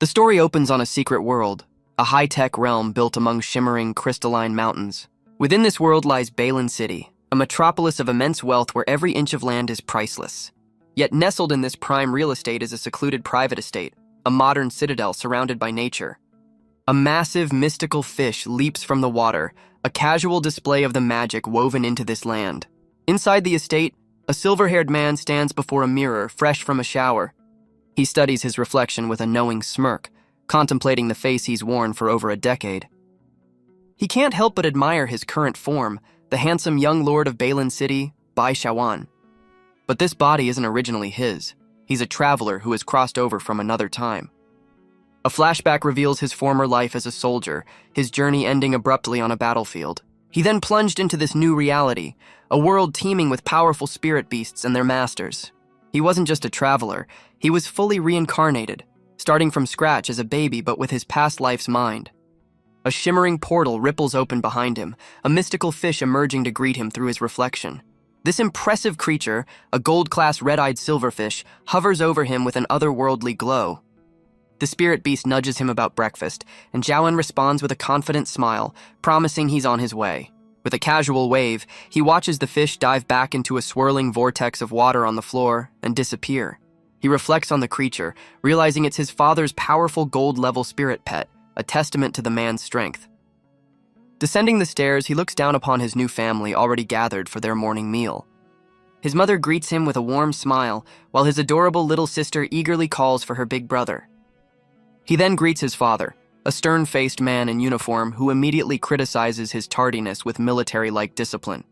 The story opens on a secret world, a high-tech realm built among shimmering, crystalline mountains. Within this world lies Balin City, a metropolis of immense wealth where every inch of land is priceless. Yet nestled in this prime real estate is a secluded private estate, a modern citadel surrounded by nature. A massive, mystical fish leaps from the water, a casual display of the magic woven into this land. Inside the estate, a silver-haired man stands before a mirror, fresh from a shower. He studies his reflection with a knowing smirk, contemplating the face he's worn for over a decade. He can't help but admire his current form, the handsome young lord of Balin City, Bai Shawan. But this body isn't originally his. He's a traveler who has crossed over from another time. A flashback reveals his former life as a soldier, his journey ending abruptly on a battlefield. He then plunged into this new reality, a world teeming with powerful spirit beasts and their masters. He wasn't just a traveler, he was fully reincarnated, starting from scratch as a baby but with his past life's mind. A shimmering portal ripples open behind him, a mystical fish emerging to greet him through his reflection. This impressive creature, a gold-class red-eyed silverfish, hovers over him with an otherworldly glow. The spirit beast nudges him about breakfast, and Zhaoan responds with a confident smile, promising he's on his way. With a casual wave, he watches the fish dive back into a swirling vortex of water on the floor and disappear. He reflects on the creature, realizing it's his father's powerful gold-level spirit pet, a testament to the man's strength. Descending the stairs, he looks down upon his new family already gathered for their morning meal. His mother greets him with a warm smile, while his adorable little sister eagerly calls for her big brother. He then greets his father, a stern-faced man in uniform who immediately criticizes his tardiness with military-like discipline.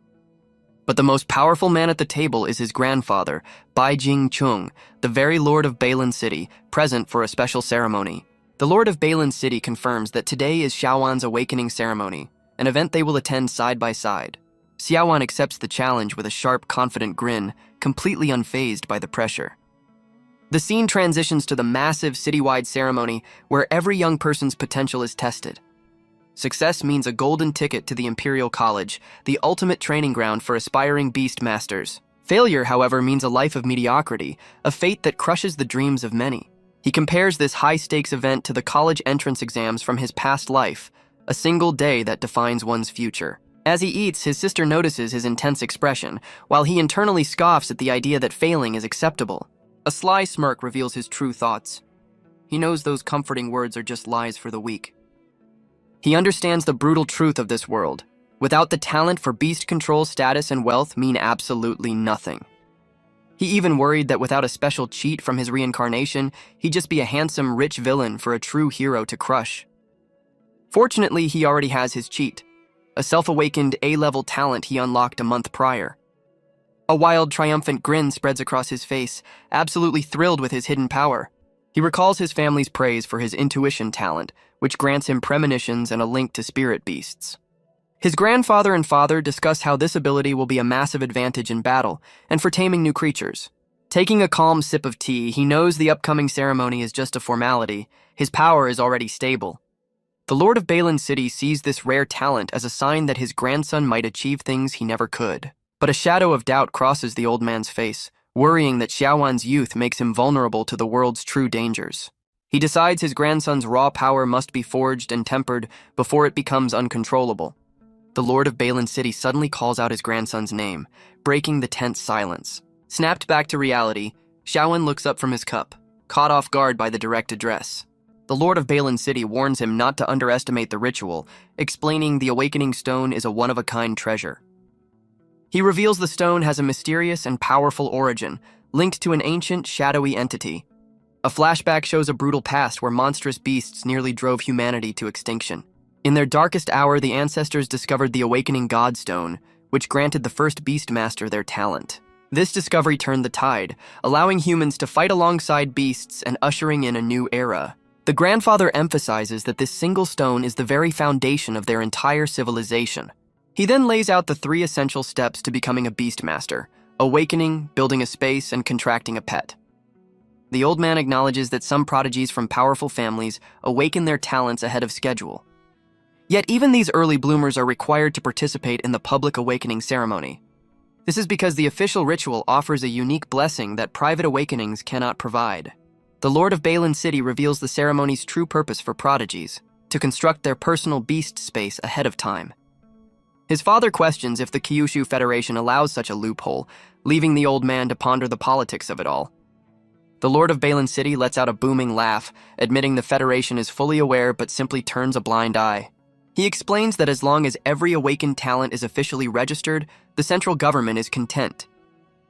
But the most powerful man at the table is his grandfather, Bai Jing-chung, the very lord of Balin City, present for a special ceremony. The lord of Balin City confirms that today is Xiaowan's awakening ceremony, an event they will attend side by side. Xiaowan accepts the challenge with a sharp, confident grin, completely unfazed by the pressure. The scene transitions to the massive citywide ceremony where every young person's potential is tested. Success means a golden ticket to the Imperial College, the ultimate training ground for aspiring beast masters. Failure, however, means a life of mediocrity, a fate that crushes the dreams of many. He compares this high-stakes event to the college entrance exams from his past life, a single day that defines one's future. As he eats, his sister notices his intense expression, while he internally scoffs at the idea that failing is acceptable. A sly smirk reveals his true thoughts. He knows those comforting words are just lies for the weak. He understands the brutal truth of this world. Without the talent for beast control, status and wealth mean absolutely nothing. He even worried that without a special cheat from his reincarnation, he'd just be a handsome, rich villain for a true hero to crush. Fortunately, he already has his cheat, a self-awakened A-level talent he unlocked a month prior. A wild, triumphant grin spreads across his face, absolutely thrilled with his hidden power. He recalls his family's praise for his intuition talent, which grants him premonitions and a link to spirit beasts. His grandfather and father discuss how this ability will be a massive advantage in battle and for taming new creatures. Taking a calm sip of tea, he knows the upcoming ceremony is just a formality. His power is already stable. The Lord of Balin City sees this rare talent as a sign that his grandson might achieve things he never could. But a shadow of doubt crosses the old man's face, worrying that Xiaowan's youth makes him vulnerable to the world's true dangers. He decides his grandson's raw power must be forged and tempered before it becomes uncontrollable. The Lord of Balin City suddenly calls out his grandson's name, breaking the tense silence. Snapped back to reality, Xiaowan looks up from his cup, caught off guard by the direct address. The Lord of Balin City warns him not to underestimate the ritual, explaining the awakening stone is a one-of-a-kind treasure. He reveals the stone has a mysterious and powerful origin, linked to an ancient, shadowy entity. A flashback shows a brutal past where monstrous beasts nearly drove humanity to extinction. In their darkest hour, the ancestors discovered the awakening Godstone, which granted the first Beastmaster their talent. This discovery turned the tide, allowing humans to fight alongside beasts and ushering in a new era. The grandfather emphasizes that this single stone is the very foundation of their entire civilization. He then lays out the 3 essential steps to becoming a Beastmaster: awakening, building a space, and contracting a pet. The old man acknowledges that some prodigies from powerful families awaken their talents ahead of schedule. Yet even these early bloomers are required to participate in the public awakening ceremony. This is because the official ritual offers a unique blessing that private awakenings cannot provide. The Lord of Balin City reveals the ceremony's true purpose for prodigies, to construct their personal beast space ahead of time. His father questions if the Kyushu Federation allows such a loophole, leaving the old man to ponder the politics of it all. The Lord of Balin City lets out a booming laugh, admitting the Federation is fully aware but simply turns a blind eye. He explains that as long as every awakened talent is officially registered, the central government is content.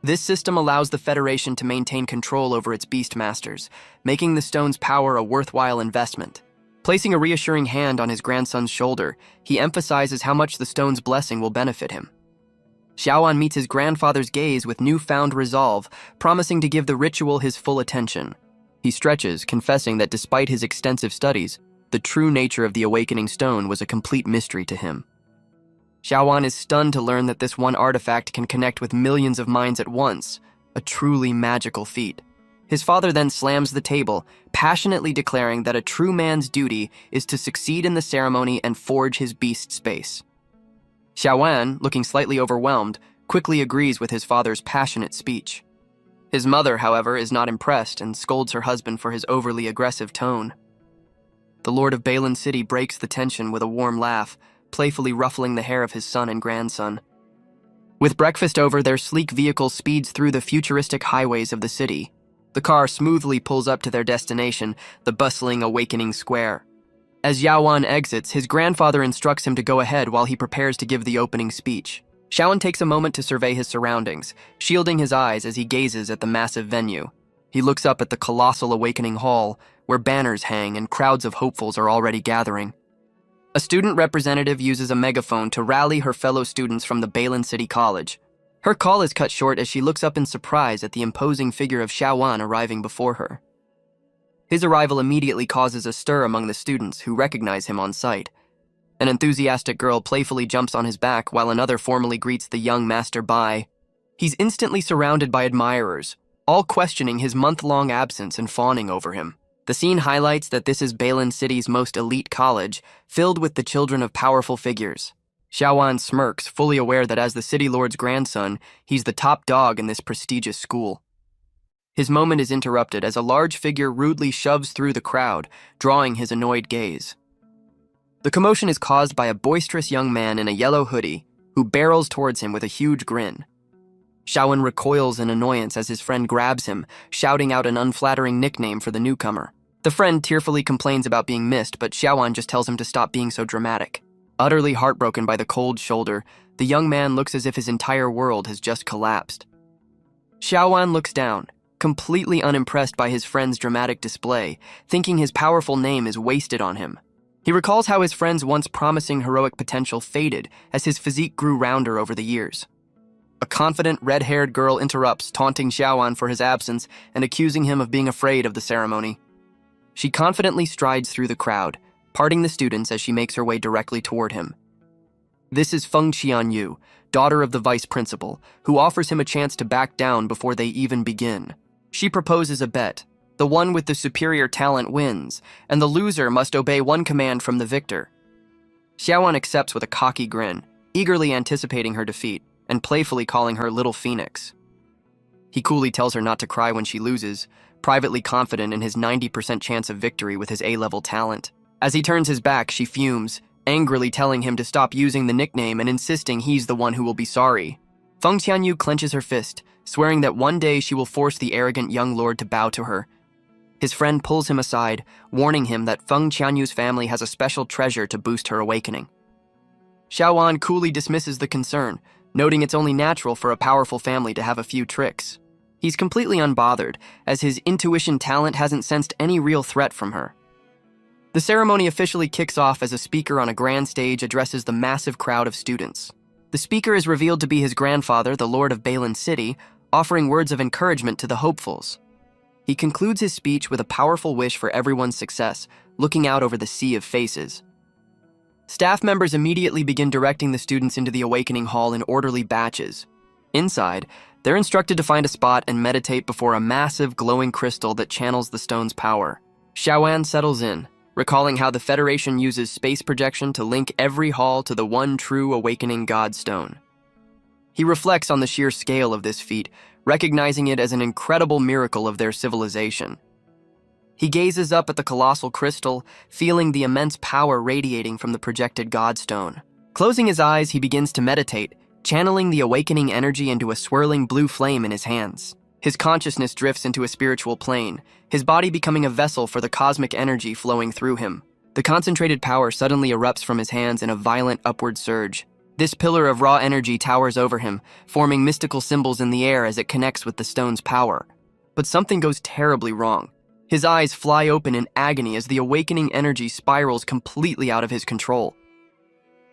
This system allows the Federation to maintain control over its beast masters, making the stone's power a worthwhile investment. Placing a reassuring hand on his grandson's shoulder, he emphasizes how much the stone's blessing will benefit him. Xiaoan meets his grandfather's gaze with newfound resolve, promising to give the ritual his full attention. He stretches, confessing that despite his extensive studies, the true nature of the awakening stone was a complete mystery to him. Xiaoan is stunned to learn that this one artifact can connect with millions of minds at once, a truly magical feat. His father then slams the table, passionately declaring that a true man's duty is to succeed in the ceremony and forge his beast space. Xiaoan, looking slightly overwhelmed, quickly agrees with his father's passionate speech. His mother, however, is not impressed and scolds her husband for his overly aggressive tone. The Lord of Balin City breaks the tension with a warm laugh, playfully ruffling the hair of his son and grandson. With breakfast over, their sleek vehicle speeds through the futuristic highways of the city. The car smoothly pulls up to their destination, the bustling Awakening Square. As Yaoan exits, his grandfather instructs him to go ahead while he prepares to give the opening speech. Xiaoan takes a moment to survey his surroundings, shielding his eyes as he gazes at the massive venue. He looks up at the colossal Awakening Hall, where banners hang and crowds of hopefuls are already gathering. A student representative uses a megaphone to rally her fellow students from the Balin City College. Her call is cut short as she looks up in surprise at the imposing figure of Xiaoan arriving before her. His arrival immediately causes a stir among the students who recognize him on sight. An enthusiastic girl playfully jumps on his back while another formally greets the young master bye. He's instantly surrounded by admirers, all questioning his month-long absence and fawning over him. The scene highlights that this is Balin City's most elite college, filled with the children of powerful figures. Xiaoan smirks, fully aware that as the city lord's grandson, he's the top dog in this prestigious school. His moment is interrupted as a large figure rudely shoves through the crowd, drawing his annoyed gaze. The commotion is caused by a boisterous young man in a yellow hoodie who barrels towards him with a huge grin. Xiaoan recoils in annoyance as his friend grabs him, shouting out an unflattering nickname for the newcomer. The friend tearfully complains about being missed, but Xiaoan just tells him to stop being so dramatic. Utterly heartbroken by the cold shoulder, the young man looks as if his entire world has just collapsed. Xiaoan looks down, completely unimpressed by his friend's dramatic display, thinking his powerful name is wasted on him. He recalls how his friend's once promising heroic potential faded as his physique grew rounder over the years. A confident, red-haired girl interrupts, taunting Xiaoan for his absence and accusing him of being afraid of the ceremony. She confidently strides through the crowd, parting the students as she makes her way directly toward him. This is Feng Qianyu, daughter of the vice principal, who offers him a chance to back down before they even begin. She proposes a bet. The one with the superior talent wins, and the loser must obey one command from the victor. Xiaoan accepts with a cocky grin, eagerly anticipating her defeat, and playfully calling her Little Phoenix. He coolly tells her not to cry when she loses, privately confident in his 90% chance of victory with his A-level talent. As he turns his back, she fumes, angrily telling him to stop using the nickname and insisting he's the one who will be sorry. Feng Qianyu clenches her fist, swearing that one day she will force the arrogant young lord to bow to her. His friend pulls him aside, warning him that Feng Qianyu's family has a special treasure to boost her awakening. Xiaoan coolly dismisses the concern, noting it's only natural for a powerful family to have a few tricks. He's completely unbothered, as his intuition talent hasn't sensed any real threat from her. The ceremony officially kicks off as a speaker on a grand stage addresses the massive crowd of students. The speaker is revealed to be his grandfather, the Lord of Balin City, offering words of encouragement to the hopefuls. He concludes his speech with a powerful wish for everyone's success, looking out over the sea of faces. Staff members immediately begin directing the students into the Awakening Hall in orderly batches. Inside, they're instructed to find a spot and meditate before a massive glowing crystal that channels the stone's power. Xiaoan settles in, recalling how the Federation uses space projection to link every hall to the one true awakening God stone. He reflects on the sheer scale of this feat, recognizing it as an incredible miracle of their civilization. He gazes up at the colossal crystal, feeling the immense power radiating from the projected godstone. Closing his eyes, he begins to meditate, channeling the awakening energy into a swirling blue flame in his hands. His consciousness drifts into a spiritual plane, his body becoming a vessel for the cosmic energy flowing through him. The concentrated power suddenly erupts from his hands in a violent upward surge. This pillar of raw energy towers over him, forming mystical symbols in the air as it connects with the stone's power. But something goes terribly wrong. His eyes fly open in agony as the awakening energy spirals completely out of his control.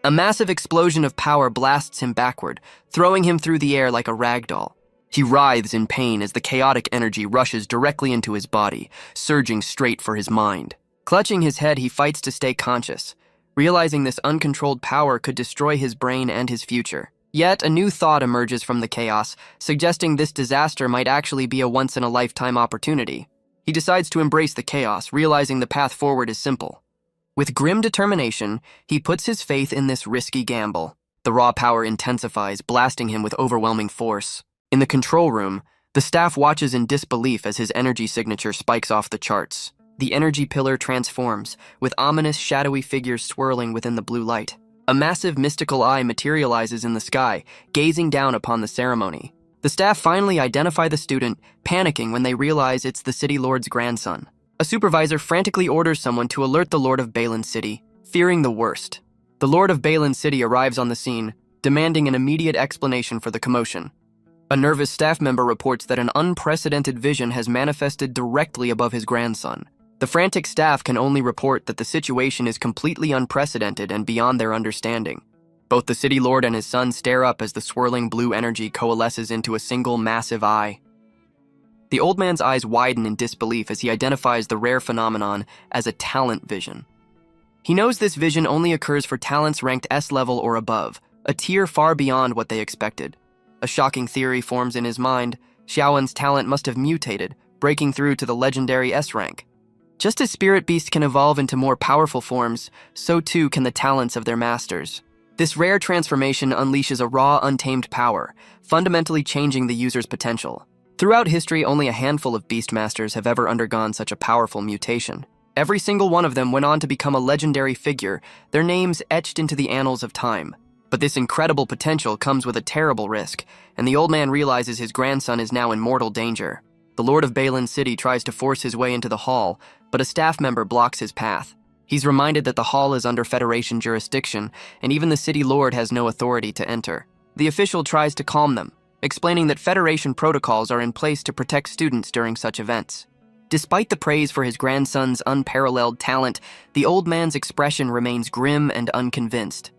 A massive explosion of power blasts him backward, throwing him through the air like a rag doll. He writhes in pain as the chaotic energy rushes directly into his body, surging straight for his mind. Clutching his head, he fights to stay conscious, realizing this uncontrolled power could destroy his brain and his future. Yet, a new thought emerges from the chaos, suggesting this disaster might actually be a once-in-a-lifetime opportunity. He decides to embrace the chaos, realizing the path forward is simple. With grim determination, he puts his faith in this risky gamble. The raw power intensifies, blasting him with overwhelming force. In the control room, the staff watches in disbelief as his energy signature spikes off the charts. The energy pillar transforms, with ominous, shadowy figures swirling within the blue light. A massive mystical eye materializes in the sky, gazing down upon the ceremony. The staff finally identify the student, panicking when they realize it's the city lord's grandson. A supervisor frantically orders someone to alert the Lord of Balin City, fearing the worst. The Lord of Balin City arrives on the scene, demanding an immediate explanation for the commotion. A nervous staff member reports that an unprecedented vision has manifested directly above his grandson. The frantic staff can only report that the situation is completely unprecedented and beyond their understanding. Both the city lord and his son stare up as the swirling blue energy coalesces into a single massive eye. The old man's eyes widen in disbelief as he identifies the rare phenomenon as a talent vision. He knows this vision only occurs for talents ranked S level or above, a tier far beyond what they expected. A shocking theory forms in his mind. Xiaowen's talent must have mutated, breaking through to the legendary S rank. Just as spirit beasts can evolve into more powerful forms, so too can the talents of their masters. This rare transformation unleashes a raw, untamed power, fundamentally changing the user's potential. Throughout history, only a handful of beastmasters have ever undergone such a powerful mutation. Every single one of them went on to become a legendary figure, their names etched into the annals of time. But this incredible potential comes with a terrible risk, and the old man realizes his grandson is now in mortal danger. The Lord of Balin City tries to force his way into the hall, but a staff member blocks his path. He's reminded that the hall is under Federation jurisdiction, and even the city lord has no authority to enter. The official tries to calm them, explaining that Federation protocols are in place to protect students during such events. Despite the praise for his grandson's unparalleled talent, the old man's expression remains grim and unconvinced.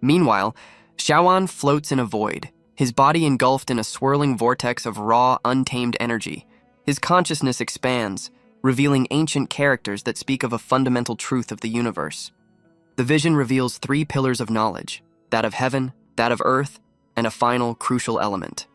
Meanwhile, Xiaowan floats in a void, his body engulfed in a swirling vortex of raw, untamed energy. His consciousness expands, revealing ancient characters that speak of a fundamental truth of the universe. The vision reveals 3 pillars of knowledge, that of heaven, that of earth, and a final, crucial element.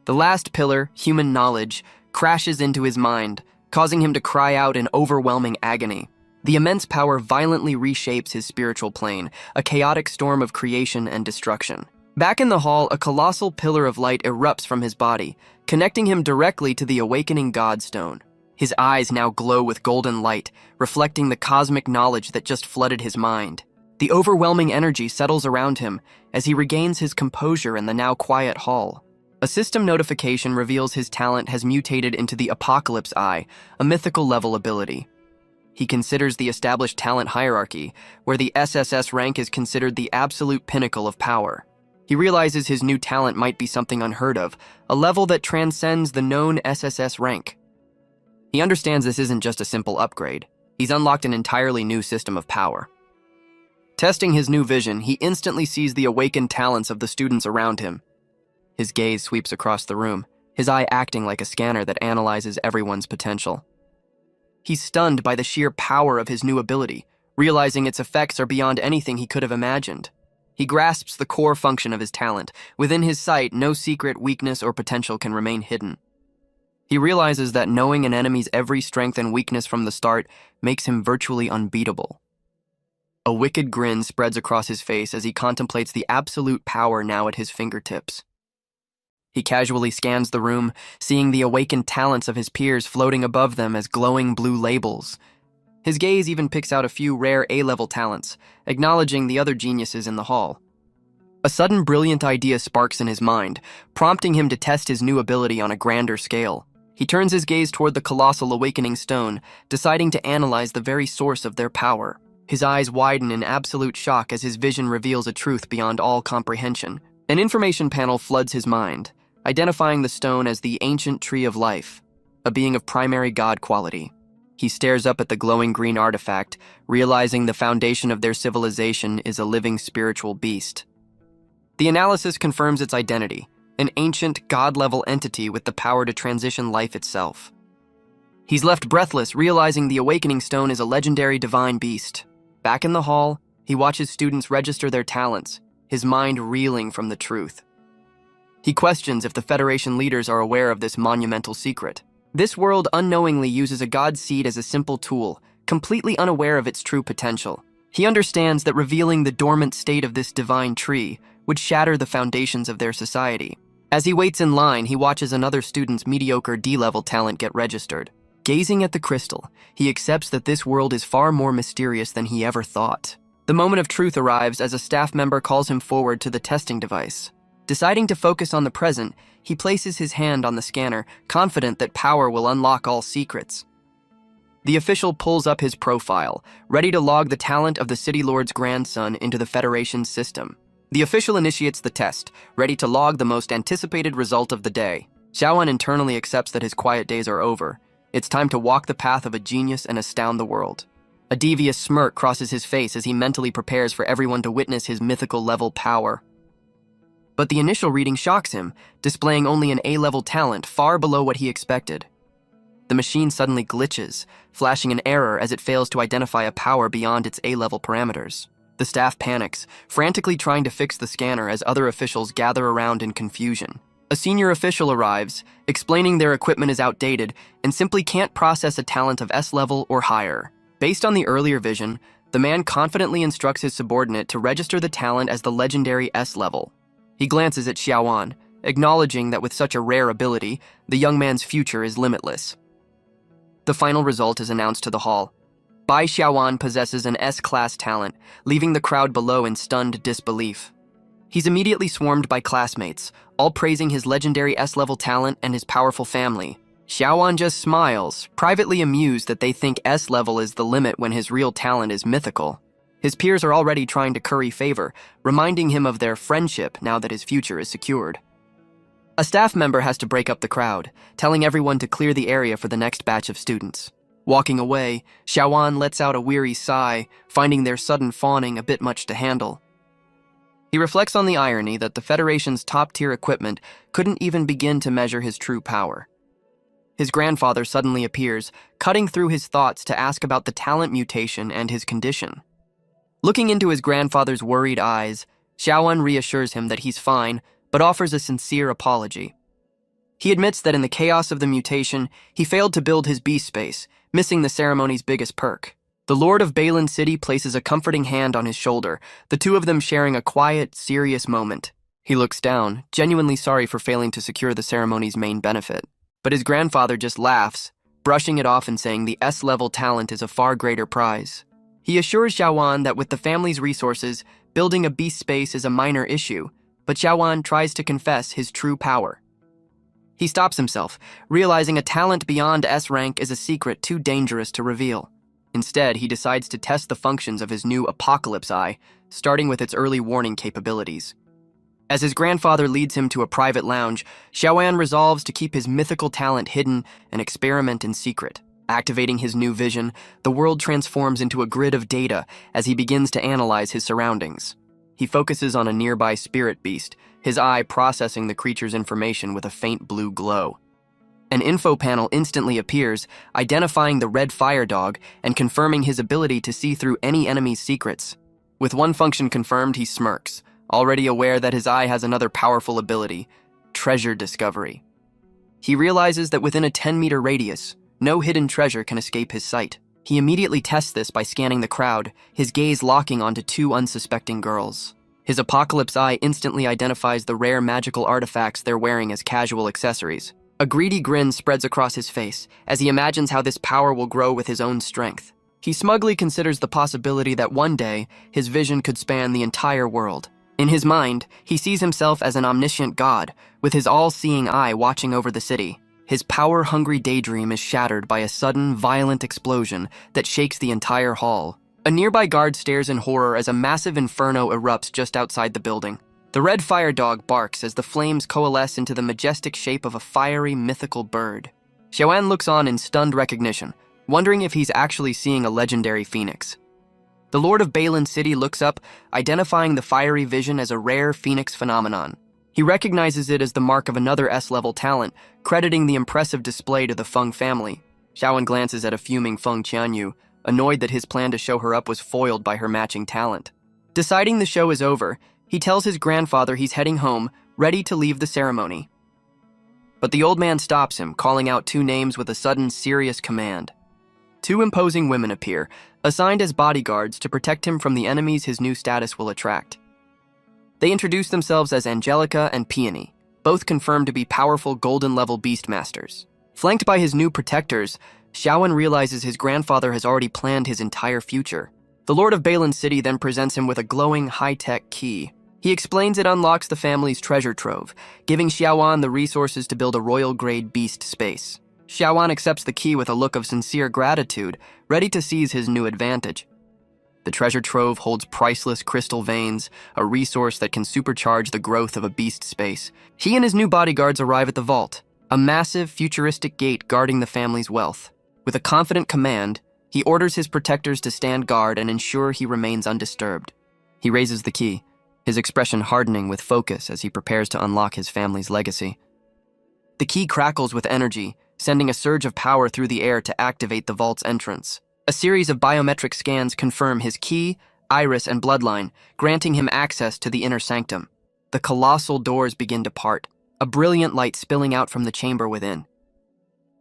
The last pillar, human knowledge, crashes into his mind, causing him to cry out in overwhelming agony. The immense power violently reshapes his spiritual plane, a chaotic storm of creation and destruction. Back in the hall, a colossal pillar of light erupts from his body, connecting him directly to the awakening Godstone. His eyes now glow with golden light, reflecting the cosmic knowledge that just flooded his mind. The overwhelming energy settles around him as he regains his composure in the now quiet hall. A system notification reveals his talent has mutated into the Apocalypse Eye, a mythical level ability. He considers the established talent hierarchy, where the SSS rank is considered the absolute pinnacle of power. He realizes his new talent might be something unheard of, a level that transcends the known SSS rank. He understands this isn't just a simple upgrade. He's unlocked an entirely new system of power. Testing his new vision, he instantly sees the awakened talents of the students around him. His gaze sweeps across the room, his eye acting like a scanner that analyzes everyone's potential. He's stunned by the sheer power of his new ability, realizing its effects are beyond anything he could have imagined. He grasps the core function of his talent. Within his sight, no secret, weakness, or potential can remain hidden. He realizes that knowing an enemy's every strength and weakness from the start makes him virtually unbeatable. A wicked grin spreads across his face as he contemplates the absolute power now at his fingertips. He casually scans the room, seeing the awakened talents of his peers floating above them as glowing blue labels. His gaze even picks out a few rare A-level talents, acknowledging the other geniuses in the hall. A sudden brilliant idea sparks in his mind, prompting him to test his new ability on a grander scale. He turns his gaze toward the colossal awakening stone, deciding to analyze the very source of their power. His eyes widen in absolute shock as his vision reveals a truth beyond all comprehension. An information panel floods his mind, identifying the stone as the ancient tree of life, a being of primary god quality. He stares up at the glowing green artifact, realizing the foundation of their civilization is a living spiritual beast. The analysis confirms its identity, an ancient, god-level entity with the power to transition life itself. He's left breathless, realizing the awakening stone is a legendary divine beast. Back in the hall, he watches students register their talents, his mind reeling from the truth. He questions if the Federation leaders are aware of this monumental secret. This world unknowingly uses a god seed as a simple tool, completely unaware of its true potential. He understands that revealing the dormant state of this divine tree would shatter the foundations of their society. As he waits in line, he watches another student's mediocre D-level talent get registered. Gazing at the crystal, he accepts that this world is far more mysterious than he ever thought. The moment of truth arrives as a staff member calls him forward to the testing device. Deciding to focus on the present, he places his hand on the scanner, confident that power will unlock all secrets. The official pulls up his profile, ready to log the talent of the City Lord's grandson into the Federation's system. The official initiates the test, ready to log the most anticipated result of the day. Xiaoan internally accepts that his quiet days are over. It's time to walk the path of a genius and astound the world. A devious smirk crosses his face as he mentally prepares for everyone to witness his mythical-level power. But the initial reading shocks him, displaying only an A-level talent far below what he expected. The machine suddenly glitches, flashing an error as it fails to identify a power beyond its A-level parameters. The staff panics, frantically trying to fix the scanner as other officials gather around in confusion. A senior official arrives, explaining their equipment is outdated and simply can't process a talent of S-level or higher. Based on the earlier vision, the man confidently instructs his subordinate to register the talent as the legendary S-level. He glances at Xiaoan, acknowledging that with such a rare ability, the young man's future is limitless. The final result is announced to the hall. Bai Xiaoan possesses an S-class talent, leaving the crowd below in stunned disbelief. He's immediately swarmed by classmates, all praising his legendary S-level talent and his powerful family. Xiaoan just smiles, privately amused that they think S-level is the limit when his real talent is mythical. His peers are already trying to curry favor, reminding him of their friendship now that his future is secured. A staff member has to break up the crowd, telling everyone to clear the area for the next batch of students. Walking away, Xiaoan lets out a weary sigh, finding their sudden fawning a bit much to handle. He reflects on the irony that the Federation's top-tier equipment couldn't even begin to measure his true power. His grandfather suddenly appears, cutting through his thoughts to ask about the talent mutation and his condition. Looking into his grandfather's worried eyes, Xiaoan reassures him that he's fine, but offers a sincere apology. He admits that in the chaos of the mutation, he failed to build his beast space, missing the ceremony's biggest perk. The Lord of Balin City places a comforting hand on his shoulder, the two of them sharing a quiet, serious moment. He looks down, genuinely sorry for failing to secure the ceremony's main benefit. But his grandfather just laughs, brushing it off and saying the S-level talent is a far greater prize. He assures Xiaoan that with the family's resources, building a beast space is a minor issue, but Xiaoan tries to confess his true power. He stops himself, realizing a talent beyond S rank is a secret too dangerous to reveal. Instead, he decides to test the functions of his new Apocalypse Eye, starting with its early warning capabilities. As his grandfather leads him to a private lounge, Xiaoan resolves to keep his mythical talent hidden and experiment in secret. Activating his new vision, the world transforms into a grid of data as he begins to analyze his surroundings. He focuses on a nearby spirit beast, his eye processing the creature's information with a faint blue glow. An info panel instantly appears, identifying the red fire dog and confirming his ability to see through any enemy's secrets. With one function confirmed, he smirks, already aware that his eye has another powerful ability, treasure discovery. He realizes that within a 10-meter radius, no hidden treasure can escape his sight. He immediately tests this by scanning the crowd, his gaze locking onto two unsuspecting girls. His Apocalypse Eye instantly identifies the rare magical artifacts they're wearing as casual accessories. A greedy grin spreads across his face as he imagines how this power will grow with his own strength. He smugly considers the possibility that one day his vision could span the entire world. In his mind, he sees himself as an omniscient god, with his all-seeing eye watching over the city. His power-hungry daydream is shattered by a sudden, violent explosion that shakes the entire hall. A nearby guard stares in horror as a massive inferno erupts just outside the building. The red fire dog barks as the flames coalesce into the majestic shape of a fiery, mythical bird. Xiaoan looks on in stunned recognition, wondering if he's actually seeing a legendary phoenix. The Lord of Balin City looks up, identifying the fiery vision as a rare phoenix phenomenon. He recognizes it as the mark of another S-level talent, crediting the impressive display to the Feng family. Xiaoan glances at a fuming Feng Qianyu, annoyed that his plan to show her up was foiled by her matching talent. Deciding the show is over, he tells his grandfather he's heading home, ready to leave the ceremony. But the old man stops him, calling out two names with a sudden, serious command. Two imposing women appear, assigned as bodyguards to protect him from the enemies his new status will attract. They introduce themselves as Angelica and Peony, both confirmed to be powerful golden-level beastmasters. Flanked by his new protectors, Xiaoan realizes his grandfather has already planned his entire future. The Lord of Balin City then presents him with a glowing, high-tech key. He explains it unlocks the family's treasure trove, giving Xiaoan the resources to build a royal-grade beast space. Xiaoan accepts the key with a look of sincere gratitude, ready to seize his new advantage. The treasure trove holds priceless crystal veins, a resource that can supercharge the growth of a beast space. He and his new bodyguards arrive at the vault, a massive, futuristic gate guarding the family's wealth. With a confident command, he orders his protectors to stand guard and ensure he remains undisturbed. He raises the key, his expression hardening with focus as he prepares to unlock his family's legacy. The key crackles with energy, sending a surge of power through the air to activate the vault's entrance. A series of biometric scans confirm his key, iris, and bloodline, granting him access to the inner sanctum. The colossal doors begin to part, a brilliant light spilling out from the chamber within.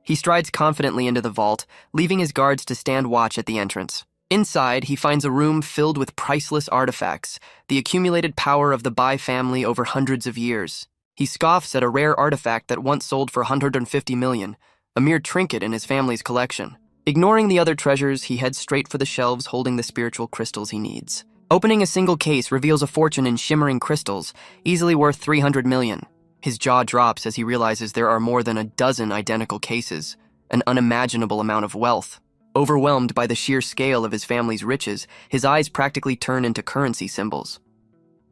He strides confidently into the vault, leaving his guards to stand watch at the entrance. Inside, he finds a room filled with priceless artifacts, the accumulated power of the Bai family over hundreds of years. He scoffs at a rare artifact that once sold for 150 million, a mere trinket in his family's collection. Ignoring the other treasures, he heads straight for the shelves holding the spiritual crystals he needs. Opening a single case reveals a fortune in shimmering crystals, easily worth 300 million. His jaw drops as he realizes there are more than a dozen identical cases, an unimaginable amount of wealth. Overwhelmed by the sheer scale of his family's riches, his eyes practically turn into currency symbols.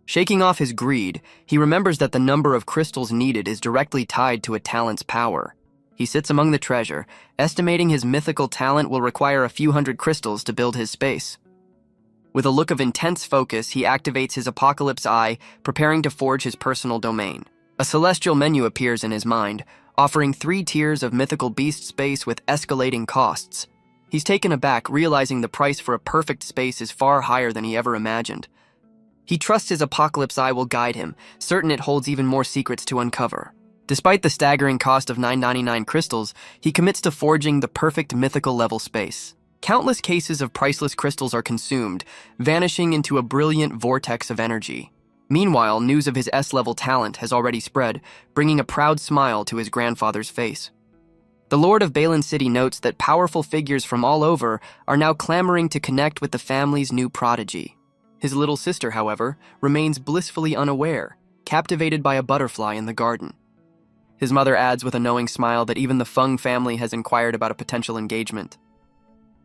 Shaking off his greed, he remembers that the number of crystals needed is directly tied to a talent's power. He sits among the treasure, estimating his mythical talent will require a few hundred crystals to build his space. With a look of intense focus, he activates his Apocalypse Eye, preparing to forge his personal domain. A celestial menu appears in his mind, offering 3 tiers of mythical beast space with escalating costs. He's taken aback, realizing the price for a perfect space is far higher than he ever imagined. He trusts his Apocalypse Eye will guide him, certain it holds even more secrets to uncover. Despite the staggering cost of 999 crystals, he commits to forging the perfect mythical level space. Countless cases of priceless crystals are consumed, vanishing into a brilliant vortex of energy. Meanwhile, news of his S-level talent has already spread, bringing a proud smile to his grandfather's face. The Lord of Balin City notes that powerful figures from all over are now clamoring to connect with the family's new prodigy. His little sister, however, remains blissfully unaware, captivated by a butterfly in the garden. His mother adds with a knowing smile that even the Feng family has inquired about a potential engagement.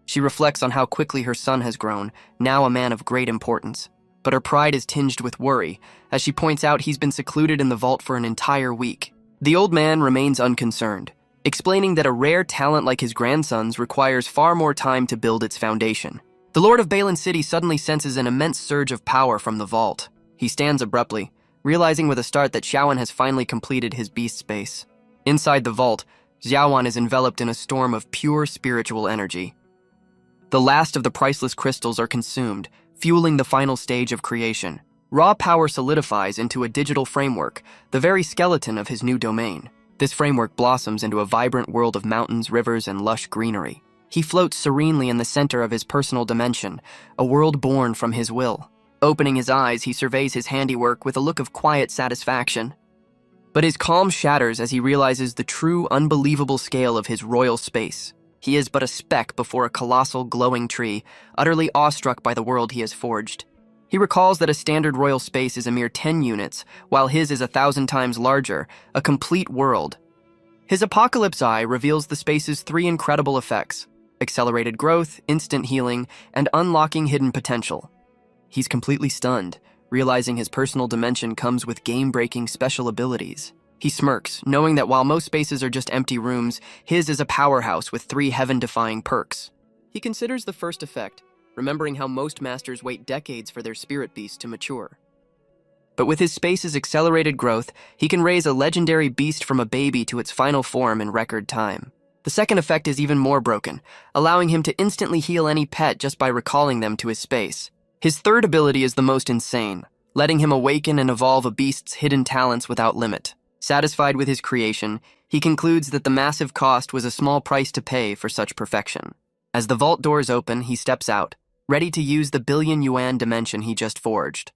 She reflects on how quickly her son has grown, now a man of great importance. But her pride is tinged with worry, as she points out he's been secluded in the vault for an entire week. The old man remains unconcerned, explaining that a rare talent like his grandson's requires far more time to build its foundation. The Lord of Balin City suddenly senses an immense surge of power from the vault. He stands abruptly, realizing with a start that Xiaoan has finally completed his beast space. Inside the vault, Xiaoan is enveloped in a storm of pure spiritual energy. The last of the priceless crystals are consumed, fueling the final stage of creation. Raw power solidifies into a digital framework, the very skeleton of his new domain. This framework blossoms into a vibrant world of mountains, rivers, and lush greenery. He floats serenely in the center of his personal dimension, a world born from his will. Opening his eyes, he surveys his handiwork with a look of quiet satisfaction. But his calm shatters as he realizes the true, unbelievable scale of his royal space. He is but a speck before a colossal, glowing tree, utterly awestruck by the world he has forged. He recalls that a standard royal space is a mere 10 units, while his is 1,000 times larger, a complete world. His apocalypse eye reveals the space's 3 incredible effects: accelerated growth, instant healing, and unlocking hidden potential. He's completely stunned, realizing his personal dimension comes with game-breaking special abilities. He smirks, knowing that while most spaces are just empty rooms, his is a powerhouse with 3 heaven-defying perks. He considers the first effect, remembering how most masters wait decades for their spirit beast to mature. But with his space's accelerated growth, he can raise a legendary beast from a baby to its final form in record time. The second effect is even more broken, allowing him to instantly heal any pet just by recalling them to his space. His third ability is the most insane, letting him awaken and evolve a beast's hidden talents without limit. Satisfied with his creation, he concludes that the massive cost was a small price to pay for such perfection. As the vault doors open, he steps out, ready to use the billion-yuan dimension he just forged.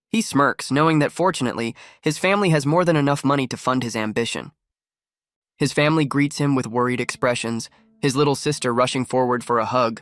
He smirks, knowing that fortunately, his family has more than enough money to fund his ambition. His family greets him with worried expressions, his little sister rushing forward for a hug.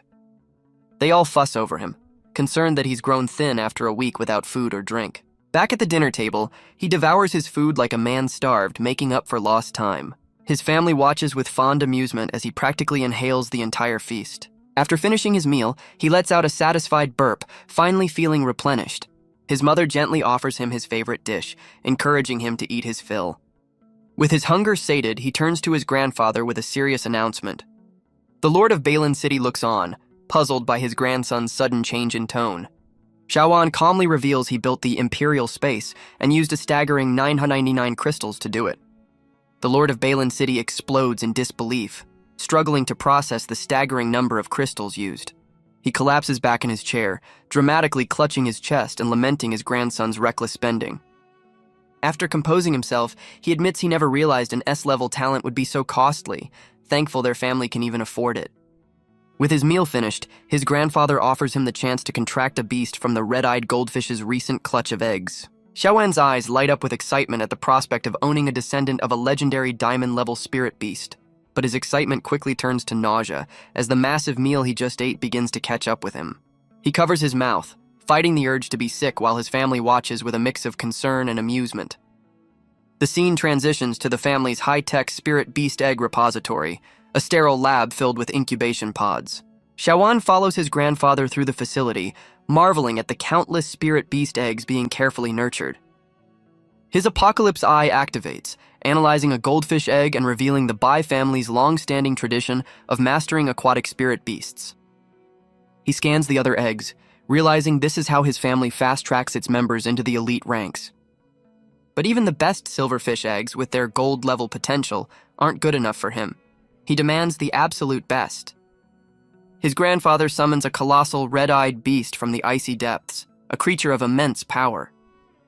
They all fuss over him, concerned that he's grown thin after a week without food or drink. Back at the dinner table, he devours his food like a man starved, making up for lost time. His family watches with fond amusement as he practically inhales the entire feast. After finishing his meal, he lets out a satisfied burp, finally feeling replenished. His mother gently offers him his favorite dish, encouraging him to eat his fill. With his hunger sated, he turns to his grandfather with a serious announcement. The Lord of Balin City looks on, puzzled by his grandson's sudden change in tone. Xiaoan calmly reveals he built the Imperial Space and used a staggering 999 crystals to do it. The Lord of Balin City explodes in disbelief, struggling to process the staggering number of crystals used. He collapses back in his chair, dramatically clutching his chest and lamenting his grandson's reckless spending. After composing himself, he admits he never realized an S-level talent would be so costly, thankful their family can even afford it. With his meal finished, his grandfather offers him the chance to contract a beast from the red-eyed goldfish's recent clutch of eggs. Xiaoan's eyes light up with excitement at the prospect of owning a descendant of a legendary diamond-level spirit beast, but his excitement quickly turns to nausea as the massive meal he just ate begins to catch up with him. He covers his mouth, fighting the urge to be sick while his family watches with a mix of concern and amusement. The scene transitions to the family's high-tech spirit beast egg repository, a sterile lab filled with incubation pods. Xiaoan follows his grandfather through the facility, marveling at the countless spirit beast eggs being carefully nurtured. His apocalypse eye activates, analyzing a goldfish egg and revealing the Bai family's long-standing tradition of mastering aquatic spirit beasts. He scans the other eggs, realizing this is how his family fast-tracks its members into the elite ranks. But even the best silverfish eggs, with their gold-level potential, aren't good enough for him. He demands the absolute best. His grandfather summons a colossal red-eyed beast from the icy depths, a creature of immense power.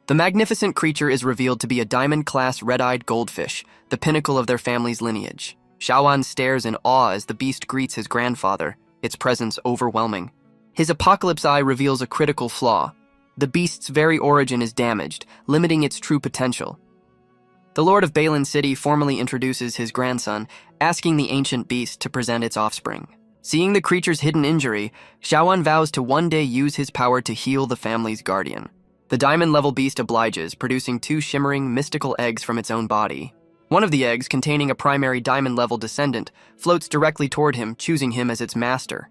The magnificent creature is revealed to be a diamond-class red-eyed goldfish, the pinnacle of their family's lineage. Xiaoan stares in awe as the beast greets his grandfather, its presence overwhelming. His apocalypse eye reveals a critical flaw. The beast's very origin is damaged, limiting its true potential. The Lord of Balin City formally introduces his grandson, asking the ancient beast to present its offspring. Seeing the creature's hidden injury, Xiaoan vows to one day use his power to heal the family's guardian. The diamond-level beast obliges, producing 2 shimmering, mystical eggs from its own body. One of the eggs, containing a primary diamond-level descendant, floats directly toward him, choosing him as its master.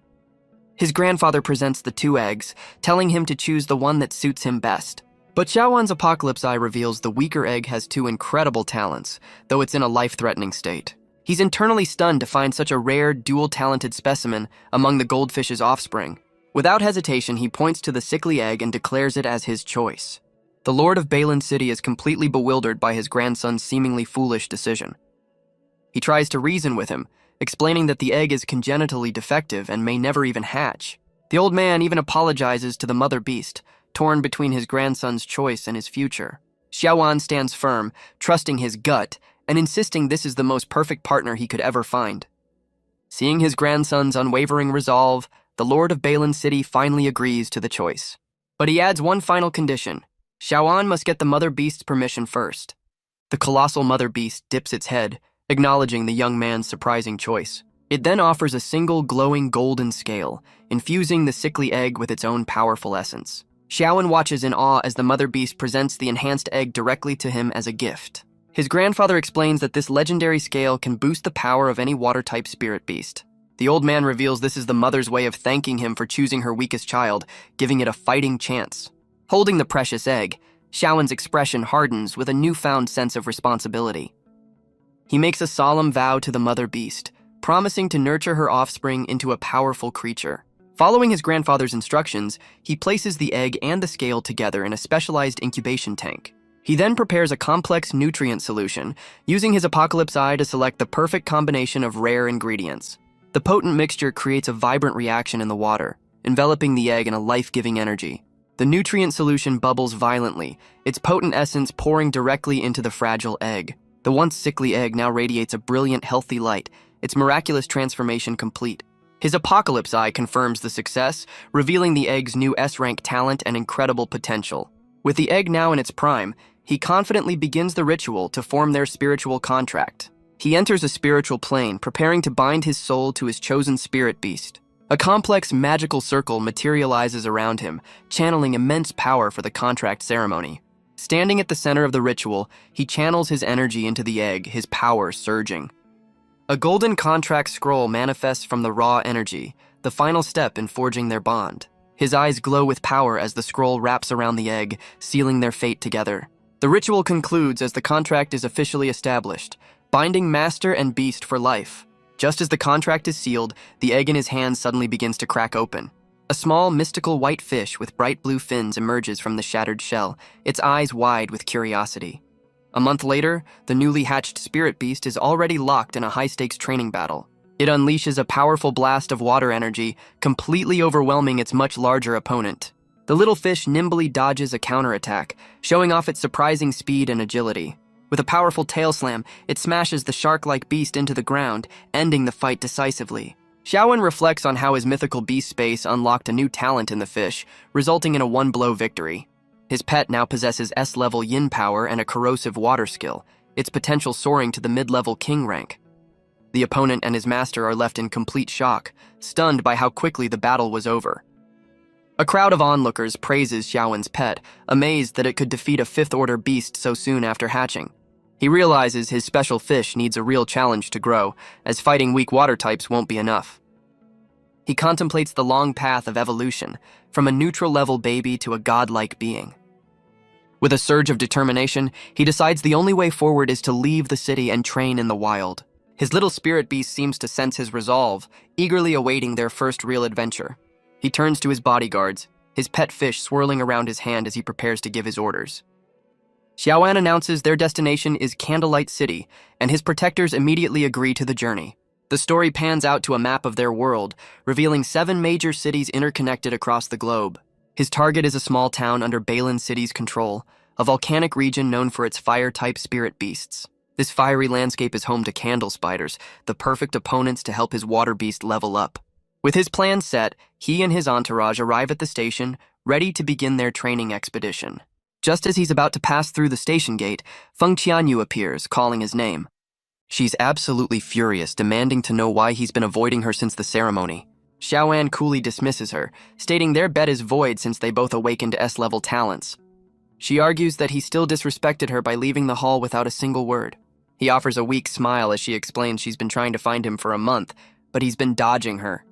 His grandfather presents the 2 eggs, telling him to choose the one that suits him best. But Xiaoan's apocalypse eye reveals the weaker egg has 2 incredible talents, though it's in a life-threatening state. He's internally stunned to find such a rare, dual-talented specimen among the goldfish's offspring. Without hesitation, he points to the sickly egg and declares it as his choice. The Lord of Balin City is completely bewildered by his grandson's seemingly foolish decision. He tries to reason with him, explaining that the egg is congenitally defective and may never even hatch. The old man even apologizes to the mother beast, torn between his grandson's choice and his future. Xiaoan stands firm, trusting his gut, and insisting this is the most perfect partner he could ever find. Seeing his grandson's unwavering resolve, the Lord of Balin City finally agrees to the choice. But he adds one final condition. Xiaoan must get the mother beast's permission first. The colossal mother beast dips its head, acknowledging the young man's surprising choice. It then offers a single glowing golden scale, infusing the sickly egg with its own powerful essence. Xiaoan watches in awe as the mother beast presents the enhanced egg directly to him as a gift. His grandfather explains that this legendary scale can boost the power of any water-type spirit beast. The old man reveals this is the mother's way of thanking him for choosing her weakest child, giving it a fighting chance. Holding the precious egg, Xiaoan's expression hardens with a newfound sense of responsibility. He makes a solemn vow to the mother beast, promising to nurture her offspring into a powerful creature. Following his grandfather's instructions, he places the egg and the scale together in a specialized incubation tank. He then prepares a complex nutrient solution, using his apocalypse eye to select the perfect combination of rare ingredients. The potent mixture creates a vibrant reaction in the water, enveloping the egg in a life-giving energy. The nutrient solution bubbles violently, its potent essence pouring directly into the fragile egg. The once sickly egg now radiates a brilliant, healthy light, its miraculous transformation complete. His apocalypse eye confirms the success, revealing the egg's new S-rank talent and incredible potential. With the egg now in its prime, he confidently begins the ritual to form their spiritual contract. He enters a spiritual plane, preparing to bind his soul to his chosen spirit beast. A complex magical circle materializes around him, channeling immense power for the contract ceremony. Standing at the center of the ritual, he channels his energy into the egg, his power surging. A golden contract scroll manifests from the raw energy, the final step in forging their bond. His eyes glow with power as the scroll wraps around the egg, sealing their fate together. The ritual concludes as the contract is officially established, binding master and beast for life. Just as the contract is sealed, the egg in his hand suddenly begins to crack open. A small, mystical white fish with bright blue fins emerges from the shattered shell, its eyes wide with curiosity. A month later, the newly hatched spirit beast is already locked in a high-stakes training battle. It unleashes a powerful blast of water energy, completely overwhelming its much larger opponent. The little fish nimbly dodges a counterattack, showing off its surprising speed and agility. With a powerful tail slam, it smashes the shark-like beast into the ground, ending the fight decisively. Xiaoan reflects on how his mythical beast space unlocked a new talent in the fish, resulting in a one-blow victory. His pet now possesses S-level yin power and a corrosive water skill, its potential soaring to the mid-level king rank. The opponent and his master are left in complete shock, stunned by how quickly the battle was over. A crowd of onlookers praises Xiaoan's pet, amazed that it could defeat a fifth-order beast so soon after hatching. He realizes his special fish needs a real challenge to grow, as fighting weak water types won't be enough. He contemplates the long path of evolution, from a neutral-level baby to a godlike being. With a surge of determination, he decides the only way forward is to leave the city and train in the wild. His little spirit beast seems to sense his resolve, eagerly awaiting their first real adventure. He turns to his bodyguards, his pet fish swirling around his hand as he prepares to give his orders. Xiaoan announces their destination is Candlelight City, and his protectors immediately agree to the journey. The story pans out to a map of their world, revealing 7 major cities interconnected across the globe. His target is a small town under Balin City's control, a volcanic region known for its fire-type spirit beasts. This fiery landscape is home to candle spiders, the perfect opponents to help his water beast level up. With his plan set, he and his entourage arrive at the station, ready to begin their training expedition. Just as he's about to pass through the station gate, Feng Qianyu appears, calling his name. She's absolutely furious, demanding to know why he's been avoiding her since the ceremony. Xiaoan coolly dismisses her, stating their bet is void since they both awakened S-level talents. She argues that he still disrespected her by leaving the hall without a single word. He offers a weak smile as she explains she's been trying to find him for a month, but he's been dodging her.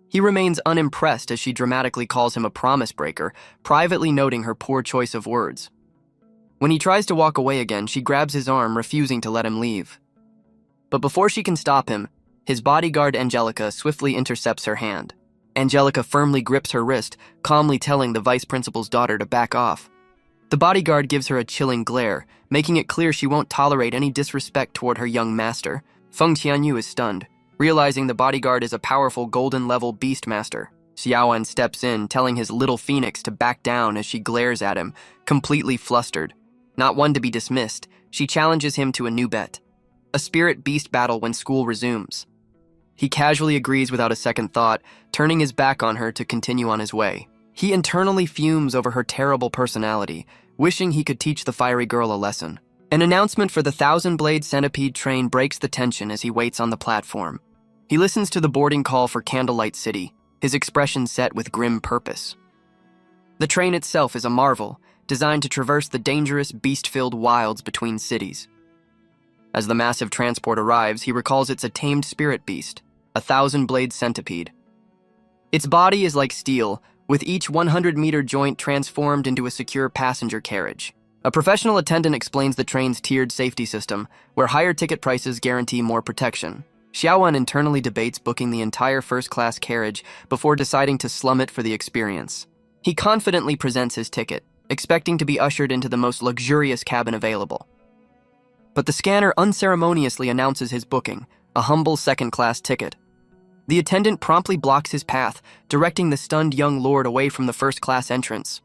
He remains unimpressed as she dramatically calls him a promise breaker, privately noting her poor choice of words. When he tries to walk away again, she grabs his arm, refusing to let him leave. But before she can stop him, his bodyguard Angelica swiftly intercepts her hand. Angelica firmly grips her wrist, calmly telling the vice principal's daughter to back off. The bodyguard gives her a chilling glare, making it clear she won't tolerate any disrespect toward her young master. Feng Qianyu is stunned, realizing the bodyguard is a powerful golden-level beast master. Xiaoan steps in, telling his little phoenix to back down as she glares at him, completely flustered. Not one to be dismissed, she challenges him to a new bet. A spirit beast battle when school resumes. He casually agrees without a second thought, turning his back on her to continue on his way. He internally fumes over her terrible personality, wishing he could teach the fiery girl a lesson. An announcement for the 1,000-blade centipede train breaks the tension as he waits on the platform. He listens to the boarding call for Candlelight City, his expression set with grim purpose. The train itself is a marvel, designed to traverse the dangerous, beast-filled wilds between cities. As the massive transport arrives, he recalls it's a tamed spirit beast, a 1,000-blade centipede. Its body is like steel, with each 100-meter joint transformed into a secure passenger carriage. A professional attendant explains the train's tiered safety system, where higher ticket prices guarantee more protection. Xiaowan internally debates booking the entire first-class carriage before deciding to slum it for the experience. He confidently presents his ticket, expecting to be ushered into the most luxurious cabin available. But the scanner unceremoniously announces his booking, a humble second-class ticket. The attendant promptly blocks his path, directing the stunned young lord away from the first-class entrance.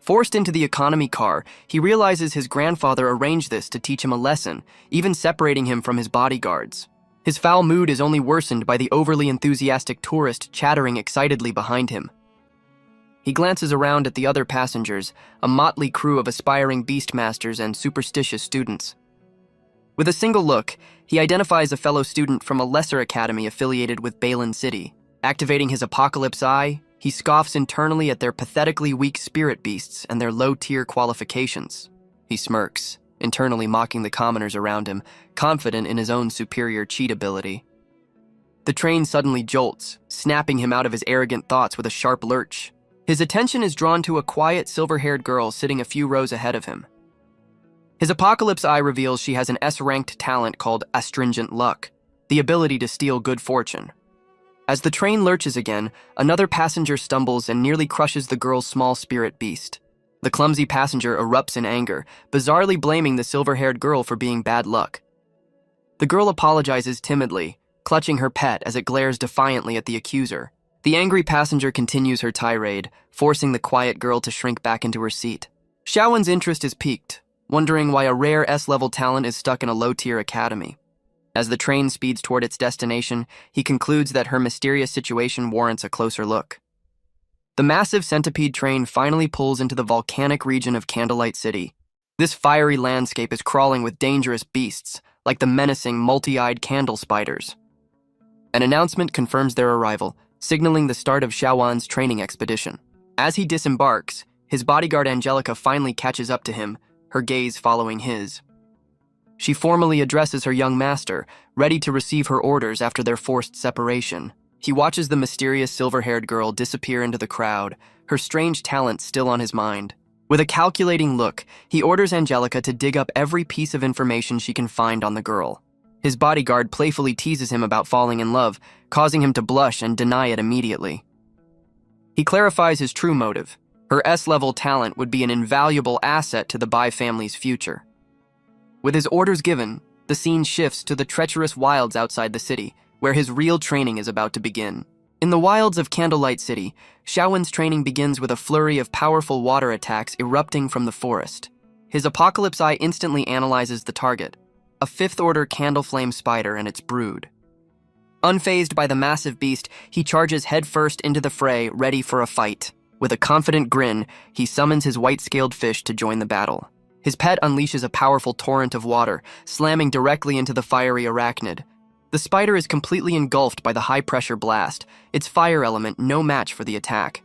Forced into the economy car, he realizes his grandfather arranged this to teach him a lesson, even separating him from his bodyguards. His foul mood is only worsened by the overly enthusiastic tourist chattering excitedly behind him. He glances around at the other passengers, a motley crew of aspiring beastmasters and superstitious students. With a single look, he identifies a fellow student from a lesser academy affiliated with Balin City. Activating his apocalypse eye, he scoffs internally at their pathetically weak spirit beasts and their low-tier qualifications. He smirks, internally mocking the commoners around him, confident in his own superior cheat ability. The train suddenly jolts, snapping him out of his arrogant thoughts with a sharp lurch. His attention is drawn to a quiet, silver-haired girl sitting a few rows ahead of him. His apocalypse eye reveals she has an S-ranked talent called Astringent Luck, the ability to steal good fortune. As the train lurches again, another passenger stumbles and nearly crushes the girl's small spirit beast. The clumsy passenger erupts in anger, bizarrely blaming the silver-haired girl for being bad luck. The girl apologizes timidly, clutching her pet as it glares defiantly at the accuser. The angry passenger continues her tirade, forcing the quiet girl to shrink back into her seat. Xiaowen's interest is piqued, wondering why a rare S-level talent is stuck in a low-tier academy. As the train speeds toward its destination, he concludes that her mysterious situation warrants a closer look. The massive centipede train finally pulls into the volcanic region of Candlelight City. This fiery landscape is crawling with dangerous beasts, like the menacing, multi-eyed candle spiders. An announcement confirms their arrival, signaling the start of Xiaowan's training expedition. As he disembarks, his bodyguard Angelica finally catches up to him, her gaze following his. She formally addresses her young master, ready to receive her orders after their forced separation. He watches the mysterious silver-haired girl disappear into the crowd, her strange talent still on his mind. With a calculating look, he orders Angelica to dig up every piece of information she can find on the girl. His bodyguard playfully teases him about falling in love, causing him to blush and deny it immediately. He clarifies his true motive. Her S-level talent would be an invaluable asset to the Bai family's future. With his orders given, the scene shifts to the treacherous wilds outside the city, where his real training is about to begin. In the wilds of Candlelight City, Xiaowen's training begins with a flurry of powerful water attacks erupting from the forest. His apocalypse eye instantly analyzes the target, a fifth-order candle flame spider and its brood. Unfazed by the massive beast, he charges headfirst into the fray, ready for a fight. With a confident grin, he summons his white-scaled fish to join the battle. His pet unleashes a powerful torrent of water, slamming directly into the fiery arachnid. The spider is completely engulfed by the high-pressure blast, its fire element no match for the attack.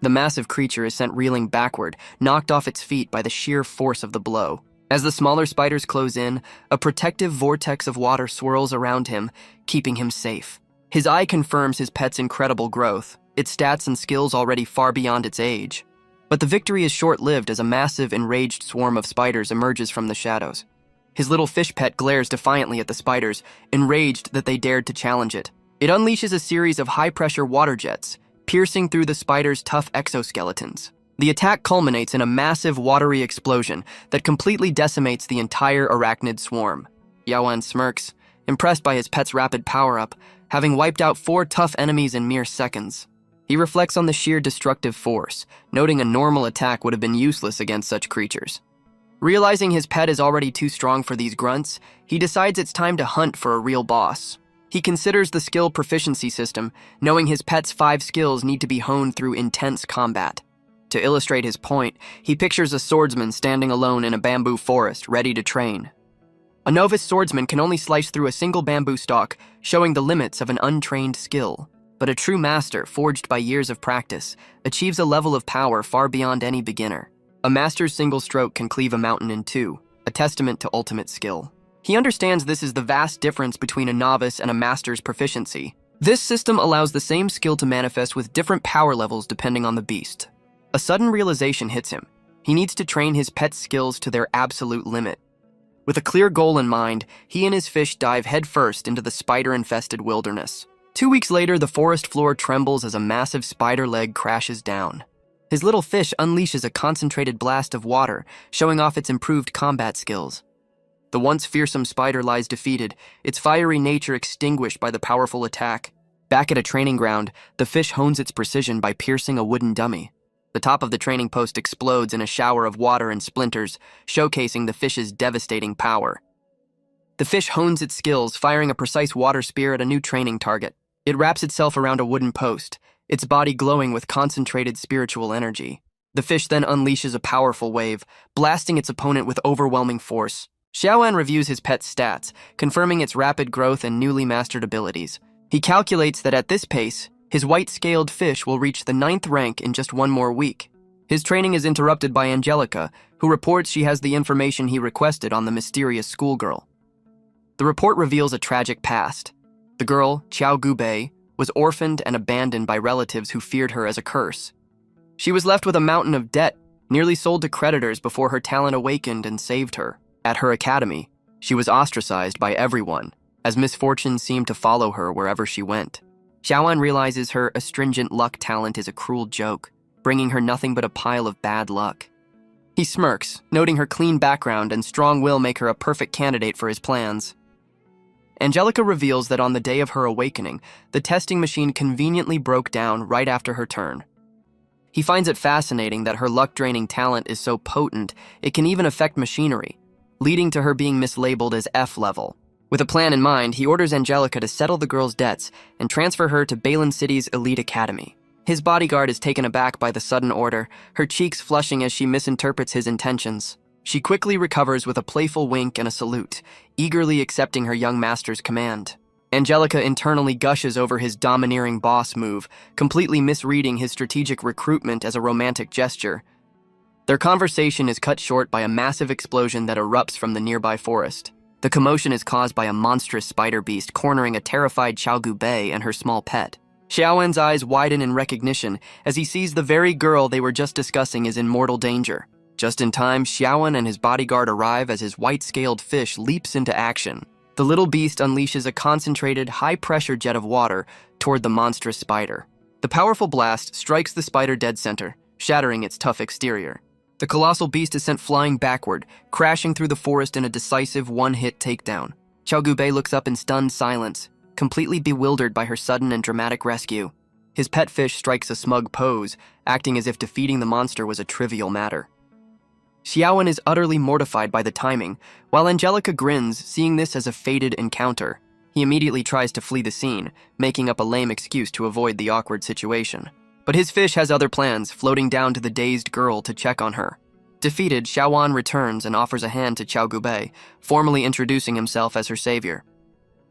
The massive creature is sent reeling backward, knocked off its feet by the sheer force of the blow. As the smaller spiders close in, a protective vortex of water swirls around him, keeping him safe. His eye confirms his pet's incredible growth, its stats and skills already far beyond its age. But the victory is short-lived as a massive, enraged swarm of spiders emerges from the shadows. His little fish pet glares defiantly at the spiders, enraged that they dared to challenge it. It unleashes a series of high-pressure water jets, piercing through the spider's tough exoskeletons. The attack culminates in a massive watery explosion that completely decimates the entire arachnid swarm. Yaoan smirks, impressed by his pet's rapid power-up, having wiped out 4 tough enemies in mere seconds. He reflects on the sheer destructive force, noting a normal attack would have been useless against such creatures. Realizing his pet is already too strong for these grunts, he decides it's time to hunt for a real boss. He considers the skill proficiency system, knowing his pet's 5 skills need to be honed through intense combat. To illustrate his point, he pictures a swordsman standing alone in a bamboo forest, ready to train. A novice swordsman can only slice through a single bamboo stalk, showing the limits of an untrained skill. But a true master, forged by years of practice, achieves a level of power far beyond any beginner. A master's single stroke can cleave a mountain in two, a testament to ultimate skill. He understands this is the vast difference between a novice and a master's proficiency. This system allows the same skill to manifest with different power levels depending on the beast. A sudden realization hits him. He needs to train his pet's skills to their absolute limit. With a clear goal in mind, he and his fish dive headfirst into the spider-infested wilderness. 2 weeks later, the forest floor trembles as a massive spider leg crashes down. His little fish unleashes a concentrated blast of water, showing off its improved combat skills. The once fearsome spider lies defeated, its fiery nature extinguished by the powerful attack. Back at a training ground, the fish hones its precision by piercing a wooden dummy. The top of the training post explodes in a shower of water and splinters, showcasing the fish's devastating power. The fish hones its skills, firing a precise water spear at a new training target. It wraps itself around a wooden post, its body glowing with concentrated spiritual energy. The fish then unleashes a powerful wave, blasting its opponent with overwhelming force. Xiaoan reviews his pet's stats, confirming its rapid growth and newly mastered abilities. He calculates that at this pace, his white-scaled fish will reach the 9th rank in just 1 more week. His training is interrupted by Angelica, who reports she has the information he requested on the mysterious schoolgirl. The report reveals a tragic past. The girl, Xiao Gubei, was orphaned and abandoned by relatives who feared her as a curse. She was left with a mountain of debt, nearly sold to creditors before her talent awakened and saved her. At her academy, she was ostracized by everyone, as misfortune seemed to follow her wherever she went. Xiaoan realizes her astringent luck talent is a cruel joke, bringing her nothing but a pile of bad luck. He smirks, noting her clean background and strong will make her a perfect candidate for his plans. Angelica reveals that on the day of her awakening, the testing machine conveniently broke down right after her turn. He finds it fascinating that her luck-draining talent is so potent it can even affect machinery, leading to her being mislabeled as F-level. With a plan in mind, he orders Angelica to settle the girl's debts and transfer her to Balin City's elite academy. His bodyguard is taken aback by the sudden order, her cheeks flushing as she misinterprets his intentions. She quickly recovers with a playful wink and a salute, eagerly accepting her young master's command. Angelica internally gushes over his domineering boss move, completely misreading his strategic recruitment as a romantic gesture. Their conversation is cut short by a massive explosion that erupts from the nearby forest. The commotion is caused by a monstrous spider beast cornering a terrified Xiao Gubei and her small pet. Xiaoan's eyes widen in recognition as he sees the very girl they were just discussing is in mortal danger. Just in time, Xiaoan and his bodyguard arrive as his white-scaled fish leaps into action. The little beast unleashes a concentrated, high-pressure jet of water toward the monstrous spider. The powerful blast strikes the spider dead center, shattering its tough exterior. The colossal beast is sent flying backward, crashing through the forest in a decisive one-hit takedown. Xiao Gubei looks up in stunned silence, completely bewildered by her sudden and dramatic rescue. His pet fish strikes a smug pose, acting as if defeating the monster was a trivial matter. Xiaoan is utterly mortified by the timing, while Angelica grins, seeing this as a fated encounter. He immediately tries to flee the scene, making up a lame excuse to avoid the awkward situation. But his fish has other plans, floating down to the dazed girl to check on her. Defeated, Xiaoan returns and offers a hand to Xiao Gubei, formally introducing himself as her savior.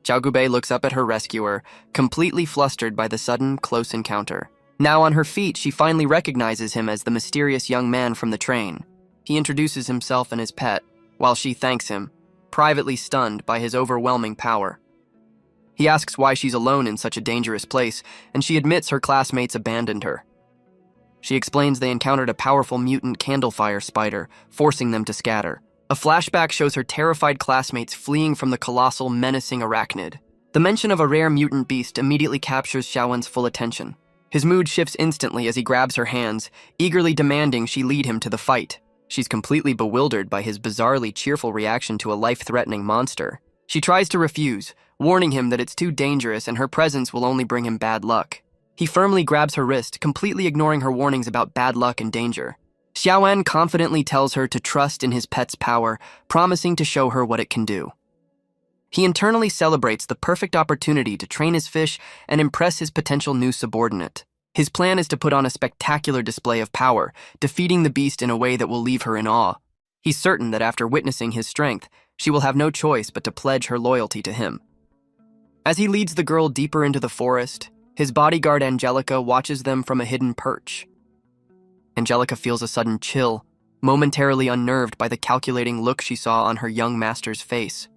Xiao Gubei looks up at her rescuer, completely flustered by the sudden, close encounter. Now on her feet, she finally recognizes him as the mysterious young man from the train. He introduces himself and his pet, while she thanks him, privately stunned by his overwhelming power. He asks why she's alone in such a dangerous place, and she admits her classmates abandoned her. She explains they encountered a powerful mutant candlefire spider, forcing them to scatter. A flashback shows her terrified classmates fleeing from the colossal, menacing arachnid. The mention of a rare mutant beast immediately captures Xiaoan's full attention. His mood shifts instantly as he grabs her hands, eagerly demanding she lead him to the fight. She's completely bewildered by his bizarrely cheerful reaction to a life-threatening monster. She tries to refuse, warning him that it's too dangerous and her presence will only bring him bad luck. He firmly grabs her wrist, completely ignoring her warnings about bad luck and danger. Xiaoan confidently tells her to trust in his pet's power, promising to show her what it can do. He internally celebrates the perfect opportunity to train his fish and impress his potential new subordinate. His plan is to put on a spectacular display of power, defeating the beast in a way that will leave her in awe. He's certain that after witnessing his strength, she will have no choice but to pledge her loyalty to him. As he leads the girl deeper into the forest, his bodyguard Angelica watches them from a hidden perch. Angelica feels a sudden chill, momentarily unnerved by the calculating look she saw on her young master's face.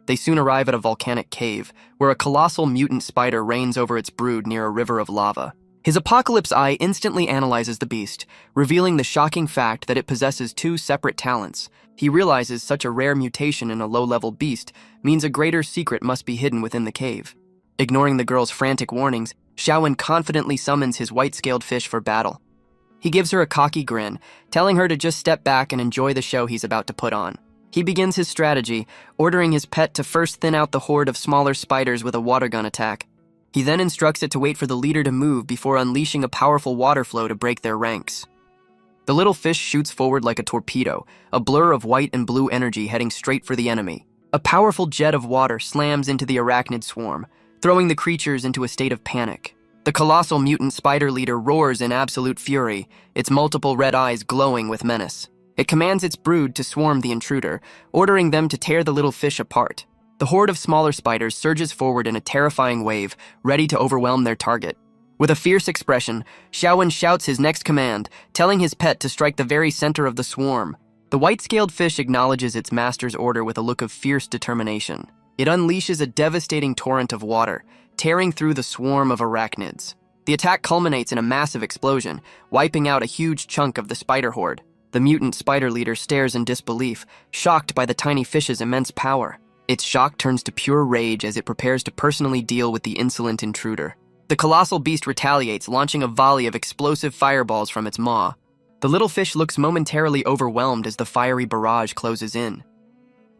They soon arrive at a volcanic cave, where a colossal mutant spider reigns over its brood near a river of lava. His apocalypse eye instantly analyzes the beast, revealing the shocking fact that it possesses two separate talents. He realizes such a rare mutation in a low-level beast means a greater secret must be hidden within the cave. Ignoring the girl's frantic warnings, Xiaowen confidently summons his white-scaled fish for battle. He gives her a cocky grin, telling her to just step back and enjoy the show he's about to put on. He begins his strategy, ordering his pet to first thin out the horde of smaller spiders with a water gun attack. He then instructs it to wait for the leader to move before unleashing a powerful water flow to break their ranks. The little fish shoots forward like a torpedo, a blur of white and blue energy heading straight for the enemy. A powerful jet of water slams into the arachnid swarm, throwing the creatures into a state of panic. The colossal mutant spider leader roars in absolute fury, its multiple red eyes glowing with menace. It commands its brood to swarm the intruder, ordering them to tear the little fish apart. The horde of smaller spiders surges forward in a terrifying wave, ready to overwhelm their target. With a fierce expression, Xiaowen shouts his next command, telling his pet to strike the very center of the swarm. The white-scaled fish acknowledges its master's order with a look of fierce determination. It unleashes a devastating torrent of water, tearing through the swarm of arachnids. The attack culminates in a massive explosion, wiping out a huge chunk of the spider horde. The mutant spider leader stares in disbelief, shocked by the tiny fish's immense power. Its shock turns to pure rage as it prepares to personally deal with the insolent intruder. The colossal beast retaliates, launching a volley of explosive fireballs from its maw. The little fish looks momentarily overwhelmed as the fiery barrage closes in.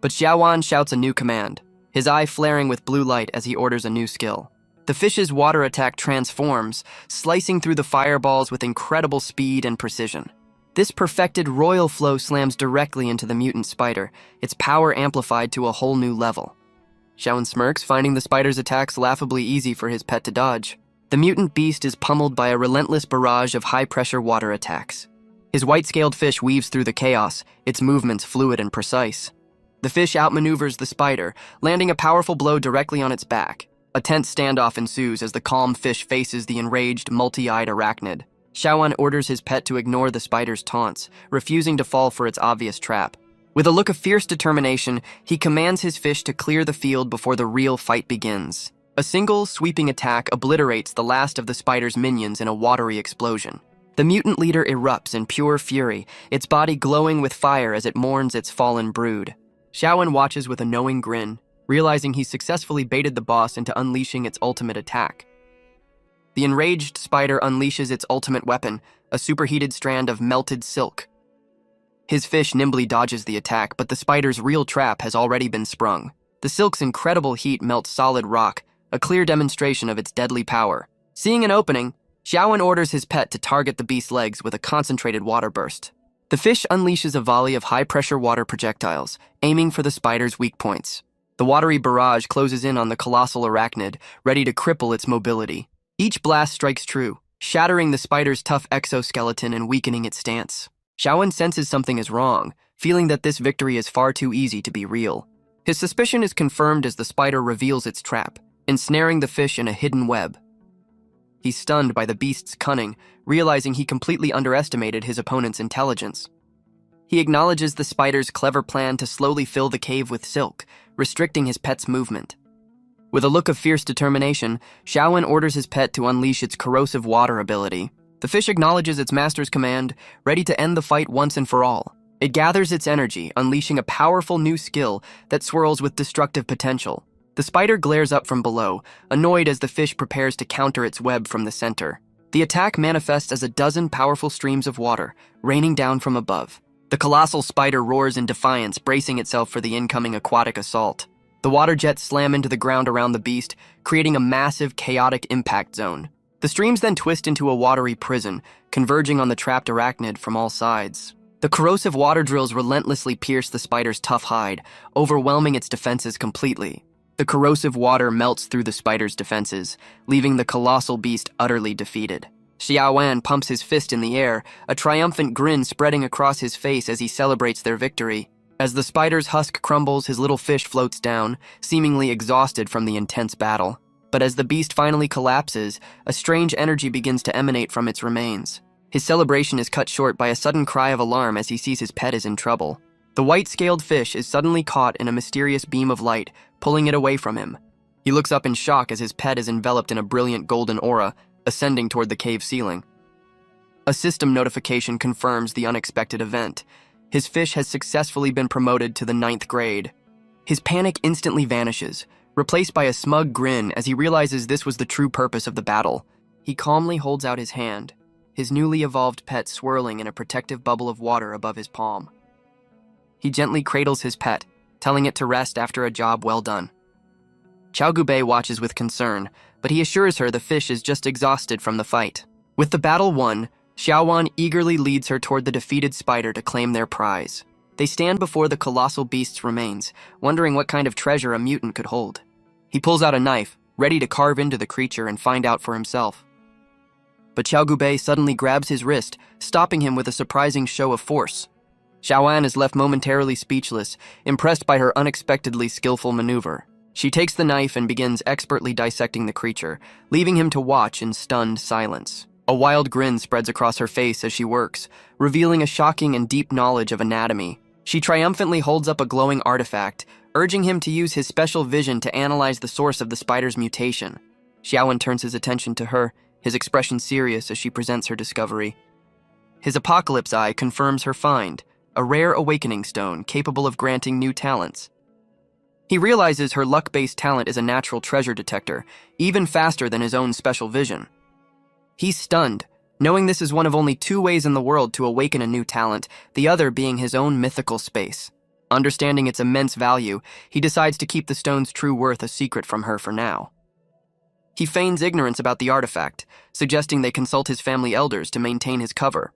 But Xiaowan shouts a new command, his eye flaring with blue light as he orders a new skill. The fish's water attack transforms, slicing through the fireballs with incredible speed and precision. This perfected royal flow slams directly into the mutant spider, its power amplified to a whole new level. Xiaowen smirks, finding the spider's attacks laughably easy for his pet to dodge. The mutant beast is pummeled by a relentless barrage of high-pressure water attacks. His white-scaled fish weaves through the chaos, its movements fluid and precise. The fish outmaneuvers the spider, landing a powerful blow directly on its back. A tense standoff ensues as the calm fish faces the enraged, multi-eyed arachnid. Xiaowan orders his pet to ignore the spider's taunts, refusing to fall for its obvious trap. With a look of fierce determination, he commands his fish to clear the field before the real fight begins. A single, sweeping attack obliterates the last of the spider's minions in a watery explosion. The mutant leader erupts in pure fury, its body glowing with fire as it mourns its fallen brood. Xiaowan watches with a knowing grin, realizing he's successfully baited the boss into unleashing its ultimate attack. The enraged spider unleashes its ultimate weapon, a superheated strand of melted silk. His fish nimbly dodges the attack, but the spider's real trap has already been sprung. The silk's incredible heat melts solid rock, a clear demonstration of its deadly power. Seeing an opening, Xiaowen orders his pet to target the beast's legs with a concentrated water burst. The fish unleashes a volley of high-pressure water projectiles, aiming for the spider's weak points. The watery barrage closes in on the colossal arachnid, ready to cripple its mobility. Each blast strikes true, shattering the spider's tough exoskeleton and weakening its stance. Xiaowen senses something is wrong, feeling that this victory is far too easy to be real. His suspicion is confirmed as the spider reveals its trap, ensnaring the fish in a hidden web. He's stunned by the beast's cunning, realizing he completely underestimated his opponent's intelligence. He acknowledges the spider's clever plan to slowly fill the cave with silk, restricting his pet's movement. With a look of fierce determination, Xiaowen orders his pet to unleash its corrosive water ability. The fish acknowledges its master's command, ready to end the fight once and for all. It gathers its energy, unleashing a powerful new skill that swirls with destructive potential. The spider glares up from below, annoyed as the fish prepares to counter its web from the center. The attack manifests as a dozen powerful streams of water, raining down from above. The colossal spider roars in defiance, bracing itself for the incoming aquatic assault. The water jets slam into the ground around the beast, creating a massive, chaotic impact zone. The streams then twist into a watery prison, converging on the trapped arachnid from all sides. The corrosive water drills relentlessly pierce the spider's tough hide, overwhelming its defenses completely. The corrosive water melts through the spider's defenses, leaving the colossal beast utterly defeated. Xiaowan pumps his fist in the air, a triumphant grin spreading across his face as he celebrates their victory. As the spider's husk crumbles, his little fish floats down, seemingly exhausted from the intense battle. But as the beast finally collapses, a strange energy begins to emanate from its remains. His celebration is cut short by a sudden cry of alarm as he sees his pet is in trouble. The white-scaled fish is suddenly caught in a mysterious beam of light, pulling it away from him. He looks up in shock as his pet is enveloped in a brilliant golden aura, ascending toward the cave ceiling. A system notification confirms the unexpected event. His fish has successfully been promoted to the 9th grade. His panic instantly vanishes, replaced by a smug grin as he realizes this was the true purpose of the battle. He calmly holds out his hand, his newly evolved pet swirling in a protective bubble of water above his palm. He gently cradles his pet, telling it to rest after a job well done. Xiao Gubei watches with concern, but he assures her the fish is just exhausted from the fight. With the battle won, Xiaowan eagerly leads her toward the defeated spider to claim their prize. They stand before the colossal beast's remains, wondering what kind of treasure a mutant could hold. He pulls out a knife, ready to carve into the creature and find out for himself. But Xiao Gubei suddenly grabs his wrist, stopping him with a surprising show of force. Xiaowan is left momentarily speechless, impressed by her unexpectedly skillful maneuver. She takes the knife and begins expertly dissecting the creature, leaving him to watch in stunned silence. A wild grin spreads across her face as she works, revealing a shocking and deep knowledge of anatomy. She triumphantly holds up a glowing artifact, urging him to use his special vision to analyze the source of the spider's mutation. Xiaowan turns his attention to her, his expression serious as she presents her discovery. His apocalypse eye confirms her find, a rare awakening stone capable of granting new talents. He realizes her luck-based talent is a natural treasure detector, even faster than his own special vision. He's stunned, knowing this is one of only 2 ways in the world to awaken a new talent, the other being his own mythical space. Understanding its immense value, he decides to keep the stone's true worth a secret from her for now. He feigns ignorance about the artifact, suggesting they consult his family elders to maintain his cover.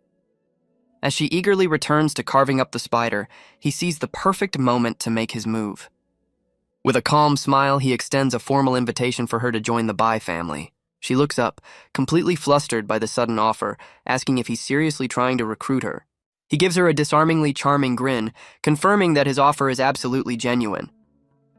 As she eagerly returns to carving up the spider, he sees the perfect moment to make his move. With a calm smile, he extends a formal invitation for her to join the Bai family. She looks up, completely flustered by the sudden offer, asking if he's seriously trying to recruit her. He gives her a disarmingly charming grin, confirming that his offer is absolutely genuine.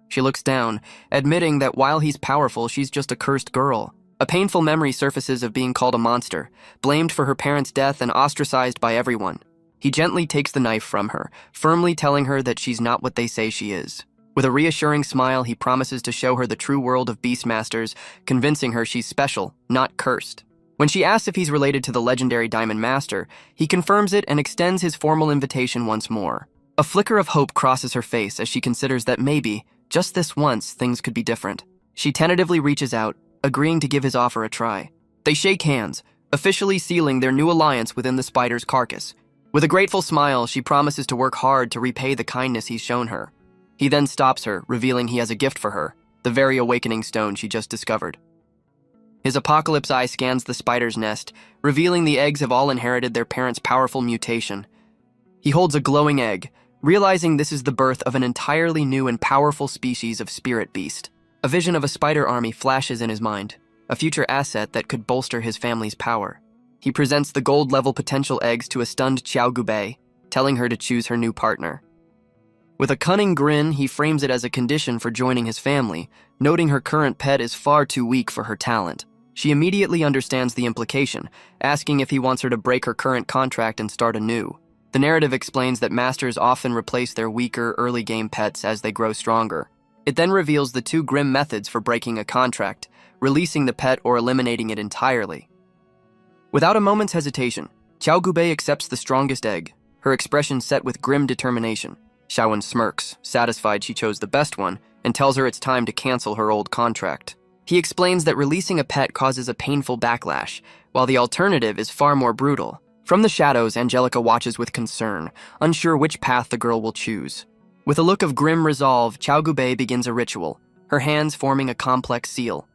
She looks down, admitting that while he's powerful, she's just a cursed girl. A painful memory surfaces of being called a monster, blamed for her parents' death and ostracized by everyone. He gently takes the knife from her, firmly telling her that she's not what they say she is. With a reassuring smile, he promises to show her the true world of Beastmasters, convincing her she's special, not cursed. When she asks if he's related to the legendary Diamond Master, he confirms it and extends his formal invitation once more. A flicker of hope crosses her face as she considers that maybe, just this once, things could be different. She tentatively reaches out, agreeing to give his offer a try. They shake hands, officially sealing their new alliance within the spider's carcass. With a grateful smile, she promises to work hard to repay the kindness he's shown her. He then stops her, revealing he has a gift for her, the very awakening stone she just discovered. His apocalypse eye scans the spider's nest, revealing the eggs have all inherited their parents' powerful mutation. He holds a glowing egg, realizing this is the birth of an entirely new and powerful species of spirit beast. A vision of a spider army flashes in his mind, a future asset that could bolster his family's power. He presents the gold-level potential eggs to a stunned Xiao Gubei, telling her to choose her new partner. With a cunning grin, he frames it as a condition for joining his family, noting her current pet is far too weak for her talent. She immediately understands the implication, asking if he wants her to break her current contract and start anew. The narrative explains that masters often replace their weaker, early-game pets as they grow stronger. It then reveals the 2 grim methods for breaking a contract, releasing the pet or eliminating it entirely. Without a moment's hesitation, Xiao Gubei accepts the strongest egg, her expression set with grim determination. Xiaowen smirks, satisfied she chose the best one, and tells her it's time to cancel her old contract. He explains that releasing a pet causes a painful backlash, while the alternative is far more brutal. From the shadows, Angelica watches with concern, unsure which path the girl will choose. With a look of grim resolve, Xiao Gubei begins a ritual, her hands forming a complex seal.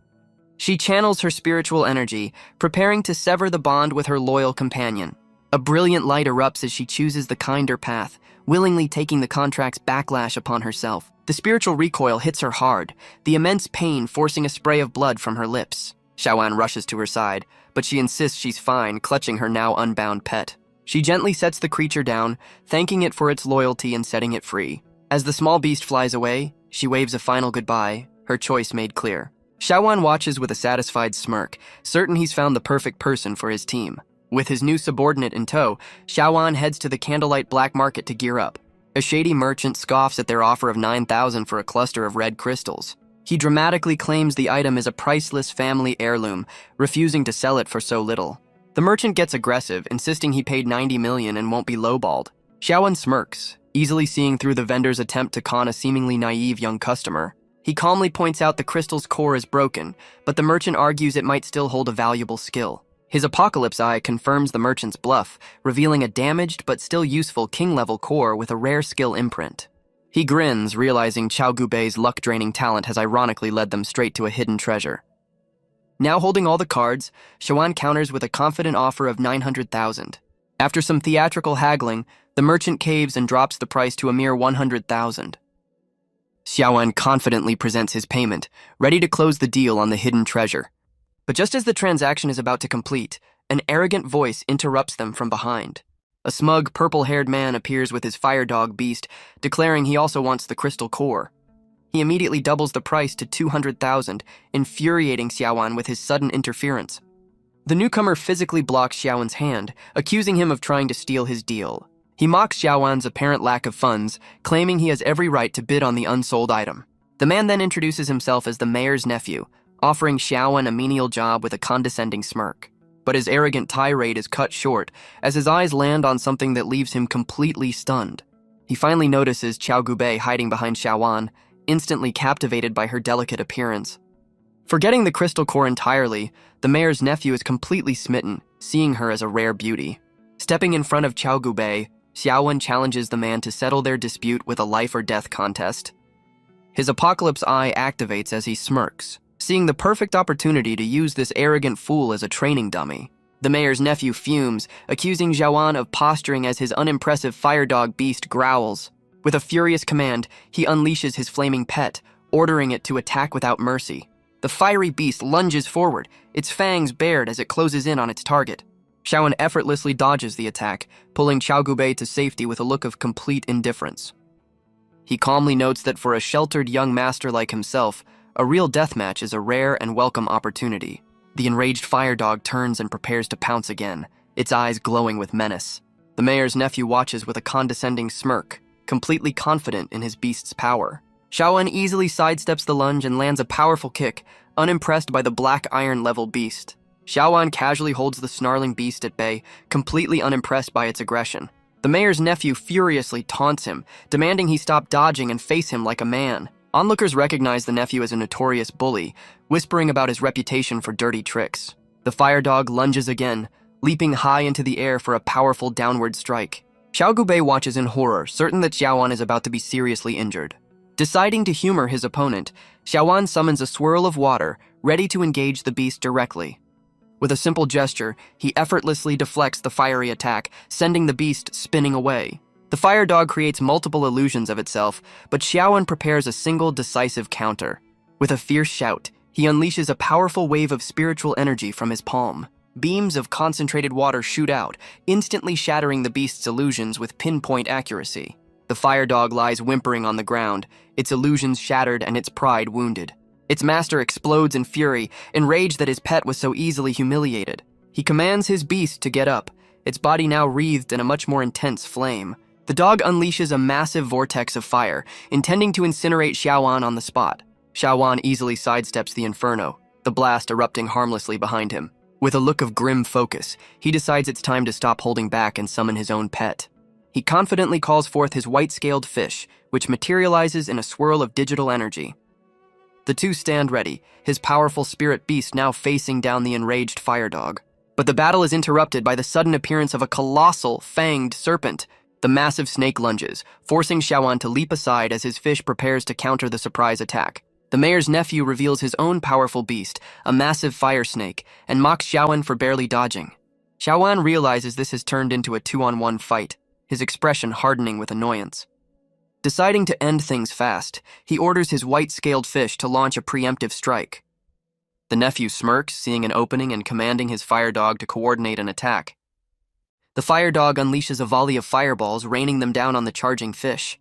She channels her spiritual energy, preparing to sever the bond with her loyal companion. A brilliant light erupts as she chooses the kinder path, willingly taking the contract's backlash upon herself. The spiritual recoil hits her hard, the immense pain forcing a spray of blood from her lips. Xiaoan rushes to her side, but she insists she's fine, clutching her now unbound pet. She gently sets the creature down, thanking it for its loyalty and setting it free. As the small beast flies away, she waves a final goodbye, her choice made clear. Xiaoan watches with a satisfied smirk, certain he's found the perfect person for his team. With his new subordinate in tow, Xiaoan heads to the candlelight black market to gear up. A shady merchant scoffs at their offer of 9,000 for a cluster of red crystals. He dramatically claims the item is a priceless family heirloom, refusing to sell it for so little. The merchant gets aggressive, insisting he paid 90 million and won't be lowballed. Xiaoan smirks, easily seeing through the vendor's attempt to con a seemingly naive young customer. He calmly points out the crystal's core is broken, but the merchant argues it might still hold a valuable skill. His apocalypse eye confirms the merchant's bluff, revealing a damaged but still useful king-level core with a rare skill imprint. He grins, realizing Qiao Gubei's luck-draining talent has ironically led them straight to a hidden treasure. Now holding all the cards, Xiaoan counters with a confident offer of 900,000. After some theatrical haggling, the merchant caves and drops the price to a mere 100,000. Xiaoan confidently presents his payment, ready to close the deal on the hidden treasure. But just as the transaction is about to complete, an arrogant voice interrupts them from behind. A smug, purple-haired man appears with his fire dog beast, declaring he also wants the crystal core. He immediately doubles the price to 200,000, infuriating Xiaoan with his sudden interference. The newcomer physically blocks Xiaoan's hand, accusing him of trying to steal his deal. He mocks Xiaoan's apparent lack of funds, claiming he has every right to bid on the unsold item. The man then introduces himself as the mayor's nephew, offering Xiaoan a menial job with a condescending smirk. But his arrogant tirade is cut short, as his eyes land on something that leaves him completely stunned. He finally notices Qiao Gubei hiding behind Xiaoan, instantly captivated by her delicate appearance. Forgetting the crystal core entirely, the mayor's nephew is completely smitten, seeing her as a rare beauty. Stepping in front of Qiao Gubei, Xiaoan challenges the man to settle their dispute with a life-or-death contest. His apocalypse eye activates as he smirks, seeing the perfect opportunity to use this arrogant fool as a training dummy. The mayor's nephew fumes, accusing Xiaoan of posturing as his unimpressive fire dog beast growls. With a furious command, he unleashes his flaming pet, ordering it to attack without mercy. The fiery beast lunges forward, its fangs bared as it closes in on its target. Xiaoan effortlessly dodges the attack, pulling Qiao Gubei to safety with a look of complete indifference. He calmly notes that for a sheltered young master like himself, a real deathmatch is a rare and welcome opportunity. The enraged fire dog turns and prepares to pounce again, its eyes glowing with menace. The mayor's nephew watches with a condescending smirk, completely confident in his beast's power. Xiaoan easily sidesteps the lunge and lands a powerful kick, unimpressed by the black iron-level beast. Xiaoan casually holds the snarling beast at bay, completely unimpressed by its aggression. The mayor's nephew furiously taunts him, demanding he stop dodging and face him like a man. Onlookers recognize the nephew as a notorious bully, whispering about his reputation for dirty tricks. The fire dog lunges again, leaping high into the air for a powerful downward strike. Qiao Gubei watches in horror, certain that Xiaoan is about to be seriously injured. Deciding to humor his opponent, Xiaoan summons a swirl of water, ready to engage the beast directly. With a simple gesture, he effortlessly deflects the fiery attack, sending the beast spinning away. The fire dog creates multiple illusions of itself, but Xiaoan prepares a single decisive counter. With a fierce shout, he unleashes a powerful wave of spiritual energy from his palm. Beams of concentrated water shoot out, instantly shattering the beast's illusions with pinpoint accuracy. The fire dog lies whimpering on the ground, its illusions shattered and its pride wounded. Its master explodes in fury, enraged that his pet was so easily humiliated. He commands his beast to get up, its body now wreathed in a much more intense flame. The dog unleashes a massive vortex of fire, intending to incinerate Xiaoan on the spot. Xiaoan easily sidesteps the inferno, the blast erupting harmlessly behind him. With a look of grim focus, he decides it's time to stop holding back and summon his own pet. He confidently calls forth his white-scaled fish, which materializes in a swirl of digital energy. The two stand ready, his powerful spirit beast now facing down the enraged fire dog. But the battle is interrupted by the sudden appearance of a colossal, fanged serpent. The massive snake lunges, forcing Xiaoan to leap aside as his fish prepares to counter the surprise attack. The mayor's nephew reveals his own powerful beast, a massive fire snake, and mocks Xiaoan for barely dodging. Xiaowan realizes this has turned into a 2-on-1 fight, his expression hardening with annoyance. Deciding to end things fast, he orders his white-scaled fish to launch a preemptive strike. The nephew smirks, seeing an opening and commanding his fire dog to coordinate an attack. The fire dog unleashes a volley of fireballs, raining them down on the charging fish.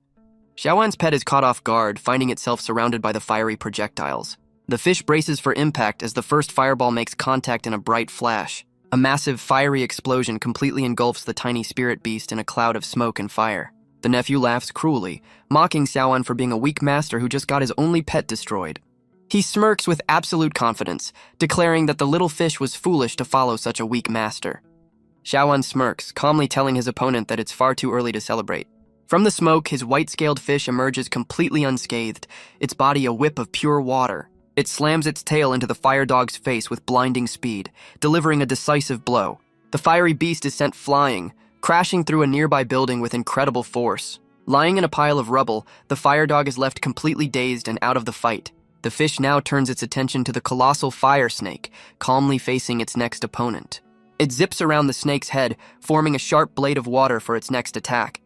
Xiaowan's pet is caught off guard, finding itself surrounded by the fiery projectiles. The fish braces for impact as the first fireball makes contact in a bright flash. A massive, fiery explosion completely engulfs the tiny spirit beast in a cloud of smoke and fire. The nephew laughs cruelly, mocking Xiaowan for being a weak master who just got his only pet destroyed. He smirks with absolute confidence, declaring that the little fish was foolish to follow such a weak master. Xiaowan smirks, calmly telling his opponent that it's far too early to celebrate. From the smoke, his white-scaled fish emerges completely unscathed, its body a whip of pure water. It slams its tail into the fire dog's face with blinding speed, delivering a decisive blow. The fiery beast is sent flying, crashing through a nearby building with incredible force. Lying in a pile of rubble, the fire dog is left completely dazed and out of the fight. The fish now turns its attention to the colossal fire snake, calmly facing its next opponent. It zips around the snake's head, forming a sharp blade of water for its next attack.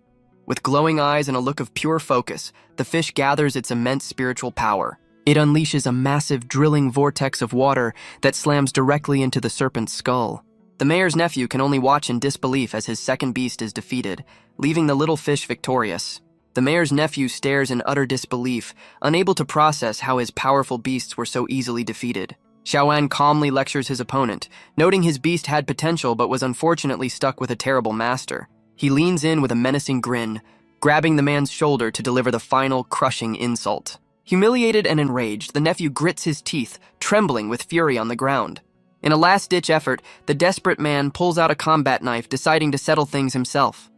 With glowing eyes and a look of pure focus, the fish gathers its immense spiritual power. It unleashes a massive drilling vortex of water that slams directly into the serpent's skull. The mayor's nephew can only watch in disbelief as his second beast is defeated, leaving the little fish victorious. The mayor's nephew stares in utter disbelief, unable to process how his powerful beasts were so easily defeated. Xiaowan calmly lectures his opponent, noting his beast had potential but was unfortunately stuck with a terrible master. He leans in with a menacing grin, grabbing the man's shoulder to deliver the final, crushing insult. Humiliated and enraged, the nephew grits his teeth, trembling with fury on the ground. In a last-ditch effort, the desperate man pulls out a combat knife, deciding to settle things himself.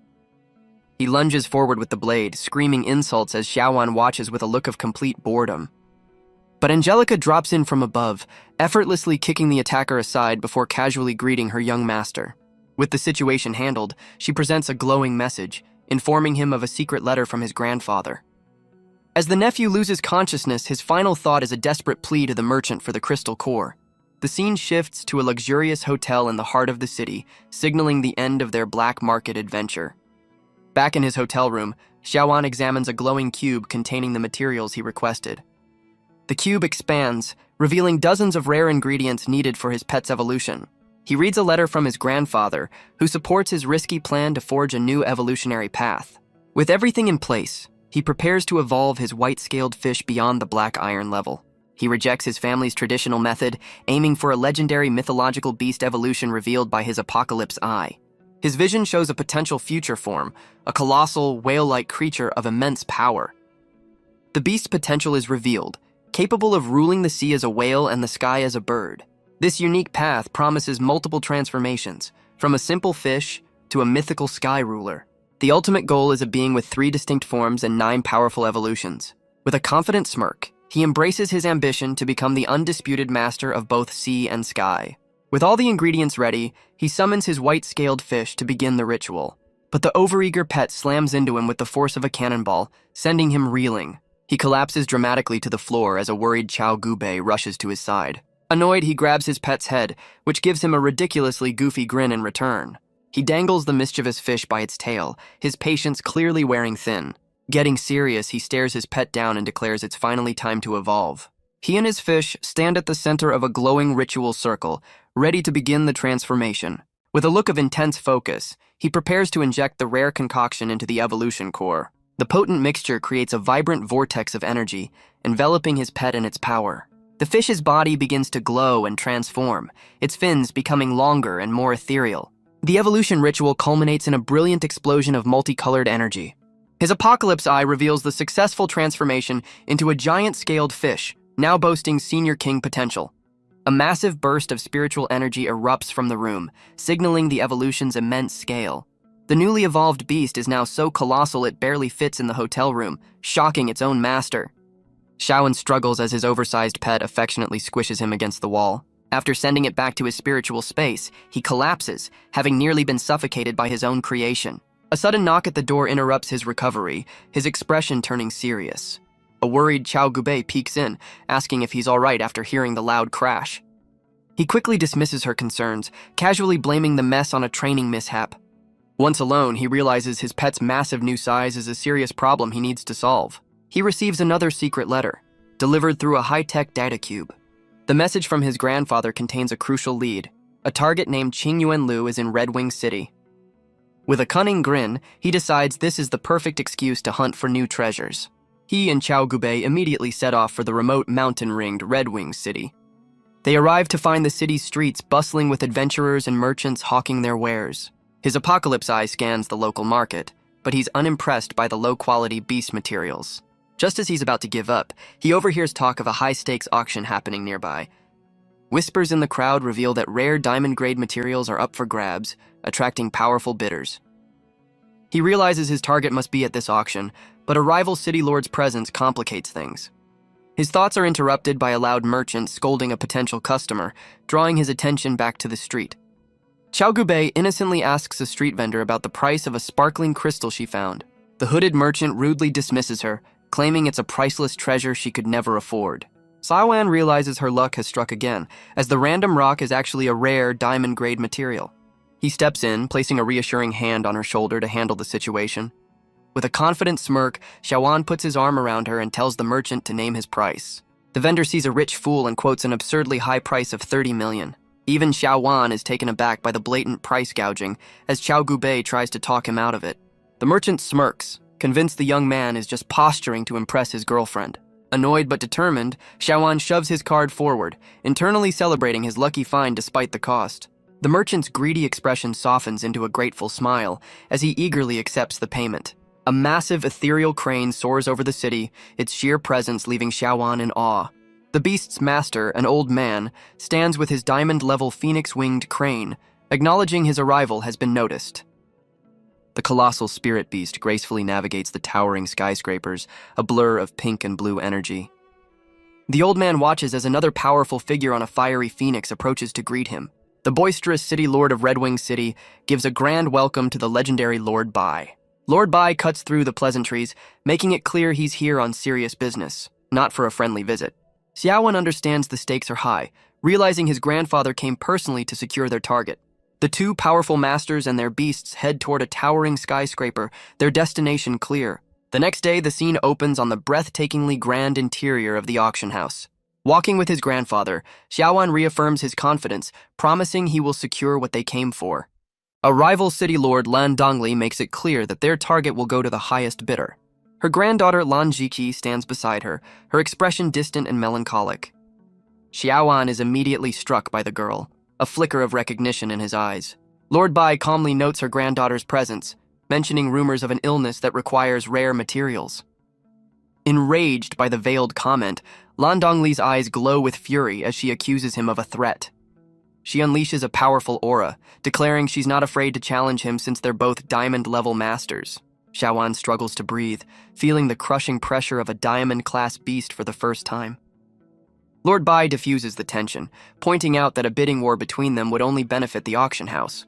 He lunges forward with the blade, screaming insults as Xiaowan watches with a look of complete boredom. But Angelica drops in from above, effortlessly kicking the attacker aside before casually greeting her young master. With the situation handled, she presents a glowing message, informing him of a secret letter from his grandfather. As the nephew loses consciousness, his final thought is a desperate plea to the merchant for the crystal core. The scene shifts to a luxurious hotel in the heart of the city, signaling the end of their black market adventure. Back in his hotel room, Xiaowan examines a glowing cube containing the materials he requested. The cube expands, revealing dozens of rare ingredients needed for his pet's evolution. He reads a letter from his grandfather, who supports his risky plan to forge a new evolutionary path. With everything in place, he prepares to evolve his white-scaled fish beyond the black iron level. He rejects his family's traditional method, aiming for a legendary mythological beast evolution revealed by his apocalypse eye. His vision shows a potential future form, a colossal, whale-like creature of immense power. The beast's potential is revealed, capable of ruling the sea as a whale and the sky as a bird. This unique path promises multiple transformations, from a simple fish to a mythical sky ruler. The ultimate goal is a being with 3 distinct forms and 9 powerful evolutions. With a confident smirk, he embraces his ambition to become the undisputed master of both sea and sky. With all the ingredients ready, he summons his white-scaled fish to begin the ritual. But the overeager pet slams into him with the force of a cannonball, sending him reeling. He collapses dramatically to the floor as a worried Chao Gubei rushes to his side. Annoyed, he grabs his pet's head, which gives him a ridiculously goofy grin in return. He dangles the mischievous fish by its tail, his patience clearly wearing thin. Getting serious, he stares his pet down and declares it's finally time to evolve. He and his fish stand at the center of a glowing ritual circle, ready to begin the transformation. With a look of intense focus, he prepares to inject the rare concoction into the evolution core. The potent mixture creates a vibrant vortex of energy, enveloping his pet in its power. The fish's body begins to glow and transform, its fins becoming longer and more ethereal. The evolution ritual culminates in a brilliant explosion of multicolored energy. His apocalypse eye reveals the successful transformation into a giant-scaled fish, now boasting senior king potential. A massive burst of spiritual energy erupts from the room, signaling the evolution's immense scale. The newly evolved beast is now so colossal it barely fits in the hotel room, shocking its own master. Xiaowan struggles as his oversized pet affectionately squishes him against the wall. After sending it back to his spiritual space, he collapses, having nearly been suffocated by his own creation. A sudden knock at the door interrupts his recovery, his expression turning serious. A worried Chao Gubei peeks in, asking if he's all right after hearing the loud crash. He quickly dismisses her concerns, casually blaming the mess on a training mishap. Once alone, he realizes his pet's massive new size is a serious problem he needs to solve. He receives another secret letter, delivered through a high-tech data cube. The message from his grandfather contains a crucial lead. A target named Qingyuan Lu is in Red Wing City. With a cunning grin, he decides this is the perfect excuse to hunt for new treasures. He and Qiao Gubei immediately set off for the remote mountain-ringed Red Wing City. They arrive to find the city's streets bustling with adventurers and merchants hawking their wares. His apocalypse eye scans the local market, but he's unimpressed by the low-quality beast materials. Just as he's about to give up, he overhears talk of a high-stakes auction happening nearby. Whispers in the crowd reveal that rare diamond-grade materials are up for grabs, attracting powerful bidders. He realizes his target must be at this auction, but a rival city lord's presence complicates things. His thoughts are interrupted by a loud merchant scolding a potential customer, drawing his attention back to the street. Qiao Gubei innocently asks a street vendor about the price of a sparkling crystal she found. The hooded merchant rudely dismisses her, claiming it's a priceless treasure she could never afford. Saoan realizes her luck has struck again, as the random rock is actually a rare diamond-grade material. He steps in, placing a reassuring hand on her shoulder to handle the situation. With a confident smirk, Xiaowan puts his arm around her and tells the merchant to name his price. The vendor sees a rich fool and quotes an absurdly high price of 30 million. Even Xiaowan is taken aback by the blatant price gouging, as Qiao Gubei tries to talk him out of it. The merchant smirks, convinced the young man is just posturing to impress his girlfriend. Annoyed but determined, Xiaowan shoves his card forward, internally celebrating his lucky find despite the cost. The merchant's greedy expression softens into a grateful smile as he eagerly accepts the payment. A massive ethereal crane soars over the city, its sheer presence leaving Xiaowan in awe. The beast's master, an old man, stands with his diamond-level phoenix-winged crane, acknowledging his arrival has been noticed. The colossal spirit beast gracefully navigates the towering skyscrapers, a blur of pink and blue energy. The old man watches as another powerful figure on a fiery phoenix approaches to greet him. The boisterous city lord of Red Wing City gives a grand welcome to the legendary Lord Bai. Lord Bai cuts through the pleasantries, making it clear he's here on serious business, not for a friendly visit. Xiaowan understands the stakes are high, realizing his grandfather came personally to secure their target. The two powerful masters and their beasts head toward a towering skyscraper, their destination clear. The next day, the scene opens on the breathtakingly grand interior of the auction house. Walking with his grandfather, Xiaowan reaffirms his confidence, promising he will secure what they came for. A rival city lord, Lan Dongli, makes it clear that their target will go to the highest bidder. Her granddaughter, Lan Jiki, stands beside her, her expression distant and melancholic. Xiaowan is immediately struck by the girl, a flicker of recognition in his eyes. Lord Bai calmly notes her granddaughter's presence, mentioning rumors of an illness that requires rare materials. Enraged by the veiled comment, Lan Dongli's eyes glow with fury as she accuses him of a threat. She unleashes a powerful aura, declaring she's not afraid to challenge him since they're both diamond-level masters. Xiaowan struggles to breathe, feeling the crushing pressure of a diamond-class beast for the first time. Lord Bai diffuses the tension, pointing out that a bidding war between them would only benefit the auction house.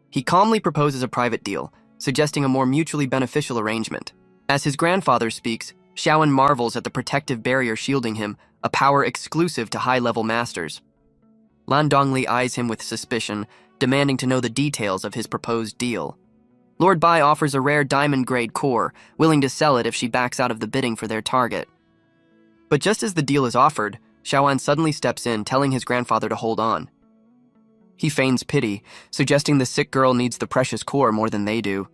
He calmly proposes a private deal, suggesting a more mutually beneficial arrangement. As his grandfather speaks, Xiaowan marvels at the protective barrier shielding him, a power exclusive to high-level masters. Lan Dongli eyes him with suspicion, demanding to know the details of his proposed deal. Lord Bai offers a rare diamond-grade core, willing to sell it if she backs out of the bidding for their target. But just as the deal is offered, Xiaowan suddenly steps in, telling his grandfather to hold on. He feigns pity, suggesting the sick girl needs the precious core more than they do.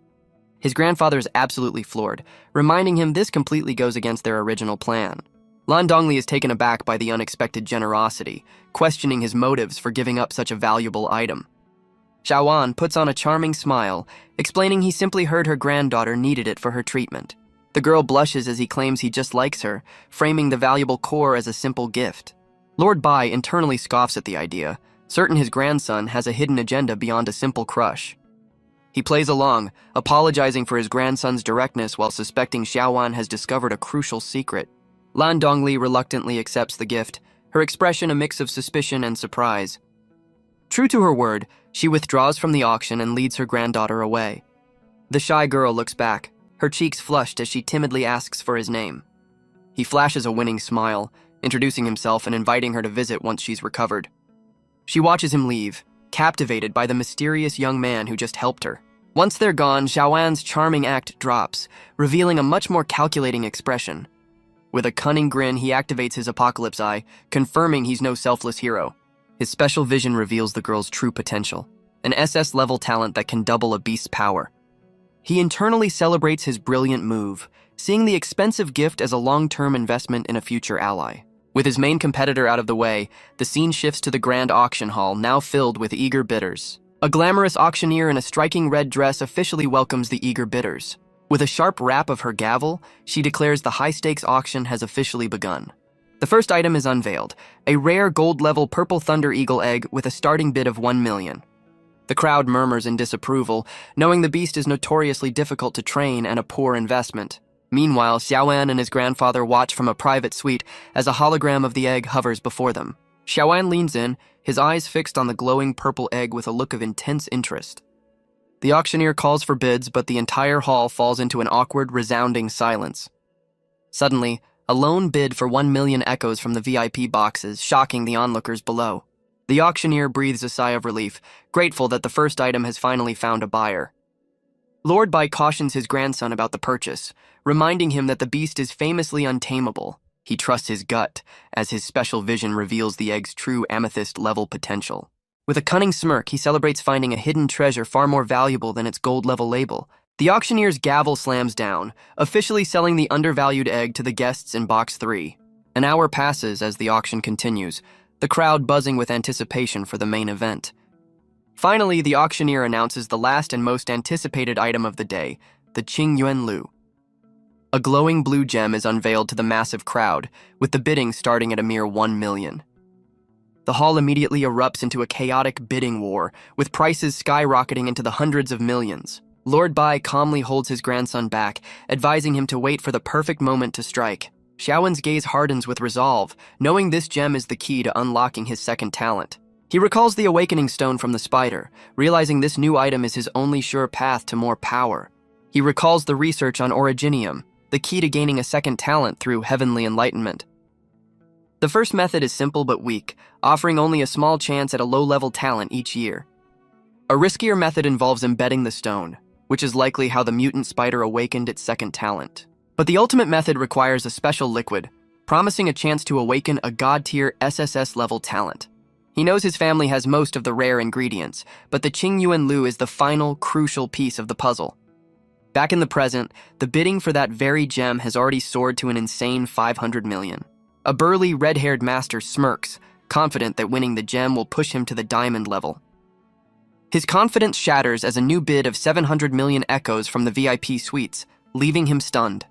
His grandfather is absolutely floored, reminding him this completely goes against their original plan. Lan Dongli is taken aback by the unexpected generosity, questioning his motives for giving up such a valuable item. Xiaowan puts on a charming smile, explaining he simply heard her granddaughter needed it for her treatment. The girl blushes as he claims he just likes her, framing the valuable core as a simple gift. Lord Bai internally scoffs at the idea, certain his grandson has a hidden agenda beyond a simple crush. He plays along, apologizing for his grandson's directness while suspecting Xiaowan has discovered a crucial secret. Lan Dongli reluctantly accepts the gift, her expression a mix of suspicion and surprise. True to her word, she withdraws from the auction and leads her granddaughter away. The shy girl looks back, her cheeks flushed as she timidly asks for his name. He flashes a winning smile, introducing himself and inviting her to visit once she's recovered. She watches him leave, captivated by the mysterious young man who just helped her. Once they're gone, Xiaoan's charming act drops, revealing a much more calculating expression. With a cunning grin, he activates his apocalypse eye, confirming he's no selfless hero. His special vision reveals the girl's true potential, an SS-level talent that can double a beast's power. He internally celebrates his brilliant move, seeing the expensive gift as a long-term investment in a future ally. With his main competitor out of the way, the scene shifts to the grand auction hall, now filled with eager bidders. A glamorous auctioneer in a striking red dress officially welcomes the eager bidders. With a sharp rap of her gavel, she declares the high-stakes auction has officially begun. The first item is unveiled, a rare gold-level purple thunder eagle egg with a starting bid of 1 million. The crowd murmurs in disapproval, knowing the beast is notoriously difficult to train and a poor investment. Meanwhile, Xiaoan and his grandfather watch from a private suite as a hologram of the egg hovers before them. Xiaoan leans in, his eyes fixed on the glowing purple egg with a look of intense interest. The auctioneer calls for bids, but the entire hall falls into an awkward, resounding silence. Suddenly, a lone bid for 1 million echoes from the VIP boxes, shocking the onlookers below. The auctioneer breathes a sigh of relief, grateful that the first item has finally found a buyer. Lord Bai cautions his grandson about the purchase, reminding him that the beast is famously untamable. He trusts his gut, as his special vision reveals the egg's true amethyst-level potential. With a cunning smirk, he celebrates finding a hidden treasure far more valuable than its gold-level label. The auctioneer's gavel slams down, officially selling the undervalued egg to the guests in Box 3. An hour passes as the auction continues, the crowd buzzing with anticipation for the main event. Finally, the auctioneer announces the last and most anticipated item of the day, the Qingyuan Lu. A glowing blue gem is unveiled to the massive crowd, with the bidding starting at a mere 1 million. The hall immediately erupts into a chaotic bidding war, with prices skyrocketing into the hundreds of millions. Lord Bai calmly holds his grandson back, advising him to wait for the perfect moment to strike. Xiaoan's gaze hardens with resolve, knowing this gem is the key to unlocking his second talent. He recalls the awakening stone from the spider, realizing this new item is his only sure path to more power. He recalls the research on originium, the key to gaining a second talent through heavenly enlightenment. The first method is simple but weak, offering only a small chance at a low-level talent each year. A riskier method involves embedding the stone, which is likely how the mutant spider awakened its second talent. But the ultimate method requires a special liquid, promising a chance to awaken a god-tier SSS-level talent. He knows his family has most of the rare ingredients, but the Qingyuan Lu is the final, crucial piece of the puzzle. Back in the present, the bidding for that very gem has already soared to an insane 500 million. A burly, red-haired master smirks, confident that winning the gem will push him to the diamond level. His confidence shatters as a new bid of 700 million echoes from the VIP suites, leaving him stunned.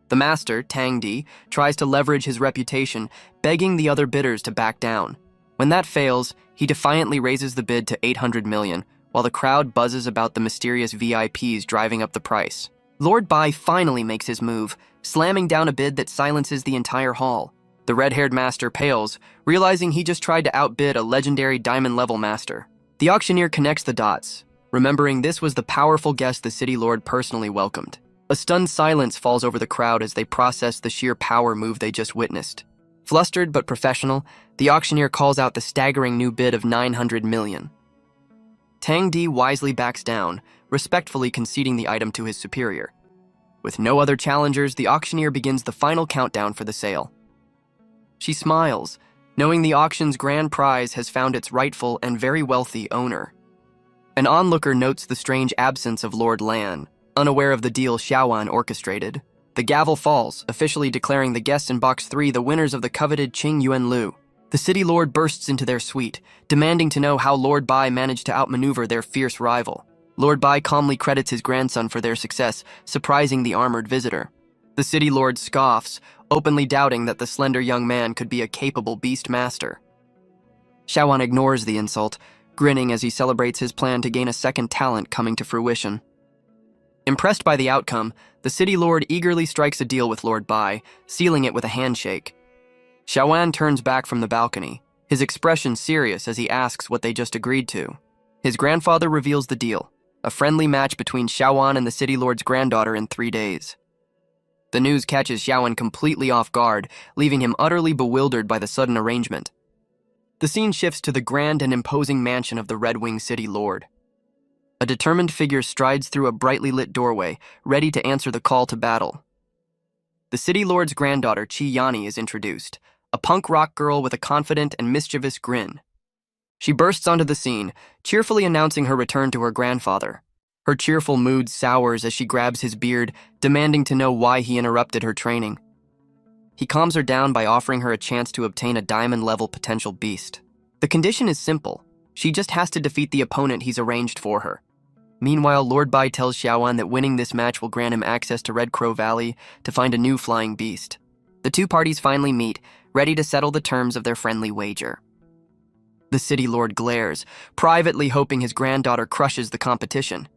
The master, Tang Di, tries to leverage his reputation, begging the other bidders to back down. When that fails, he defiantly raises the bid to 800 million, while the crowd buzzes about the mysterious VIPs driving up the price. Lord Bai finally makes his move, slamming down a bid that silences the entire hall. The red-haired master pales, realizing he just tried to outbid a legendary diamond-level master. The auctioneer connects the dots, remembering this was the powerful guest the city lord personally welcomed. A stunned silence falls over the crowd as they process the sheer power move they just witnessed. Flustered but professional, the auctioneer calls out the staggering new bid of 900 million. Tang Di wisely backs down, respectfully conceding the item to his superior. With no other challengers, the auctioneer begins the final countdown for the sale. She smiles, knowing the auction's grand prize has found its rightful and very wealthy owner. An onlooker notes the strange absence of Lord Lan, unaware of the deal Xiaoan orchestrated. The gavel falls, officially declaring the guests in Box 3 the winners of the coveted Qingyuan Lu. The city lord bursts into their suite, demanding to know how Lord Bai managed to outmaneuver their fierce rival. Lord Bai calmly credits his grandson for their success, surprising the armored visitor. The city lord scoffs, openly doubting that the slender young man could be a capable beast master. Xiaoan ignores the insult, grinning as he celebrates his plan to gain a second talent coming to fruition. Impressed by the outcome, the city lord eagerly strikes a deal with Lord Bai, sealing it with a handshake. Xiaoan turns back from the balcony, his expression serious as he asks what they just agreed to. His grandfather reveals the deal, a friendly match between Xiaoan and the city lord's granddaughter in 3 days. The news catches Xiaoan completely off guard, leaving him utterly bewildered by the sudden arrangement. The scene shifts to the grand and imposing mansion of the Red Wing City Lord. A determined figure strides through a brightly lit doorway, ready to answer the call to battle. The City Lord's granddaughter, Chi-Yani, is introduced, a punk rock girl with a confident and mischievous grin. She bursts onto the scene, cheerfully announcing her return to her grandfather. Her cheerful mood sours as she grabs his beard, demanding to know why he interrupted her training. He calms her down by offering her a chance to obtain a diamond-level potential beast. The condition is simple. She just has to defeat the opponent he's arranged for her. Meanwhile, Lord Bai tells Xiaoan that winning this match will grant him access to Red Crow Valley to find a new flying beast. The two parties finally meet, ready to settle the terms of their friendly wager. The City Lord glares, privately hoping his granddaughter crushes the competition.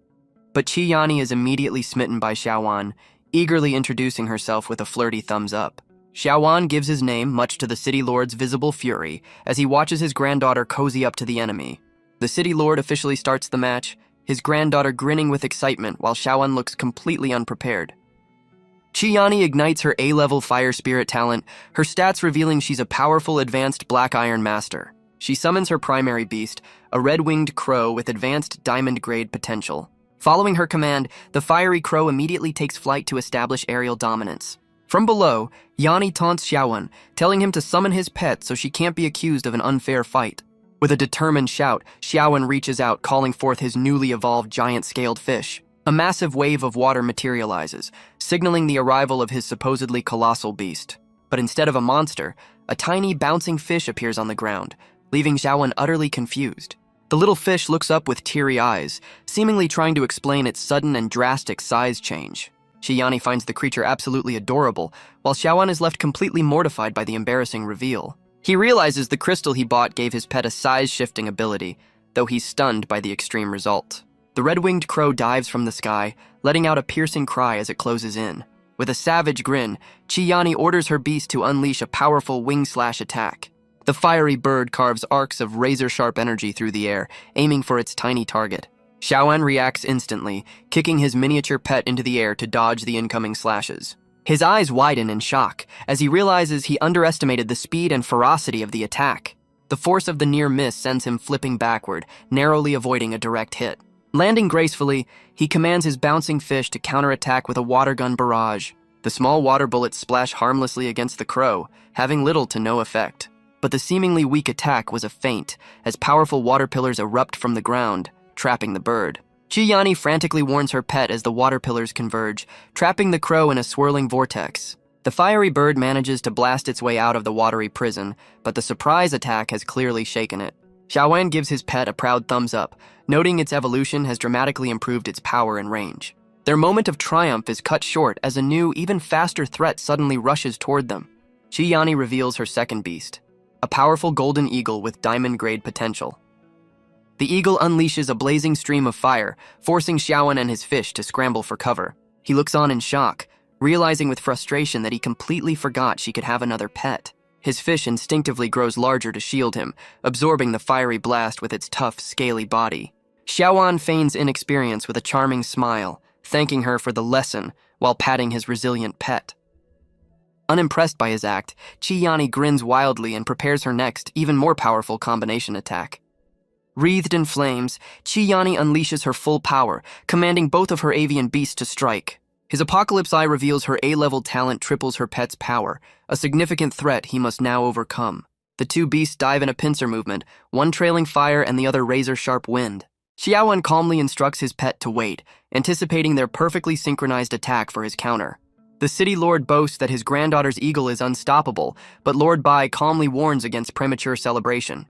But Chi-Yani is immediately smitten by Xiaoan, eagerly introducing herself with a flirty thumbs up. Xiaoan gives his name, much to the City Lord's visible fury, as he watches his granddaughter cozy up to the enemy. The City Lord officially starts the match, his granddaughter grinning with excitement while Xiaoan looks completely unprepared. Chi-Yani ignites her A-level fire spirit talent, her stats revealing she's a powerful advanced black iron master. She summons her primary beast, a red-winged crow with advanced diamond-grade potential. Following her command, the fiery crow immediately takes flight to establish aerial dominance. From below, Yani taunts Xiaoan, telling him to summon his pet so she can't be accused of an unfair fight. With a determined shout, Xiaoan reaches out, calling forth his newly evolved giant-scaled fish. A massive wave of water materializes, signaling the arrival of his supposedly colossal beast. But instead of a monster, a tiny bouncing fish appears on the ground, leaving Xiaoan utterly confused. The little fish looks up with teary eyes, seemingly trying to explain its sudden and drastic size change. Chi-Yani finds the creature absolutely adorable, while Xiaoan is left completely mortified by the embarrassing reveal. He realizes the crystal he bought gave his pet a size-shifting ability, though he's stunned by the extreme result. The red-winged crow dives from the sky, letting out a piercing cry as it closes in. With a savage grin, Chi-Yani orders her beast to unleash a powerful wing-slash attack. The fiery bird carves arcs of razor-sharp energy through the air, aiming for its tiny target. Xiaoan reacts instantly, kicking his miniature pet into the air to dodge the incoming slashes. His eyes widen in shock as he realizes he underestimated the speed and ferocity of the attack. The force of the near miss sends him flipping backward, narrowly avoiding a direct hit. Landing gracefully, he commands his bouncing fish to counterattack with a water gun barrage. The small water bullets splash harmlessly against the crow, having little to no effect. But the seemingly weak attack was a feint, as powerful water pillars erupt from the ground, trapping the bird. Chi-Yani frantically warns her pet as the water pillars converge, trapping the crow in a swirling vortex. The fiery bird manages to blast its way out of the watery prison, but the surprise attack has clearly shaken it. Xiaoan gives his pet a proud thumbs up, noting its evolution has dramatically improved its power and range. Their moment of triumph is cut short as a new, even faster threat suddenly rushes toward them. Chi-Yani reveals her second beast, a powerful golden eagle with diamond-grade potential. The eagle unleashes a blazing stream of fire, forcing Xiaoan and his fish to scramble for cover. He looks on in shock, realizing with frustration that he completely forgot she could have another pet. His fish instinctively grows larger to shield him, absorbing the fiery blast with its tough, scaly body. Xiaoan feigns inexperience with a charming smile, thanking her for the lesson while patting his resilient pet. Unimpressed by his act, Chi-Yani grins wildly and prepares her next, even more powerful combination attack. Wreathed in flames, Chi-Yani unleashes her full power, commanding both of her avian beasts to strike. His Apocalypse Eye reveals her A-level talent triples her pet's power, a significant threat he must now overcome. The two beasts dive in a pincer movement, one trailing fire and the other razor-sharp wind. Xiaoan calmly instructs his pet to wait, anticipating their perfectly synchronized attack for his counter. The City Lord boasts that his granddaughter's eagle is unstoppable, but Lord Bai calmly warns against premature celebration.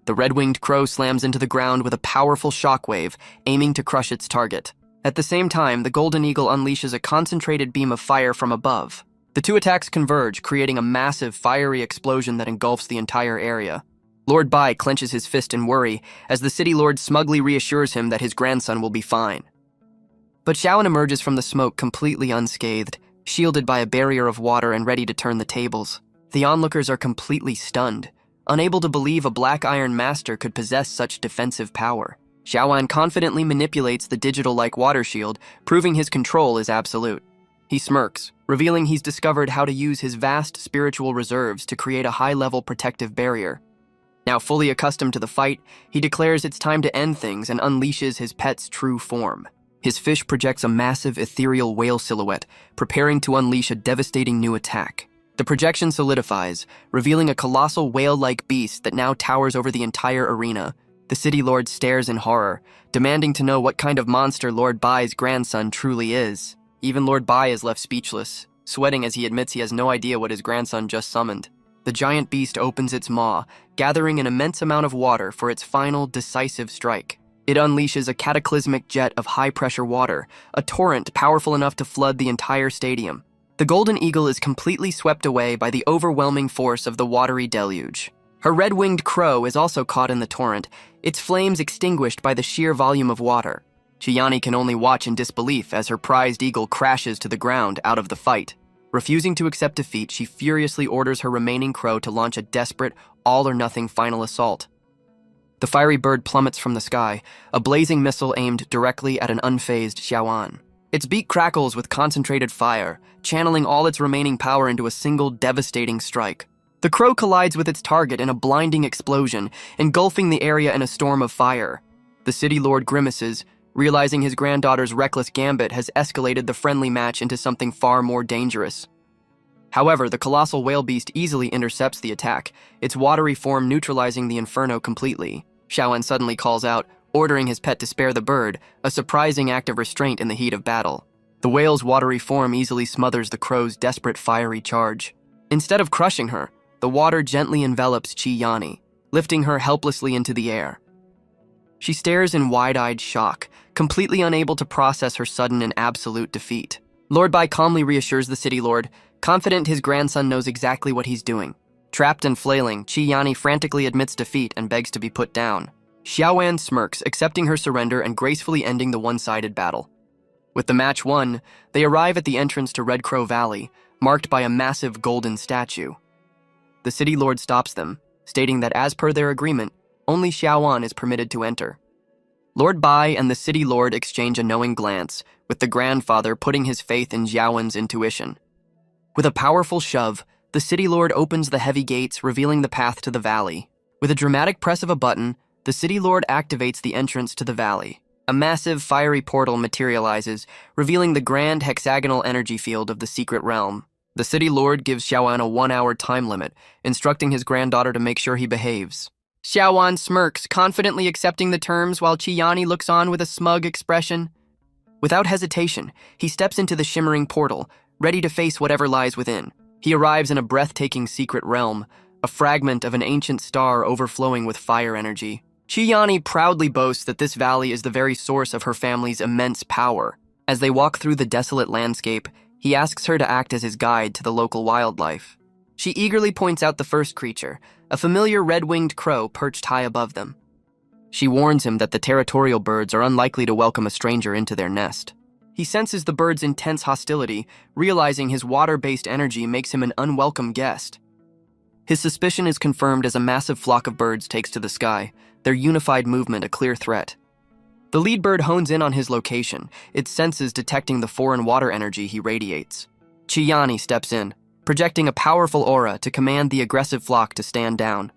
The red-winged crow slams into the ground with a powerful shockwave, aiming to crush its target. At the same time, the golden eagle unleashes a concentrated beam of fire from above. The two attacks converge, creating a massive, fiery explosion that engulfs the entire area. Lord Bai clenches his fist in worry, as the City Lord smugly reassures him that his grandson will be fine. But Xiaoan emerges from the smoke completely unscathed, shielded by a barrier of water and ready to turn the tables. The onlookers are completely stunned, unable to believe a black iron master could possess such defensive power. Xiaoan confidently manipulates the digital-like water shield, proving his control is absolute. He smirks, revealing he's discovered how to use his vast spiritual reserves to create a high-level protective barrier. Now fully accustomed to the fight, he declares it's time to end things and unleashes his pet's true form. His fish projects a massive ethereal whale silhouette, preparing to unleash a devastating new attack. The projection solidifies, revealing a colossal whale-like beast that now towers over the entire arena. The city lord stares in horror, demanding to know what kind of monster Lord Bai's grandson truly is. Even Lord Bai is left speechless, sweating as he admits he has no idea what his grandson just summoned. The giant beast opens its maw, gathering an immense amount of water for its final, decisive strike. It unleashes a cataclysmic jet of high-pressure water, a torrent powerful enough to flood the entire stadium. The golden eagle is completely swept away by the overwhelming force of the watery deluge. Her red-winged crow is also caught in the torrent, its flames extinguished by the sheer volume of water. Chiyani can only watch in disbelief as her prized eagle crashes to the ground out of the fight. Refusing to accept defeat, she furiously orders her remaining crow to launch a desperate, all-or-nothing final assault. The fiery bird plummets from the sky, a blazing missile aimed directly at an unfazed Xiaoan. Its beak crackles with concentrated fire, channeling all its remaining power into a single devastating strike. The crow collides with its target in a blinding explosion, engulfing the area in a storm of fire. The city lord grimaces, realizing his granddaughter's reckless gambit has escalated the friendly match into something far more dangerous. However, the colossal whale beast easily intercepts the attack, its watery form neutralizing the inferno completely. Xiaoan suddenly calls out, ordering his pet to spare the bird, a surprising act of restraint in the heat of battle. The whale's watery form easily smothers the crow's desperate fiery charge. Instead of crushing her, the water gently envelops Chiyani, lifting her helplessly into the air. She stares in wide-eyed shock, completely unable to process her sudden and absolute defeat. Lord Bai calmly reassures the city lord, confident his grandson knows exactly what he's doing. Trapped and flailing, Chiyani frantically admits defeat and begs to be put down. Xiaoan smirks, accepting her surrender and gracefully ending the one-sided battle. With the match won, they arrive at the entrance to Red Crow Valley, marked by a massive golden statue. The city lord stops them, stating that as per their agreement, only Xiaoan is permitted to enter. Lord Bai and the city lord exchange a knowing glance, with the grandfather putting his faith in Xiaoan's intuition. With a powerful shove, the city lord opens the heavy gates, revealing the path to the valley. With a dramatic press of a button, the city lord activates the entrance to the valley. A massive, fiery portal materializes, revealing the grand hexagonal energy field of the secret realm. The city lord gives Xiaoan a 1-hour time limit, instructing his granddaughter to make sure he behaves. Xiaoan smirks, confidently accepting the terms while Chiyani looks on with a smug expression. Without hesitation, he steps into the shimmering portal, ready to face whatever lies within. He arrives in a breathtaking secret realm, a fragment of an ancient star overflowing with fire energy. Chiyani proudly boasts that this valley is the very source of her family's immense power. As they walk through the desolate landscape, he asks her to act as his guide to the local wildlife. She eagerly points out the first creature, a familiar red-winged crow perched high above them. She warns him that the territorial birds are unlikely to welcome a stranger into their nest. He senses the bird's intense hostility, realizing his water-based energy makes him an unwelcome guest. His suspicion is confirmed as a massive flock of birds takes to the sky, their unified movement a clear threat. The lead bird hones in on his location, its senses detecting the foreign water energy he radiates. Chiyani steps in, projecting a powerful aura to command the aggressive flock to stand down.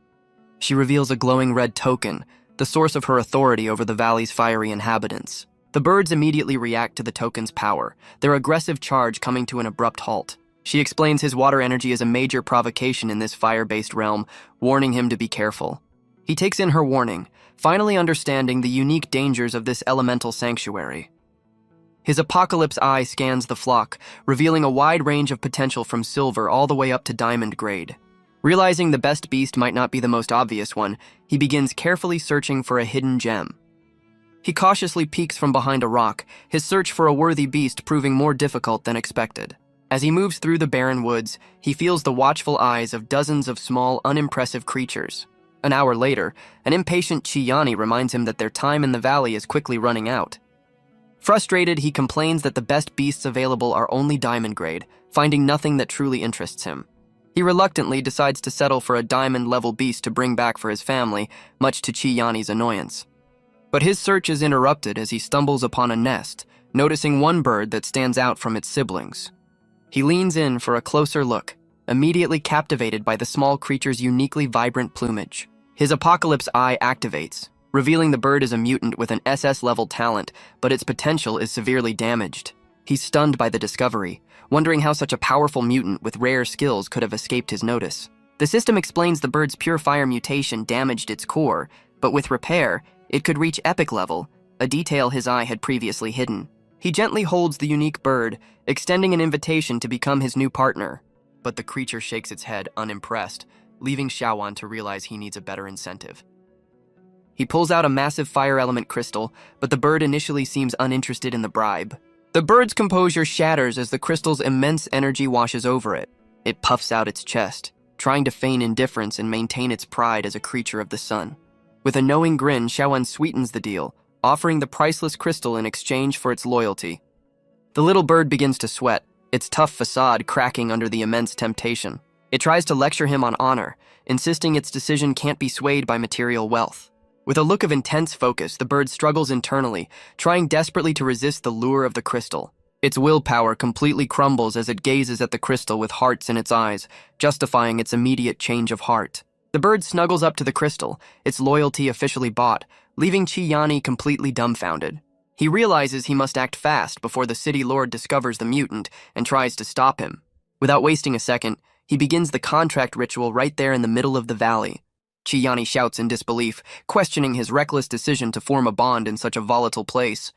She reveals a glowing red token, the source of her authority over the valley's fiery inhabitants. The birds immediately react to the token's power, their aggressive charge coming to an abrupt halt. She explains his water energy is a major provocation in this fire-based realm, warning him to be careful. He takes in her warning, finally understanding the unique dangers of this elemental sanctuary. His apocalypse eye scans the flock, revealing a wide range of potential from silver all the way up to diamond grade. Realizing the best beast might not be the most obvious one, he begins carefully searching for a hidden gem. He cautiously peeks from behind a rock, his search for a worthy beast proving more difficult than expected. As he moves through the barren woods, he feels the watchful eyes of dozens of small, unimpressive creatures. An hour later, an impatient Chiyani reminds him that their time in the valley is quickly running out. Frustrated, he complains that the best beasts available are only diamond grade, finding nothing that truly interests him. He reluctantly decides to settle for a diamond-level beast to bring back for his family, much to Chiyani's annoyance. But his search is interrupted as he stumbles upon a nest, noticing one bird that stands out from its siblings. He leans in for a closer look, immediately captivated by the small creature's uniquely vibrant plumage. His Apocalypse Eye activates, revealing the bird is a mutant with an SS-level talent, but its potential is severely damaged. He's stunned by the discovery, wondering how such a powerful mutant with rare skills could have escaped his notice. The system explains the bird's pure fire mutation damaged its core, but with repair, it could reach epic level, a detail his eye had previously hidden. He gently holds the unique bird, extending an invitation to become his new partner. But the creature shakes its head, unimpressed, leaving Xiaowan to realize he needs a better incentive. He pulls out a massive fire element crystal, but the bird initially seems uninterested in the bribe. The bird's composure shatters as the crystal's immense energy washes over it. It puffs out its chest, trying to feign indifference and maintain its pride as a creature of the sun. With a knowing grin, Xiaowan sweetens the deal, offering the priceless crystal in exchange for its loyalty. The little bird begins to sweat, its tough facade cracking under the immense temptation. It tries to lecture him on honor, insisting its decision can't be swayed by material wealth. With a look of intense focus, the bird struggles internally, trying desperately to resist the lure of the crystal. Its willpower completely crumbles as it gazes at the crystal with hearts in its eyes, justifying its immediate change of heart. The bird snuggles up to the crystal, its loyalty officially bought, leaving Qiyani completely dumbfounded. He realizes he must act fast before the city lord discovers the mutant and tries to stop him. Without wasting a second, he begins the contract ritual right there in the middle of the valley. Qiyani shouts in disbelief, questioning his reckless decision to form a bond in such a volatile place.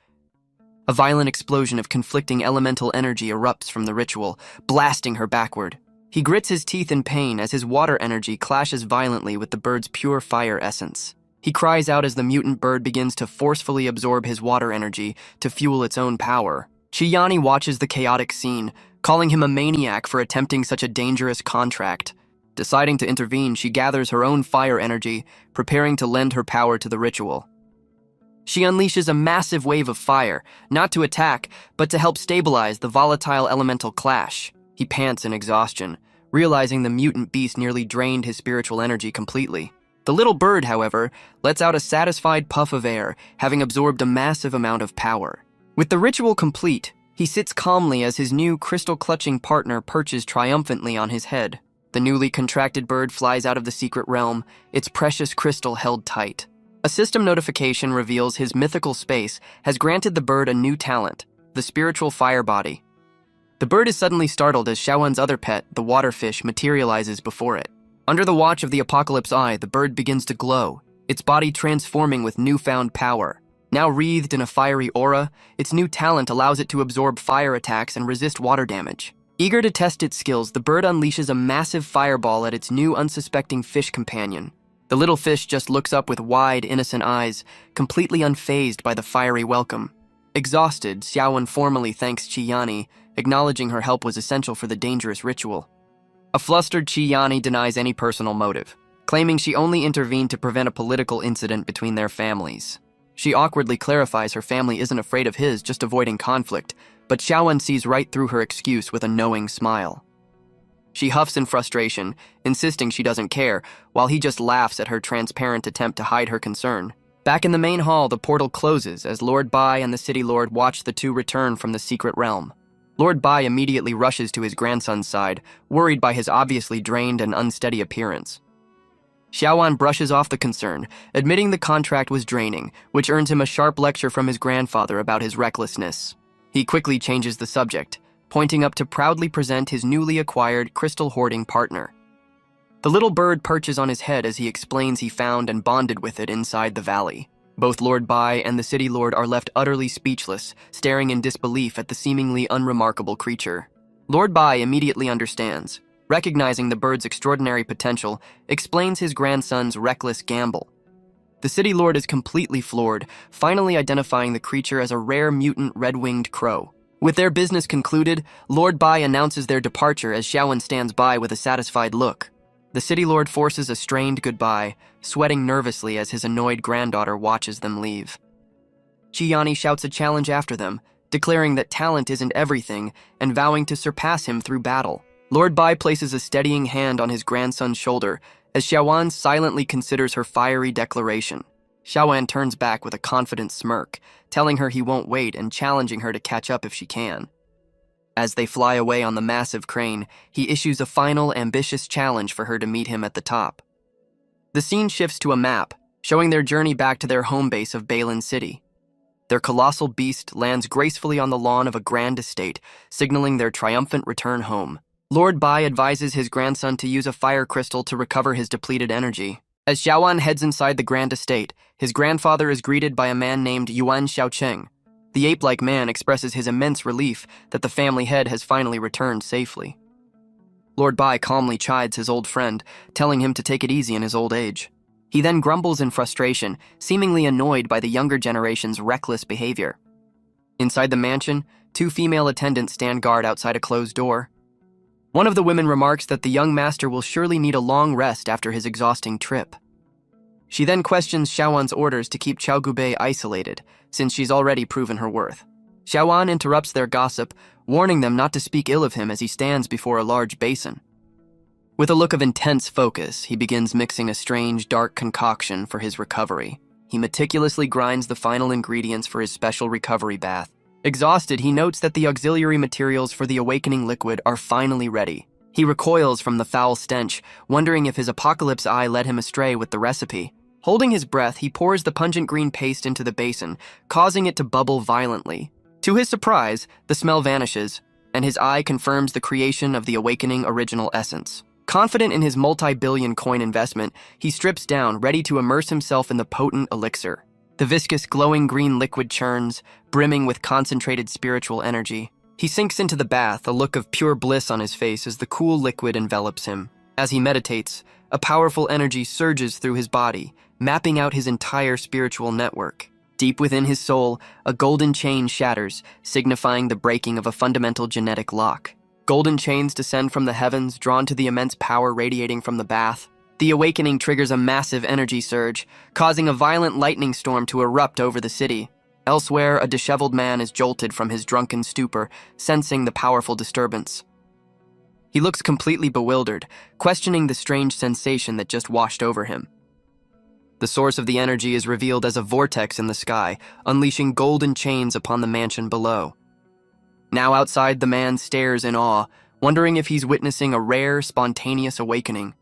A violent explosion of conflicting elemental energy erupts from the ritual, blasting her backward. He grits his teeth in pain as his water energy clashes violently with the bird's pure fire essence. He cries out as the mutant bird begins to forcefully absorb his water energy to fuel its own power. Qiyani watches the chaotic scene, calling him a maniac for attempting such a dangerous contract. Deciding to intervene, she gathers her own fire energy, preparing to lend her power to the ritual. She unleashes a massive wave of fire, not to attack, but to help stabilize the volatile elemental clash. He pants in exhaustion, realizing the mutant beast nearly drained his spiritual energy completely. The little bird, however, lets out a satisfied puff of air, having absorbed a massive amount of power. With the ritual complete, he sits calmly as his new crystal-clutching partner perches triumphantly on his head. The newly contracted bird flies out of the secret realm, its precious crystal held tight. A system notification reveals his mythical space has granted the bird a new talent, the spiritual fire body. The bird is suddenly startled as Xiaowan's other pet, the waterfish, materializes before it. Under the watch of the Apocalypse Eye, the bird begins to glow, its body transforming with newfound power. Now wreathed in a fiery aura, its new talent allows it to absorb fire attacks and resist water damage. Eager to test its skills, the bird unleashes a massive fireball at its new unsuspecting fish companion. The little fish just looks up with wide, innocent eyes, completely unfazed by the fiery welcome. Exhausted, Xiaowan formally thanks Qiyani, acknowledging her help was essential for the dangerous ritual. A flustered Qiyani denies any personal motive, claiming she only intervened to prevent a political incident between their families. She awkwardly clarifies her family isn't afraid of his, just avoiding conflict, but Xiaowan sees right through her excuse with a knowing smile. She huffs in frustration, insisting she doesn't care, while he just laughs at her transparent attempt to hide her concern. Back in the main hall, the portal closes as Lord Bai and the city lord watch the two return from the secret realm. Lord Bai immediately rushes to his grandson's side, worried by his obviously drained and unsteady appearance. Xiaowan brushes off the concern, admitting the contract was draining, which earns him a sharp lecture from his grandfather about his recklessness. He quickly changes the subject, pointing up to proudly present his newly acquired crystal-hoarding partner. The little bird perches on his head as he explains he found and bonded with it inside the valley. Both Lord Bai and the city lord are left utterly speechless, staring in disbelief at the seemingly unremarkable creature. Lord Bai immediately understands, recognizing the bird's extraordinary potential, explains his grandson's reckless gamble. The city lord is completely floored, finally identifying the creature as a rare mutant red-winged crow. With their business concluded, Lord Bai announces their departure as Xiaowan stands by with a satisfied look. The city lord forces a strained goodbye, sweating nervously as his annoyed granddaughter watches them leave. Qiyani shouts a challenge after them, declaring that talent isn't everything and vowing to surpass him through battle. Lord Bai places a steadying hand on his grandson's shoulder as Xiaowan silently considers her fiery declaration. Xiaowan turns back with a confident smirk, telling her he won't wait and challenging her to catch up if she can. As they fly away on the massive crane, he issues a final, ambitious challenge for her to meet him at the top. The scene shifts to a map, showing their journey back to their home base of Balin City. Their colossal beast lands gracefully on the lawn of a grand estate, signaling their triumphant return home. Lord Bai advises his grandson to use a fire crystal to recover his depleted energy. As Xiaoan heads inside the grand estate, his grandfather is greeted by a man named Yuan Xiaocheng. The ape-like man expresses his immense relief that the family head has finally returned safely. Lord Bai calmly chides his old friend, telling him to take it easy in his old age. He then grumbles in frustration, seemingly annoyed by the younger generation's reckless behavior. Inside the mansion, 2 female attendants stand guard outside a closed door. One of the women remarks that the young master will surely need a long rest after his exhausting trip. She then questions Xiaoan's orders to keep Qiao Gubei isolated, since she's already proven her worth. Xiaoan interrupts their gossip, warning them not to speak ill of him as he stands before a large basin. With a look of intense focus, he begins mixing a strange, dark concoction for his recovery. He meticulously grinds the final ingredients for his special recovery bath. Exhausted, he notes that the auxiliary materials for the awakening liquid are finally ready. He recoils from the foul stench, wondering if his apocalypse eye led him astray with the recipe. Holding his breath, he pours the pungent green paste into the basin, causing it to bubble violently. To his surprise, the smell vanishes, and his eye confirms the creation of the awakening original essence. Confident in his multi-billion coin investment, he strips down, ready to immerse himself in the potent elixir. The viscous, glowing green liquid churns, brimming with concentrated spiritual energy. He sinks into the bath, a look of pure bliss on his face as the cool liquid envelops him. As he meditates, a powerful energy surges through his body, mapping out his entire spiritual network. Deep within his soul, a golden chain shatters, signifying the breaking of a fundamental genetic lock. Golden chains descend from the heavens, drawn to the immense power radiating from the bath. The awakening triggers a massive energy surge, causing a violent lightning storm to erupt over the city. Elsewhere, a disheveled man is jolted from his drunken stupor, sensing the powerful disturbance. He looks completely bewildered, questioning the strange sensation that just washed over him. The source of the energy is revealed as a vortex in the sky, unleashing golden chains upon the mansion below. Now outside, the man stares in awe, wondering if he's witnessing a rare, spontaneous awakening.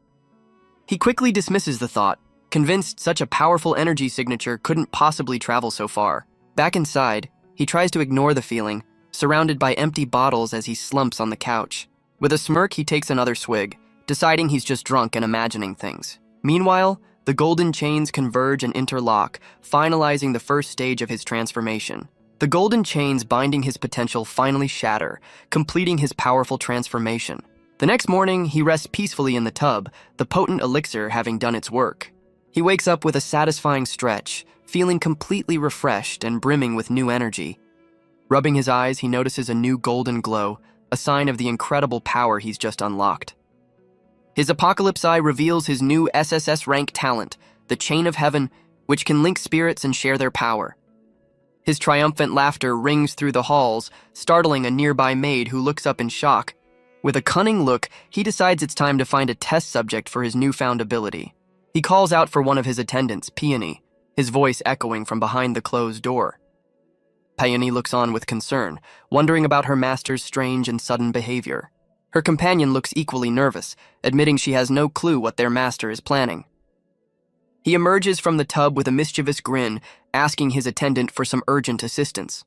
He quickly dismisses the thought, convinced such a powerful energy signature couldn't possibly travel so far. Back inside, he tries to ignore the feeling, surrounded by empty bottles as he slumps on the couch. With a smirk, he takes another swig, deciding he's just drunk and imagining things. Meanwhile, the golden chains converge and interlock, finalizing the first stage of his transformation. The golden chains binding his potential finally shatter, completing his powerful transformation. The next morning, he rests peacefully in the tub, the potent elixir having done its work. He wakes up with a satisfying stretch, feeling completely refreshed and brimming with new energy. Rubbing his eyes, he notices a new golden glow, a sign of the incredible power he's just unlocked. His Apocalypse Eye reveals his new SSS rank talent, the Chain of Heaven, which can link spirits and share their power. His triumphant laughter rings through the halls, startling a nearby maid who looks up in shock. With a cunning look, he decides it's time to find a test subject for his newfound ability. He calls out for one of his attendants, Peony, his voice echoing from behind the closed door. Peony looks on with concern, wondering about her master's strange and sudden behavior. Her companion looks equally nervous, admitting she has no clue what their master is planning. He emerges from the tub with a mischievous grin, asking his attendant for some urgent assistance.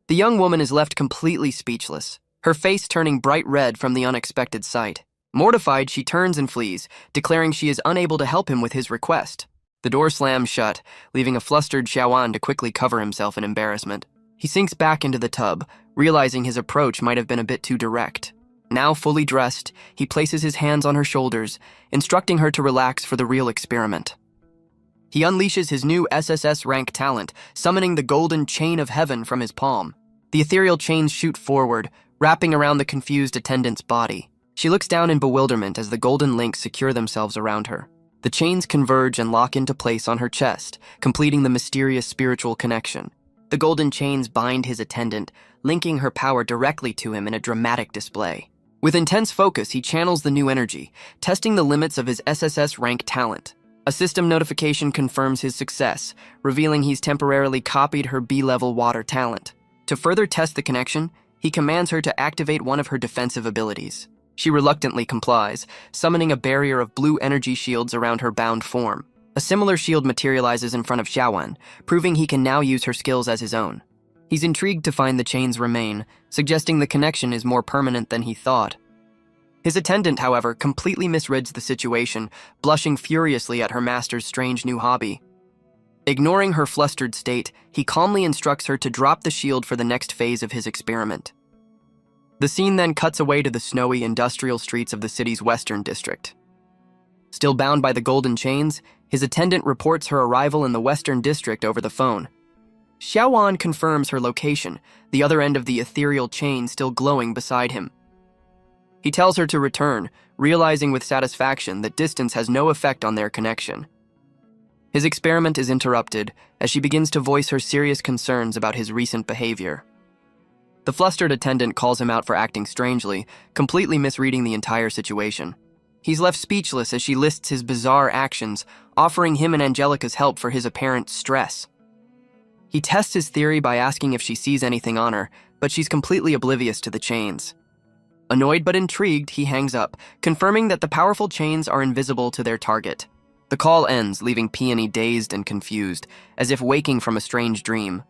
The young woman is left completely speechless, her face turning bright red from the unexpected sight. Mortified, she turns and flees, declaring she is unable to help him with his request. The door slams shut, leaving a flustered Xiaoan to quickly cover himself in embarrassment. He sinks back into the tub, realizing his approach might have been a bit too direct. Now fully dressed, he places his hands on her shoulders, instructing her to relax for the real experiment. He unleashes his new SSS rank talent, summoning the golden chain of heaven from his palm. The ethereal chains shoot forward, wrapping around the confused attendant's body. She looks down in bewilderment as the golden links secure themselves around her. The chains converge and lock into place on her chest, completing the mysterious spiritual connection. The golden chains bind his attendant, linking her power directly to him in a dramatic display. With intense focus, he channels the new energy, testing the limits of his SSS rank talent. A system notification confirms his success, revealing he's temporarily copied her B-level water talent. To further test the connection, he commands her to activate one of her defensive abilities. She reluctantly complies, summoning a barrier of blue energy shields around her bound form. A similar shield materializes in front of Xiaowan, proving he can now use her skills as his own. He's intrigued to find the chains remain, suggesting the connection is more permanent than he thought. His attendant, however, completely misreads the situation, blushing furiously at her master's strange new hobby. Ignoring her flustered state, he calmly instructs her to drop the shield for the next phase of his experiment. The scene then cuts away to the snowy industrial streets of the city's western district. Still bound by the golden chains, his attendant reports her arrival in the western district over the phone. Xiaowan confirms her location, the other end of the ethereal chain still glowing beside him. He tells her to return, realizing with satisfaction that distance has no effect on their connection. His experiment is interrupted as she begins to voice her serious concerns about his recent behavior. The flustered attendant calls him out for acting strangely, completely misreading the entire situation. He's left speechless as she lists his bizarre actions, offering him and Angelica's help for his apparent stress. He tests his theory by asking if she sees anything on her, but she's completely oblivious to the chains. Annoyed but intrigued, he hangs up, confirming that the powerful chains are invisible to their target. The call ends, leaving Peony dazed and confused, as if waking from a strange dream.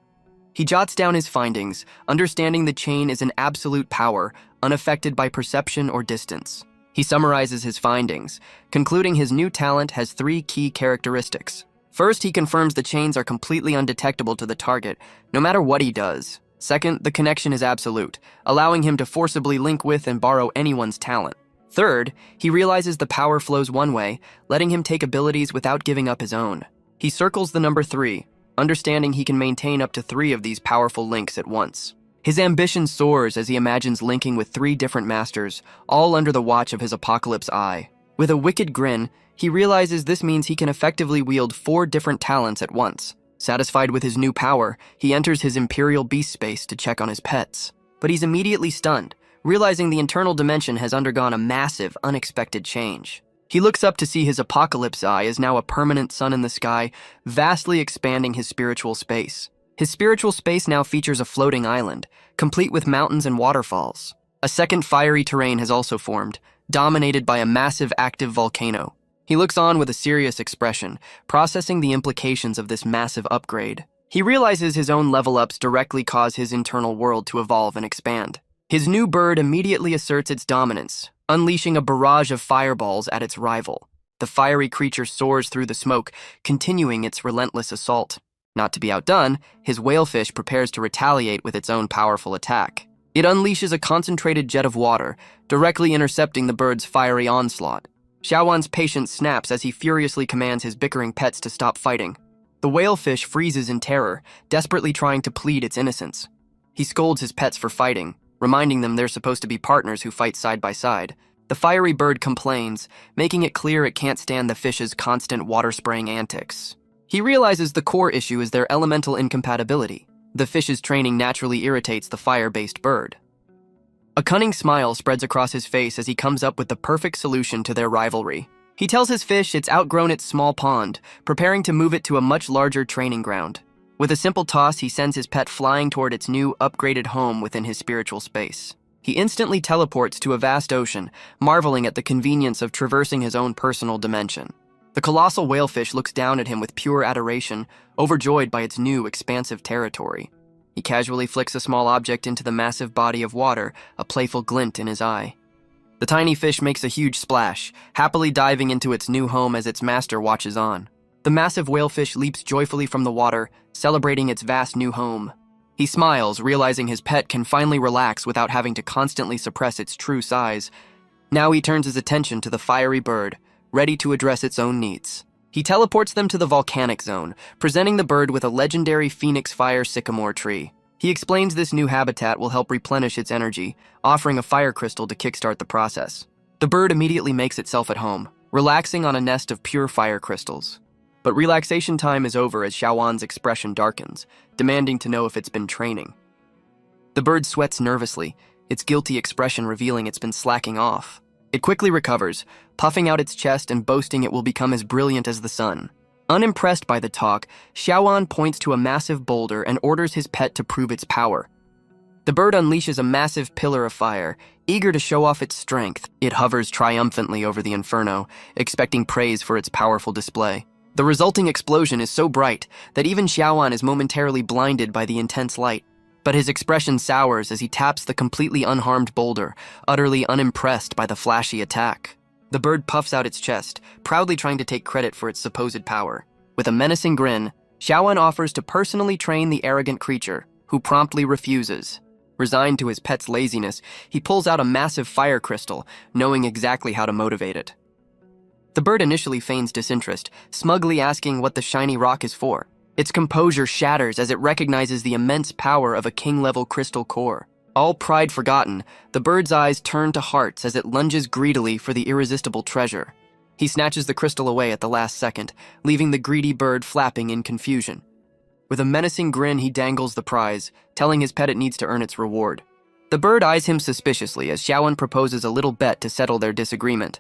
He jots down his findings, understanding the chain is an absolute power, unaffected by perception or distance. He summarizes his findings, concluding his new talent has 3 key characteristics. First, he confirms the chains are completely undetectable to the target, no matter what he does. Second, the connection is absolute, allowing him to forcibly link with and borrow anyone's talent. Third, he realizes the power flows one way, letting him take abilities without giving up his own. He circles the number 3, understanding he can maintain up to 3 of these powerful links at once. His ambition soars as he imagines linking with 3 different masters, all under the watch of his Apocalypse Eye. With a wicked grin, he realizes this means he can effectively wield 4 different talents at once. Satisfied with his new power, he enters his Imperial Beast space to check on his pets. But he's immediately stunned, realizing the internal dimension has undergone a massive, unexpected change. He looks up to see his Apocalypse Eye is now a permanent sun in the sky, vastly expanding his spiritual space. His spiritual space now features a floating island, complete with mountains and waterfalls. A second fiery terrain has also formed, dominated by a massive active volcano. He looks on with a serious expression, processing the implications of this massive upgrade. He realizes his own level-ups directly cause his internal world to evolve and expand. His new bird immediately asserts its dominance, unleashing a barrage of fireballs at its rival. The fiery creature soars through the smoke, continuing its relentless assault. Not to be outdone, his whalefish prepares to retaliate with its own powerful attack. It unleashes a concentrated jet of water, directly intercepting the bird's fiery onslaught. Xiaowan's patience snaps as he furiously commands his bickering pets to stop fighting. The whalefish freezes in terror, desperately trying to plead its innocence. He scolds his pets for fighting, reminding them they're supposed to be partners who fight side by side. The fiery bird complains, making it clear it can't stand the fish's constant water-spraying antics. He realizes the core issue is their elemental incompatibility. The fish's training naturally irritates the fire-based bird. A cunning smile spreads across his face as he comes up with the perfect solution to their rivalry. He tells his fish it's outgrown its small pond, preparing to move it to a much larger training ground. With a simple toss, he sends his pet flying toward its new, upgraded home within his spiritual space. He instantly teleports to a vast ocean, marveling at the convenience of traversing his own personal dimension. The colossal whalefish looks down at him with pure adoration, overjoyed by its new, expansive territory. He casually flicks a small object into the massive body of water, a playful glint in his eye. The tiny fish makes a huge splash, happily diving into its new home as its master watches on. The massive whalefish leaps joyfully from the water, celebrating its vast new home. He smiles, realizing his pet can finally relax without having to constantly suppress its true size. Now he turns his attention to the fiery bird, ready to address its own needs. He teleports them to the volcanic zone, presenting the bird with a legendary phoenix fire sycamore tree. He explains this new habitat will help replenish its energy, offering a fire crystal to kickstart the process. The bird immediately makes itself at home, relaxing on a nest of pure fire crystals. But relaxation time is over as Xiaowan's expression darkens, demanding to know if it's been training. The bird sweats nervously, its guilty expression revealing it's been slacking off. It quickly recovers, puffing out its chest and boasting it will become as brilliant as the sun. Unimpressed by the talk, Xiaowan points to a massive boulder and orders his pet to prove its power. The bird unleashes a massive pillar of fire, eager to show off its strength. It hovers triumphantly over the inferno, expecting praise for its powerful display. The resulting explosion is so bright that even Xiaoan is momentarily blinded by the intense light. But his expression sours as he taps the completely unharmed boulder, utterly unimpressed by the flashy attack. The bird puffs out its chest, proudly trying to take credit for its supposed power. With a menacing grin, Xiaoan offers to personally train the arrogant creature, who promptly refuses. Resigned to his pet's laziness, he pulls out a massive fire crystal, knowing exactly how to motivate it. The bird initially feigns disinterest, smugly asking what the shiny rock is for. Its composure shatters as it recognizes the immense power of a king-level crystal core. All pride forgotten, the bird's eyes turn to hearts as it lunges greedily for the irresistible treasure. He snatches the crystal away at the last second, leaving the greedy bird flapping in confusion. With a menacing grin, he dangles the prize, telling his pet it needs to earn its reward. The bird eyes him suspiciously as Xiaoan proposes a little bet to settle their disagreement.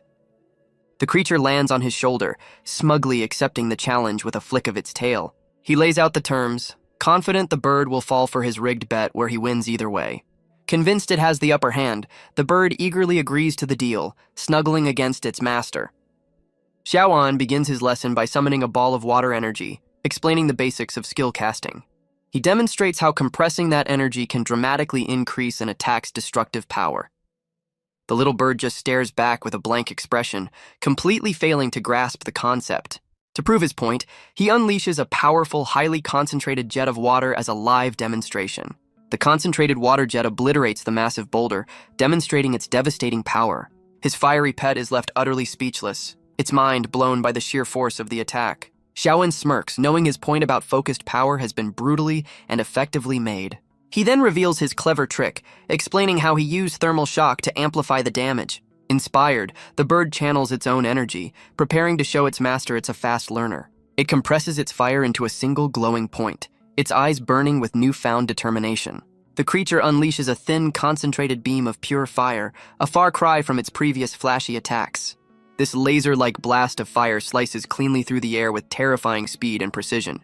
The creature lands on his shoulder, smugly accepting the challenge with a flick of its tail. He lays out the terms, confident the bird will fall for his rigged bet where he wins either way. Convinced it has the upper hand, the bird eagerly agrees to the deal, snuggling against its master. Xiaoan begins his lesson by summoning a ball of water energy, explaining the basics of skill casting. He demonstrates how compressing that energy can dramatically increase an attack's destructive power. The little bird just stares back with a blank expression, completely failing to grasp the concept. To prove his point, he unleashes a powerful, highly concentrated jet of water as a live demonstration. The concentrated water jet obliterates the massive boulder, demonstrating its devastating power. His fiery pet is left utterly speechless, its mind blown by the sheer force of the attack. Xiaoan smirks, knowing his point about focused power has been brutally and effectively made. He then reveals his clever trick, explaining how he used thermal shock to amplify the damage. Inspired, the bird channels its own energy, preparing to show its master it's a fast learner. It compresses its fire into a single glowing point, its eyes burning with newfound determination. The creature unleashes a thin, concentrated beam of pure fire, a far cry from its previous flashy attacks. This laser-like blast of fire slices cleanly through the air with terrifying speed and precision.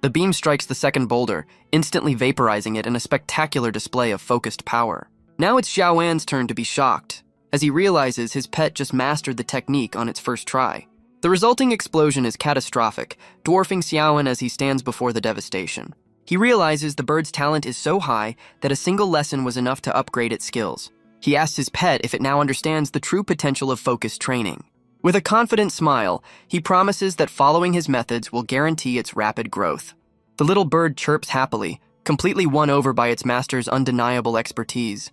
The beam strikes the second boulder, instantly vaporizing it in a spectacular display of focused power. Now it's Xiaoan's turn to be shocked, as he realizes his pet just mastered the technique on its first try. The resulting explosion is catastrophic, dwarfing Xiaoan as he stands before the devastation. He realizes the bird's talent is so high that a single lesson was enough to upgrade its skills. He asks his pet if it now understands the true potential of focused training. With a confident smile, he promises that following his methods will guarantee its rapid growth. The little bird chirps happily, completely won over by its master's undeniable expertise.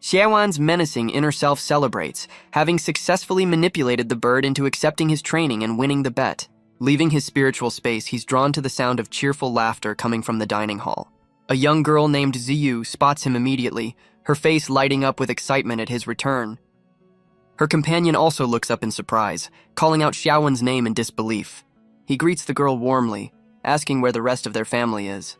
Xiaoan's menacing inner self celebrates, having successfully manipulated the bird into accepting his training and winning the bet. Leaving his spiritual space, he's drawn to the sound of cheerful laughter coming from the dining hall. A young girl named Ziyu spots him immediately, her face lighting up with excitement at his return. Her companion also looks up in surprise, calling out Xiaoan's name in disbelief. He greets the girl warmly, asking where the rest of their family is.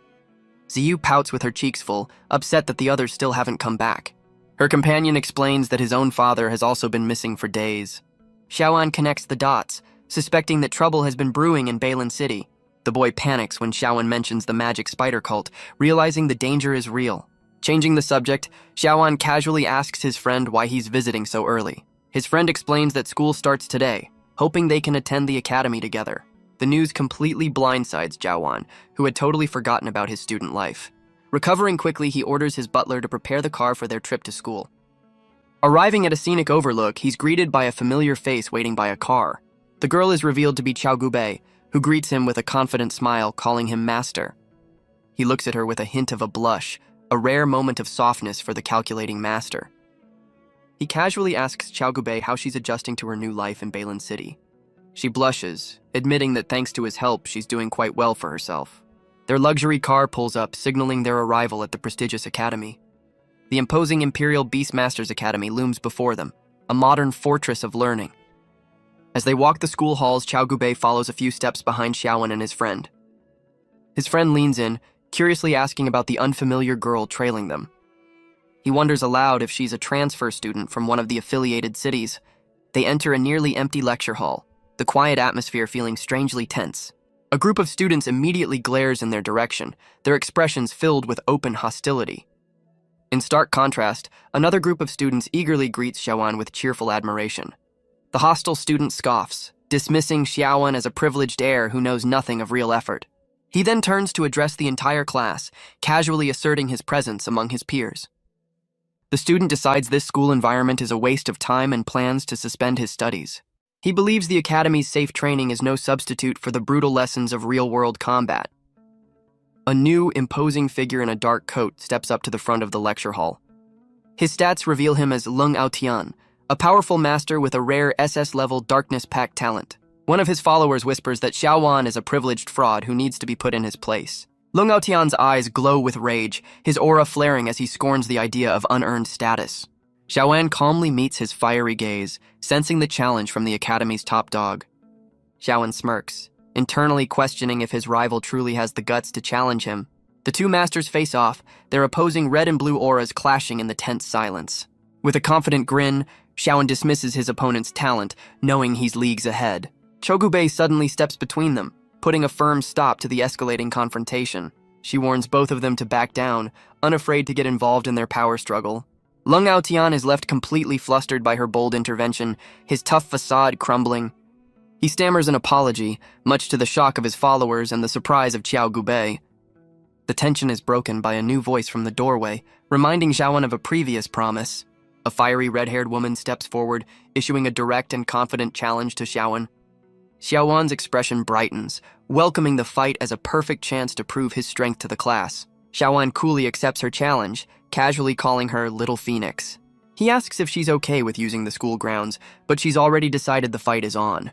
Ziyu pouts with her cheeks full, upset that the others still haven't come back. Her companion explains that his own father has also been missing for days. Xiaoan connects the dots, suspecting that trouble has been brewing in Bailin City. The boy panics when Xiaoan mentions the magic spider cult, realizing the danger is real. Changing the subject, Xiaoan casually asks his friend why he's visiting so early. His friend explains that school starts today, hoping they can attend the academy together. The news completely blindsides Xiaoan, who had totally forgotten about his student life. Recovering quickly, he orders his butler to prepare the car for their trip to school. Arriving at a scenic overlook, he's greeted by a familiar face waiting by a car. The girl is revealed to be Xiao Gubei, who greets him with a confident smile, calling him master. He looks at her with a hint of a blush, a rare moment of softness for the calculating master. He casually asks Xiao Gubei how she's adjusting to her new life in Bailin City. She blushes, admitting that thanks to his help, she's doing quite well for herself. Their luxury car pulls up, signaling their arrival at the prestigious academy. The imposing Imperial Beastmasters Academy looms before them, a modern fortress of learning. As they walk the school halls, Xiao Gubei follows a few steps behind Xiaoan and his friend. His friend leans in, curiously asking about the unfamiliar girl trailing them. He wonders aloud if she's a transfer student from one of the affiliated cities. They enter a nearly empty lecture hall, the quiet atmosphere feeling strangely tense. A group of students immediately glares in their direction, their expressions filled with open hostility. In stark contrast, another group of students eagerly greets Xiaoan with cheerful admiration. The hostile student scoffs, dismissing Xiaoan as a privileged heir who knows nothing of real effort. He then turns to address the entire class, casually asserting his presence among his peers. The student decides this school environment is a waste of time and plans to suspend his studies. He believes the academy's safe training is no substitute for the brutal lessons of real-world combat. A new, imposing figure in a dark coat steps up to the front of the lecture hall. His stats reveal him as Lung Aotian, a powerful master with a rare SS-level darkness-packed talent. One of his followers whispers that Xiaoan is a privileged fraud who needs to be put in his place. Lung Aotian's eyes glow with rage, his aura flaring as he scorns the idea of unearned status. Xiaoan calmly meets his fiery gaze, sensing the challenge from the academy's top dog. Xiaoan smirks, internally questioning if his rival truly has the guts to challenge him. The two masters face off, their opposing red and blue auras clashing in the tense silence. With a confident grin, Xiaoan dismisses his opponent's talent, knowing he's leagues ahead. Chogubei suddenly steps between them, putting a firm stop to the escalating confrontation. She warns both of them to back down, unafraid to get involved in their power struggle. Lung Aotian is left completely flustered by her bold intervention, his tough facade crumbling. He stammers an apology, much to the shock of his followers and the surprise of Xiao Gubei. The tension is broken by a new voice from the doorway, reminding Xiaoan of a previous promise. A fiery red-haired woman steps forward, issuing a direct and confident challenge to Xiaoan. Xiaoan's expression brightens, welcoming the fight as a perfect chance to prove his strength to the class. Xiaoan coolly accepts her challenge, casually calling her Little Phoenix. He asks if she's okay with using the school grounds, but she's already decided the fight is on.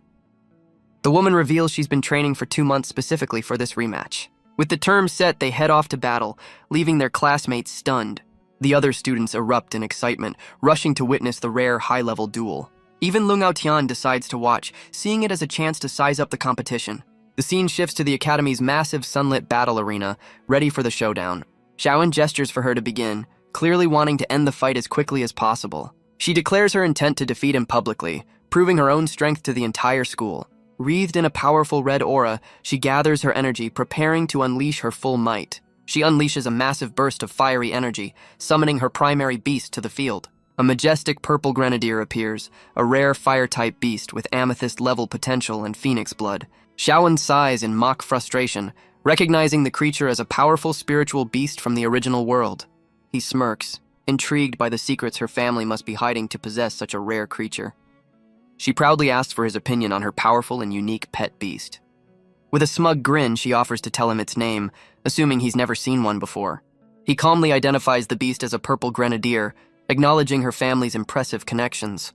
The woman reveals she's been training for 2 months specifically for this rematch. With the terms set, they head off to battle, leaving their classmates stunned. The other students erupt in excitement, rushing to witness the rare high-level duel. Even Lung Aotian decides to watch, seeing it as a chance to size up the competition. The scene shifts to the academy's massive sunlit battle arena, ready for the showdown. Xiaoan gestures for her to begin, clearly wanting to end the fight as quickly as possible. She declares her intent to defeat him publicly, proving her own strength to the entire school. Wreathed in a powerful red aura, she gathers her energy, preparing to unleash her full might. She unleashes a massive burst of fiery energy, summoning her primary beast to the field. A majestic purple grenadier appears, a rare fire-type beast with amethyst-level potential and phoenix blood. Xiaoan sighs in mock frustration, recognizing the creature as a powerful spiritual beast from the original world. He smirks, intrigued by the secrets her family must be hiding to possess such a rare creature. She proudly asks for his opinion on her powerful and unique pet beast. With a smug grin, she offers to tell him its name, assuming he's never seen one before. He calmly identifies the beast as a purple grenadier, acknowledging her family's impressive connections.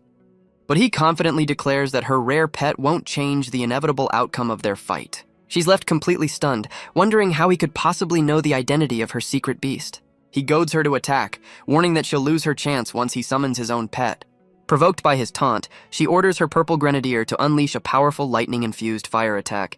But he confidently declares that her rare pet won't change the inevitable outcome of their fight. She's left completely stunned, wondering how he could possibly know the identity of her secret beast. He goads her to attack, warning that she'll lose her chance once he summons his own pet. Provoked by his taunt, she orders her purple grenadier to unleash a powerful lightning-infused fire attack.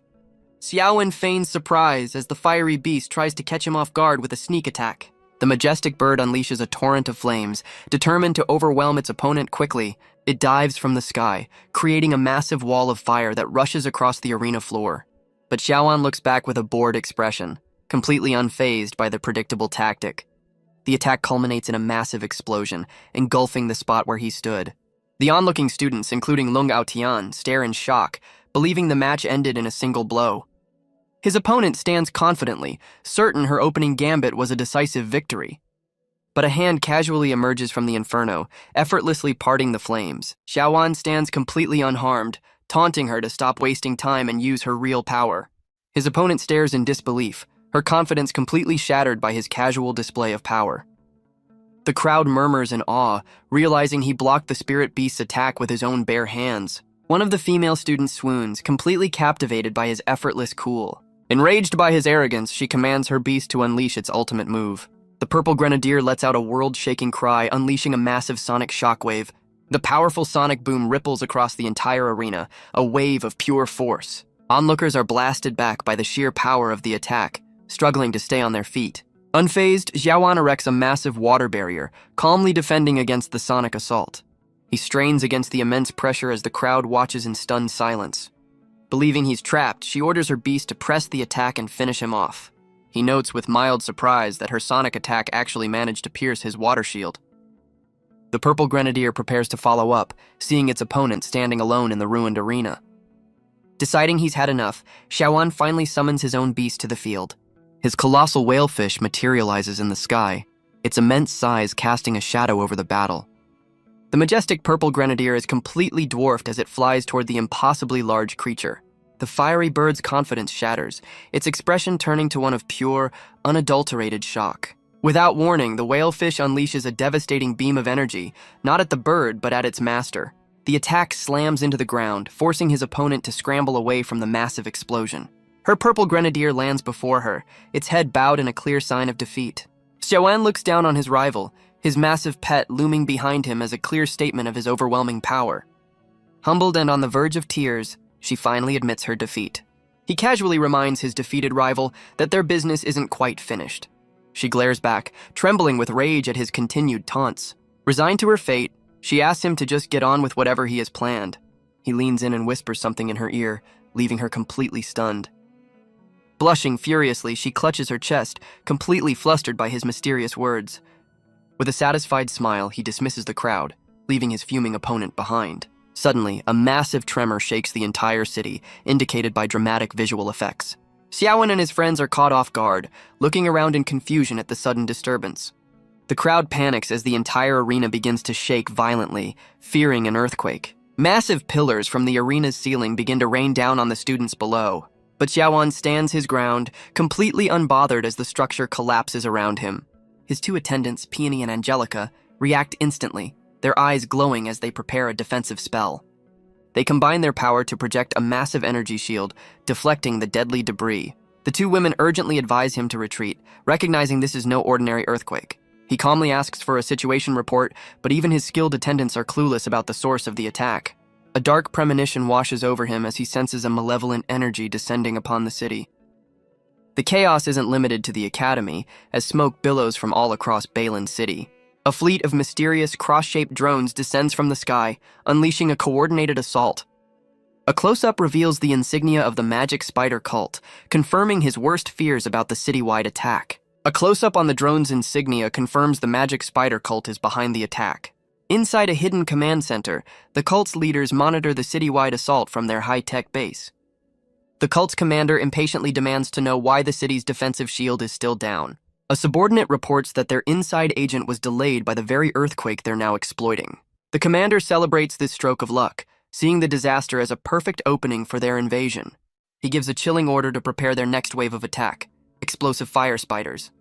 Xiaoan feigns surprise as the fiery beast tries to catch him off guard with a sneak attack. The majestic bird unleashes a torrent of flames, determined to overwhelm its opponent quickly. It dives from the sky, creating a massive wall of fire that rushes across the arena floor. But Xiaoan looks back with a bored expression, completely unfazed by the predictable tactic. The attack culminates in a massive explosion, engulfing the spot where he stood. The onlooking students, including Lung Aotian, stare in shock, believing the match ended in a single blow. His opponent stands confidently, certain her opening gambit was a decisive victory. But a hand casually emerges from the inferno, effortlessly parting the flames. Xiaoan stands completely unharmed, taunting her to stop wasting time and use her real power. His opponent stares in disbelief, her confidence completely shattered by his casual display of power. The crowd murmurs in awe, realizing he blocked the spirit beast's attack with his own bare hands. One of the female students swoons, completely captivated by his effortless cool. Enraged by his arrogance, she commands her beast to unleash its ultimate move. The purple grenadier lets out a world-shaking cry, unleashing a massive sonic shockwave. The powerful sonic boom ripples across the entire arena, a wave of pure force. Onlookers are blasted back by the sheer power of the attack, struggling to stay on their feet. Unfazed, Xiaoan erects a massive water barrier, calmly defending against the sonic assault. He strains against the immense pressure as the crowd watches in stunned silence. Believing he's trapped, she orders her beast to press the attack and finish him off. He notes with mild surprise that her sonic attack actually managed to pierce his water shield. The Purple Grenadier prepares to follow up, seeing its opponent standing alone in the ruined arena. Deciding he's had enough, Xiaoan finally summons his own beast to the field. His colossal whalefish materializes in the sky, its immense size casting a shadow over the battle. The majestic Purple Grenadier is completely dwarfed as it flies toward the impossibly large creature. The fiery bird's confidence shatters, its expression turning to one of pure, unadulterated shock. Without warning, the whalefish unleashes a devastating beam of energy, not at the bird but at its master. The attack slams into the ground, forcing his opponent to scramble away from the massive explosion. Her Purple Grenadier lands before her, its head bowed in a clear sign of defeat. Xiaoan looks down on his rival, his massive pet looming behind him as a clear statement of his overwhelming power. Humbled and on the verge of tears, she finally admits her defeat. He casually reminds his defeated rival that their business isn't quite finished. She glares back, trembling with rage at his continued taunts. Resigned to her fate, she asks him to just get on with whatever he has planned. He leans in and whispers something in her ear, leaving her completely stunned. Blushing furiously, she clutches her chest, completely flustered by his mysterious words. With a satisfied smile, he dismisses the crowd, leaving his fuming opponent behind. Suddenly, a massive tremor shakes the entire city, indicated by dramatic visual effects. Xiaoan and his friends are caught off guard, looking around in confusion at the sudden disturbance. The crowd panics as the entire arena begins to shake violently, fearing an earthquake. Massive pillars from the arena's ceiling begin to rain down on the students below. But Xiaoan stands his ground, completely unbothered as the structure collapses around him. His two attendants, Peony and Angelica, react instantly, their eyes glowing as they prepare a defensive spell. They combine their power to project a massive energy shield, deflecting the deadly debris. The two women urgently advise him to retreat, recognizing this is no ordinary earthquake. He calmly asks for a situation report, but even his skilled attendants are clueless about the source of the attack. A dark premonition washes over him as he senses a malevolent energy descending upon the city. The chaos isn't limited to the academy, as smoke billows from all across Balin City. A fleet of mysterious, cross-shaped drones descends from the sky, unleashing a coordinated assault. A close-up reveals the insignia of the Magic Spider cult, confirming his worst fears about the citywide attack. A close-up on the drone's insignia confirms the Magic Spider cult is behind the attack. Inside a hidden command center, the cult's leaders monitor the citywide assault from their high-tech base. The cult's commander impatiently demands to know why the city's defensive shield is still down. A subordinate reports that their inside agent was delayed by the very earthquake they're now exploiting. The commander celebrates this stroke of luck, seeing the disaster as a perfect opening for their invasion. He gives a chilling order to prepare their next wave of attack: explosive fire spiders.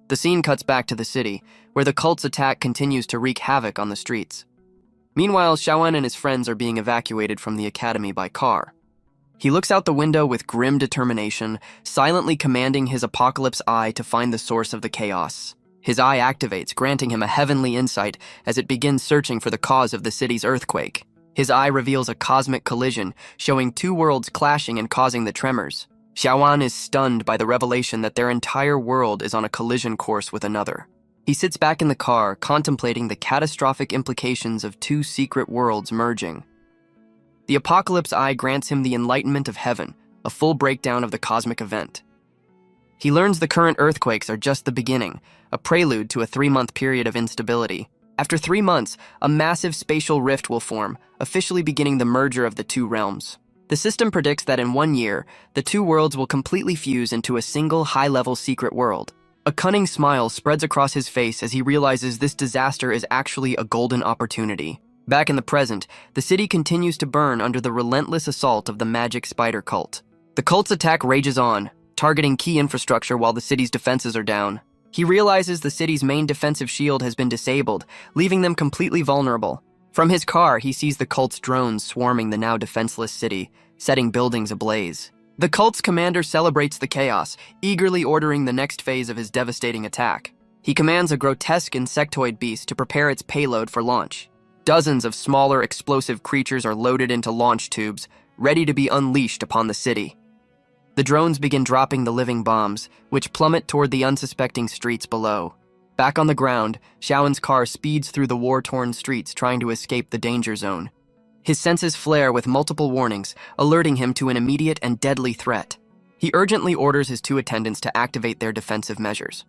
The scene cuts back to the city, where the cult's attack continues to wreak havoc on the streets. Meanwhile, Xiaoan and his friends are being evacuated from the academy by car. He looks out the window with grim determination, silently commanding his Apocalypse Eye to find the source of the chaos. His eye activates, granting him a heavenly insight as it begins searching for the cause of the city's earthquake. His eye reveals a cosmic collision, showing two worlds clashing and causing the tremors. Xiaoan is stunned by the revelation that their entire world is on a collision course with another. He sits back in the car, contemplating the catastrophic implications of two secret worlds merging. The Apocalypse Eye grants him the enlightenment of heaven, a full breakdown of the cosmic event. He learns the current earthquakes are just the beginning, a prelude to a 3-month period of instability. After 3 months, a massive spatial rift will form, officially beginning the merger of the two realms. The system predicts that in 1 year, the two worlds will completely fuse into a single high-level secret world. A cunning smile spreads across his face as he realizes this disaster is actually a golden opportunity. Back in the present, the city continues to burn under the relentless assault of the Magic Spider cult. The cult's attack rages on, targeting key infrastructure while the city's defenses are down. He realizes the city's main defensive shield has been disabled, leaving them completely vulnerable. From his car, he sees the cult's drones swarming the now defenseless city, setting buildings ablaze. The cult's commander celebrates the chaos, eagerly ordering the next phase of his devastating attack. He commands a grotesque insectoid beast to prepare its payload for launch. Dozens of smaller explosive creatures are loaded into launch tubes, ready to be unleashed upon the city. The drones begin dropping the living bombs, which plummet toward the unsuspecting streets below. Back on the ground, Xiaoan's car speeds through the war-torn streets trying to escape the danger zone. His senses flare with multiple warnings, alerting him to an immediate and deadly threat. He urgently orders his 2 attendants to activate their defensive measures.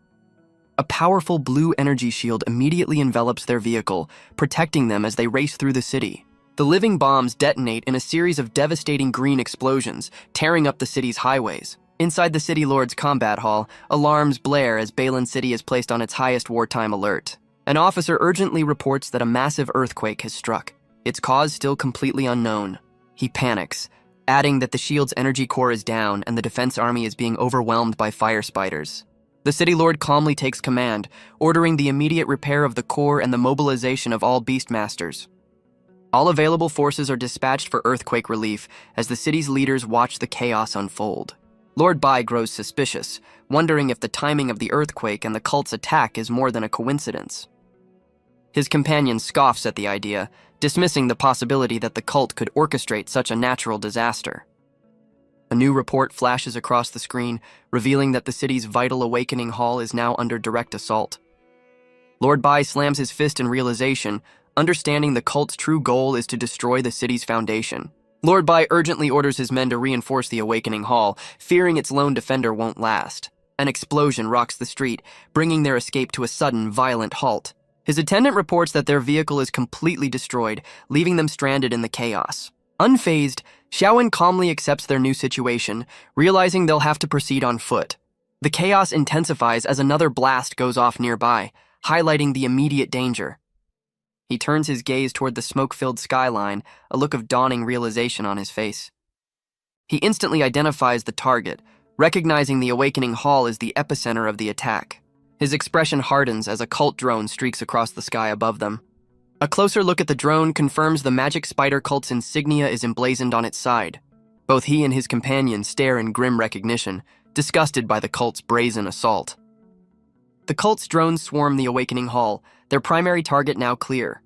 A powerful blue energy shield immediately envelops their vehicle, protecting them as they race through the city. The living bombs detonate in a series of devastating green explosions, tearing up the city's highways. Inside the City Lord's combat hall, alarms blare as Balin City is placed on its highest wartime alert. An officer urgently reports that a massive earthquake has struck, its cause still completely unknown. He panics, adding that the shield's energy core is down and the defense army is being overwhelmed by fire spiders. The City Lord calmly takes command, ordering the immediate repair of the core and the mobilization of all Beastmasters. All available forces are dispatched for earthquake relief as the city's leaders watch the chaos unfold. Lord Bai grows suspicious, wondering if the timing of the earthquake and the cult's attack is more than a coincidence. His companion scoffs at the idea, dismissing the possibility that the cult could orchestrate such a natural disaster. A new report flashes across the screen, revealing that the city's vital awakening hall is now under direct assault. Lord Bai slams his fist in realization, understanding the cult's true goal is to destroy the city's foundation. Lord Bai urgently orders his men to reinforce the awakening hall, fearing its lone defender won't last. An explosion rocks the street, bringing their escape to a sudden, violent halt. His attendant reports that their vehicle is completely destroyed, leaving them stranded in the chaos. Unfazed, Xiaowen calmly accepts their new situation, realizing they'll have to proceed on foot. The chaos intensifies as another blast goes off nearby, highlighting the immediate danger. He turns his gaze toward the smoke-filled skyline, a look of dawning realization on his face. He instantly identifies the target, recognizing the awakening hall as the epicenter of the attack. His expression hardens as a cult drone streaks across the sky above them. A closer look at the drone confirms the magic spider cult's insignia is emblazoned on its side. Both he and his companion stare in grim recognition, disgusted by the cult's brazen assault. The cult's drones swarm the awakening hall, their primary target now clear.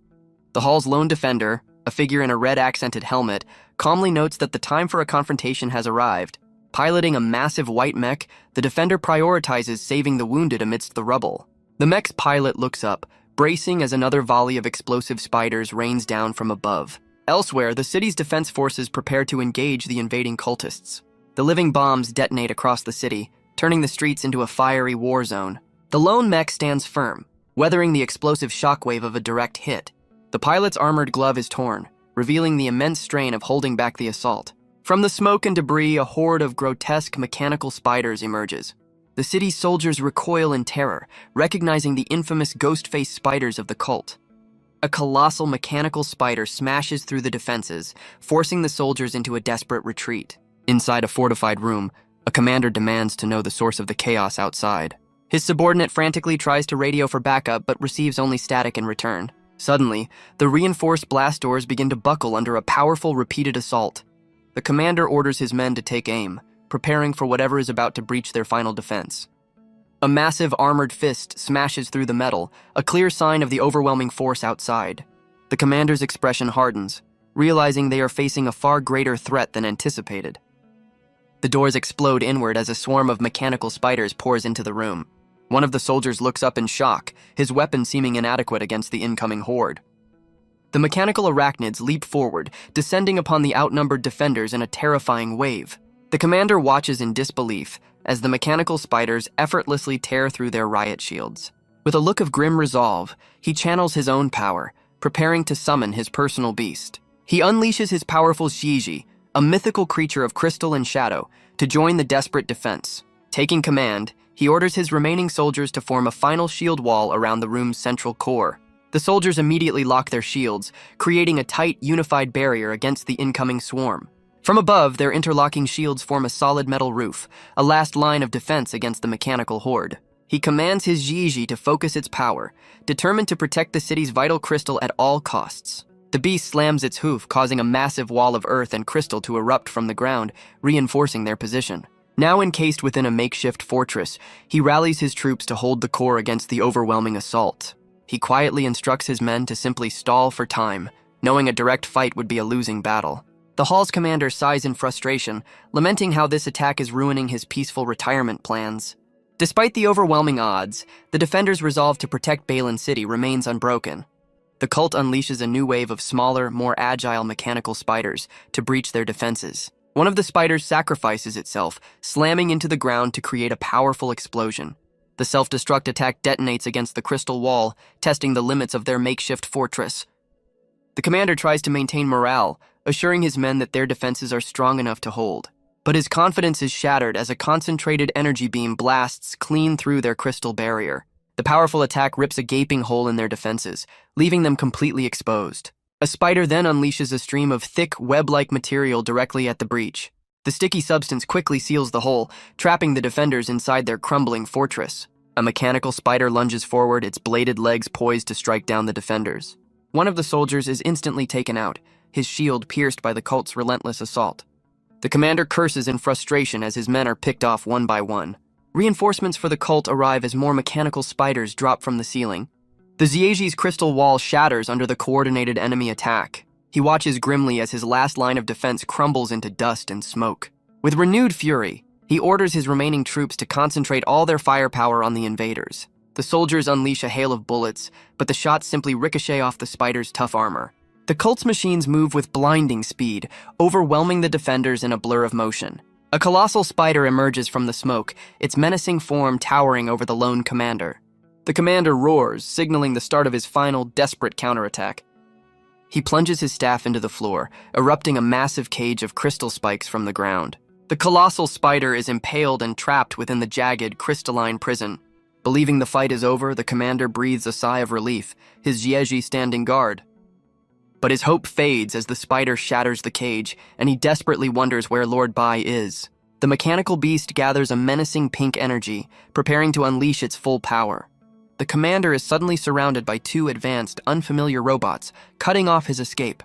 The hall's lone defender, a figure in a red-accented helmet, calmly notes that the time for a confrontation has arrived. Piloting a massive white mech, the defender prioritizes saving the wounded amidst the rubble. The mech's pilot looks up, bracing as another volley of explosive spiders rains down from above. Elsewhere, the city's defense forces prepare to engage the invading cultists. The living bombs detonate across the city, turning the streets into a fiery war zone. The lone mech stands firm, weathering the explosive shockwave of a direct hit. The pilot's armored glove is torn, revealing the immense strain of holding back the assault. From the smoke and debris, a horde of grotesque mechanical spiders emerges. The city's soldiers recoil in terror, recognizing the infamous ghost-faced spiders of the cult. A colossal mechanical spider smashes through the defenses, forcing the soldiers into a desperate retreat. Inside a fortified room, a commander demands to know the source of the chaos outside. His subordinate frantically tries to radio for backup but receives only static in return. Suddenly, the reinforced blast doors begin to buckle under a powerful repeated assault. The commander orders his men to take aim, preparing for whatever is about to breach their final defense. A massive armored fist smashes through the metal, a clear sign of the overwhelming force outside. The commander's expression hardens, realizing they are facing a far greater threat than anticipated. The doors explode inward as a swarm of mechanical spiders pours into the room. One of the soldiers looks up in shock, his weapon seeming inadequate against the incoming horde. The mechanical arachnids leap forward, descending upon the outnumbered defenders in a terrifying wave. The commander watches in disbelief as the mechanical spiders effortlessly tear through their riot shields. With a look of grim resolve, he channels his own power, preparing to summon his personal beast. He unleashes his powerful Shiji, a mythical creature of crystal and shadow, to join the desperate defense. Taking command, he orders his remaining soldiers to form a final shield wall around the room's central core. The soldiers immediately lock their shields, creating a tight, unified barrier against the incoming swarm. From above, their interlocking shields form a solid metal roof, a last line of defense against the mechanical horde. He commands his Jiji to focus its power, determined to protect the city's vital crystal at all costs. The beast slams its hoof, causing a massive wall of earth and crystal to erupt from the ground, reinforcing their position. Now encased within a makeshift fortress, he rallies his troops to hold the core against the overwhelming assault. He quietly instructs his men to simply stall for time, knowing a direct fight would be a losing battle. The hall's commander sighs in frustration, lamenting how this attack is ruining his peaceful retirement plans. Despite the overwhelming odds, the defenders' resolve to protect Balin City remains unbroken. The cult unleashes a new wave of smaller, more agile mechanical spiders to breach their defenses. One of the spiders sacrifices itself, slamming into the ground to create a powerful explosion. The self-destruct attack detonates against the crystal wall, testing the limits of their makeshift fortress. The commander tries to maintain morale, assuring his men that their defenses are strong enough to hold. But his confidence is shattered as a concentrated energy beam blasts clean through their crystal barrier. The powerful attack rips a gaping hole in their defenses, leaving them completely exposed. A spider then unleashes a stream of thick, web-like material directly at the breach. The sticky substance quickly seals the hole, trapping the defenders inside their crumbling fortress. A mechanical spider lunges forward, its bladed legs poised to strike down the defenders. One of the soldiers is instantly taken out, his shield pierced by the cult's relentless assault. The commander curses in frustration as his men are picked off one by one. Reinforcements for the cult arrive as more mechanical spiders drop from the ceiling. The Zieji's crystal wall shatters under the coordinated enemy attack. He watches grimly as his last line of defense crumbles into dust and smoke. With renewed fury, he orders his remaining troops to concentrate all their firepower on the invaders. The soldiers unleash a hail of bullets, but the shots simply ricochet off the spider's tough armor. The cult's machines move with blinding speed, overwhelming the defenders in a blur of motion. A colossal spider emerges from the smoke, its menacing form towering over the lone commander. The commander roars, signaling the start of his final, desperate counterattack. He plunges his staff into the floor, erupting a massive cage of crystal spikes from the ground. The colossal spider is impaled and trapped within the jagged, crystalline prison. Believing the fight is over, the commander breathes a sigh of relief, his Zieji standing guard. But his hope fades as the spider shatters the cage, and he desperately wonders where Lord Bai is. The mechanical beast gathers a menacing pink energy, preparing to unleash its full power. The commander is suddenly surrounded by two advanced, unfamiliar robots, cutting off his escape.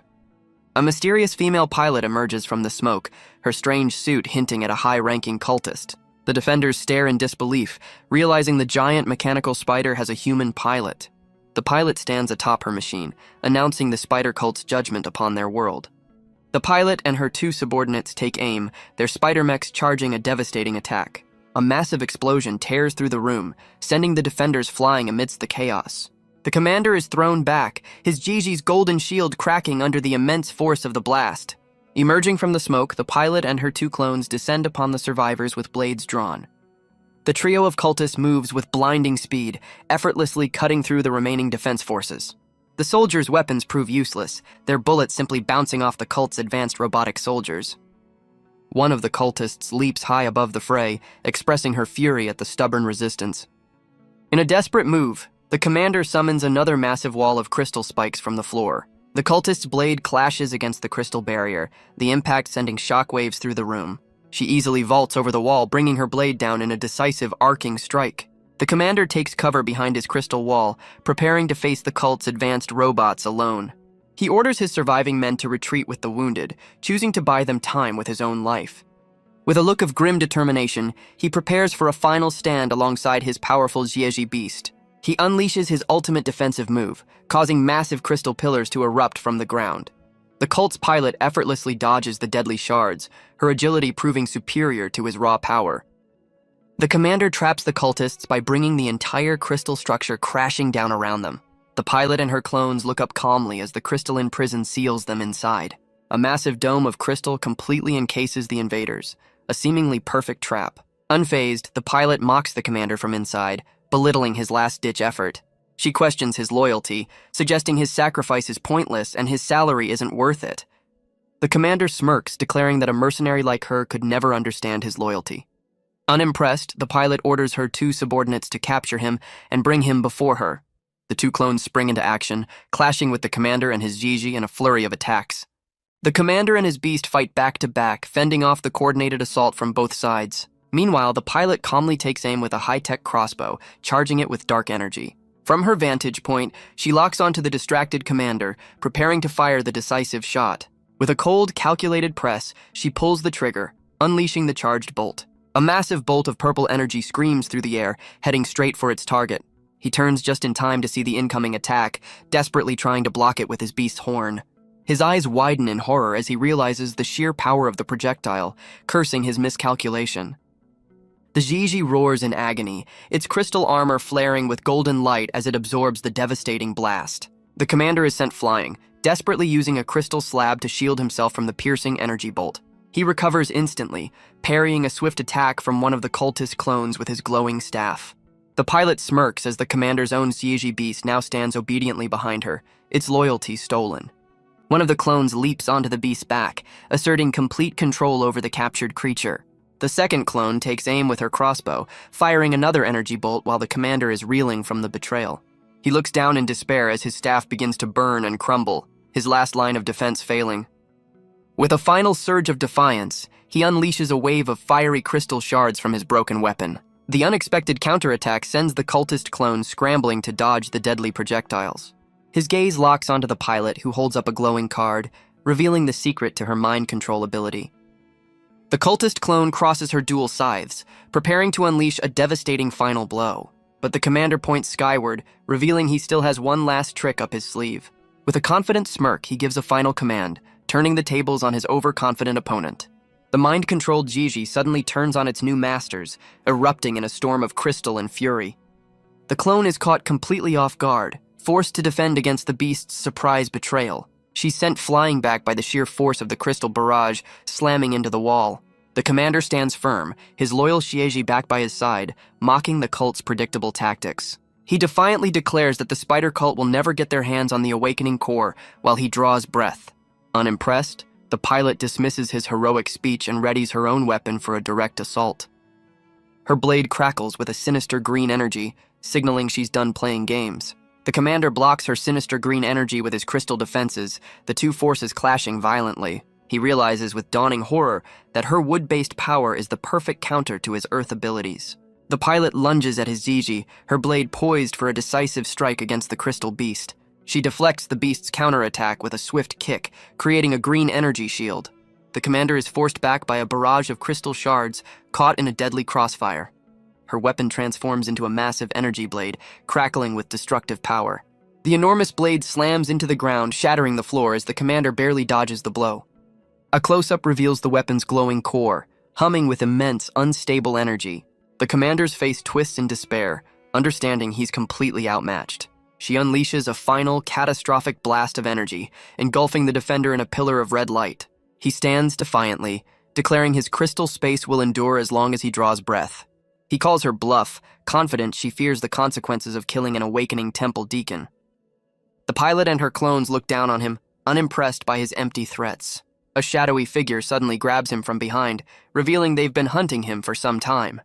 A mysterious female pilot emerges from the smoke, her strange suit hinting at a high-ranking cultist. The defenders stare in disbelief, realizing the giant mechanical spider has a human pilot. The pilot stands atop her machine, announcing the spider cult's judgment upon their world. The pilot and her two subordinates take aim, their spider mechs charging a devastating attack. A massive explosion tears through the room, sending the defenders flying amidst the chaos. The commander is thrown back, his Gigi's golden shield cracking under the immense force of the blast. Emerging from the smoke, the pilot and her two clones descend upon the survivors with blades drawn. The trio of cultists moves with blinding speed, effortlessly cutting through the remaining defense forces. The soldiers' weapons prove useless, their bullets simply bouncing off the cult's advanced robotic soldiers. One of the cultists leaps high above the fray, expressing her fury at the stubborn resistance. In a desperate move, the commander summons another massive wall of crystal spikes from the floor. The cultist's blade clashes against the crystal barrier, the impact sending shockwaves through the room. She easily vaults over the wall, bringing her blade down in a decisive arcing strike. The commander takes cover behind his crystal wall, preparing to face the cult's advanced robots alone. He orders his surviving men to retreat with the wounded, choosing to buy them time with his own life. With a look of grim determination, he prepares for a final stand alongside his powerful Zieji beast. He unleashes his ultimate defensive move, causing massive crystal pillars to erupt from the ground. The cult's pilot effortlessly dodges the deadly shards, her agility proving superior to his raw power. The commander traps the cultists by bringing the entire crystal structure crashing down around them. The pilot and her clones look up calmly as the crystalline prison seals them inside. A massive dome of crystal completely encases the invaders, a seemingly perfect trap. Unfazed, the pilot mocks the commander from inside, belittling his last-ditch effort. She questions his loyalty, suggesting his sacrifice is pointless and his salary isn't worth it. The commander smirks, declaring that a mercenary like her could never understand his loyalty. Unimpressed, the pilot orders her two subordinates to capture him and bring him before her. The two clones spring into action, clashing with the commander and his Gigi in a flurry of attacks. The commander and his beast fight back-to-back, fending off the coordinated assault from both sides. Meanwhile, the pilot calmly takes aim with a high-tech crossbow, charging it with dark energy. From her vantage point, she locks onto the distracted commander, preparing to fire the decisive shot. With a cold, calculated press, she pulls the trigger, unleashing the charged bolt. A massive bolt of purple energy screams through the air, heading straight for its target. He turns just in time to see the incoming attack, desperately trying to block it with his beast's horn. His eyes widen in horror as he realizes the sheer power of the projectile, cursing his miscalculation. The Gigi roars in agony, its crystal armor flaring with golden light as it absorbs the devastating blast. The commander is sent flying, desperately using a crystal slab to shield himself from the piercing energy bolt. He recovers instantly, parrying a swift attack from one of the cultist clones with his glowing staff. The pilot smirks as the commander's own Ziji beast now stands obediently behind her, its loyalty stolen. One of the clones leaps onto the beast's back, asserting complete control over the captured creature. The second clone takes aim with her crossbow, firing another energy bolt while the commander is reeling from the betrayal. He looks down in despair as his staff begins to burn and crumble, his last line of defense failing. With a final surge of defiance, he unleashes a wave of fiery crystal shards from his broken weapon. The unexpected counterattack sends the cultist clone scrambling to dodge the deadly projectiles. His gaze locks onto the pilot, who holds up a glowing card, revealing the secret to her mind control ability. The cultist clone crosses her dual scythes, preparing to unleash a devastating final blow. But the commander points skyward, revealing he still has one last trick up his sleeve. With a confident smirk, he gives a final command, turning the tables on his overconfident opponent. The mind-controlled Gigi suddenly turns on its new masters, erupting in a storm of crystal and fury. The clone is caught completely off guard, forced to defend against the beast's surprise betrayal. She's sent flying back by the sheer force of the crystal barrage, slamming into the wall. The commander stands firm, his loyal Shieji back by his side, mocking the cult's predictable tactics. He defiantly declares that the spider cult will never get their hands on the awakening core while he draws breath. Unimpressed, the pilot dismisses his heroic speech and readies her own weapon for a direct assault. Her blade crackles with a sinister green energy, signaling she's done playing games. The commander blocks her sinister green energy with his crystal defenses, the two forces clashing violently. He realizes with dawning horror that her wood-based power is the perfect counter to his earth abilities. The pilot lunges at his Ziji, her blade poised for a decisive strike against the crystal beast. She deflects the beast's counterattack with a swift kick, creating a green energy shield. The commander is forced back by a barrage of crystal shards, caught in a deadly crossfire. Her weapon transforms into a massive energy blade, crackling with destructive power. The enormous blade slams into the ground, shattering the floor as the commander barely dodges the blow. A close-up reveals the weapon's glowing core, humming with immense, unstable energy. The commander's face twists in despair, understanding he's completely outmatched. She unleashes a final, catastrophic blast of energy, engulfing the defender in a pillar of red light. He stands defiantly, declaring his crystal space will endure as long as he draws breath. He calls her bluff, confident she fears the consequences of killing an awakening temple deacon. The pilot and her clones look down on him, unimpressed by his empty threats. A shadowy figure suddenly grabs him from behind, revealing they've been hunting him for some time.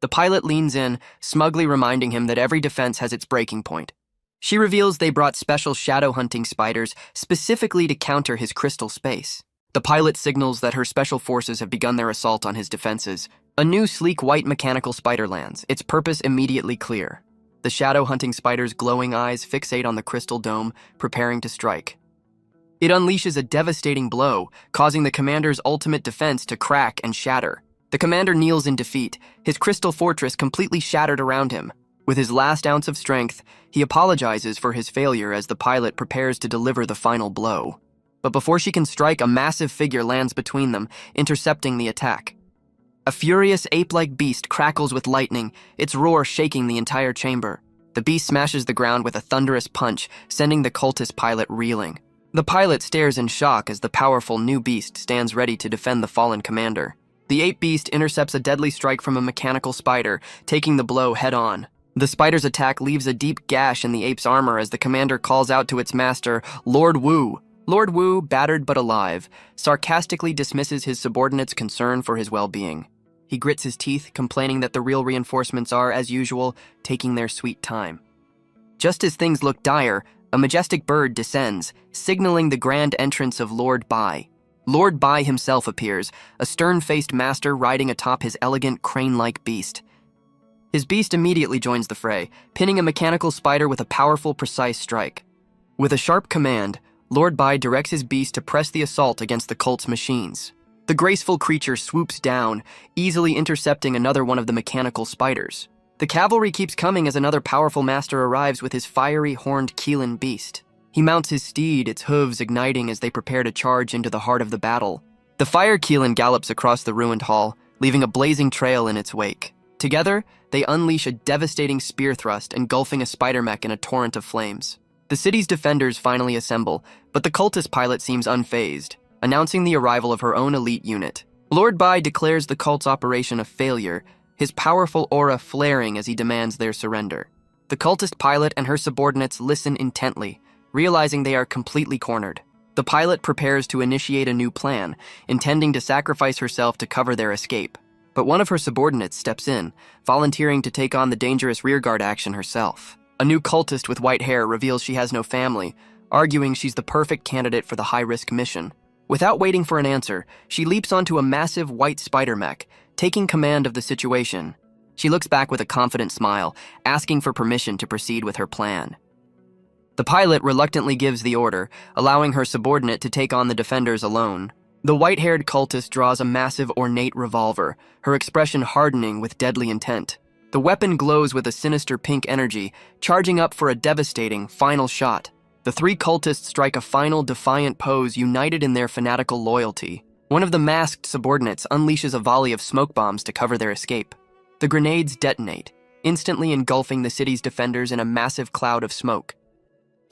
The pilot leans in, smugly reminding him that every defense has its breaking point. She reveals they brought special shadow-hunting spiders specifically to counter his crystal space. The pilot signals that her special forces have begun their assault on his defenses. A new sleek white mechanical spider lands, its purpose immediately clear. The shadow-hunting spider's glowing eyes fixate on the crystal dome, preparing to strike. It unleashes a devastating blow, causing the commander's ultimate defense to crack and shatter. The commander kneels in defeat, his crystal fortress completely shattered around him. With his last ounce of strength, he apologizes for his failure as the pilot prepares to deliver the final blow. But before she can strike, a massive figure lands between them, intercepting the attack. A furious ape-like beast crackles with lightning, its roar shaking the entire chamber. The beast smashes the ground with a thunderous punch, sending the cultist pilot reeling. The pilot stares in shock as the powerful new beast stands ready to defend the fallen commander. The ape beast intercepts a deadly strike from a mechanical spider, taking the blow head-on. The spider's attack leaves a deep gash in the ape's armor as the commander calls out to its master, Lord Wu. Lord Wu, battered but alive, sarcastically dismisses his subordinate's concern for his well-being. He grits his teeth, complaining that the real reinforcements are, as usual, taking their sweet time. Just as things look dire, a majestic bird descends, signaling the grand entrance of Lord Bai. Lord Bai himself appears, a stern-faced master riding atop his elegant, crane-like beast. His beast immediately joins the fray, pinning a mechanical spider with a powerful, precise strike. With a sharp command, Lord Bai directs his beast to press the assault against the cult's machines. The graceful creature swoops down, easily intercepting another one of the mechanical spiders. The cavalry keeps coming as another powerful master arrives with his fiery, horned Keelan beast. He mounts his steed, its hooves igniting as they prepare to charge into the heart of the battle. The fire Keelan gallops across the ruined hall, leaving a blazing trail in its wake. Together, they unleash a devastating spear thrust, engulfing a spider mech in a torrent of flames. The city's defenders finally assemble, but the cultist pilot seems unfazed. announcing the arrival of her own elite unit. Lord Bai declares the cult's operation a failure, his powerful aura flaring as he demands their surrender. The cultist pilot and her subordinates listen intently, realizing they are completely cornered. The pilot prepares to initiate a new plan, intending to sacrifice herself to cover their escape. But one of her subordinates steps in, volunteering to take on the dangerous rearguard action herself. A new cultist with white hair reveals she has no family, arguing she's the perfect candidate for the high-risk mission. Without waiting for an answer, she leaps onto a massive white spider mech, taking command of the situation. She looks back with a confident smile, asking for permission to proceed with her plan. The pilot reluctantly gives the order, allowing her subordinate to take on the defenders alone. The white-haired cultist draws a massive ornate revolver, her expression hardening with deadly intent. The weapon glows with a sinister pink energy, charging up for a devastating final shot. The three cultists strike a final defiant pose, united in their fanatical loyalty. One of the masked subordinates unleashes a volley of smoke bombs to cover their escape. The grenades detonate, instantly engulfing the city's defenders in a massive cloud of smoke.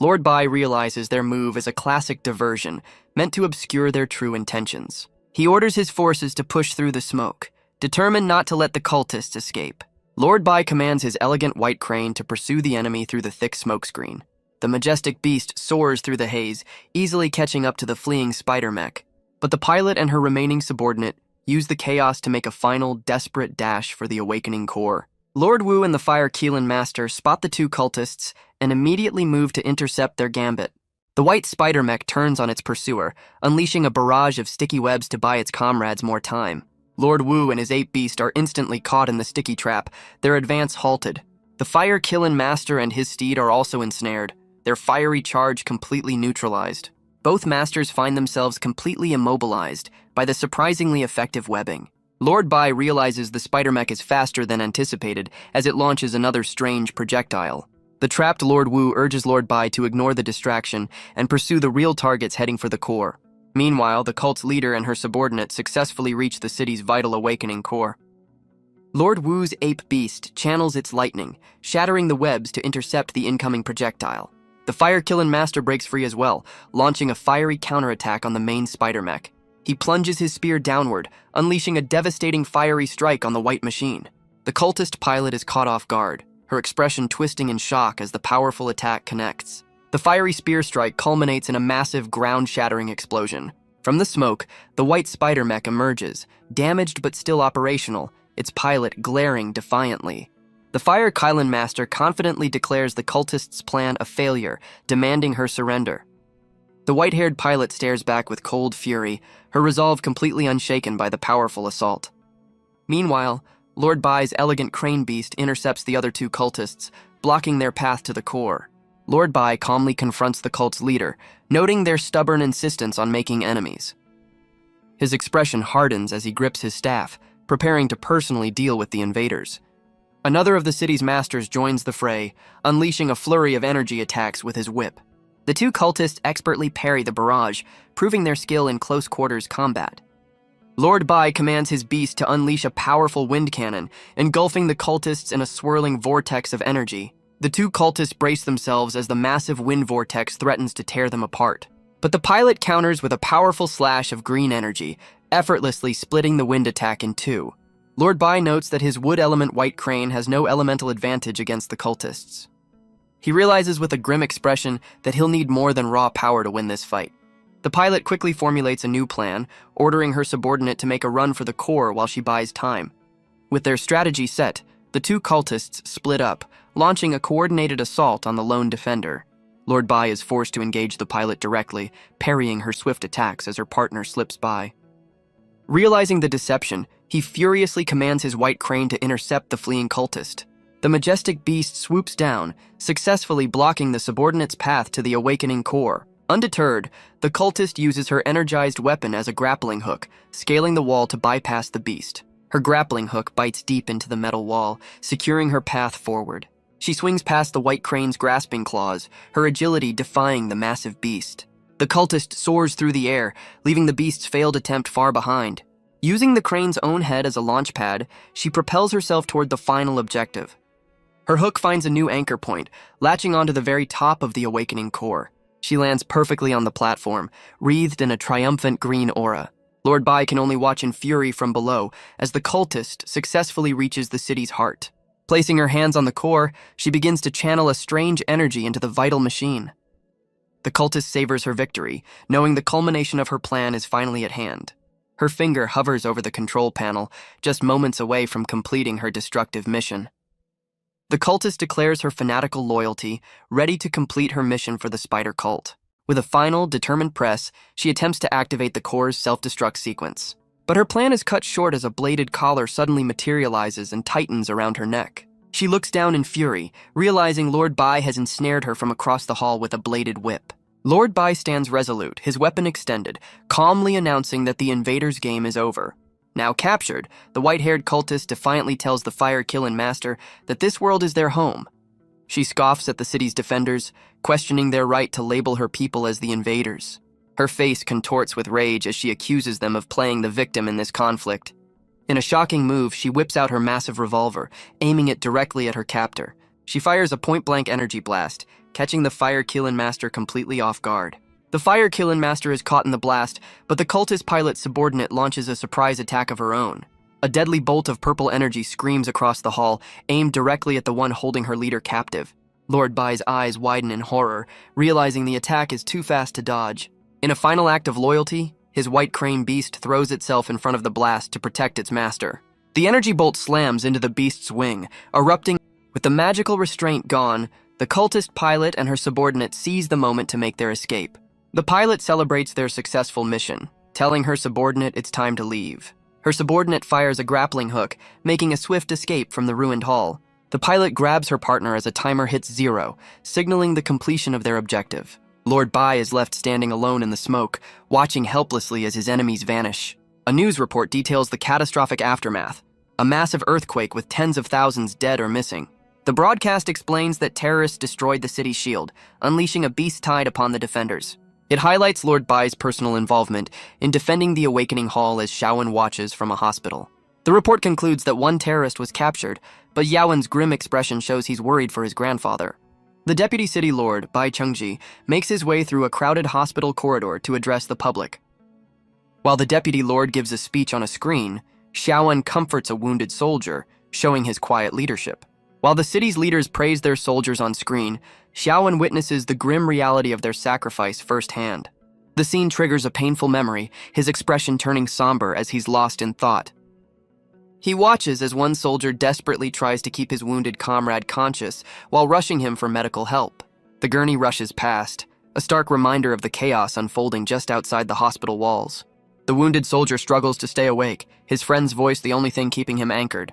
Lord Bai realizes their move is a classic diversion, meant to obscure their true intentions. He orders his forces to push through the smoke, determined not to let the cultists escape. Lord Bai commands his elegant white crane to pursue the enemy through the thick smokescreen. The majestic beast soars through the haze, easily catching up to the fleeing spider mech. But the pilot and her remaining subordinate use the chaos to make a final, desperate dash for the awakening core. Lord Wu and the Fire Keelan Master spot the two cultists and immediately move to intercept their gambit. The white spider mech turns on its pursuer, unleashing a barrage of sticky webs to buy its comrades more time. Lord Wu and his ape beast are instantly caught in the sticky trap, their advance halted. The Fire Keelan Master and his steed are also ensnared, their fiery charge completely neutralized. Both masters find themselves completely immobilized by the surprisingly effective webbing. Lord Bai realizes the spider mech is faster than anticipated as it launches another strange projectile. The trapped Lord Wu urges Lord Bai to ignore the distraction and pursue the real targets heading for the core. Meanwhile, the cult's leader and her subordinate successfully reach the city's vital awakening core. Lord Wu's ape beast channels its lightning, shattering the webs to intercept the incoming projectile. The Fire Keelan Master breaks free as well, launching a fiery counterattack on the main spider mech. He plunges his spear downward, unleashing a devastating fiery strike on the white machine. The cultist pilot is caught off guard, her expression twisting in shock as the powerful attack connects. The fiery spear strike culminates in a massive ground-shattering explosion. From the smoke, the white spider mech emerges, damaged but still operational, its pilot glaring defiantly. The Fire Keelan Master confidently declares the cultists' plan a failure, demanding her surrender. The white-haired pilot stares back with cold fury, her resolve completely unshaken by the powerful assault. Meanwhile, Lord Bai's elegant crane beast intercepts the other two cultists, blocking their path to the core. Lord Bai calmly confronts the cult's leader, noting their stubborn insistence on making enemies. His expression hardens as he grips his staff, preparing to personally deal with the invaders. Another of the city's masters joins the fray, unleashing a flurry of energy attacks with his whip. The two cultists expertly parry the barrage, proving their skill in close-quarters combat. Lord Bai commands his beast to unleash a powerful wind cannon, engulfing the cultists in a swirling vortex of energy. The two cultists brace themselves as the massive wind vortex threatens to tear them apart. But the pilot counters with a powerful slash of green energy, effortlessly splitting the wind attack in two. Lord Bai notes that his wood element white crane has no elemental advantage against the cultists. He realizes with a grim expression that he'll need more than raw power to win this fight. The pilot quickly formulates a new plan, ordering her subordinate to make a run for the core while she buys time. With their strategy set, the two cultists split up, launching a coordinated assault on the lone defender. Lord Bai is forced to engage the pilot directly, parrying her swift attacks as her partner slips by. Realizing the deception, he furiously commands his white crane to intercept the fleeing cultist. The majestic beast swoops down, successfully blocking the subordinate's path to the awakening core. Undeterred, the cultist uses her energized weapon as a grappling hook, scaling the wall to bypass the beast. Her grappling hook bites deep into the metal wall, securing her path forward. She swings past the white crane's grasping claws, her agility defying the massive beast. The cultist soars through the air, leaving the beast's failed attempt far behind. Using the crane's own head as a launch pad, she propels herself toward the final objective. Her hook finds a new anchor point, latching onto the very top of the awakening core. She lands perfectly on the platform, wreathed in a triumphant green aura. Lord Bai can only watch in fury from below as the cultist successfully reaches the city's heart. Placing her hands on the core, she begins to channel a strange energy into the vital machine. The cultist savors her victory, knowing the culmination of her plan is finally at hand. Her finger hovers over the control panel, just moments away from completing her destructive mission. The cultist declares her fanatical loyalty, ready to complete her mission for the spider cult. With a final, determined press, she attempts to activate the core's self-destruct sequence. But her plan is cut short as a bladed collar suddenly materializes and tightens around her neck. She looks down in fury, realizing Lord Bai has ensnared her from across the hall with a bladed whip. Lord Bai stands resolute, his weapon extended, calmly announcing that the invader's game is over. Now captured, the white-haired cultist defiantly tells the fire-killing master that this world is their home. She scoffs at the city's defenders, questioning their right to label her people as the invaders. Her face contorts with rage as she accuses them of playing the victim in this conflict. In a shocking move, she whips out her massive revolver, aiming it directly at her captor. She fires a point-blank energy blast, catching the fire-killing master completely off guard. The fire-killing master is caught in the blast, but the cultist pilot's subordinate launches a surprise attack of her own. A deadly bolt of purple energy screams across the hall, aimed directly at the one holding her leader captive. Lord Bai's eyes widen in horror, realizing the attack is too fast to dodge. In a final act of loyalty, his white crane beast throws itself in front of the blast to protect its master. The energy bolt slams into the beast's wing, erupting. With the magical restraint gone, the cultist pilot and her subordinate seize the moment to make their escape. The pilot celebrates their successful mission, telling her subordinate it's time to leave. Her subordinate fires a grappling hook, making a swift escape from the ruined hall. The pilot grabs her partner as a timer hits 0, signaling the completion of their objective. Lord Bai is left standing alone in the smoke, watching helplessly as his enemies vanish. A news report details the catastrophic aftermath, a massive earthquake with tens of thousands dead or missing. The broadcast explains that terrorists destroyed the city's shield, unleashing a beast tide upon the defenders. It highlights Lord Bai's personal involvement in defending the Awakening Hall as Xiaowen watches from a hospital. The report concludes that one terrorist was captured, but Yaowen's grim expression shows he's worried for his grandfather. The deputy city lord, Bai Chengji, makes his way through a crowded hospital corridor to address the public. While the deputy lord gives a speech on a screen, Xiaowen comforts a wounded soldier, showing his quiet leadership. While the city's leaders praise their soldiers on screen, Xiaowen witnesses the grim reality of their sacrifice firsthand. The scene triggers a painful memory, his expression turning somber as he's lost in thought. He watches as one soldier desperately tries to keep his wounded comrade conscious while rushing him for medical help. The gurney rushes past, a stark reminder of the chaos unfolding just outside the hospital walls. The wounded soldier struggles to stay awake, his friend's voice the only thing keeping him anchored.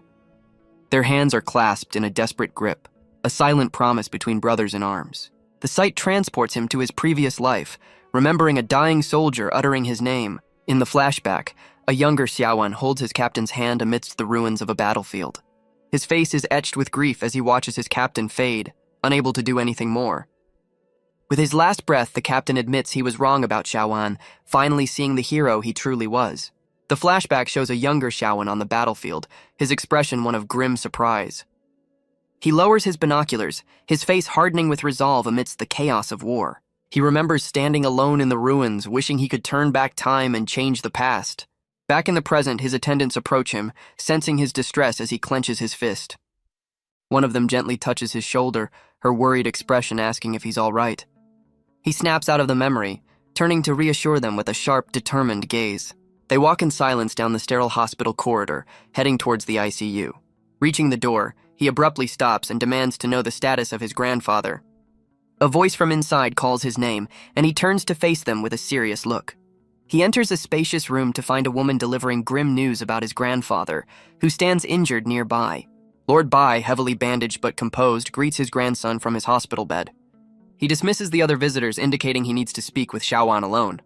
Their hands are clasped in a desperate grip, a silent promise between brothers in arms. The sight transports him to his previous life, remembering a dying soldier uttering his name. In the flashback, a younger Xiaowen holds his captain's hand amidst the ruins of a battlefield. His face is etched with grief as he watches his captain fade, unable to do anything more. With his last breath, the captain admits he was wrong about Xiaowen, finally seeing the hero he truly was. The flashback shows a younger Xiaowen on the battlefield, his expression one of grim surprise. He lowers his binoculars, his face hardening with resolve amidst the chaos of war. He remembers standing alone in the ruins, wishing he could turn back time and change the past. Back in the present, his attendants approach him, sensing his distress as he clenches his fist. One of them gently touches his shoulder, her worried expression asking if he's all right. He snaps out of the memory, turning to reassure them with a sharp, determined gaze. They walk in silence down the sterile hospital corridor, heading towards the ICU. Reaching the door, he abruptly stops and demands to know the status of his grandfather. A voice from inside calls his name, and he turns to face them with a serious look. He enters a spacious room to find a woman delivering grim news about his grandfather, who stands injured nearby. Lord Bai, heavily bandaged but composed, greets his grandson from his hospital bed. He dismisses the other visitors, indicating he needs to speak with Xiaowen alone.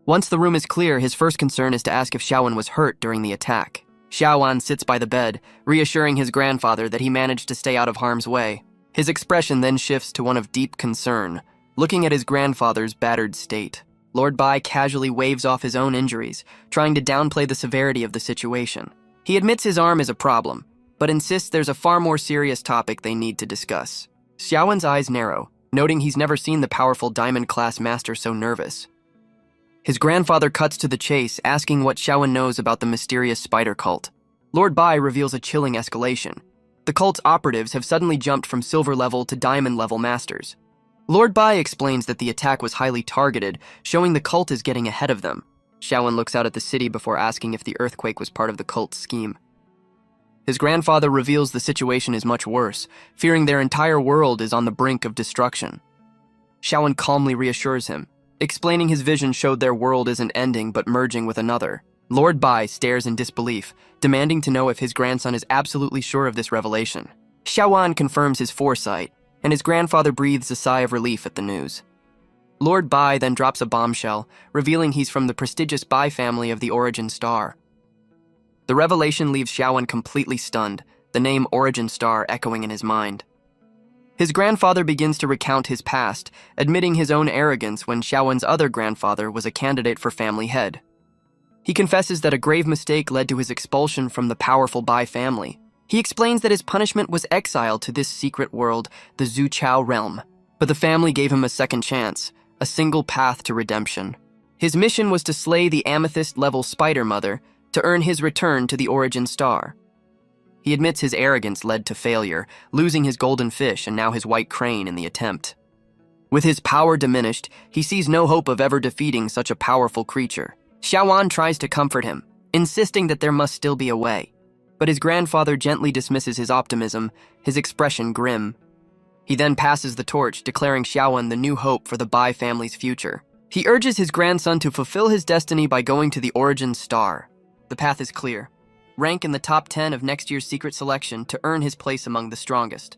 Once the room is clear, his first concern is to ask if Xiaowen was hurt during the attack. Xiaowen sits by the bed, reassuring his grandfather that he managed to stay out of harm's way. His expression then shifts to one of deep concern, looking at his grandfather's battered state. Lord Bai casually waves off his own injuries, trying to downplay the severity of the situation. He admits his arm is a problem, but insists there's a far more serious topic they need to discuss. Xiaowen's eyes narrow, noting he's never seen the powerful diamond-class master so nervous. His grandfather cuts to the chase, asking what Xiaowen knows about the mysterious spider cult. Lord Bai reveals a chilling escalation. The cult's operatives have suddenly jumped from silver-level to diamond-level masters. Lord Bai explains that the attack was highly targeted, showing the cult is getting ahead of them. Xiaowen looks out at the city before asking if the earthquake was part of the cult's scheme. His grandfather reveals the situation is much worse, fearing their entire world is on the brink of destruction. Xiaowen calmly reassures him, explaining his vision showed their world isn't ending but merging with another. Lord Bai stares in disbelief, demanding to know if his grandson is absolutely sure of this revelation. Xiaowen confirms his foresight, and his grandfather breathes a sigh of relief at the news. Lord Bai then drops a bombshell, revealing he's from the prestigious Bai family of the Origin Star. The revelation leaves Xiaowen completely stunned, the name Origin Star echoing in his mind. His grandfather begins to recount his past, admitting his own arrogance when Xiaowen's other grandfather was a candidate for family head. He confesses that a grave mistake led to his expulsion from the powerful Bai family. He explains that his punishment was exile to this secret world, the Zuchao realm. But the family gave him a second chance, a single path to redemption. His mission was to slay the amethyst-level Spider Mother to earn his return to the Origin Star. He admits his arrogance led to failure, losing his golden fish and now his white crane in the attempt. With his power diminished, he sees no hope of ever defeating such a powerful creature. Xiaowen tries to comfort him, insisting that there must still be a way. But his grandfather gently dismisses his optimism, his expression grim. He then passes the torch, declaring Xiaowen the new hope for the Bai family's future. He urges his grandson to fulfill his destiny by going to the Origin Star. The path is clear. Rank in the top 10 of next year's secret selection to earn his place among the strongest.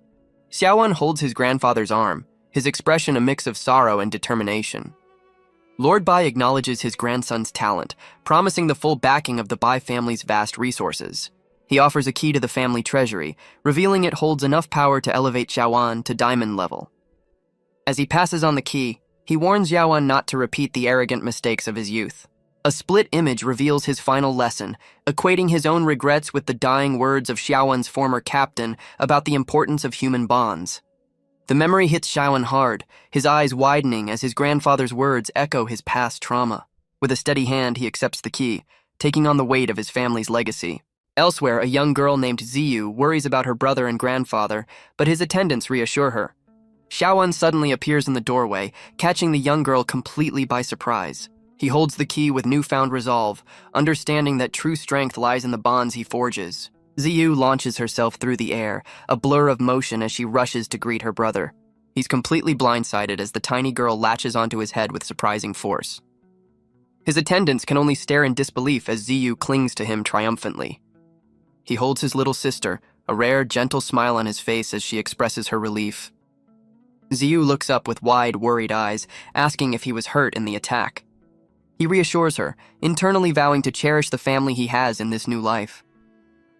Xiaowen holds his grandfather's arm, his expression a mix of sorrow and determination. Lord Bai acknowledges his grandson's talent, promising the full backing of the Bai family's vast resources. He offers a key to the family treasury, revealing it holds enough power to elevate Xiaowen to diamond level. As he passes on the key, he warns Xiaowen not to repeat the arrogant mistakes of his youth. A split image reveals his final lesson, equating his own regrets with the dying words of Xiaowen's former captain about the importance of human bonds. The memory hits Xiaowen hard, his eyes widening as his grandfather's words echo his past trauma. With a steady hand, he accepts the key, taking on the weight of his family's legacy. Elsewhere, a young girl named Ziyu worries about her brother and grandfather, but his attendants reassure her. Xiaowen suddenly appears in the doorway, catching the young girl completely by surprise. He holds the key with newfound resolve, understanding that true strength lies in the bonds he forges. Ziyu launches herself through the air, a blur of motion as she rushes to greet her brother. He's completely blindsided as the tiny girl latches onto his head with surprising force. His attendants can only stare in disbelief as Ziyu clings to him triumphantly. He holds his little sister, a rare, gentle smile on his face as she expresses her relief. Ziyu looks up with wide, worried eyes, asking if he was hurt in the attack. He reassures her, internally vowing to cherish the family he has in this new life.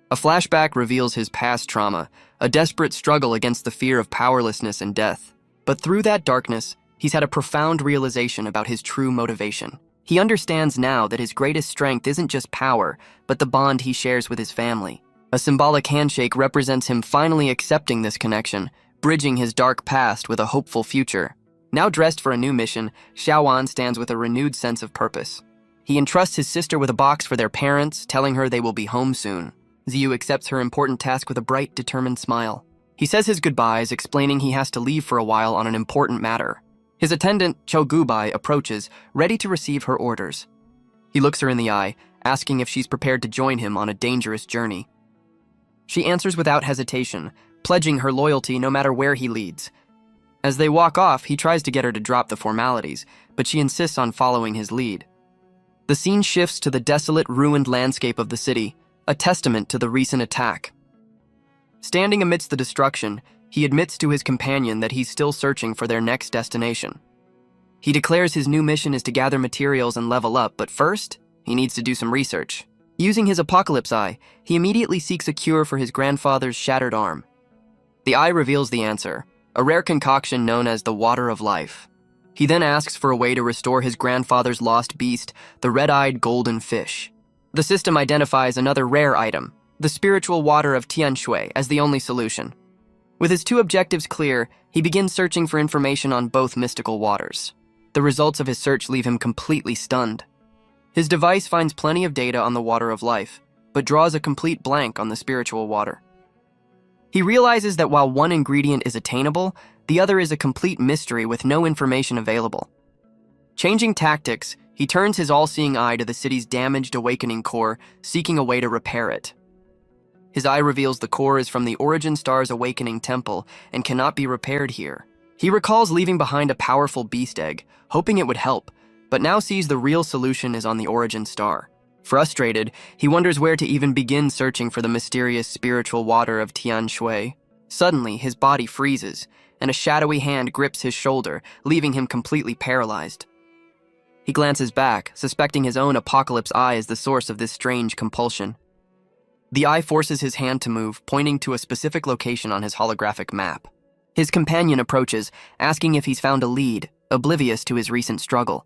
A flashback reveals his past trauma, a desperate struggle against the fear of powerlessness and death. But through that darkness, he's had a profound realization about his true motivation. He understands now that his greatest strength isn't just power, but the bond he shares with his family. A symbolic handshake represents him finally accepting this connection, bridging his dark past with a hopeful future. Now dressed for a new mission, Xiaowen stands with a renewed sense of purpose. He entrusts his sister with a box for their parents, telling her they will be home soon. Ziyu accepts her important task with a bright, determined smile. He says his goodbyes, explaining he has to leave for a while on an important matter. His attendant, Chogubai, approaches, ready to receive her orders. He looks her in the eye, asking if she's prepared to join him on a dangerous journey. She answers without hesitation, pledging her loyalty no matter where he leads. As they walk off, he tries to get her to drop the formalities, but she insists on following his lead. The scene shifts to the desolate, ruined landscape of the city, a testament to the recent attack. Standing amidst the destruction, he admits to his companion that he's still searching for their next destination. He declares his new mission is to gather materials and level up, but first, he needs to do some research. Using his Apocalypse Eye, he immediately seeks a cure for his grandfather's shattered arm. The eye reveals the answer, a rare concoction known as the Water of Life. He then asks for a way to restore his grandfather's lost beast, the red-eyed golden fish. The system identifies another rare item, the spiritual water of Tianshui, as the only solution. With his two objectives clear, he begins searching for information on both mystical waters. The results of his search leave him completely stunned. His device finds plenty of data on the water of life, but draws a complete blank on the spiritual water. He realizes that while one ingredient is attainable, the other is a complete mystery with no information available. Changing tactics, he turns his all-seeing eye to the city's damaged awakening core, seeking a way to repair it. His eye reveals the core is from the Origin Star's awakening temple and cannot be repaired here. He recalls leaving behind a powerful beast egg, hoping it would help, but now sees the real solution is on the Origin Star. Frustrated, he wonders where to even begin searching for the mysterious spiritual water of Tian Shui. Suddenly, his body freezes, and a shadowy hand grips his shoulder, leaving him completely paralyzed. He glances back, suspecting his own apocalypse eye is the source of this strange compulsion. The eye forces his hand to move, pointing to a specific location on his holographic map. His companion approaches, asking if he's found a lead, oblivious to his recent struggle.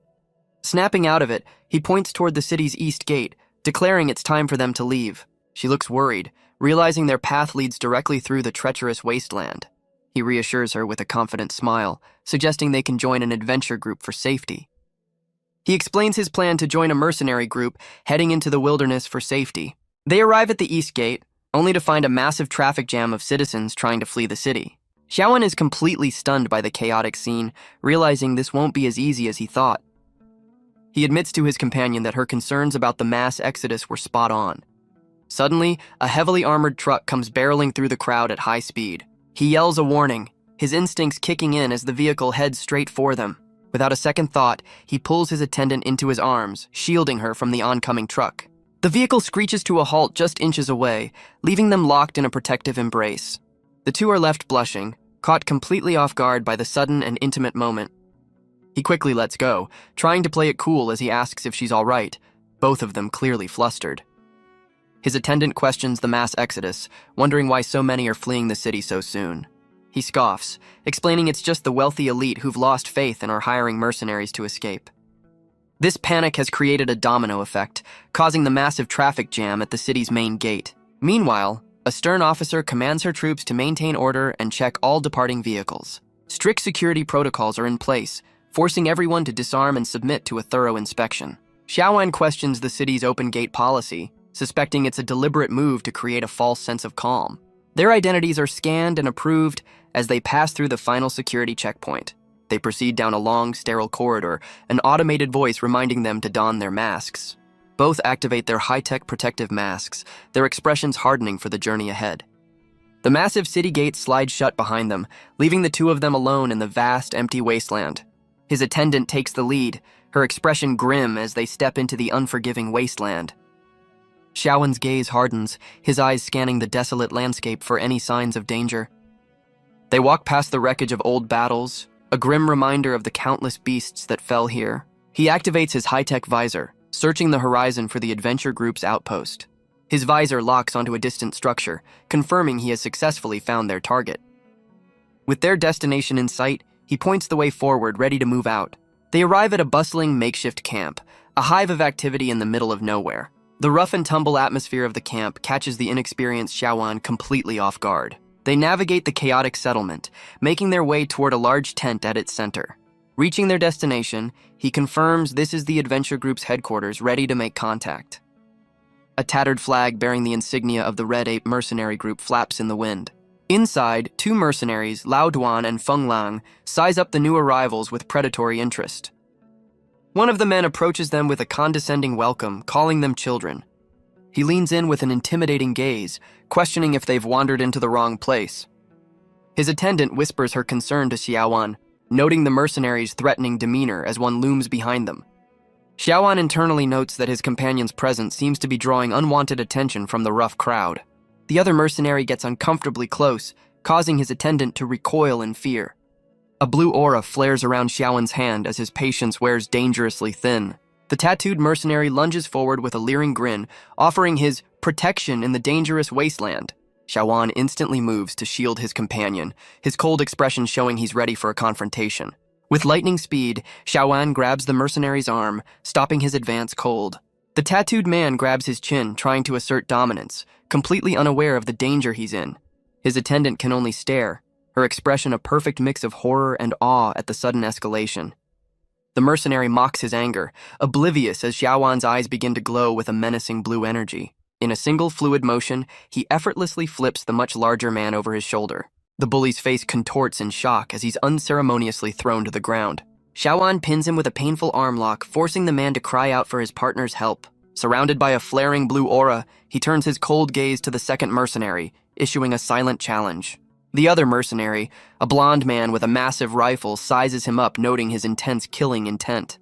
Snapping out of it, he points toward the city's east gate, declaring it's time for them to leave. She looks worried, realizing their path leads directly through the treacherous wasteland. He reassures her with a confident smile, suggesting they can join an adventure group for safety. He explains his plan to join a mercenary group heading into the wilderness for safety. They arrive at the east gate, only to find a massive traffic jam of citizens trying to flee the city. Xiaowen is completely stunned by the chaotic scene, realizing this won't be as easy as he thought. He admits to his companion that her concerns about the mass exodus were spot on. Suddenly, a heavily armored truck comes barreling through the crowd at high speed. He yells a warning, his instincts kicking in as the vehicle heads straight for them. Without a second thought, he pulls his attendant into his arms, shielding her from the oncoming truck. The vehicle screeches to a halt just inches away, leaving them locked in a protective embrace. The two are left blushing, caught completely off guard by the sudden and intimate moment. He quickly lets go, trying to play it cool as he asks if she's all right, both of them clearly flustered. His attendant questions the mass exodus, wondering why so many are fleeing the city so soon. He scoffs, explaining it's just the wealthy elite who've lost faith and are hiring mercenaries to escape. This panic has created a domino effect, causing the massive traffic jam at the city's main gate. Meanwhile, a stern officer commands her troops to maintain order and check all departing vehicles. Strict security protocols are in place, forcing everyone to disarm and submit to a thorough inspection. Xiaowan questions the city's open gate policy, suspecting it's a deliberate move to create a false sense of calm. Their identities are scanned and approved as they pass through the final security checkpoint. They proceed down a long, sterile corridor, an automated voice reminding them to don their masks. Both activate their high-tech protective masks, their expressions hardening for the journey ahead. The massive city gates slide shut behind them, leaving the two of them alone in the vast, empty wasteland. His attendant takes the lead, her expression grim as they step into the unforgiving wasteland. Xiaowen's gaze hardens, his eyes scanning the desolate landscape for any signs of danger. They walk past the wreckage of old battles, a grim reminder of the countless beasts that fell here. He activates his high-tech visor, searching the horizon for the adventure group's outpost. His visor locks onto a distant structure, confirming he has successfully found their target. With their destination in sight, he points the way forward, ready to move out. They arrive at a bustling makeshift camp, a hive of activity in the middle of nowhere. The rough-and-tumble atmosphere of the camp catches the inexperienced Xiaowan completely off guard. They navigate the chaotic settlement, making their way toward a large tent at its center. Reaching their destination, he confirms this is the adventure group's headquarters, ready to make contact. A tattered flag bearing the insignia of the Red Ape mercenary group flaps in the wind. Inside, two mercenaries, Lao Duan and Feng Lang, size up the new arrivals with predatory interest. One of the men approaches them with a condescending welcome, calling them children. He leans in with an intimidating gaze, questioning if they've wandered into the wrong place. His attendant whispers her concern to Xiaowan, noting the mercenaries' threatening demeanor as one looms behind them. Xiaowan internally notes that his companion's presence seems to be drawing unwanted attention from the rough crowd. The other mercenary gets uncomfortably close, causing his attendant to recoil in fear. A blue aura flares around Xiaowan's hand as his patience wears dangerously thin. The tattooed mercenary lunges forward with a leering grin, offering his protection in the dangerous wasteland. Xiaowan instantly moves to shield his companion, his cold expression showing he's ready for a confrontation. With lightning speed, Xiaowan grabs the mercenary's arm, stopping his advance cold. The tattooed man grabs his chin, trying to assert dominance, completely unaware of the danger he's in. His attendant can only stare, her expression a perfect mix of horror and awe at the sudden escalation. The mercenary mocks his anger, oblivious as Xiaowan's eyes begin to glow with a menacing blue energy. In a single fluid motion, he effortlessly flips the much larger man over his shoulder. The bully's face contorts in shock as he's unceremoniously thrown to the ground. Xiaowan pins him with a painful arm lock, forcing the man to cry out for his partner's help. Surrounded by a flaring blue aura, he turns his cold gaze to the second mercenary, issuing a silent challenge. The other mercenary, a blonde man with a massive rifle, sizes him up, noting his intense killing intent.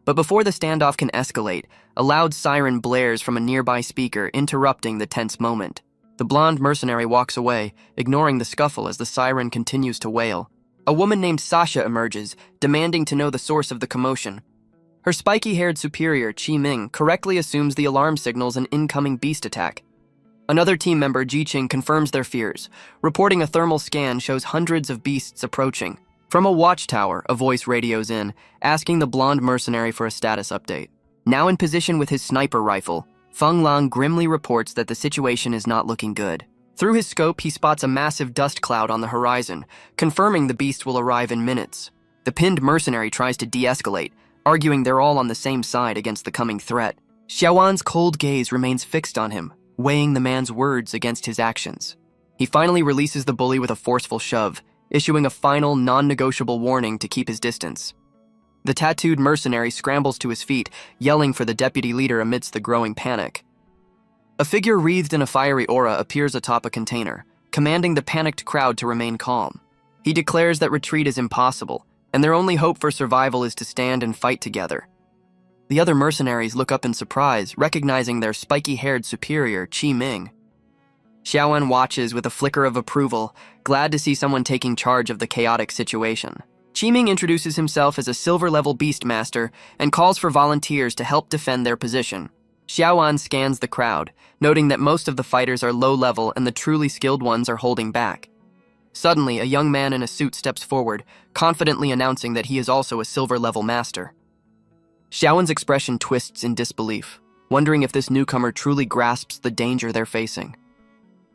But before the standoff can escalate, a loud siren blares from a nearby speaker, interrupting the tense moment. The blonde mercenary walks away, ignoring the scuffle as the siren continues to wail. A woman named Sasha emerges, demanding to know the source of the commotion. Her spiky-haired superior, Qi Ming, correctly assumes the alarm signals an incoming beast attack. Another team member, Jiqing, confirms their fears, reporting a thermal scan shows hundreds of beasts approaching. From a watchtower, a voice radios in, asking the blonde mercenary for a status update. Now in position with his sniper rifle, Feng Lang grimly reports that the situation is not looking good. Through his scope, he spots a massive dust cloud on the horizon, confirming the beast will arrive in minutes. The pinned mercenary tries to de-escalate, arguing they're all on the same side against the coming threat. Xiaowan's cold gaze remains fixed on him, weighing the man's words against his actions. He finally releases the bully with a forceful shove, issuing a final, non-negotiable warning to keep his distance. The tattooed mercenary scrambles to his feet, yelling for the deputy leader amidst the growing panic. A figure wreathed in a fiery aura appears atop a container, commanding the panicked crowd to remain calm. He declares that retreat is impossible, and their only hope for survival is to stand and fight together. The other mercenaries look up in surprise, recognizing their spiky-haired superior, Qi Ming. Xiaowan watches with a flicker of approval, glad to see someone taking charge of the chaotic situation. Qi Ming introduces himself as a silver-level beastmaster and calls for volunteers to help defend their position. Xiaowan scans the crowd, noting that most of the fighters are low-level and the truly skilled ones are holding back. Suddenly, a young man in a suit steps forward, confidently announcing that he is also a silver-level master. Xiaowan's expression twists in disbelief, wondering if this newcomer truly grasps the danger they're facing.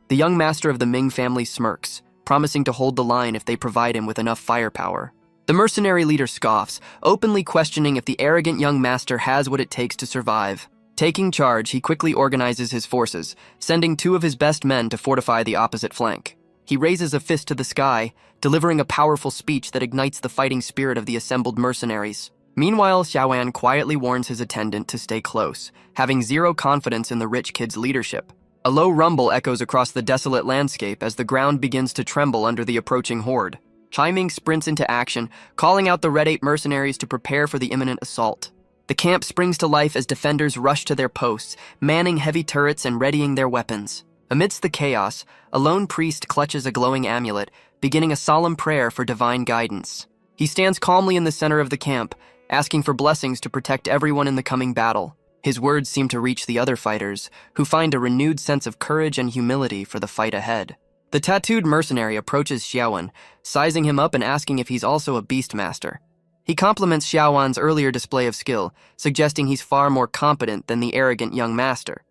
The young master of the Ming family smirks, promising to hold the line if they provide him with enough firepower. The mercenary leader scoffs, openly questioning if the arrogant young master has what it takes to survive. Taking charge, he quickly organizes his forces, sending 2 of his best men to fortify the opposite flank. He raises a fist to the sky, delivering a powerful speech that ignites the fighting spirit of the assembled mercenaries. Meanwhile, Xiaowan quietly warns his attendant to stay close, having zero confidence in the rich kid's leadership. A low rumble echoes across the desolate landscape as the ground begins to tremble under the approaching horde. Qi Ming sprints into action, calling out the Red Ape mercenaries to prepare for the imminent assault. The camp springs to life as defenders rush to their posts, manning heavy turrets and readying their weapons. Amidst the chaos, a lone priest clutches a glowing amulet, beginning a solemn prayer for divine guidance. He stands calmly in the center of the camp, asking for blessings to protect everyone in the coming battle. His words seem to reach the other fighters, who find a renewed sense of courage and humility for the fight ahead. The tattooed mercenary approaches Xiaowan, sizing him up and asking if he's also a beastmaster. He compliments Xiaowan's earlier display of skill, suggesting he's far more competent than the arrogant young master.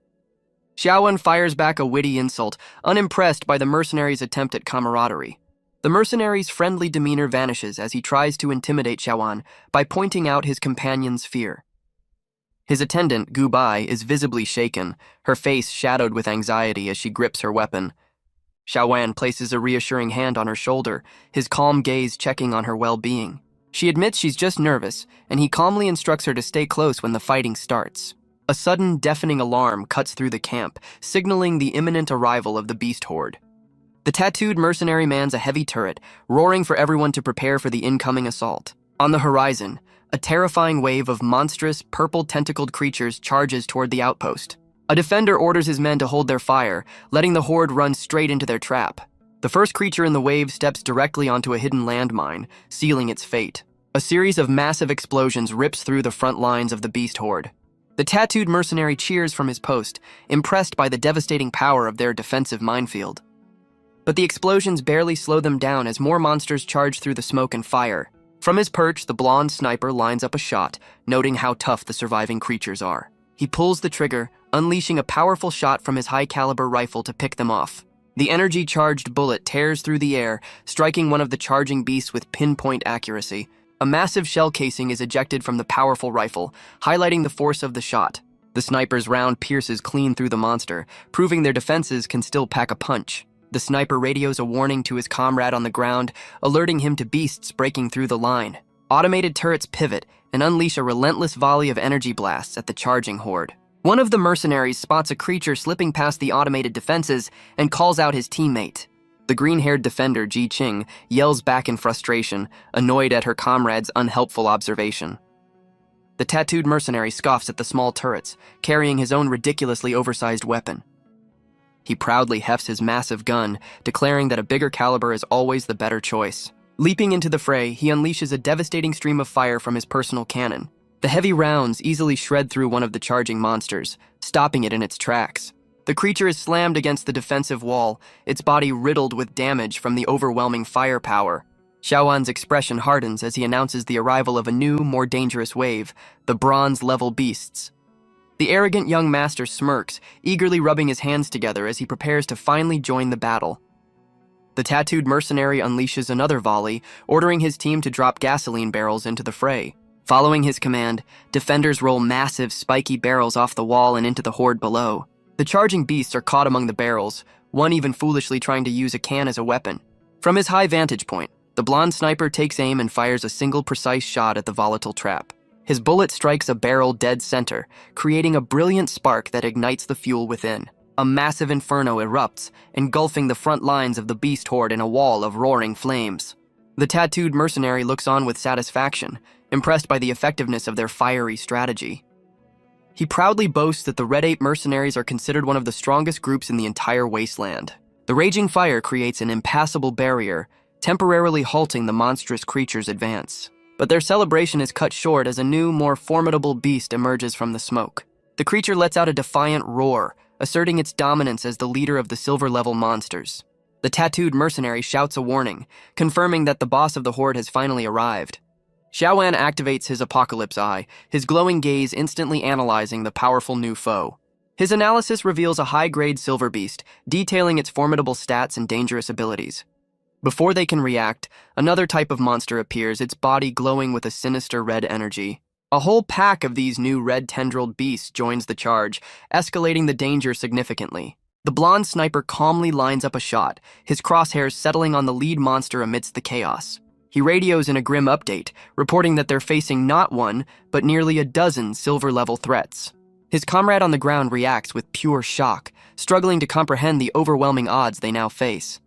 Xiaowan fires back a witty insult, unimpressed by the mercenary's attempt at camaraderie. The mercenary's friendly demeanor vanishes as he tries to intimidate Xiaowan by pointing out his companion's fear. His attendant, Gu Bai, is visibly shaken, her face shadowed with anxiety as she grips her weapon. Xiaowan places a reassuring hand on her shoulder, his calm gaze checking on her well-being. She admits she's just nervous, and he calmly instructs her to stay close when the fighting starts. A sudden, deafening alarm cuts through the camp, signaling the imminent arrival of the beast horde. The tattooed mercenary mans a heavy turret, roaring for everyone to prepare for the incoming assault. On the horizon, a terrifying wave of monstrous, purple-tentacled creatures charges toward the outpost. A defender orders his men to hold their fire, letting the horde run straight into their trap. The first creature in the wave steps directly onto a hidden landmine, sealing its fate. A series of massive explosions rips through the front lines of the beast horde. The tattooed mercenary cheers from his post, impressed by the devastating power of their defensive minefield. But the explosions barely slow them down as more monsters charge through the smoke and fire. From his perch, the blonde sniper lines up a shot, noting how tough the surviving creatures are. He pulls the trigger, unleashing a powerful shot from his high-caliber rifle to pick them off. The energy-charged bullet tears through the air, striking one of the charging beasts with pinpoint accuracy. A massive shell casing is ejected from the powerful rifle, highlighting the force of the shot. The sniper's round pierces clean through the monster, proving their defenses can still pack a punch. The sniper radios a warning to his comrade on the ground, alerting him to beasts breaking through the line. Automated turrets pivot and unleash a relentless volley of energy blasts at the charging horde. One of the mercenaries spots a creature slipping past the automated defenses and calls out his teammate. The green-haired defender, Ji Qing, yells back in frustration, annoyed at her comrade's unhelpful observation. The tattooed mercenary scoffs at the small turrets, carrying his own ridiculously oversized weapon. He proudly hefts his massive gun, declaring that a bigger caliber is always the better choice. Leaping into the fray, he unleashes a devastating stream of fire from his personal cannon. The heavy rounds easily shred through one of the charging monsters, stopping it in its tracks. The creature is slammed against the defensive wall, its body riddled with damage from the overwhelming firepower. Xiaoan's expression hardens as he announces the arrival of a new, more dangerous wave, the bronze-level beasts. The arrogant young master smirks, eagerly rubbing his hands together as he prepares to finally join the battle. The tattooed mercenary unleashes another volley, ordering his team to drop gasoline barrels into the fray. Following his command, defenders roll massive, spiky barrels off the wall and into the horde below. The charging beasts are caught among the barrels, one even foolishly trying to use a can as a weapon. From his high vantage point, the blonde sniper takes aim and fires a single precise shot at the volatile trap. His bullet strikes a barrel dead center, creating a brilliant spark that ignites the fuel within. A massive inferno erupts, engulfing the front lines of the beast horde in a wall of roaring flames. The tattooed mercenary looks on with satisfaction, impressed by the effectiveness of their fiery strategy. He proudly boasts that the Red Ape mercenaries are considered one of the strongest groups in the entire wasteland. The raging fire creates an impassable barrier, temporarily halting the monstrous creature's advance. But their celebration is cut short as a new, more formidable beast emerges from the smoke. The creature lets out a defiant roar, asserting its dominance as the leader of the silver-level monsters. The tattooed mercenary shouts a warning, confirming that the boss of the horde has finally arrived. Xiaoan activates his Apocalypse Eye, his glowing gaze instantly analyzing the powerful new foe. His analysis reveals a high-grade silver beast, detailing its formidable stats and dangerous abilities. Before they can react, another type of monster appears, its body glowing with a sinister red energy. A whole pack of these new red-tendrilled beasts joins the charge, escalating the danger significantly. The blonde sniper calmly lines up a shot, his crosshairs settling on the lead monster amidst the chaos. He radios in a grim update, reporting that they're facing not one, but nearly a dozen silver-level threats. His comrade on the ground reacts with pure shock, struggling to comprehend the overwhelming odds they now face.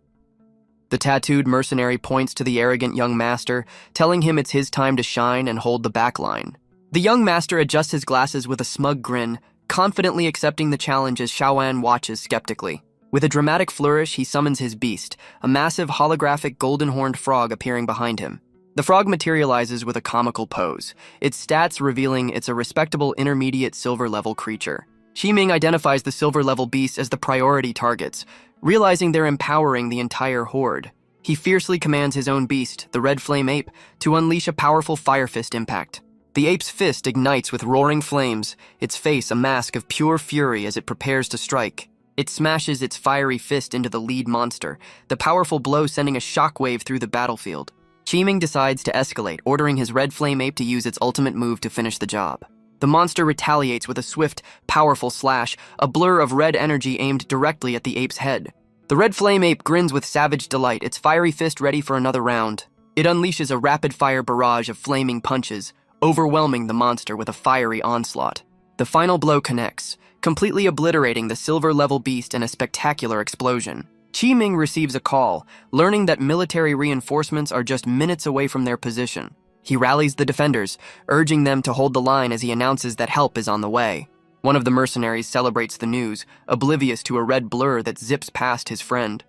The tattooed mercenary points to the arrogant young master, telling him it's his time to shine and hold the backline. The young master adjusts his glasses with a smug grin, confidently accepting the challenge as Xiaoan watches skeptically. With a dramatic flourish, he summons his beast, a massive holographic golden-horned frog appearing behind him. The frog materializes with a comical pose, its stats revealing it's a respectable intermediate silver-level creature. Qiming identifies the silver-level beasts as the priority targets, realizing they're empowering the entire horde. He fiercely commands his own beast, the red flame ape, to unleash a powerful fire fist impact. The ape's fist ignites with roaring flames, its face a mask of pure fury as it prepares to strike. It smashes its fiery fist into the lead monster, the powerful blow sending a shockwave through the battlefield. Qiming decides to escalate, ordering his red flame ape to use its ultimate move to finish the job. The monster retaliates with a swift, powerful slash, a blur of red energy aimed directly at the ape's head. The red flame ape grins with savage delight, its fiery fist ready for another round. It unleashes a rapid-fire barrage of flaming punches, overwhelming the monster with a fiery onslaught. The final blow connects, completely obliterating the silver-level beast in a spectacular explosion. Qiming receives a call, learning that military reinforcements are just minutes away from their position. He rallies the defenders, urging them to hold the line as he announces that help is on the way. One of the mercenaries celebrates the news, oblivious to a red blur that zips past his friend.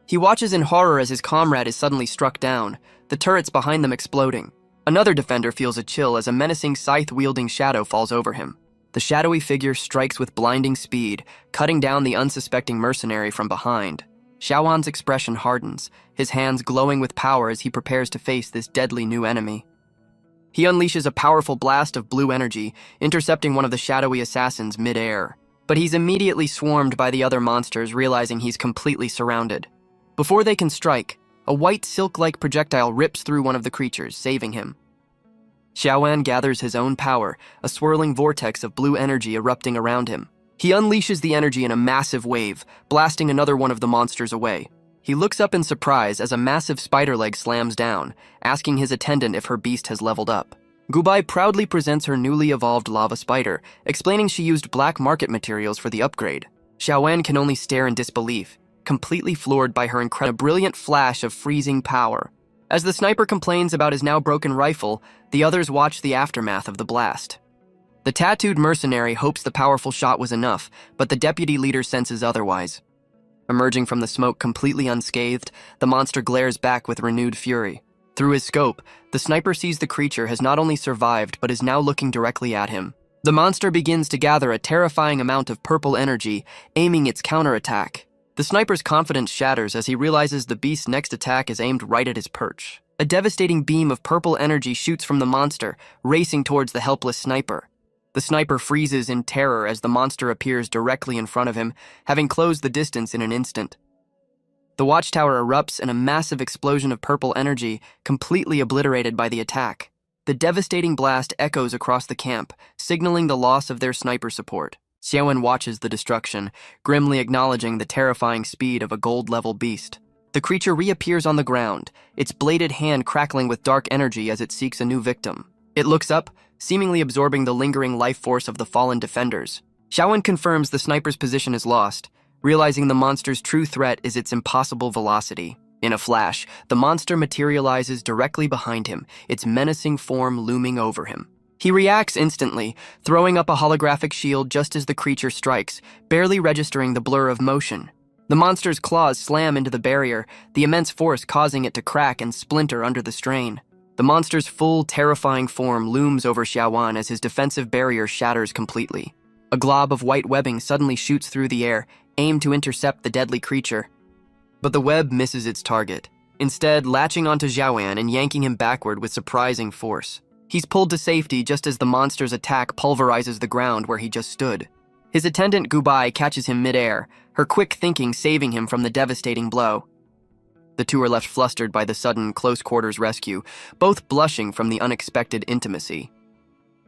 He watches in horror as his comrade is suddenly struck down, the turrets behind them exploding. Another defender feels a chill as a menacing scythe-wielding shadow falls over him. The shadowy figure strikes with blinding speed, cutting down the unsuspecting mercenary from behind. Xiaoan's expression hardens, his hands glowing with power as he prepares to face this deadly new enemy. He unleashes a powerful blast of blue energy, intercepting one of the shadowy assassins mid-air. but he's immediately swarmed by the other monsters, realizing he's completely surrounded. Before they can strike, a white silk-like projectile rips through one of the creatures, saving him. Xiaowan gathers his own power, a swirling vortex of blue energy erupting around him. He unleashes the energy in a massive wave, blasting another one of the monsters away. He looks up in surprise as a massive spider leg slams down, asking his attendant if her beast has leveled up. Gubai proudly presents her newly evolved lava spider, explaining she used black market materials for the upgrade. Xiaowan can only stare in disbelief, completely floored by her incredible brilliant flash of freezing power. As the sniper complains about his now broken rifle, the others watch the aftermath of the blast. The tattooed mercenary hopes the powerful shot was enough, but the deputy leader senses otherwise. Emerging from the smoke completely unscathed, the monster glares back with renewed fury. Through his scope, the sniper sees the creature has not only survived but is now looking directly at him. The monster begins to gather a terrifying amount of purple energy, aiming its counterattack. The sniper's confidence shatters as he realizes the beast's next attack is aimed right at his perch. A devastating beam of purple energy shoots from the monster, racing towards the helpless sniper. The sniper freezes in terror as the monster appears directly in front of him, having closed the distance in an instant. The watchtower erupts in a massive explosion of purple energy, completely obliterated by the attack. The devastating blast echoes across the camp, signaling the loss of their sniper support. Xiaowen watches the destruction, grimly acknowledging the terrifying speed of a gold-level beast. The creature reappears on the ground, its bladed hand crackling with dark energy as it seeks a new victim. It looks up, seemingly absorbing the lingering life force of the fallen defenders. Xiaowen confirms the sniper's position is lost, realizing the monster's true threat is its impossible velocity. In a flash, the monster materializes directly behind him, its menacing form looming over him. He reacts instantly, throwing up a holographic shield just as the creature strikes, barely registering the blur of motion. The monster's claws slam into the barrier, the immense force causing it to crack and splinter under the strain. The monster's full, terrifying form looms over Xiaowan as his defensive barrier shatters completely. A glob of white webbing suddenly shoots through the air, aimed to intercept the deadly creature. But the web misses its target, instead latching onto Xiaowan and yanking him backward with surprising force. He's pulled to safety just as the monster's attack pulverizes the ground where he just stood. His attendant Gubai catches him midair, her quick thinking saving him from the devastating blow. The two are left flustered by the sudden close-quarters rescue, both blushing from the unexpected intimacy.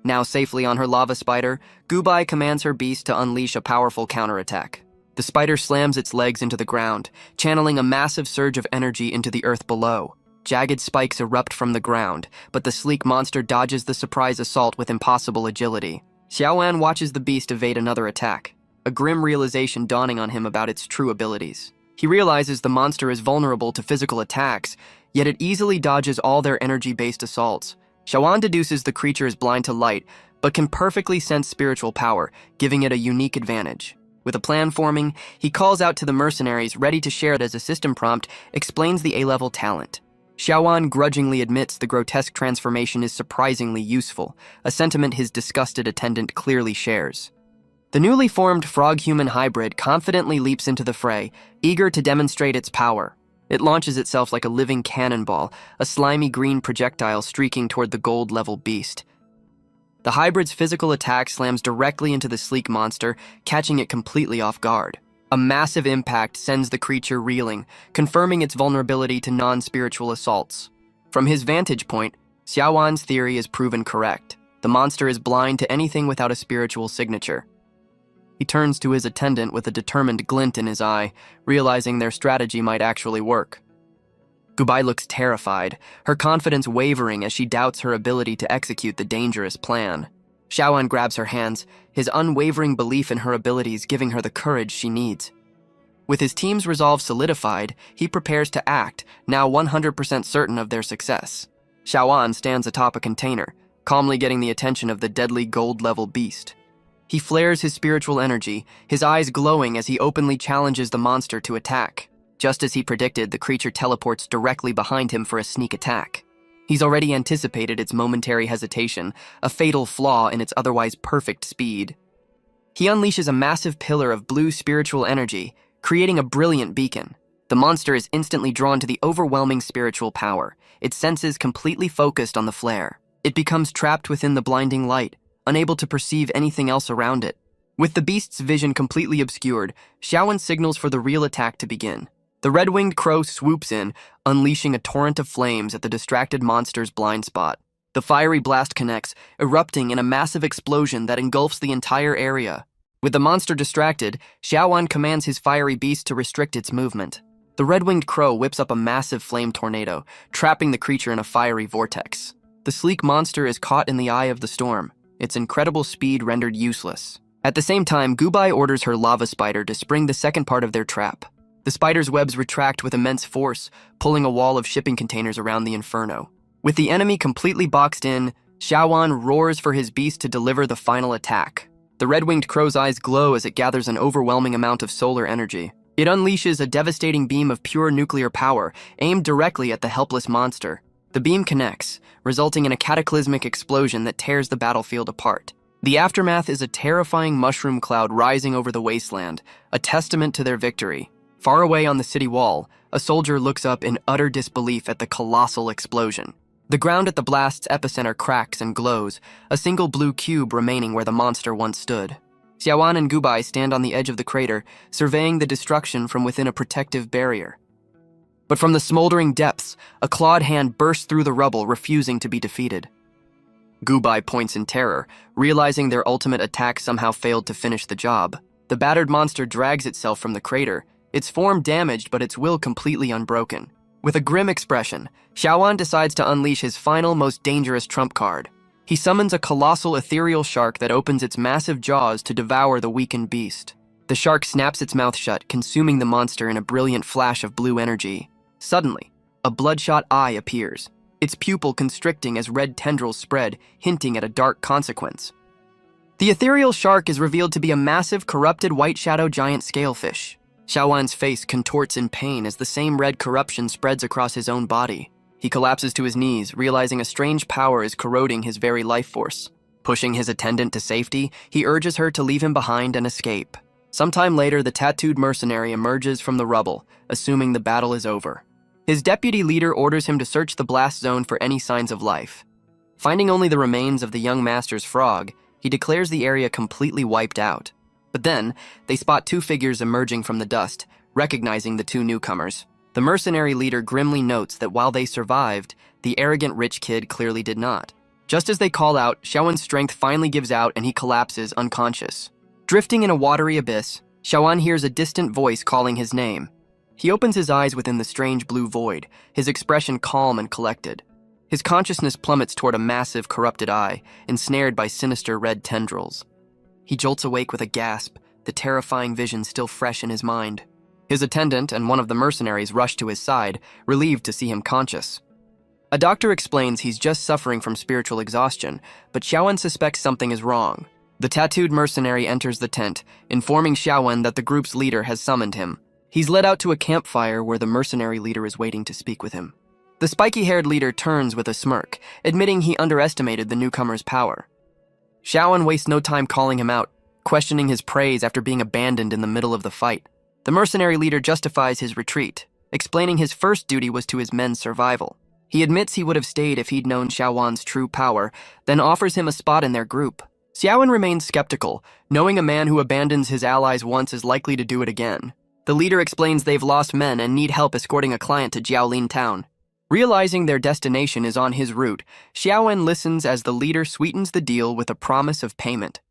Now safely on her lava spider, Gubai commands her beast to unleash a powerful counterattack. The spider slams its legs into the ground, channeling a massive surge of energy into the earth below. Jagged spikes erupt from the ground, but the sleek monster dodges the surprise assault with impossible agility. Xiaowan watches the beast evade another attack, a grim realization dawning on him about its true abilities. He realizes the monster is vulnerable to physical attacks, yet it easily dodges all their energy-based assaults. Xiaowan deduces the creature is blind to light, but can perfectly sense spiritual power, giving it a unique advantage. With a plan forming, he calls out to the mercenaries ready to share it as a system prompt, explains the A-level talent. Xiaowan grudgingly admits the grotesque transformation is surprisingly useful, a sentiment his disgusted attendant clearly shares. The newly formed frog-human hybrid confidently leaps into the fray, eager to demonstrate its power. It launches itself like a living cannonball, a slimy green projectile streaking toward the gold-level beast. The hybrid's physical attack slams directly into the sleek monster, catching it completely off guard. A massive impact sends the creature reeling, confirming its vulnerability to non-spiritual assaults. From his vantage point, Xiaowan's theory is proven correct. The monster is blind to anything without a spiritual signature. He turns to his attendant with a determined glint in his eye, realizing their strategy might actually work. Gubai looks terrified, her confidence wavering as she doubts her ability to execute the dangerous plan. Xiaowan grabs her hands, his unwavering belief in her abilities giving her the courage she needs. With his team's resolve solidified, he prepares to act, now 100% certain of their success. Xiaowan stands atop a container, calmly getting the attention of the deadly gold-level beast. He flares his spiritual energy, his eyes glowing as he openly challenges the monster to attack. Just as he predicted, the creature teleports directly behind him for a sneak attack. He's already anticipated its momentary hesitation, a fatal flaw in its otherwise perfect speed. He unleashes a massive pillar of blue spiritual energy, creating a brilliant beacon. The monster is instantly drawn to the overwhelming spiritual power, its senses completely focused on the flare. It becomes trapped within the blinding light, unable to perceive anything else around it. With the beast's vision completely obscured, Xiaowen signals for the real attack to begin. The red-winged crow swoops in, unleashing a torrent of flames at the distracted monster's blind spot. The fiery blast connects, erupting in a massive explosion that engulfs the entire area. With the monster distracted, Xiaowen commands his fiery beast to restrict its movement. The red-winged crow whips up a massive flame tornado, trapping the creature in a fiery vortex. The sleek monster is caught in the eye of the storm, its incredible speed rendered useless. At the same time, Gubai orders her lava spider to spring the second part of their trap. The spider's webs retract with immense force, pulling a wall of shipping containers around the inferno. With the enemy completely boxed in, Xiaowen roars for his beast to deliver the final attack. The red-winged crow's eyes glow as it gathers an overwhelming amount of solar energy. It unleashes a devastating beam of pure nuclear power, aimed directly at the helpless monster. The beam connects, resulting in a cataclysmic explosion that tears the battlefield apart. The aftermath is a terrifying mushroom cloud rising over the wasteland, a testament to their victory. Far away on the city wall, a soldier looks up in utter disbelief at the colossal explosion. The ground at the blast's epicenter cracks and glows, a single blue cube remaining where the monster once stood. Xiaowen and Gubai stand on the edge of the crater, surveying the destruction from within a protective barrier. But from the smoldering depths, a clawed hand bursts through the rubble, refusing to be defeated. Gubai points in terror, realizing their ultimate attack somehow failed to finish the job. The battered monster drags itself from the crater, its form damaged but its will completely unbroken. With a grim expression, Xiaowen decides to unleash his final, most dangerous trump card. He summons a colossal ethereal shark that opens its massive jaws to devour the weakened beast. The shark snaps its mouth shut, consuming the monster in a brilliant flash of blue energy. Suddenly, a bloodshot eye appears, its pupil constricting as red tendrils spread, hinting at a dark consequence. The ethereal shark is revealed to be a massive, corrupted white shadow giant scalefish. Xiaowen's face contorts in pain as the same red corruption spreads across his own body. He collapses to his knees, realizing a strange power is corroding his very life force. Pushing his attendant to safety, he urges her to leave him behind and escape. Sometime later, the tattooed mercenary emerges from the rubble, assuming the battle is over. His deputy leader orders him to search the blast zone for any signs of life. Finding only the remains of the young master's frog, he declares the area completely wiped out. But then, they spot two figures emerging from the dust, recognizing the two newcomers. The mercenary leader grimly notes that while they survived, the arrogant rich kid clearly did not. Just as they call out, Xiaowen's strength finally gives out and he collapses unconscious. Drifting in a watery abyss, Xiaowen hears a distant voice calling his name. He opens his eyes within the strange blue void, his expression calm and collected. His consciousness plummets toward a massive, corrupted eye, ensnared by sinister red tendrils. He jolts awake with a gasp, the terrifying vision still fresh in his mind. His attendant and one of the mercenaries rush to his side, relieved to see him conscious. A doctor explains he's just suffering from spiritual exhaustion, but Xiaowen suspects something is wrong. The tattooed mercenary enters the tent, informing Xiaowen that the group's leader has summoned him. He's led out to a campfire where the mercenary leader is waiting to speak with him. The spiky-haired leader turns with a smirk, admitting he underestimated the newcomer's power. Xiaowen wastes no time calling him out, questioning his praise after being abandoned in the middle of the fight. The mercenary leader justifies his retreat, explaining his first duty was to his men's survival. He admits he would have stayed if he'd known Xiaowen's true power, then offers him a spot in their group. Xiaowen remains skeptical, knowing a man who abandons his allies once is likely to do it again. The leader explains they've lost men and need help escorting a client to Jiaolin town. Realizing their destination is on his route, Xiaowen listens as the leader sweetens the deal with a promise of payment.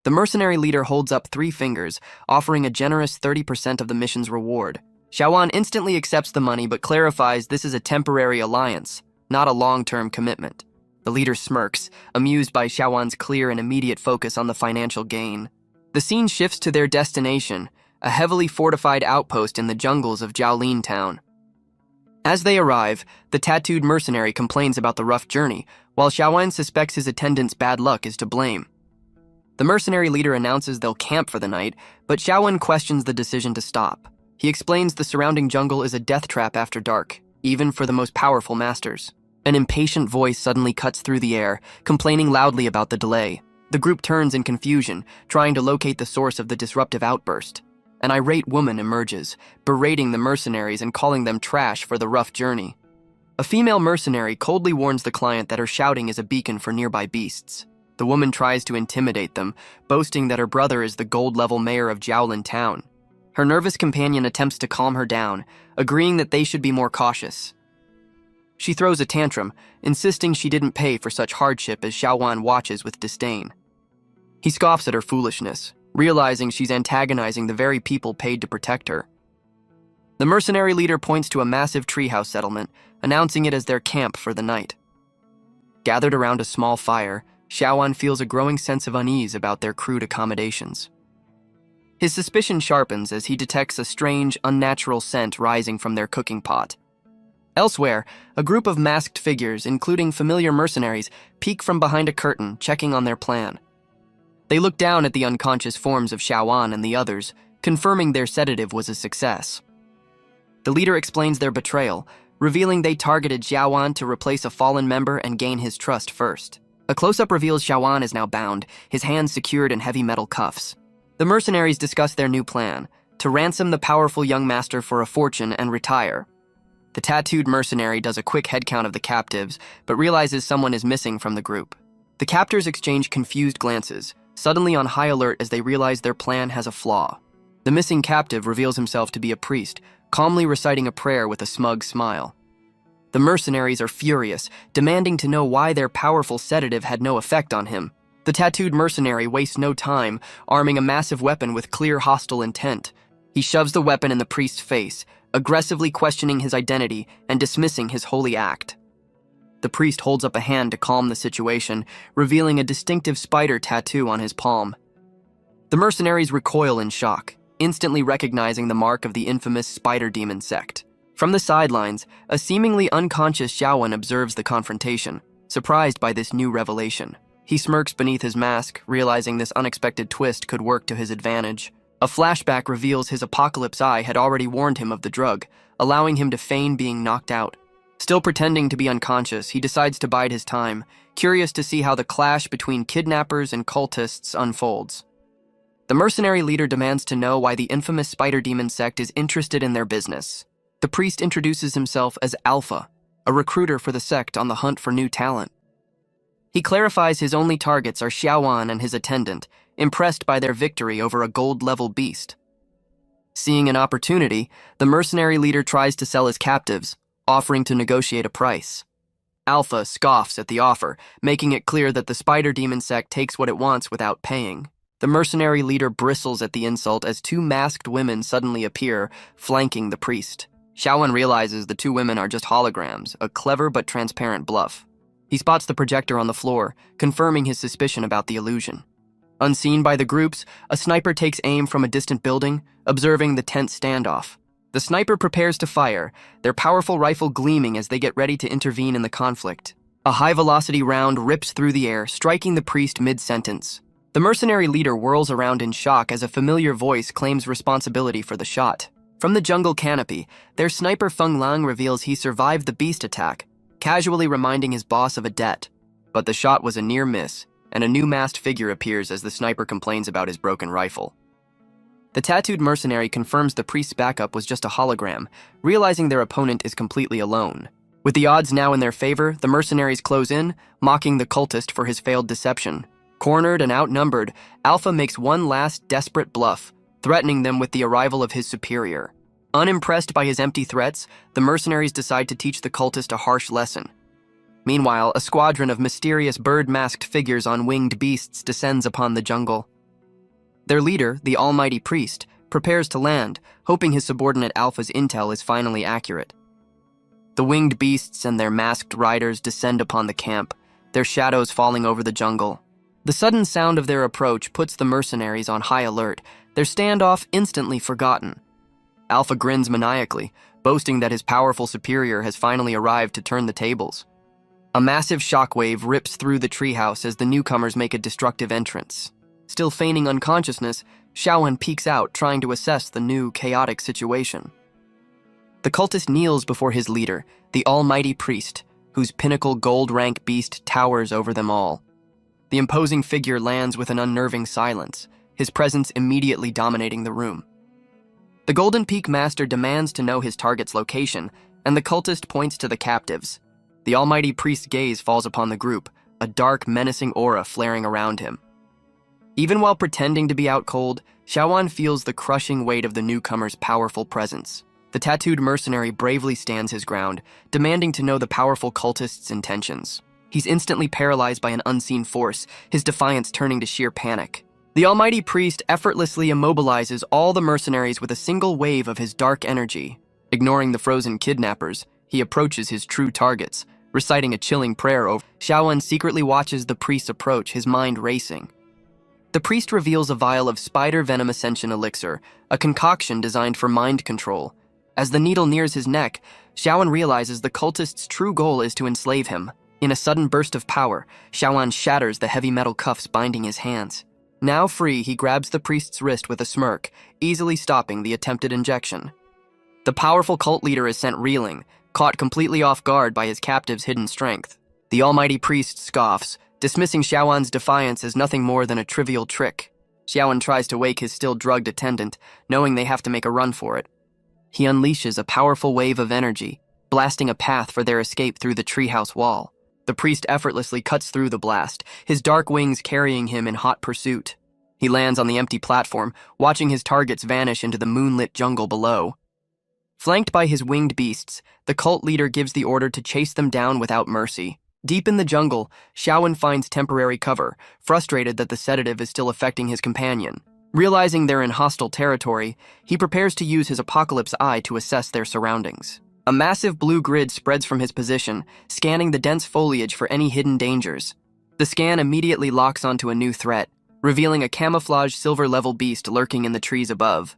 The mercenary leader holds up 3 fingers, offering a generous 30% of the mission's reward. Xiaowen instantly accepts the money but clarifies this is a temporary alliance, not a long-term commitment. The leader smirks, amused by Xiaowen's clear and immediate focus on the financial gain. The scene shifts to their destination, a heavily fortified outpost in the jungles of Jiaolin town. As they arrive, the tattooed mercenary complains about the rough journey, while Xiaowen suspects his attendant's bad luck is to blame. The mercenary leader announces they'll camp for the night, but Xiaowen questions the decision to stop. He explains the surrounding jungle is a death trap after dark, even for the most powerful masters. An impatient voice suddenly cuts through the air, complaining loudly about the delay. The group turns in confusion, trying to locate the source of the disruptive outburst. An irate woman emerges, berating the mercenaries and calling them trash for the rough journey. A female mercenary coldly warns the client that her shouting is a beacon for nearby beasts. The woman tries to intimidate them, boasting that her brother is the gold-level mayor of Jiaolin Town. Her nervous companion attempts to calm her down, agreeing that they should be more cautious. She throws a tantrum, insisting she didn't pay for such hardship as Xiaowan watches with disdain. He scoffs at her foolishness, realizing she's antagonizing the very people paid to protect her. The mercenary leader points to a massive treehouse settlement, announcing it as their camp for the night. Gathered around a small fire, Xiaowan feels a growing sense of unease about their crude accommodations. His suspicion sharpens as he detects a strange, unnatural scent rising from their cooking pot. Elsewhere, a group of masked figures, including familiar mercenaries, peek from behind a curtain, checking on their plan. They look down at the unconscious forms of Xiaowan and the others, confirming their sedative was a success. The leader explains their betrayal, revealing they targeted Xiaowan to replace a fallen member and gain his trust first. A close-up reveals Xiaowan is now bound, his hands secured in heavy metal cuffs. The mercenaries discuss their new plan, to ransom the powerful young master for a fortune and retire. The tattooed mercenary does a quick headcount of the captives, but realizes someone is missing from the group. The captors exchange confused glances, suddenly on high alert as they realize their plan has a flaw. The missing captive reveals himself to be a priest, calmly reciting a prayer with a smug smile. The mercenaries are furious, demanding to know why their powerful sedative had no effect on him. The tattooed mercenary wastes no time, arming a massive weapon with clear hostile intent. He shoves the weapon in the priest's face, aggressively questioning his identity and dismissing his holy act. The priest holds up a hand to calm the situation, revealing a distinctive spider tattoo on his palm. The mercenaries recoil in shock, instantly recognizing the mark of the infamous spider demon sect. From the sidelines, a seemingly unconscious Xiaowan observes the confrontation, surprised by this new revelation. He smirks beneath his mask, realizing this unexpected twist could work to his advantage. A flashback reveals his apocalypse eye had already warned him of the drug, allowing him to feign being knocked out. Still pretending to be unconscious, he decides to bide his time, curious to see how the clash between kidnappers and cultists unfolds. The mercenary leader demands to know why the infamous spider demon sect is interested in their business. The priest introduces himself as Alpha, a recruiter for the sect on the hunt for new talent. He clarifies his only targets are Xiaowan and his attendant, impressed by their victory over a gold-level beast. Seeing an opportunity, the mercenary leader tries to sell his captives, offering to negotiate a price. Alpha scoffs at the offer, making it clear that the spider demon sect takes what it wants without paying. The mercenary leader bristles at the insult as two masked women suddenly appear, flanking the priest. Xiaowan realizes the two women are just holograms, a clever but transparent bluff. He spots the projector on the floor, confirming his suspicion about the illusion. Unseen by the groups, a sniper takes aim from a distant building, observing the tense standoff. The sniper prepares to fire, their powerful rifle gleaming as they get ready to intervene in the conflict. A high-velocity round rips through the air, striking the priest mid-sentence. The mercenary leader whirls around in shock as a familiar voice claims responsibility for the shot. From the jungle canopy, their sniper Feng Lang reveals he survived the beast attack, casually reminding his boss of a debt. But the shot was a near miss, and a new masked figure appears as the sniper complains about his broken rifle. The tattooed mercenary confirms the priest's backup was just a hologram, realizing their opponent is completely alone. With the odds now in their favor, the mercenaries close in, mocking the cultist for his failed deception. Cornered and outnumbered, Alpha makes one last desperate bluff, threatening them with the arrival of his superior. Unimpressed by his empty threats, the mercenaries decide to teach the cultist a harsh lesson. Meanwhile, a squadron of mysterious bird-masked figures on winged beasts descends upon the jungle. Their leader, the almighty priest, prepares to land, hoping his subordinate Alpha's intel is finally accurate. The winged beasts and their masked riders descend upon the camp, their shadows falling over the jungle. The sudden sound of their approach puts the mercenaries on high alert, their standoff instantly forgotten. Alpha grins maniacally, boasting that his powerful superior has finally arrived to turn the tables. A massive shockwave rips through the treehouse as the newcomers make a destructive entrance. Still feigning unconsciousness, Xiaowan peeks out, trying to assess the new, chaotic situation. The cultist kneels before his leader, the almighty priest, whose pinnacle gold-rank beast towers over them all. The imposing figure lands with an unnerving silence, his presence immediately dominating the room. The Golden Peak Master demands to know his target's location, and the cultist points to the captives. The almighty priest's gaze falls upon the group, a dark, menacing aura flaring around him. Even while pretending to be out cold, Xiaowan feels the crushing weight of the newcomer's powerful presence. The tattooed mercenary bravely stands his ground, demanding to know the powerful cultist's intentions. He's instantly paralyzed by an unseen force, his defiance turning to sheer panic. The almighty priest effortlessly immobilizes all the mercenaries with a single wave of his dark energy. Ignoring the frozen kidnappers, he approaches his true targets, reciting a chilling prayer over. Xiaowan secretly watches the priest approach, his mind racing. The priest reveals a vial of spider venom ascension elixir, a concoction designed for mind control. As the needle nears his neck, Xiaowan realizes the cultist's true goal is to enslave him. In a sudden burst of power, Xiaowan shatters the heavy metal cuffs binding his hands. Now free, he grabs the priest's wrist with a smirk, easily stopping the attempted injection. The powerful cult leader is sent reeling, caught completely off guard by his captive's hidden strength. The almighty priest scoffs, dismissing Xiaowan's defiance as nothing more than a trivial trick. Xiaowan tries to wake his still drugged attendant, knowing they have to make a run for it. He unleashes a powerful wave of energy, blasting a path for their escape through the treehouse wall. The priest effortlessly cuts through the blast, his dark wings carrying him in hot pursuit. He lands on the empty platform, watching his targets vanish into the moonlit jungle below. Flanked by his winged beasts, the cult leader gives the order to chase them down without mercy. Deep in the jungle, Xiaowan finds temporary cover, frustrated that the sedative is still affecting his companion. Realizing they're in hostile territory, he prepares to use his apocalypse eye to assess their surroundings. A massive blue grid spreads from his position, scanning the dense foliage for any hidden dangers. The scan immediately locks onto a new threat, revealing a camouflaged silver-level beast lurking in the trees above.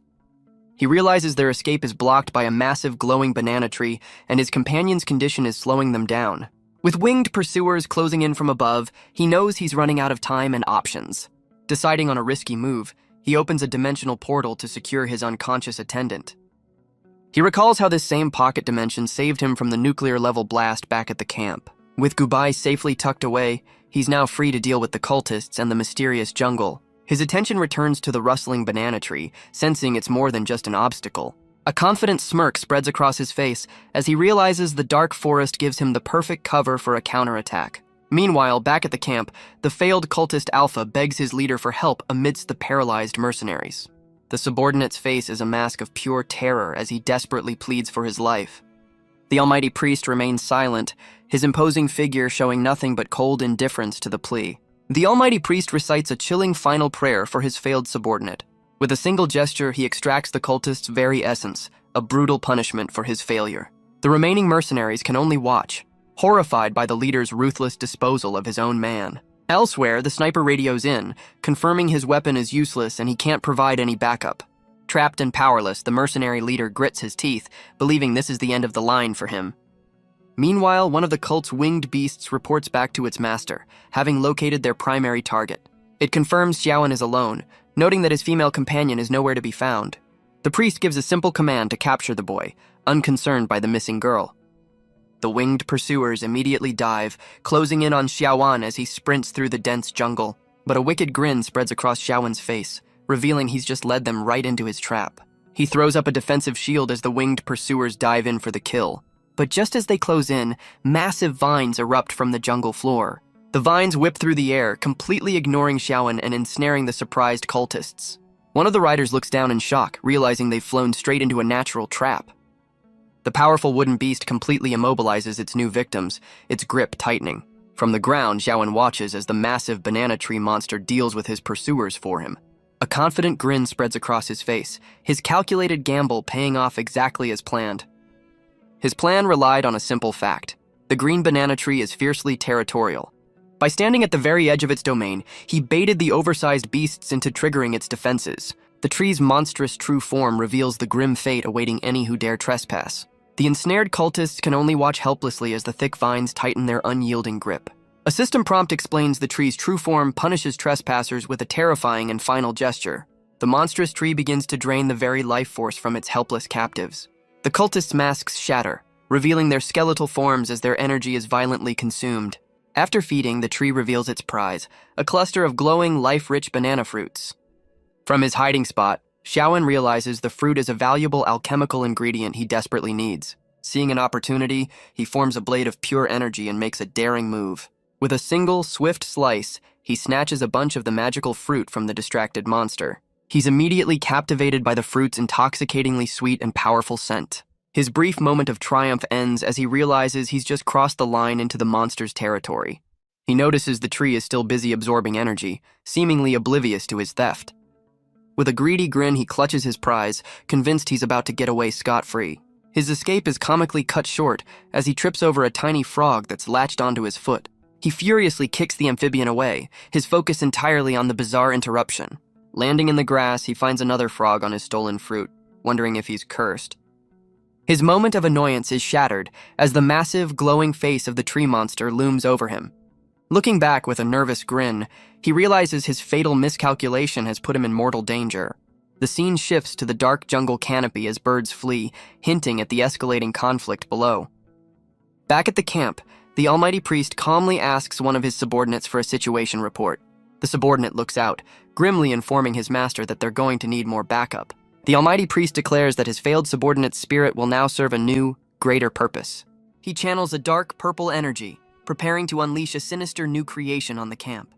He realizes their escape is blocked by a massive glowing banana tree, and his companion's condition is slowing them down. With winged pursuers closing in from above, he knows he's running out of time and options. Deciding on a risky move, he opens a dimensional portal to secure his unconscious attendant. He recalls how this same pocket dimension saved him from the nuclear-level blast back at the camp. With Gubai safely tucked away, he's now free to deal with the cultists and the mysterious jungle. His attention returns to the rustling banana tree, sensing it's more than just an obstacle. A confident smirk spreads across his face as he realizes the dark forest gives him the perfect cover for a counterattack. Meanwhile, back at the camp, the failed cultist Alpha begs his leader for help amidst the paralyzed mercenaries. The subordinate's face is a mask of pure terror as he desperately pleads for his life. The almighty priest remains silent, his imposing figure showing nothing but cold indifference to the plea. The almighty priest recites a chilling final prayer for his failed subordinate. With a single gesture, he extracts the cultist's very essence, a brutal punishment for his failure. The remaining mercenaries can only watch, horrified by the leader's ruthless disposal of his own man. Elsewhere, the sniper radios in, confirming his weapon is useless and he can't provide any backup. Trapped and powerless, the mercenary leader grits his teeth, believing this is the end of the line for him. Meanwhile, one of the cult's winged beasts reports back to its master, having located their primary target. It confirms Xiaowan is alone, noting that his female companion is nowhere to be found. The priest gives a simple command to capture the boy, unconcerned by the missing girl. The winged pursuers immediately dive, closing in on Xiaowan as he sprints through the dense jungle. But a wicked grin spreads across Xiaowan's face, revealing he's just led them right into his trap. He throws up a defensive shield as the winged pursuers dive in for the kill. But just as they close in, massive vines erupt from the jungle floor. The vines whip through the air, completely ignoring Xiaowan and ensnaring the surprised cultists. One of the riders looks down in shock, realizing they've flown straight into a natural trap. The powerful wooden beast completely immobilizes its new victims, its grip tightening. From the ground, Xiaowan watches as the massive banana tree monster deals with his pursuers for him. A confident grin spreads across his face, his calculated gamble paying off exactly as planned. His plan relied on a simple fact. The green banana tree is fiercely territorial. By standing at the very edge of its domain, he baited the oversized beasts into triggering its defenses. The tree's monstrous true form reveals the grim fate awaiting any who dare trespass. The ensnared cultists can only watch helplessly as the thick vines tighten their unyielding grip. A system prompt explains the tree's true form punishes trespassers with a terrifying and final gesture. The monstrous tree begins to drain the very life force from its helpless captives. The cultists' masks shatter, revealing their skeletal forms as their energy is violently consumed. After feeding, the tree reveals its prize, a cluster of glowing, life-rich banana fruits. From his hiding spot, Xiaowan realizes the fruit is a valuable alchemical ingredient he desperately needs. Seeing an opportunity, he forms a blade of pure energy and makes a daring move. With a single, swift slice, he snatches a bunch of the magical fruit from the distracted monster. He's immediately captivated by the fruit's intoxicatingly sweet and powerful scent. His brief moment of triumph ends as he realizes he's just crossed the line into the monster's territory. He notices the tree is still busy absorbing energy, seemingly oblivious to his theft. With a greedy grin, he clutches his prize, convinced he's about to get away scot-free. His escape is comically cut short as he trips over a tiny frog that's latched onto his foot. He furiously kicks the amphibian away, his focus entirely on the bizarre interruption. Landing in the grass, he finds another frog on his stolen fruit, wondering if he's cursed. His moment of annoyance is shattered as the massive, glowing face of the tree monster looms over him. Looking back with a nervous grin, he realizes his fatal miscalculation has put him in mortal danger. The scene shifts to the dark jungle canopy as birds flee, hinting at the escalating conflict below. Back at the camp, the almighty priest calmly asks one of his subordinates for a situation report. The subordinate looks out, grimly informing his master that they're going to need more backup. The almighty priest declares that his failed subordinate's spirit will now serve a new, greater purpose. He channels a dark purple energy, preparing to unleash a sinister new creation on the camp.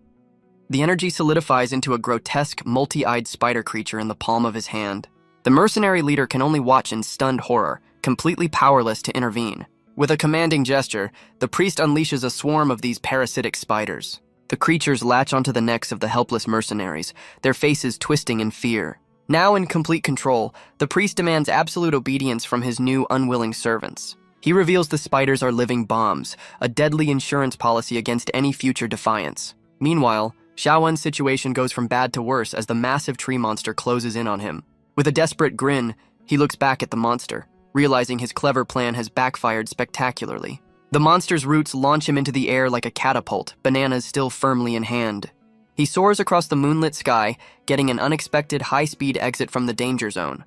The energy solidifies into a grotesque, multi-eyed spider creature in the palm of his hand. The mercenary leader can only watch in stunned horror, completely powerless to intervene. With a commanding gesture, the priest unleashes a swarm of these parasitic spiders. The creatures latch onto the necks of the helpless mercenaries, their faces twisting in fear. Now in complete control, the priest demands absolute obedience from his new, unwilling servants. He reveals the spiders are living bombs, a deadly insurance policy against any future defiance. Meanwhile, Xiaowen's situation goes from bad to worse as the massive tree monster closes in on him. With a desperate grin, he looks back at the monster, realizing his clever plan has backfired spectacularly. The monster's roots launch him into the air like a catapult, bananas still firmly in hand. He soars across the moonlit sky, getting an unexpected high-speed exit from the danger zone.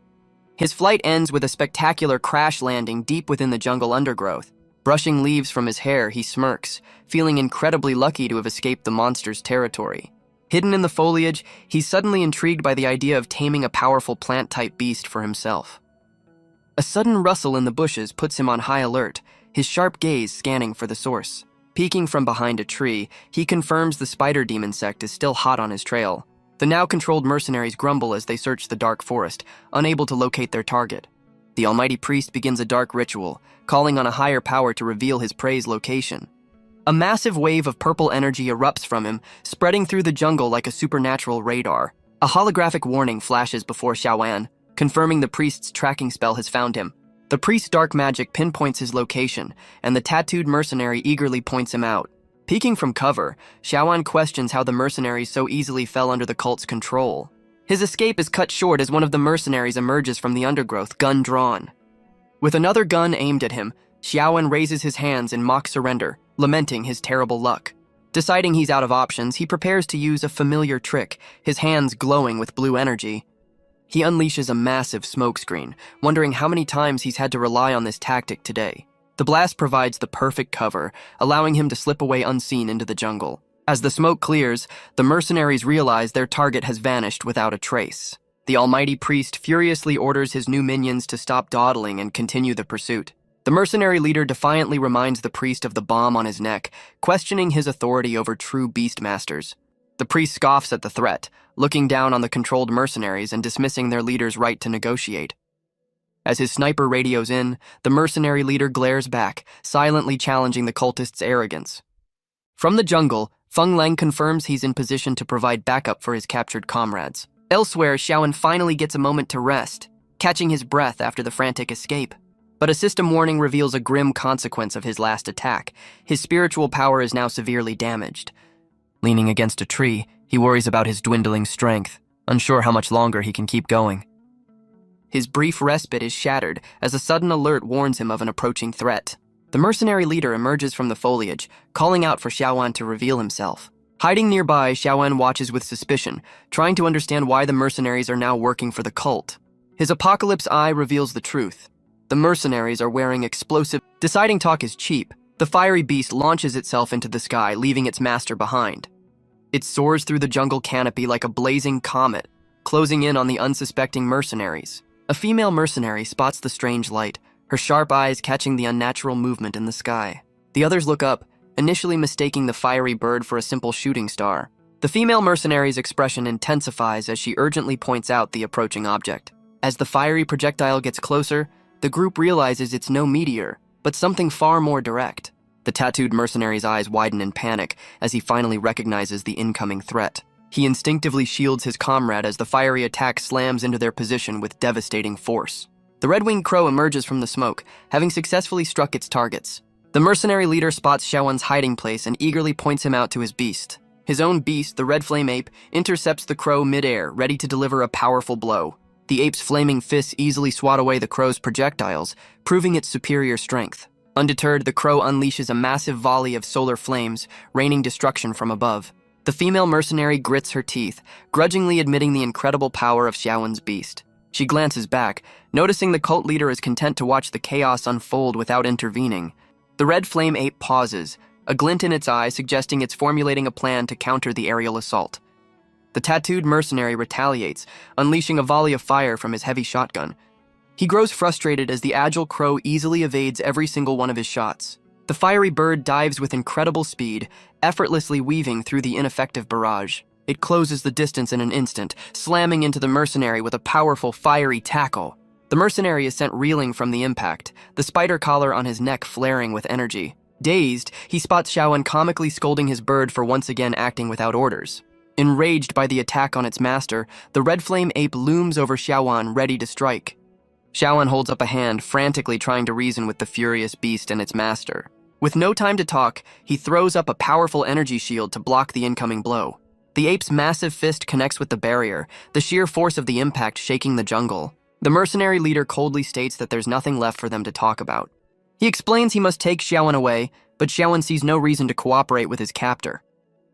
His flight ends with a spectacular crash landing deep within the jungle undergrowth. Brushing leaves from his hair, he smirks, feeling incredibly lucky to have escaped the monster's territory. Hidden in the foliage, he's suddenly intrigued by the idea of taming a powerful plant-type beast for himself. A sudden rustle in the bushes puts him on high alert, his sharp gaze scanning for the source. Peeking from behind a tree, he confirms the spider demon sect is still hot on his trail. The now controlled mercenaries grumble as they search the dark forest, unable to locate their target. The almighty priest begins a dark ritual, calling on a higher power to reveal his prey's location. A massive wave of purple energy erupts from him, spreading through the jungle like a supernatural radar. A holographic warning flashes before Xiaowen, confirming the priest's tracking spell has found him. The priest's dark magic pinpoints his location, and the tattooed mercenary eagerly points him out. Peeking from cover, Xiaowen questions how the mercenaries so easily fell under the cult's control. His escape is cut short as one of the mercenaries emerges from the undergrowth, gun drawn. With another gun aimed at him, Xiaowen raises his hands in mock surrender, lamenting his terrible luck. Deciding he's out of options, he prepares to use a familiar trick, his hands glowing with blue energy. He unleashes a massive smokescreen, wondering how many times he's had to rely on this tactic today. The blast provides the perfect cover, allowing him to slip away unseen into the jungle. As the smoke clears, the mercenaries realize their target has vanished without a trace. The almighty priest furiously orders his new minions to stop dawdling and continue the pursuit. The mercenary leader defiantly reminds the priest of the bomb on his neck, questioning his authority over true beastmasters. The priest scoffs at the threat, looking down on the controlled mercenaries and dismissing their leader's right to negotiate. As his sniper radios in, the mercenary leader glares back, silently challenging the cultists' arrogance. From the jungle, Feng Leng confirms he's in position to provide backup for his captured comrades. Elsewhere, Xiaowen finally gets a moment to rest, catching his breath after the frantic escape. But a system warning reveals a grim consequence of his last attack. His spiritual power is now severely damaged. Leaning against a tree, he worries about his dwindling strength, unsure how much longer he can keep going. His brief respite is shattered as a sudden alert warns him of an approaching threat. The mercenary leader emerges from the foliage, calling out for Xiaowen to reveal himself. Hiding nearby, Xiaowen watches with suspicion, trying to understand why the mercenaries are now working for the cult. His apocalypse eye reveals the truth. The mercenaries are wearing explosive. Deciding talk is cheap, the fiery beast launches itself into the sky, leaving its master behind. It soars through the jungle canopy like a blazing comet, closing in on the unsuspecting mercenaries. A female mercenary spots the strange light, her sharp eyes catching the unnatural movement in the sky. The others look up, initially mistaking the fiery bird for a simple shooting star. The female mercenary's expression intensifies as she urgently points out the approaching object. As the fiery projectile gets closer, the group realizes it's no meteor, but something far more direct. The tattooed mercenary's eyes widen in panic as he finally recognizes the incoming threat. He instinctively shields his comrade as the fiery attack slams into their position with devastating force. The red-winged crow emerges from the smoke, having successfully struck its targets. The mercenary leader spots Xiaowan's hiding place and eagerly points him out to his beast. His own beast, the red flame ape, intercepts the crow mid-air, ready to deliver a powerful blow. The ape's flaming fists easily swat away the crow's projectiles, proving its superior strength. Undeterred, the crow unleashes a massive volley of solar flames, raining destruction from above. The female mercenary grits her teeth, grudgingly admitting the incredible power of Xiaowan's beast. She glances back, noticing the cult leader is content to watch the chaos unfold without intervening. The red flame ape pauses, a glint in its eye suggesting it's formulating a plan to counter the aerial assault. The tattooed mercenary retaliates, unleashing a volley of fire from his heavy shotgun. He grows frustrated as the agile crow easily evades every single one of his shots. The fiery bird dives with incredible speed, effortlessly weaving through the ineffective barrage. It closes the distance in an instant, slamming into the mercenary with a powerful fiery tackle. The mercenary is sent reeling from the impact, the spider collar on his neck flaring with energy. Dazed, he spots Xiaowan comically scolding his bird for once again acting without orders. Enraged by the attack on its master, the red flame ape looms over Xiaowan, ready to strike. Xiaowan holds up a hand, frantically trying to reason with the furious beast and its master. With no time to talk, he throws up a powerful energy shield to block the incoming blow. The ape's massive fist connects with the barrier, the sheer force of the impact shaking the jungle. The mercenary leader coldly states that there's nothing left for them to talk about. He explains he must take Xiaowan away, but Xiaowan sees no reason to cooperate with his captor.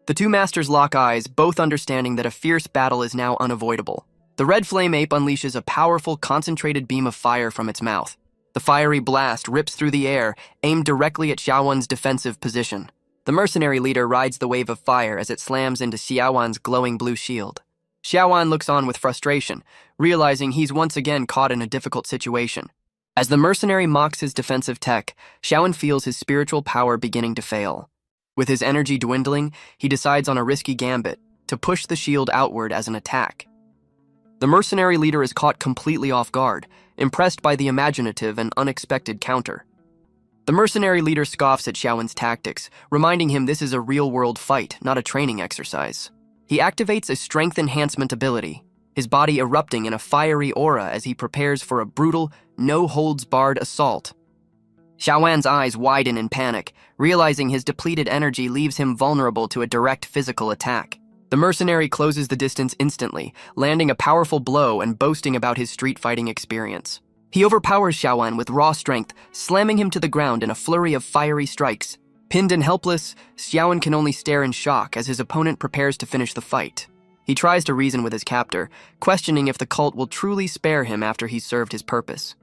The two masters lock eyes, both understanding that a fierce battle is now unavoidable. The red flame ape unleashes a powerful, concentrated beam of fire from its mouth. The fiery blast rips through the air, aimed directly at Xiaowan's defensive position. The mercenary leader rides the wave of fire as it slams into Xiaowan's glowing blue shield. Xiaowan looks on with frustration, realizing he's once again caught in a difficult situation. As the mercenary mocks his defensive tech, Xiaowan feels his spiritual power beginning to fail. With his energy dwindling, he decides on a risky gambit, to push the shield outward as an attack. The mercenary leader is caught completely off guard, impressed by the imaginative and unexpected counter. The mercenary leader scoffs at Xiaowan's tactics, reminding him this is a real-world fight, not a training exercise. He activates a strength enhancement ability, his body erupting in a fiery aura as he prepares for a brutal, no-holds-barred assault. Xiaowan's eyes widen in panic, realizing his depleted energy leaves him vulnerable to a direct physical attack. The mercenary closes the distance instantly, landing a powerful blow and boasting about his street-fighting experience. He overpowers Xiaowan with raw strength, slamming him to the ground in a flurry of fiery strikes. Pinned and helpless, Xiaowan can only stare in shock as his opponent prepares to finish the fight. He tries to reason with his captor, questioning if the cult will truly spare him after he's served his purpose.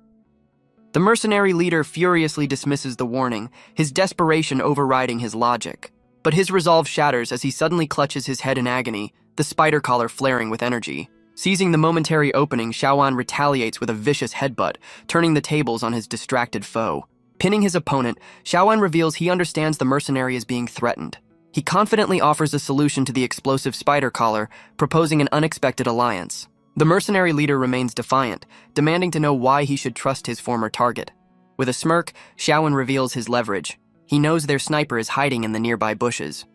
The mercenary leader furiously dismisses the warning, his desperation overriding his logic. But his resolve shatters as he suddenly clutches his head in agony, the spider collar flaring with energy. Seizing the momentary opening, Xiaowan retaliates with a vicious headbutt, turning the tables on his distracted foe. Pinning his opponent, Xiaowan reveals he understands the mercenary is being threatened. He confidently offers a solution to the explosive spider collar, proposing an unexpected alliance. The mercenary leader remains defiant, demanding to know why he should trust his former target. With a smirk, Xiaowan reveals his leverage. He knows their sniper is hiding in the nearby bushes.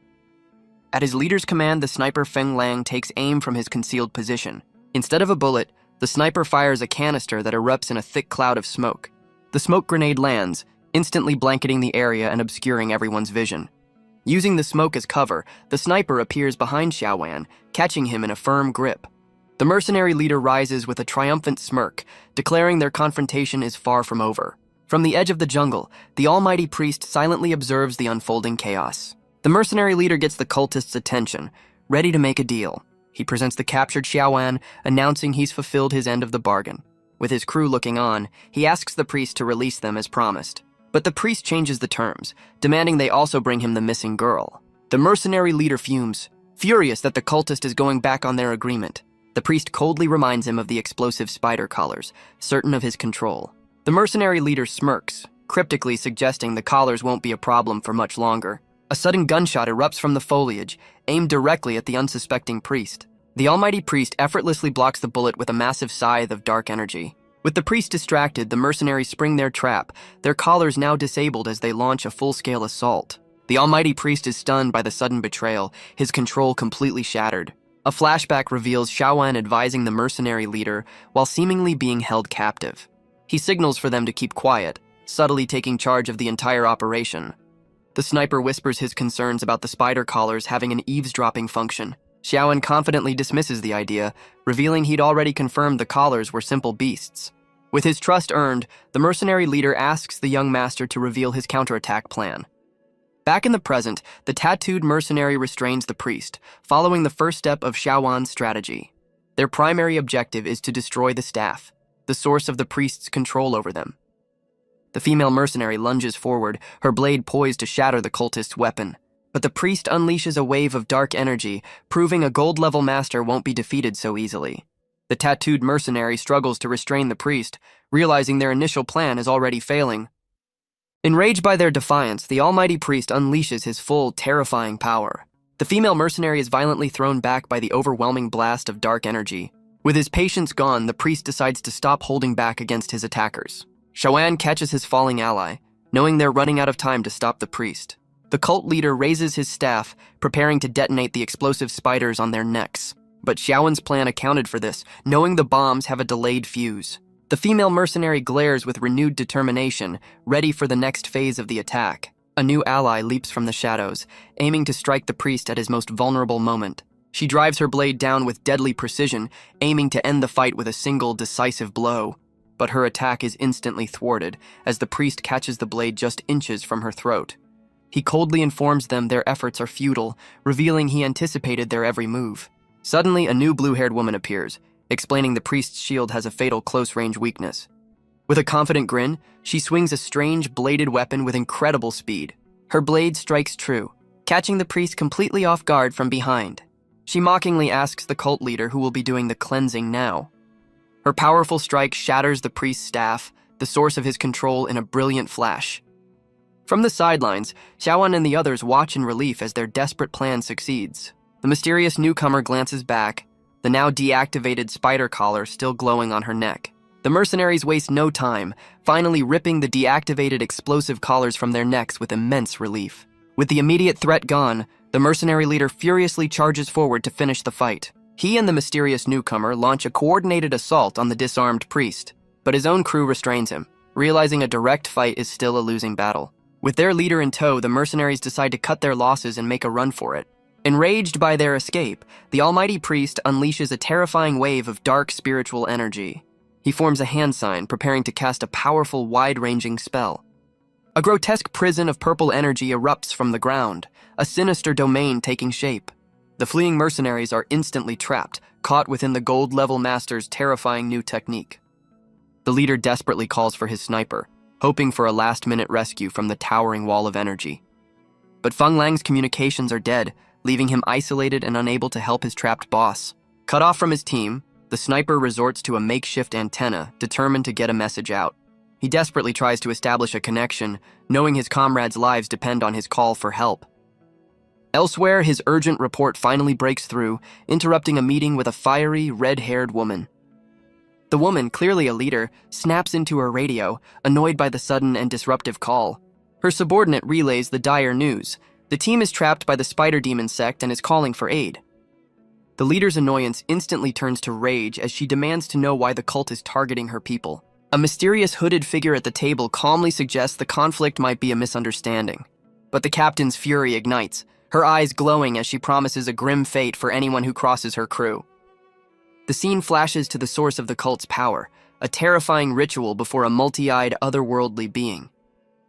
At his leader's command, the sniper Feng Lang takes aim from his concealed position. Instead of a bullet, the sniper fires a canister that erupts in a thick cloud of smoke. The smoke grenade lands, instantly blanketing the area and obscuring everyone's vision. Using the smoke as cover, the sniper appears behind Xiaowan, catching him in a firm grip. The mercenary leader rises with a triumphant smirk, declaring their confrontation is far from over. From the edge of the jungle, the almighty priest silently observes the unfolding chaos. The mercenary leader gets the cultists' attention, ready to make a deal. He presents the captured Xiaowan, announcing he's fulfilled his end of the bargain. With his crew looking on, he asks the priest to release them as promised. But the priest changes the terms, demanding they also bring him the missing girl. The mercenary leader fumes, furious that the cultist is going back on their agreement. The priest coldly reminds him of the explosive spider collars, certain of his control. The mercenary leader smirks, cryptically suggesting the collars won't be a problem for much longer. A sudden gunshot erupts from the foliage, aimed directly at the unsuspecting priest. The almighty priest effortlessly blocks the bullet with a massive scythe of dark energy. With the priest distracted, the mercenaries spring their trap, their collars now disabled as they launch a full-scale assault. The almighty priest is stunned by the sudden betrayal, his control completely shattered. A flashback reveals Xiaowan advising the mercenary leader while seemingly being held captive. He signals for them to keep quiet, subtly taking charge of the entire operation. The sniper whispers his concerns about the spider collars having an eavesdropping function. Xiaowan confidently dismisses the idea, revealing he'd already confirmed the collars were simple beasts. With his trust earned, the mercenary leader asks the young master to reveal his counterattack plan. Back in the present, the tattooed mercenary restrains the priest, following the first step of Xiaowan's strategy. Their primary objective is to destroy the staff, the source of the priest's control over them. The female mercenary lunges forward, her blade poised to shatter the cultist's weapon. But the priest unleashes a wave of dark energy, proving a gold-level master won't be defeated so easily. The tattooed mercenary struggles to restrain the priest, realizing their initial plan is already failing. Enraged by their defiance, the almighty priest unleashes his full, terrifying power. The female mercenary is violently thrown back by the overwhelming blast of dark energy. With his patience gone, the priest decides to stop holding back against his attackers. Xiaowan catches his falling ally, knowing they're running out of time to stop the priest. The cult leader raises his staff, preparing to detonate the explosive spiders on their necks. But Xiaowan's plan accounted for this, knowing the bombs have a delayed fuse. The female mercenary glares with renewed determination, ready for the next phase of the attack. A new ally leaps from the shadows, aiming to strike the priest at his most vulnerable moment. She drives her blade down with deadly precision, aiming to end the fight with a single, decisive blow. But her attack is instantly thwarted, as the priest catches the blade just inches from her throat. He coldly informs them their efforts are futile, revealing he anticipated their every move. Suddenly, a new blue-haired woman appears, explaining the priest's shield has a fatal close-range weakness. With a confident grin, she swings a strange, bladed weapon with incredible speed. Her blade strikes true, catching the priest completely off guard from behind. She mockingly asks the cult leader who will be doing the cleansing now. Her powerful strike shatters the priest's staff, the source of his control, in a brilliant flash. From the sidelines, Xiaowan and the others watch in relief as their desperate plan succeeds. The mysterious newcomer glances back, the now deactivated spider collar still glowing on her neck. The mercenaries waste no time, finally ripping the deactivated explosive collars from their necks with immense relief. With the immediate threat gone, the mercenary leader furiously charges forward to finish the fight. He and the mysterious newcomer launch a coordinated assault on the disarmed priest, but his own crew restrains him, realizing a direct fight is still a losing battle. With their leader in tow, the mercenaries decide to cut their losses and make a run for it. Enraged by their escape, the almighty priest unleashes a terrifying wave of dark spiritual energy. He forms a hand sign, preparing to cast a powerful, wide-ranging spell. A grotesque prison of purple energy erupts from the ground, a sinister domain taking shape. The fleeing mercenaries are instantly trapped, caught within the gold-level master's terrifying new technique. The leader desperately calls for his sniper, hoping for a last-minute rescue from the towering wall of energy. But Feng Lang's communications are dead, leaving him isolated and unable to help his trapped boss. Cut off from his team, the sniper resorts to a makeshift antenna, determined to get a message out. He desperately tries to establish a connection, knowing his comrades' lives depend on his call for help. Elsewhere, his urgent report finally breaks through, interrupting a meeting with a fiery, red-haired woman. The woman, clearly a leader, snaps into her radio, annoyed by the sudden and disruptive call. Her subordinate relays the dire news. The team is trapped by the spider demon sect and is calling for aid. The leader's annoyance instantly turns to rage as she demands to know why the cult is targeting her people. A mysterious hooded figure at the table calmly suggests the conflict might be a misunderstanding. But the captain's fury ignites, her eyes glowing as she promises a grim fate for anyone who crosses her crew. The scene flashes to the source of the cult's power, a terrifying ritual before a multi-eyed, otherworldly being.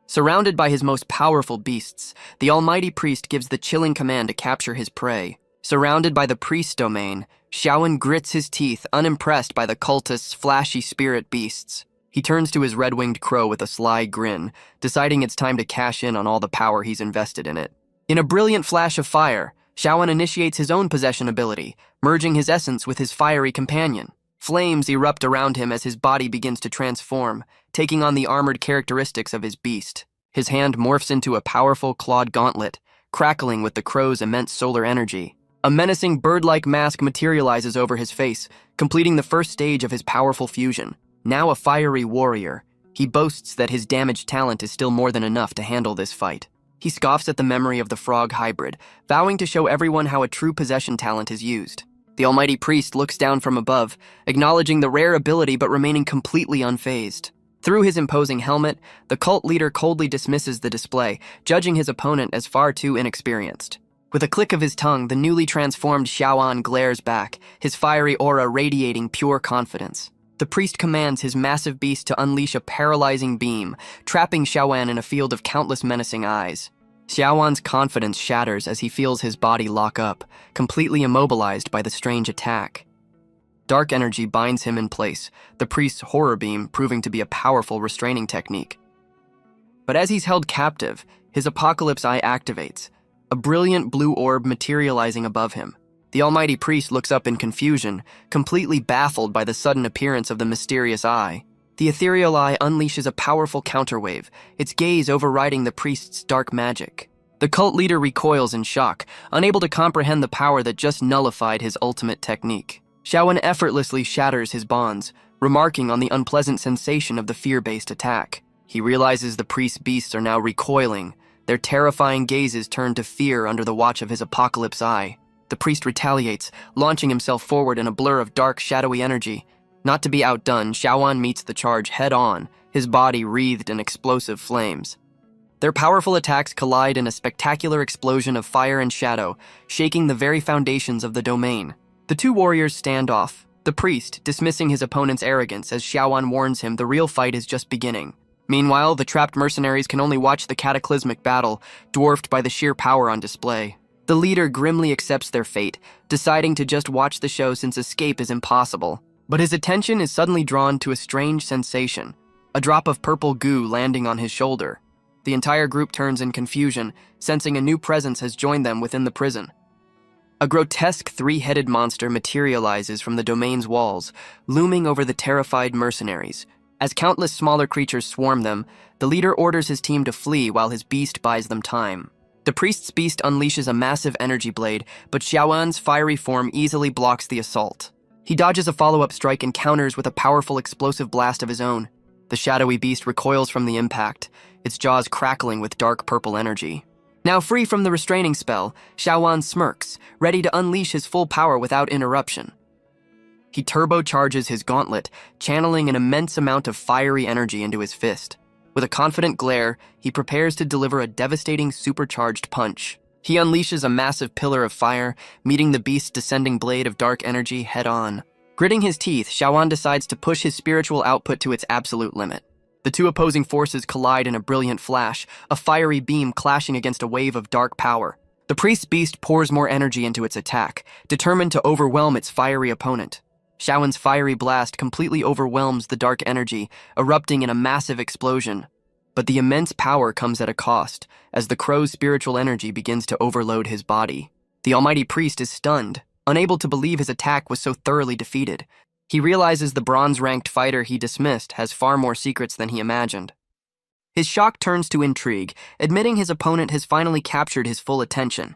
Surrounded by his most powerful beasts, the almighty priest gives the chilling command to capture his prey. Surrounded by the priest's domain, Xiaowan grits his teeth, unimpressed by the cultist's flashy spirit beasts. He turns to his red-winged crow with a sly grin, deciding it's time to cash in on all the power he's invested in it. In a brilliant flash of fire, Xiaowan initiates his own possession ability, merging his essence with his fiery companion. Flames erupt around him as his body begins to transform, taking on the armored characteristics of his beast. His hand morphs into a powerful clawed gauntlet, crackling with the crow's immense solar energy. A menacing bird-like mask materializes over his face, completing the first stage of his powerful fusion. Now a fiery warrior, he boasts that his damaged talent is still more than enough to handle this fight. He scoffs at the memory of the frog hybrid, vowing to show everyone how a true possession talent is used. The almighty priest looks down from above, acknowledging the rare ability but remaining completely unfazed. Through his imposing helmet, the cult leader coldly dismisses the display, judging his opponent as far too inexperienced. With a click of his tongue, the newly transformed Xiaoan glares back, his fiery aura radiating pure confidence. The priest commands his massive beast to unleash a paralyzing beam, trapping Xiaoan in a field of countless menacing eyes. Xiaoan's confidence shatters as he feels his body lock up, completely immobilized by the strange attack. Dark energy binds him in place, the priest's horror beam proving to be a powerful restraining technique. But as he's held captive, his Apocalypse Eye activates, a brilliant blue orb materializing above him. The almighty priest looks up in confusion, completely baffled by the sudden appearance of the mysterious eye. The ethereal eye unleashes a powerful counterwave, its gaze overriding the priest's dark magic. The cult leader recoils in shock, unable to comprehend the power that just nullified his ultimate technique. Xiaoan effortlessly shatters his bonds, remarking on the unpleasant sensation of the fear-based attack. He realizes the priest's beasts are now recoiling, their terrifying gazes turn to fear under the watch of his Apocalypse Eye. The priest retaliates, launching himself forward in a blur of dark, shadowy energy. Not to be outdone, Xiaoan meets the charge head-on, his body wreathed in explosive flames. Their powerful attacks collide in a spectacular explosion of fire and shadow, shaking the very foundations of the domain. The two warriors stand off, the priest dismissing his opponent's arrogance as Xiaoan warns him the real fight is just beginning. Meanwhile, the trapped mercenaries can only watch the cataclysmic battle, dwarfed by the sheer power on display. The leader grimly accepts their fate, deciding to just watch the show since escape is impossible. But his attention is suddenly drawn to a strange sensation, a drop of purple goo landing on his shoulder. The entire group turns in confusion, sensing a new presence has joined them within the prison. A grotesque three-headed monster materializes from the domain's walls, looming over the terrified mercenaries. As countless smaller creatures swarm them, the leader orders his team to flee while his beast buys them time. The priest's beast unleashes a massive energy blade, but Xiaoan's fiery form easily blocks the assault. He dodges a follow-up strike and counters with a powerful explosive blast of his own. The shadowy beast recoils from the impact, its jaws crackling with dark purple energy. Now free from the restraining spell, Xiaoan smirks, ready to unleash his full power without interruption. He turbocharges his gauntlet, channeling an immense amount of fiery energy into his fist. With a confident glare, he prepares to deliver a devastating supercharged punch. He unleashes a massive pillar of fire, meeting the beast's descending blade of dark energy head-on. Gritting his teeth, Xiaoan decides to push his spiritual output to its absolute limit. The two opposing forces collide in a brilliant flash, a fiery beam clashing against a wave of dark power. The priest's beast pours more energy into its attack, determined to overwhelm its fiery opponent. Xiaoan's fiery blast completely overwhelms the dark energy, erupting in a massive explosion. But the immense power comes at a cost, as the crow's spiritual energy begins to overload his body. The almighty priest is stunned, unable to believe his attack was so thoroughly defeated. He realizes the bronze-ranked fighter he dismissed has far more secrets than he imagined. His shock turns to intrigue, admitting his opponent has finally captured his full attention.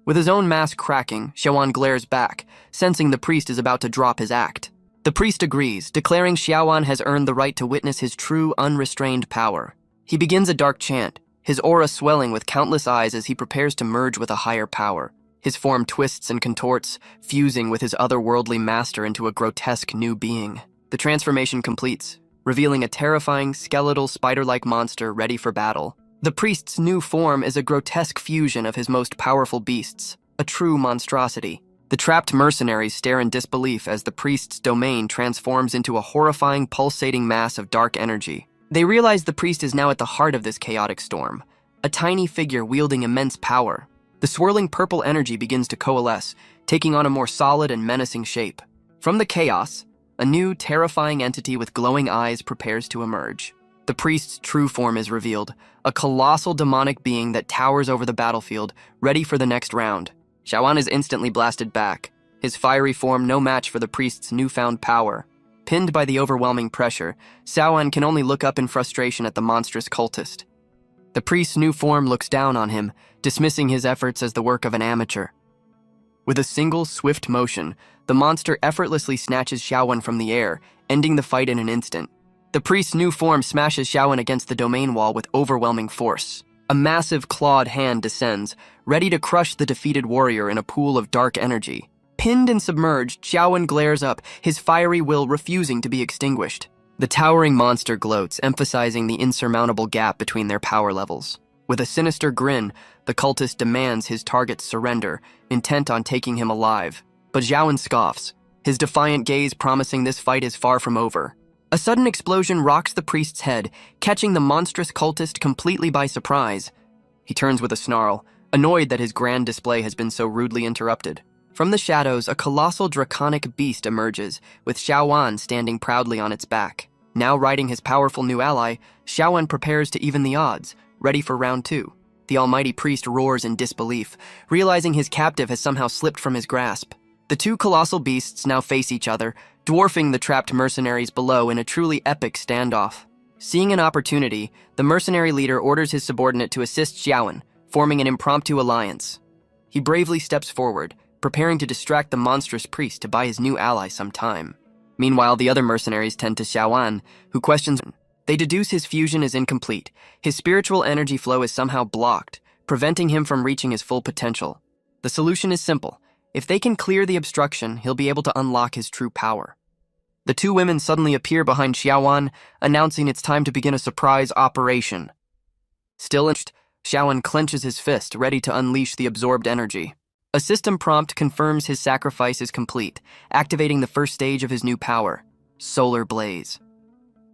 With his own mask cracking, Xiaoan glares back, sensing the priest is about to drop his act. The priest agrees, declaring Xiaoan has earned the right to witness his true, unrestrained power. He begins a dark chant, his aura swelling with countless eyes as he prepares to merge with a higher power. His form twists and contorts, fusing with his otherworldly master into a grotesque new being. The transformation completes, revealing a terrifying, skeletal, spider-like monster ready for battle. The priest's new form is a grotesque fusion of his most powerful beasts, a true monstrosity. The trapped mercenaries stare in disbelief as the priest's domain transforms into a horrifying, pulsating mass of dark energy. They realize the priest is now at the heart of this chaotic storm, a tiny figure wielding immense power. The swirling purple energy begins to coalesce, taking on a more solid and menacing shape. From the chaos, a new, terrifying entity with glowing eyes prepares to emerge. The priest's true form is revealed, a colossal demonic being that towers over the battlefield, ready for the next round. Xiaoan is instantly blasted back, his fiery form no match for the priest's newfound power. Pinned by the overwhelming pressure, Xiaoan can only look up in frustration at the monstrous cultist. The priest's new form looks down on him, dismissing his efforts as the work of an amateur. With a single swift motion, the monster effortlessly snatches Xiaowen from the air, ending the fight in an instant. The priest's new form smashes Xiaowen against the domain wall with overwhelming force. A massive clawed hand descends, ready to crush the defeated warrior in a pool of dark energy. Pinned and submerged, Xiaowen glares up, his fiery will refusing to be extinguished. The towering monster gloats, emphasizing the insurmountable gap between their power levels. With a sinister grin, the cultist demands his target's surrender, intent on taking him alive. But Xiaowen scoffs, his defiant gaze promising this fight is far from over. A sudden explosion rocks the priest's head, catching the monstrous cultist completely by surprise. He turns with a snarl, annoyed that his grand display has been so rudely interrupted. From the shadows, a colossal draconic beast emerges, with Xiaowan standing proudly on its back. Now riding his powerful new ally, Xiaowan prepares to even the odds, ready for round 2. The almighty priest roars in disbelief, realizing his captive has somehow slipped from his grasp. The two colossal beasts now face each other, dwarfing the trapped mercenaries below in a truly epic standoff. Seeing an opportunity, the mercenary leader orders his subordinate to assist Xiaowan, forming an impromptu alliance. He bravely steps forward, preparing to distract the monstrous priest to buy his new ally some time. Meanwhile, the other mercenaries tend to Xiaowan, who questions him. They deduce his fusion is incomplete. His spiritual energy flow is somehow blocked, preventing him from reaching his full potential. The solution is simple. If they can clear the obstruction, he'll be able to unlock his true power. The two women suddenly appear behind Xiaowan, announcing it's time to begin a surprise operation. Still interested, Xiaowan clenches his fist, ready to unleash the absorbed energy. A system prompt confirms his sacrifice is complete, activating the first stage of his new power, Solar Blaze.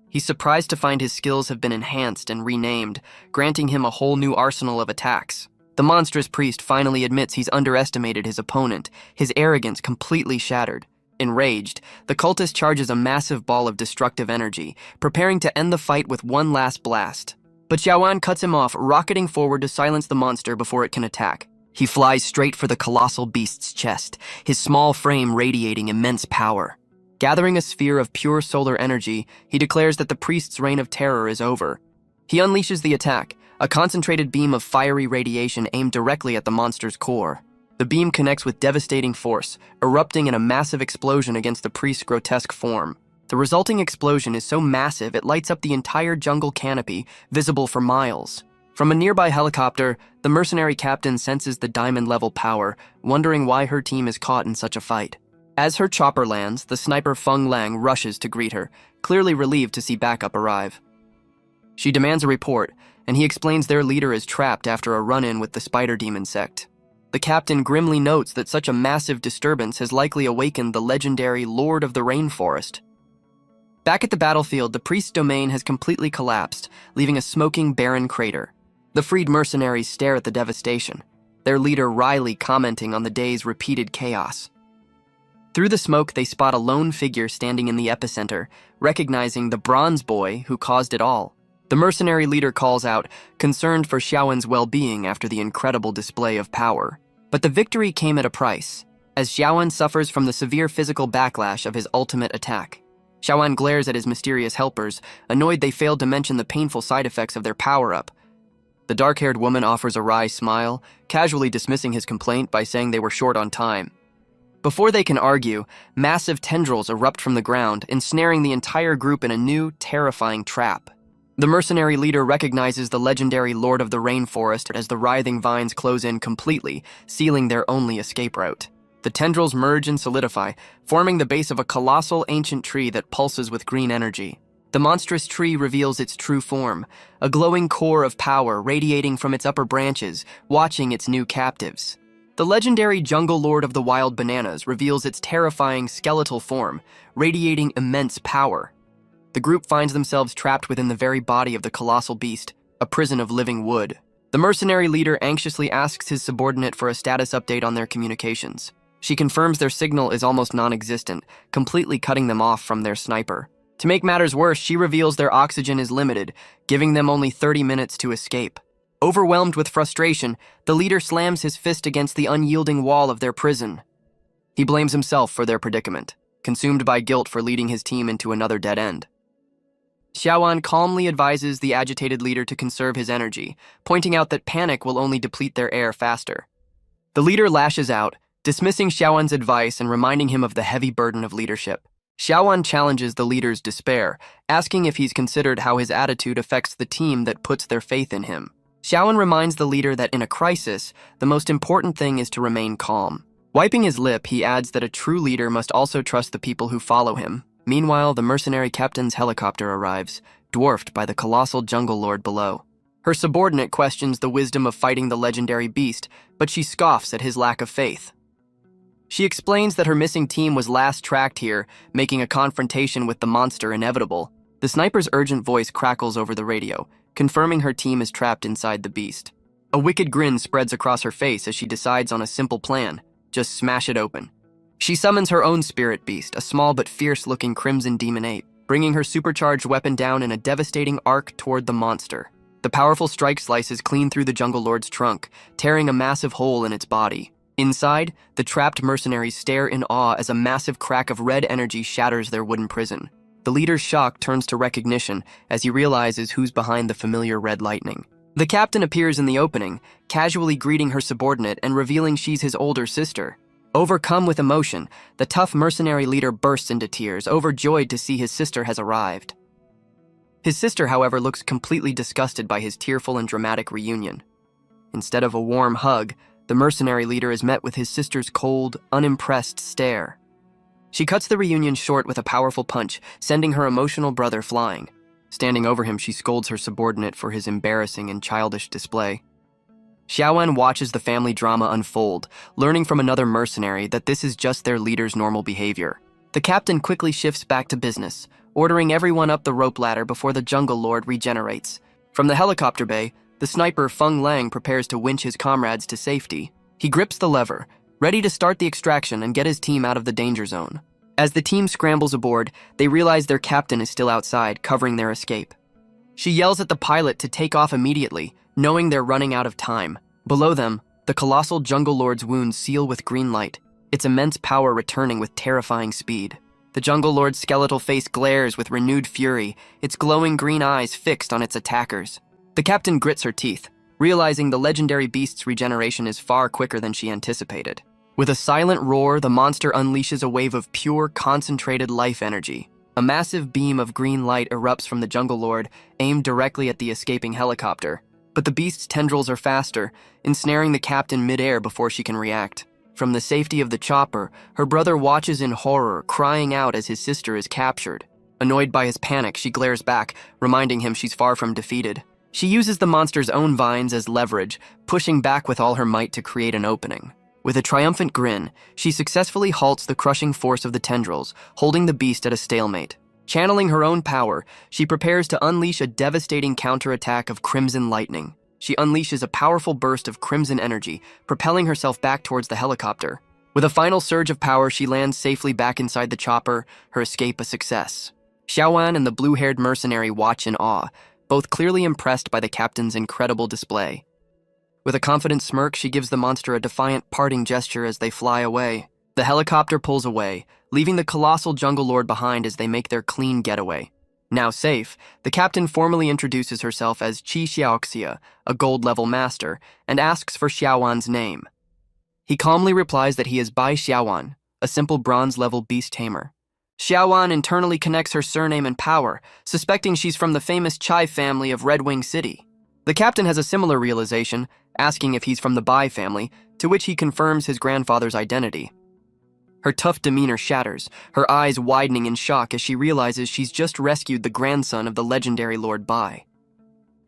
He's surprised to find his skills have been enhanced and renamed, granting him a whole new arsenal of attacks. The monstrous priest finally admits he's underestimated his opponent, his arrogance completely shattered. Enraged, the cultist charges a massive ball of destructive energy, preparing to end the fight with one last blast. But Xiaowan cuts him off, rocketing forward to silence the monster before it can attack. He flies straight for the colossal beast's chest, his small frame radiating immense power. Gathering a sphere of pure solar energy, he declares that the priest's reign of terror is over. He unleashes the attack, a concentrated beam of fiery radiation aimed directly at the monster's core. The beam connects with devastating force, erupting in a massive explosion against the priest's grotesque form. The resulting explosion is so massive it lights up the entire jungle canopy, visible for miles. From a nearby helicopter, the mercenary captain senses the diamond-level power, wondering why her team is caught in such a fight. As her chopper lands, the sniper Feng Lang rushes to greet her, clearly relieved to see backup arrive. She demands a report, and he explains their leader is trapped after a run-in with the spider demon sect. The captain grimly notes that such a massive disturbance has likely awakened the legendary Lord of the Rainforest. Back at the battlefield, the priest's domain has completely collapsed, leaving a smoking, barren crater. The freed mercenaries stare at the devastation, their leader wryly commenting on the day's repeated chaos. Through the smoke, they spot a lone figure standing in the epicenter, recognizing the bronze boy who caused it all. The mercenary leader calls out, concerned for Xiaowen's well-being after the incredible display of power. But the victory came at a price, as Xiaowen suffers from the severe physical backlash of his ultimate attack. Xiaowen glares at his mysterious helpers, annoyed they failed to mention the painful side effects of their power-up. The dark-haired woman offers a wry smile, casually dismissing his complaint by saying they were short on time. Before they can argue, massive tendrils erupt from the ground, ensnaring the entire group in a new, terrifying trap. The mercenary leader recognizes the legendary Lord of the Rainforest as the writhing vines close in completely, sealing their only escape route. The tendrils merge and solidify, forming the base of a colossal ancient tree that pulses with green energy. The monstrous tree reveals its true form, a glowing core of power radiating from its upper branches, watching its new captives. The legendary jungle lord of the wild bananas reveals its terrifying skeletal form, radiating immense power. The group finds themselves trapped within the very body of the colossal beast, a prison of living wood. The mercenary leader anxiously asks his subordinate for a status update on their communications. She confirms their signal is almost non-existent, completely cutting them off from their sniper. To make matters worse, she reveals their oxygen is limited, giving them only 30 minutes to escape. Overwhelmed with frustration, the leader slams his fist against the unyielding wall of their prison. He blames himself for their predicament, consumed by guilt for leading his team into another dead end. Xiaoan calmly advises the agitated leader to conserve his energy, pointing out that panic will only deplete their air faster. The leader lashes out, dismissing Xiaoan's advice and reminding him of the heavy burden of leadership. Xiaoan challenges the leader's despair, asking if he's considered how his attitude affects the team that puts their faith in him. Xiaoan reminds the leader that in a crisis, the most important thing is to remain calm. Wiping his lip, he adds that a true leader must also trust the people who follow him. Meanwhile, the mercenary captain's helicopter arrives, dwarfed by the colossal jungle lord below. Her subordinate questions the wisdom of fighting the legendary beast, but she scoffs at his lack of faith. She explains that her missing team was last tracked here, making a confrontation with the monster inevitable. The sniper's urgent voice crackles over the radio, confirming her team is trapped inside the beast. A wicked grin spreads across her face as she decides on a simple plan: just smash it open. She summons her own spirit beast, a small but fierce-looking crimson demon ape, bringing her supercharged weapon down in a devastating arc toward the monster. The powerful strike slices clean through the jungle lord's trunk, tearing a massive hole in its body. Inside, the trapped mercenaries stare in awe as a massive crack of red energy shatters their wooden prison. The leader's shock turns to recognition as he realizes who's behind the familiar red lightning. The captain appears in the opening, casually greeting her subordinate and revealing she's his older sister. Overcome with emotion, the tough mercenary leader bursts into tears, overjoyed to see his sister has arrived. His sister, however, looks completely disgusted by his tearful and dramatic reunion. Instead of a warm hug, the mercenary leader is met with his sister's cold, unimpressed stare. She cuts the reunion short with a powerful punch, sending her emotional brother flying. Standing over him, she scolds her subordinate for his embarrassing and childish display. Xiaoan watches the family drama unfold, learning from another mercenary that this is just their leader's normal behavior. The captain quickly shifts back to business, ordering everyone up the rope ladder before the jungle lord regenerates. From the helicopter bay, the sniper Feng Lang prepares to winch his comrades to safety. He grips the lever, ready to start the extraction and get his team out of the danger zone. As the team scrambles aboard, they realize their captain is still outside, covering their escape. She yells at the pilot to take off immediately, knowing they're running out of time. Below them, the colossal jungle lord's wounds seal with green light, its immense power returning with terrifying speed. The jungle lord's skeletal face glares with renewed fury, its glowing green eyes fixed on its attackers. The captain grits her teeth, realizing the legendary beast's regeneration is far quicker than she anticipated. With a silent roar, the monster unleashes a wave of pure, concentrated life energy. A massive beam of green light erupts from the jungle lord, aimed directly at the escaping helicopter. But the beast's tendrils are faster, ensnaring the captain midair before she can react. From the safety of the chopper, her brother watches in horror, crying out as his sister is captured. Annoyed by his panic, she glares back, reminding him she's far from defeated. She uses the monster's own vines as leverage, pushing back with all her might to create an opening. With a triumphant grin, she successfully halts the crushing force of the tendrils, holding the beast at a stalemate. Channeling her own power, she prepares to unleash a devastating counterattack of crimson lightning. She unleashes a powerful burst of crimson energy, propelling herself back towards the helicopter. With a final surge of power, she lands safely back inside the chopper, her escape a success. Xiaoan and the blue-haired mercenary watch in awe, both clearly impressed by the captain's incredible display. With a confident smirk, she gives the monster a defiant parting gesture as they fly away. The helicopter pulls away, leaving the colossal jungle lord behind as they make their clean getaway. Now safe, the captain formally introduces herself as Qi Xiaoxia, a gold-level master, and asks for Xiaoan's name. He calmly replies that he is Bai Xiaoan, a simple bronze-level beast tamer. Xiaoan internally connects her surname and power, suspecting she's from the famous Chai family of Red Wing City. The captain has a similar realization, asking if he's from the Bai family, to which he confirms his grandfather's identity. Her tough demeanor shatters, her eyes widening in shock as she realizes she's just rescued the grandson of the legendary Lord Bai.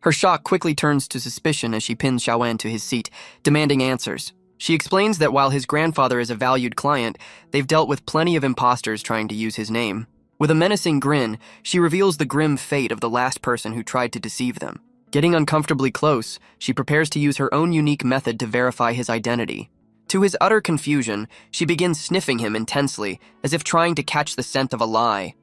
Her shock quickly turns to suspicion as she pins Xiaoan to his seat, demanding answers. She explains that while his grandfather is a valued client, they've dealt with plenty of imposters trying to use his name. With a menacing grin, she reveals the grim fate of the last person who tried to deceive them. Getting uncomfortably close, she prepares to use her own unique method to verify his identity. To his utter confusion, she begins sniffing him intensely, as if trying to catch the scent of a lie.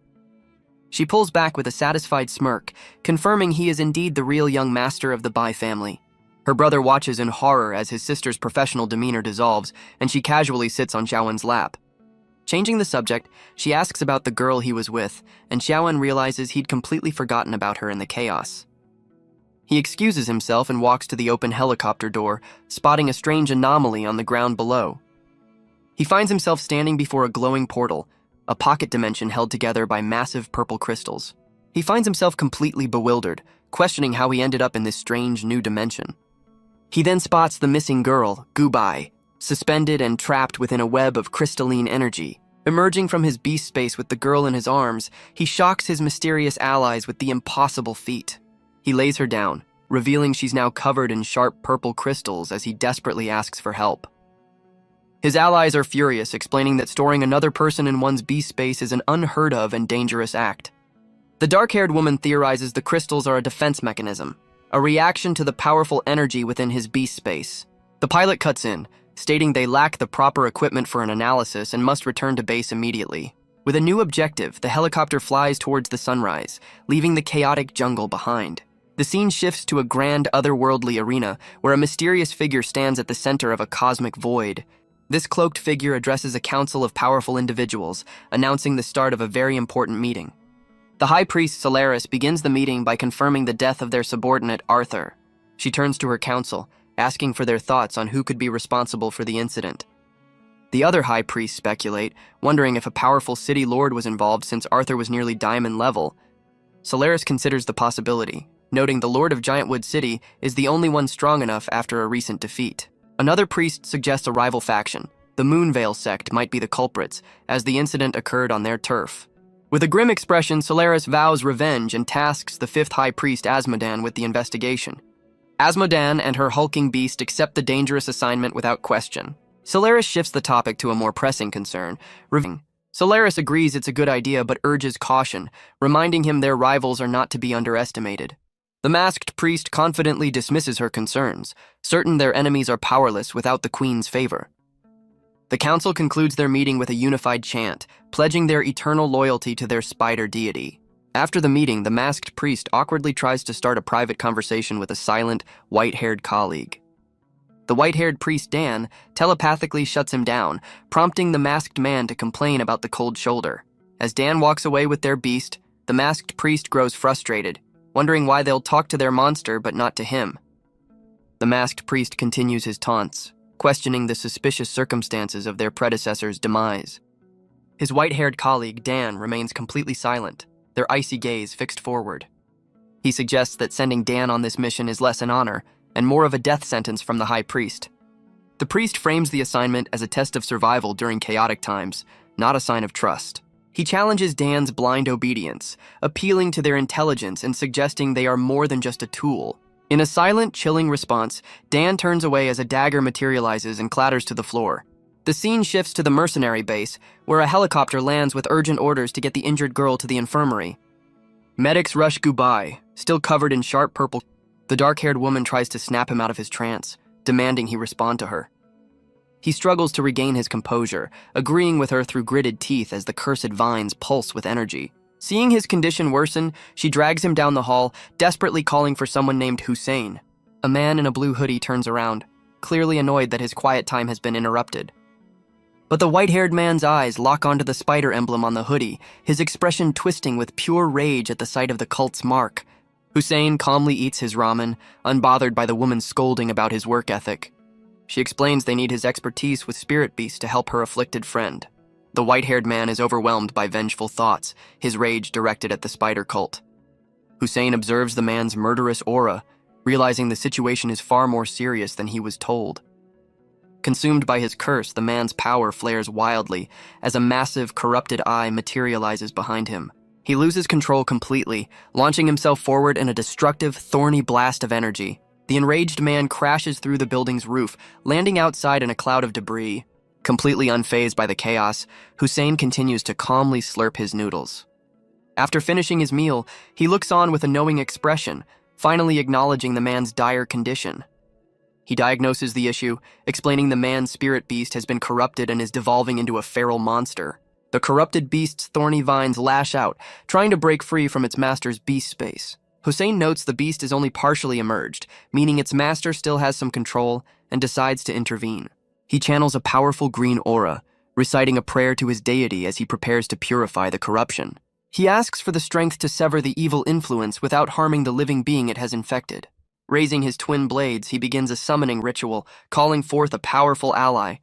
She pulls back with a satisfied smirk, confirming he is indeed the real young master of the Bai family. Her brother watches in horror as his sister's professional demeanor dissolves, and she casually sits on Xiaoan's lap. Changing the subject, she asks about the girl he was with, and Xiaowen realizes he'd completely forgotten about her in the chaos. He excuses himself and walks to the open helicopter door, spotting a strange anomaly on the ground below. He finds himself standing before a glowing portal, a pocket dimension held together by massive purple crystals. He finds himself completely bewildered, questioning how he ended up in this strange new dimension. He then spots the missing girl, Gubai, suspended and trapped within a web of crystalline energy. Emerging from his beast space with the girl in his arms, he shocks his mysterious allies with the impossible feat. He lays her down, revealing she's now covered in sharp purple crystals as he desperately asks for help. His allies are furious, explaining that storing another person in one's beast space is an unheard of and dangerous act. The dark-haired woman theorizes the crystals are a defense mechanism, a reaction to the powerful energy within his beast space. The pilot cuts in, stating they lack the proper equipment for an analysis and must return to base immediately. With a new objective, the helicopter flies towards the sunrise, leaving the chaotic jungle behind. The scene shifts to a grand otherworldly arena where a mysterious figure stands at the center of a cosmic void. This cloaked figure addresses a council of powerful individuals, announcing the start of a very important meeting. The High Priest Solaris begins the meeting by confirming the death of their subordinate, Arthur. She turns to her council, asking for their thoughts on who could be responsible for the incident. The other High Priests speculate, wondering if a powerful city lord was involved since Arthur was nearly diamond level. Solaris considers the possibility, noting the Lord of Giantwood City is the only one strong enough after a recent defeat. Another priest suggests a rival faction. The Moonveil sect might be the culprits, as the incident occurred on their turf. With a grim expression, Solaris vows revenge and tasks the fifth High Priest Asmodan with the investigation. Asmodan and her hulking beast accept the dangerous assignment without question. Solaris shifts the topic to a more pressing concern. Solaris agrees it's a good idea but urges caution, reminding him their rivals are not to be underestimated. The masked priest confidently dismisses her concerns, certain their enemies are powerless without the queen's favor. The council concludes their meeting with a unified chant, pledging their eternal loyalty to their spider deity. After the meeting, the masked priest awkwardly tries to start a private conversation with a silent, white-haired colleague. The white-haired priest Dan telepathically shuts him down, prompting the masked man to complain about the cold shoulder. As Dan walks away with their beast, the masked priest grows frustrated, wondering why they'll talk to their monster but not to him. The masked priest continues his taunts, questioning the suspicious circumstances of their predecessor's demise. His white-haired colleague, Dan, remains completely silent, their icy gaze fixed forward. He suggests that sending Dan on this mission is less an honor and more of a death sentence from the High Priest. The priest frames the assignment as a test of survival during chaotic times, not a sign of trust. He challenges Dan's blind obedience, appealing to their intelligence and suggesting they are more than just a tool. In a silent, chilling response, Dan turns away as a dagger materializes and clatters to the floor. The scene shifts to the mercenary base, where a helicopter lands with urgent orders to get the injured girl to the infirmary. Medics rush Gubai, still covered in sharp purple. The dark-haired woman tries to snap him out of his trance, demanding he respond to her. He struggles to regain his composure, agreeing with her through gritted teeth as the cursed vines pulse with energy. Seeing his condition worsen, she drags him down the hall, desperately calling for someone named Hussein. A man in a blue hoodie turns around, clearly annoyed that his quiet time has been interrupted. But the white-haired man's eyes lock onto the spider emblem on the hoodie, his expression twisting with pure rage at the sight of the cult's mark. Hussein calmly eats his ramen, unbothered by the woman scolding about his work ethic. She explains they need his expertise with spirit beasts to help her afflicted friend. The white-haired man is overwhelmed by vengeful thoughts, his rage directed at the spider cult. Hussein observes the man's murderous aura, realizing the situation is far more serious than he was told. Consumed by his curse, the man's power flares wildly as a massive, corrupted eye materializes behind him. He loses control completely, launching himself forward in a destructive, thorny blast of energy. The enraged man crashes through the building's roof, landing outside in a cloud of debris. Completely unfazed by the chaos, Hussein continues to calmly slurp his noodles. After finishing his meal, he looks on with a knowing expression, finally acknowledging the man's dire condition. He diagnoses the issue, explaining the man's spirit beast has been corrupted and is devolving into a feral monster. The corrupted beast's thorny vines lash out, trying to break free from its master's beast space. Hussein notes the beast is only partially emerged, meaning its master still has some control, and decides to intervene. He channels a powerful green aura, reciting a prayer to his deity as he prepares to purify the corruption. He asks for the strength to sever the evil influence without harming the living being it has infected. Raising his twin blades, he begins a summoning ritual, calling forth a powerful ally.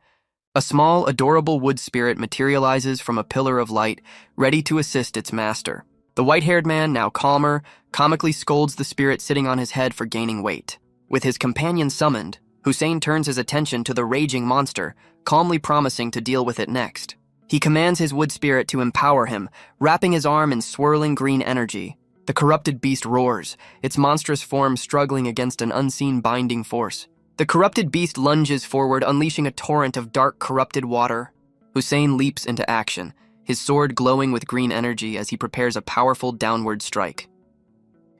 A small, adorable wood spirit materializes from a pillar of light, ready to assist its master. The white-haired man, now calmer, comically scolds the spirit sitting on his head for gaining weight. With his companion summoned, Hussein turns his attention to the raging monster, calmly promising to deal with it next. He commands his wood spirit to empower him, wrapping his arm in swirling green energy. The corrupted beast roars, its monstrous form struggling against an unseen binding force. The corrupted beast lunges forward, unleashing a torrent of dark, corrupted water. Hussein leaps into action, his sword glowing with green energy as he prepares a powerful downward strike.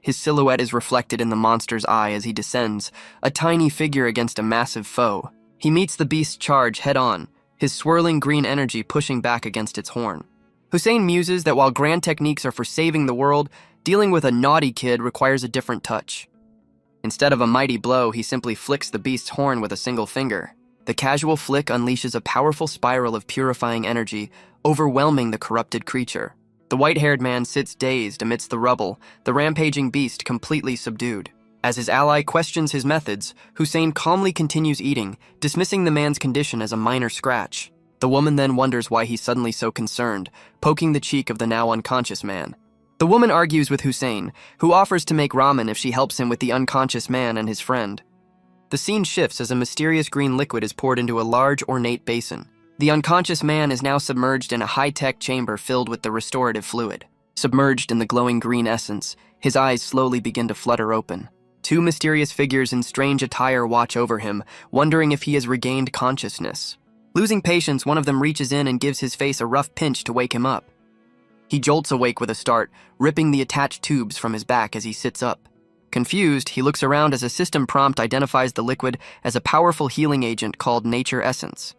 His silhouette is reflected in the monster's eye as he descends, a tiny figure against a massive foe. He meets the beast's charge head-on, his swirling green energy pushing back against its horn. Hussein muses that while grand techniques are for saving the world, dealing with a naughty kid requires a different touch. Instead of a mighty blow, he simply flicks the beast's horn with a single finger. The casual flick unleashes a powerful spiral of purifying energy, overwhelming the corrupted creature. The white-haired man sits dazed amidst the rubble, the rampaging beast completely subdued. As his ally questions his methods, Hussein calmly continues eating, dismissing the man's condition as a minor scratch. The woman then wonders why he's suddenly so concerned, poking the cheek of the now unconscious man. The woman argues with Hussein, who offers to make ramen if she helps him with the unconscious man and his friend. The scene shifts as a mysterious green liquid is poured into a large, ornate basin. The unconscious man is now submerged in a high-tech chamber filled with the restorative fluid. Submerged in the glowing green essence, his eyes slowly begin to flutter open. Two mysterious figures in strange attire watch over him, wondering if he has regained consciousness. Losing patience, one of them reaches in and gives his face a rough pinch to wake him up. He jolts awake with a start, ripping the attached tubes from his back as he sits up. Confused, he looks around as a system prompt identifies the liquid as a powerful healing agent called Nature Essence.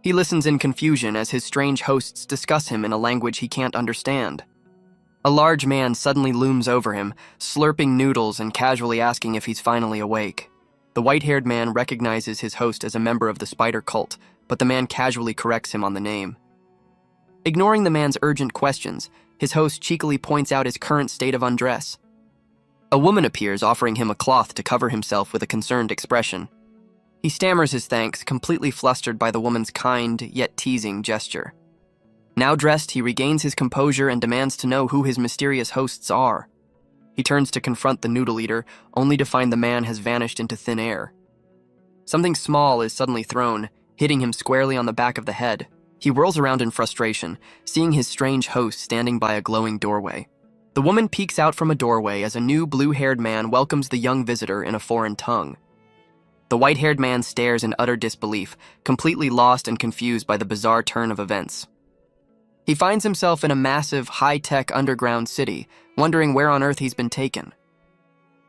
He listens in confusion as his strange hosts discuss him in a language he can't understand. A large man suddenly looms over him, slurping noodles and casually asking if he's finally awake. The white-haired man recognizes his host as a member of the spider cult, but the man casually corrects him on the name. Ignoring the man's urgent questions, his host cheekily points out his current state of undress. A woman appears, offering him a cloth to cover himself with a concerned expression. He stammers his thanks, completely flustered by the woman's kind, yet teasing gesture. Now dressed, he regains his composure and demands to know who his mysterious hosts are. He turns to confront the noodle eater, only to find the man has vanished into thin air. Something small is suddenly thrown, hitting him squarely on the back of the head. He whirls around in frustration, seeing his strange host standing by a glowing doorway. The woman peeks out from a doorway as a new blue-haired man welcomes the young visitor in a foreign tongue. The white-haired man stares in utter disbelief, completely lost and confused by the bizarre turn of events. He finds himself in a massive, high-tech underground city, wondering where on earth he's been taken.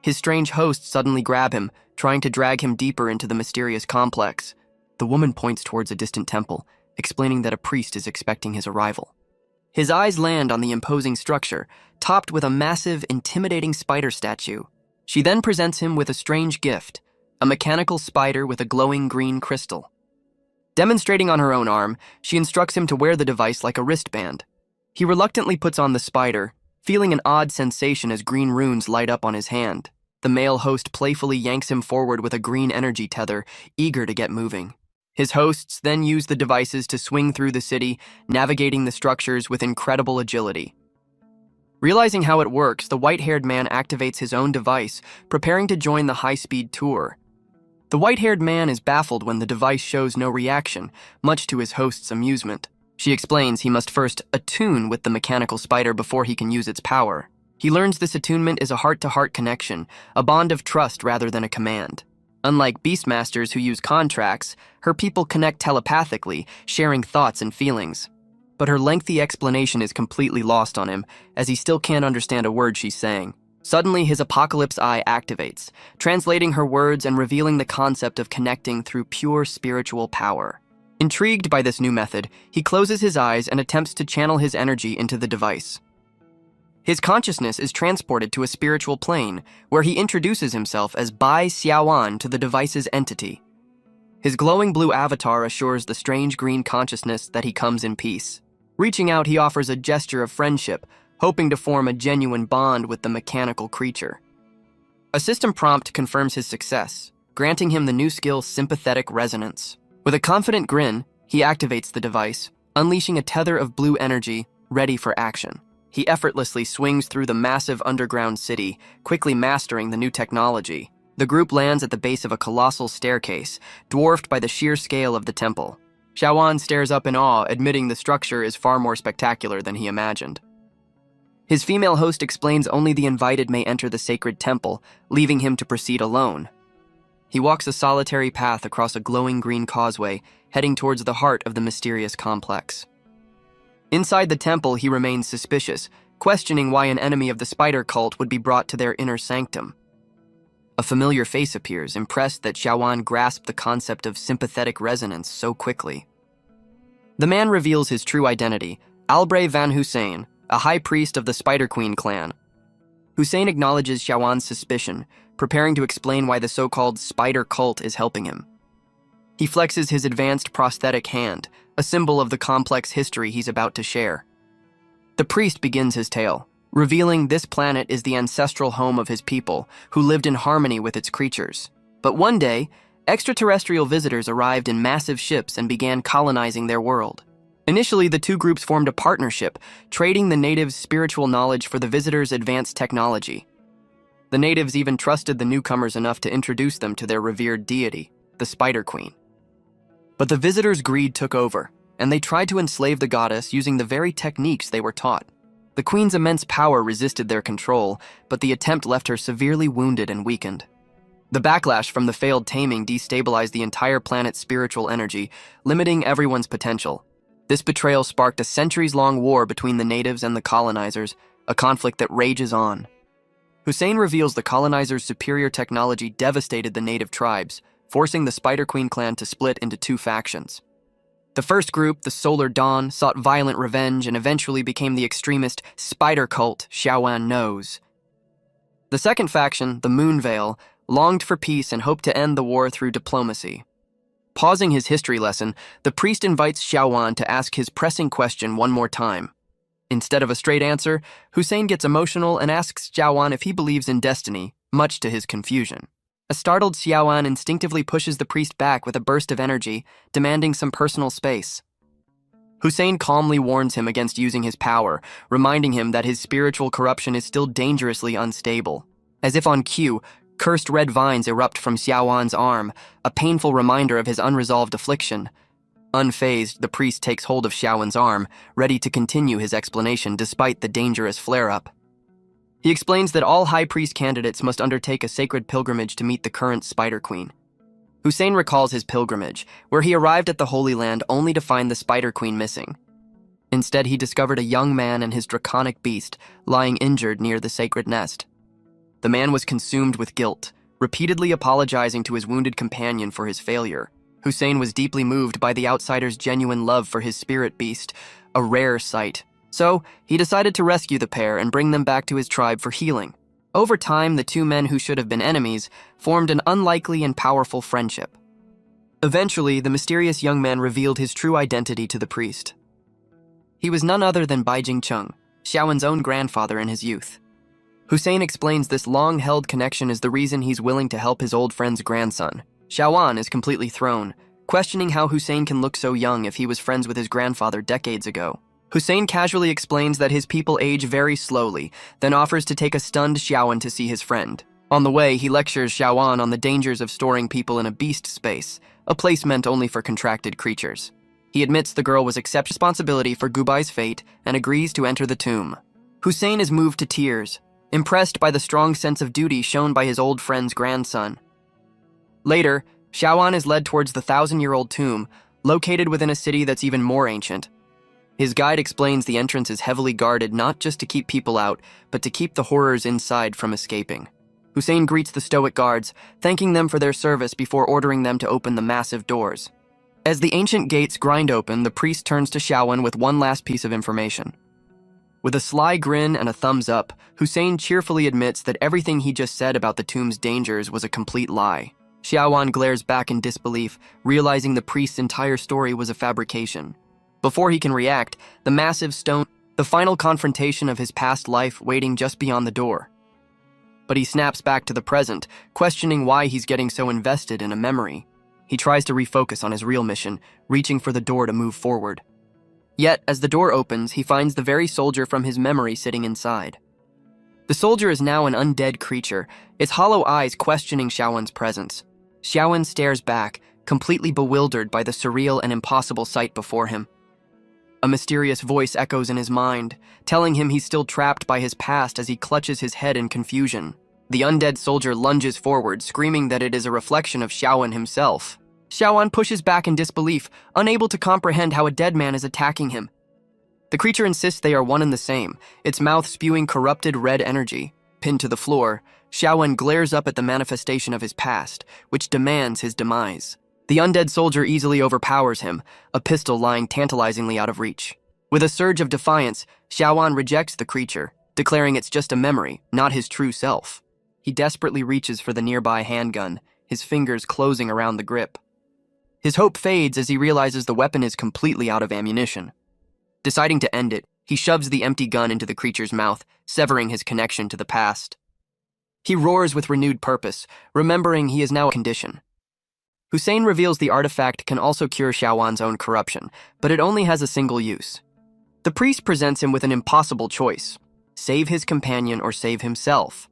His strange hosts suddenly grab him, trying to drag him deeper into the mysterious complex. The woman points towards a distant temple, explaining that a priest is expecting his arrival. His eyes land on the imposing structure, topped with a massive, intimidating spider statue. She then presents him with a strange gift, a mechanical spider with a glowing green crystal. Demonstrating on her own arm, she instructs him to wear the device like a wristband. He reluctantly puts on the spider, feeling an odd sensation as green runes light up on his hand. The male host playfully yanks him forward with a green energy tether, eager to get moving. His hosts then use the devices to swing through the city, navigating the structures with incredible agility. Realizing how it works, the white-haired man activates his own device, preparing to join the high-speed tour. The white-haired man is baffled when the device shows no reaction, much to his host's amusement. She explains he must first attune with the mechanical spider before he can use its power. He learns this attunement is a heart-to-heart connection, a bond of trust rather than a command. Unlike beastmasters who use contracts, her people connect telepathically, sharing thoughts and feelings. But her lengthy explanation is completely lost on him, as he still can't understand a word she's saying. Suddenly, his apocalypse eye activates, translating her words and revealing the concept of connecting through pure spiritual power. Intrigued by this new method, he closes his eyes and attempts to channel his energy into the device. His consciousness is transported to a spiritual plane, where he introduces himself as Bai Xiaoan to the device's entity. His glowing blue avatar assures the strange green consciousness that he comes in peace. Reaching out, he offers a gesture of friendship, hoping to form a genuine bond with the mechanical creature. A system prompt confirms his success, granting him the new skill Sympathetic Resonance. With a confident grin, he activates the device, unleashing a tether of blue energy, ready for action. He effortlessly swings through the massive underground city, quickly mastering the new technology. The group lands at the base of a colossal staircase, dwarfed by the sheer scale of the temple. Xiaowan stares up in awe, admitting the structure is far more spectacular than he imagined. His female host explains only the invited may enter the sacred temple, leaving him to proceed alone. He walks a solitary path across a glowing green causeway, heading towards the heart of the mysterious complex. Inside the temple, he remains suspicious, questioning why an enemy of the spider cult would be brought to their inner sanctum. A familiar face appears, impressed that Xiaowan grasped the concept of sympathetic resonance so quickly. The man reveals his true identity, Albre van Hussein, a high priest of the Spider Queen clan. Hussein acknowledges Xiaowan's suspicion, preparing to explain why the so-called spider cult is helping him. He flexes his advanced prosthetic hand, a symbol of the complex history he's about to share. The priest begins his tale, revealing this planet is the ancestral home of his people, who lived in harmony with its creatures. But one day, extraterrestrial visitors arrived in massive ships and began colonizing their world. Initially, the two groups formed a partnership, trading the natives' spiritual knowledge for the visitors' advanced technology. The natives even trusted the newcomers enough to introduce them to their revered deity, the Spider Queen. But the visitors' greed took over, and they tried to enslave the goddess using the very techniques they were taught. The queen's immense power resisted their control, but the attempt left her severely wounded and weakened. The backlash from the failed taming destabilized the entire planet's spiritual energy, limiting everyone's potential. This betrayal sparked a centuries-long war between the natives and the colonizers, a conflict that rages on. Hussein reveals the colonizers' superior technology devastated the native tribes, forcing the Spider Queen clan to split into two factions. The first group, the Solar Dawn, sought violent revenge and eventually became the extremist spider cult Xiaowan knows. The second faction, the Moon Veil, longed for peace and hoped to end the war through diplomacy. Pausing his history lesson, the priest invites Xiaowan to ask his pressing question one more time. Instead of a straight answer, Hussein gets emotional and asks Xiaowan if he believes in destiny, much to his confusion. A startled Xiaowan instinctively pushes the priest back with a burst of energy, demanding some personal space. Hussein calmly warns him against using his power, reminding him that his spiritual corruption is still dangerously unstable. As if on cue, cursed red vines erupt from Xiaowan's arm, a painful reminder of his unresolved affliction. Unfazed, the priest takes hold of Xiaowan's arm, ready to continue his explanation despite the dangerous flare-up. He explains that all high priest candidates must undertake a sacred pilgrimage to meet the current Spider Queen. Hussein recalls his pilgrimage, where he arrived at the Holy Land only to find the Spider Queen missing. Instead, he discovered a young man and his draconic beast lying injured near the sacred nest. The man was consumed with guilt, repeatedly apologizing to his wounded companion for his failure. Hussein was deeply moved by the outsider's genuine love for his spirit beast, a rare sight. So, he decided to rescue the pair and bring them back to his tribe for healing. Over time, the two men who should have been enemies formed an unlikely and powerful friendship. Eventually, the mysterious young man revealed his true identity to the priest. He was none other than Baijing Cheng, Xiaowan's own grandfather in his youth. Hussein explains this long-held connection is the reason he's willing to help his old friend's grandson. Xiaowan is completely thrown, questioning how Hussein can look so young if he was friends with his grandfather decades ago. Hussein casually explains that his people age very slowly, then offers to take a stunned Xiaowan to see his friend. On the way, he lectures Xiaowan on the dangers of storing people in a beast space, a place meant only for contracted creatures. He admits the girl was accept responsibility for Gubai's fate and agrees to enter the tomb. Hussein is moved to tears, impressed by the strong sense of duty shown by his old friend's grandson. Later, Xiaowan is led towards the 1,000-year-old tomb, located within a city that's even more ancient. His guide explains the entrance is heavily guarded not just to keep people out, but to keep the horrors inside from escaping. Hussein greets the stoic guards, thanking them for their service before ordering them to open the massive doors. As the ancient gates grind open, the priest turns to Xiaowan with one last piece of information. With a sly grin and a thumbs up, Hussein cheerfully admits that everything he just said about the tomb's dangers was a complete lie. Xiaowan glares back in disbelief, realizing the priest's entire story was a fabrication. Before he can react, the massive stone, the final confrontation of his past life waiting just beyond the door. But he snaps back to the present, questioning why he's getting so invested in a memory. He tries to refocus on his real mission, reaching for the door to move forward. Yet, as the door opens, he finds the very soldier from his memory sitting inside. The soldier is now an undead creature, its hollow eyes questioning Xiaowan's presence. Xiaowan stares back, completely bewildered by the surreal and impossible sight before him. A mysterious voice echoes in his mind, telling him he's still trapped by his past as he clutches his head in confusion. The undead soldier lunges forward, screaming that it is a reflection of Xiaowan himself. Xiaowan pushes back in disbelief, unable to comprehend how a dead man is attacking him. The creature insists they are one and the same, its mouth spewing corrupted red energy. Pinned to the floor, Xiaowan glares up at the manifestation of his past, which demands his demise. The undead soldier easily overpowers him, a pistol lying tantalizingly out of reach. With a surge of defiance, Xiaowan rejects the creature, declaring it's just a memory, not his true self. He desperately reaches for the nearby handgun, his fingers closing around the grip. His hope fades as he realizes the weapon is completely out of ammunition. Deciding to end it, he shoves the empty gun into the creature's mouth, severing his connection to the past. He roars with renewed purpose, remembering he is now a condition. Hussein reveals the artifact can also cure Xiaowan's own corruption, but it only has a single use. The priest presents him with an impossible choice: save his companion or save himself.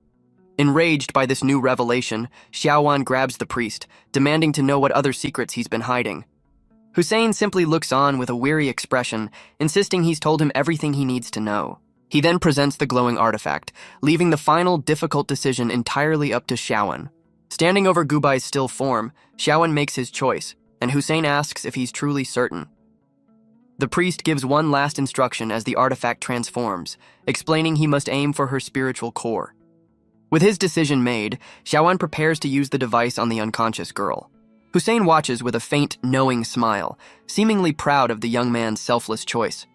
Enraged by this new revelation, Xiaowan grabs the priest, demanding to know what other secrets he's been hiding. Hussein simply looks on with a weary expression, insisting he's told him everything he needs to know. He then presents the glowing artifact, leaving the final, difficult decision entirely up to Xiaowan. Standing over Gubai's still form, Xiaowan makes his choice, and Hussein asks if he's truly certain. The priest gives one last instruction as the artifact transforms, explaining he must aim for her spiritual core. With his decision made, Xiaowan prepares to use the device on the unconscious girl. Hussein watches with a faint, knowing smile, seemingly proud of the young man's selfless choice.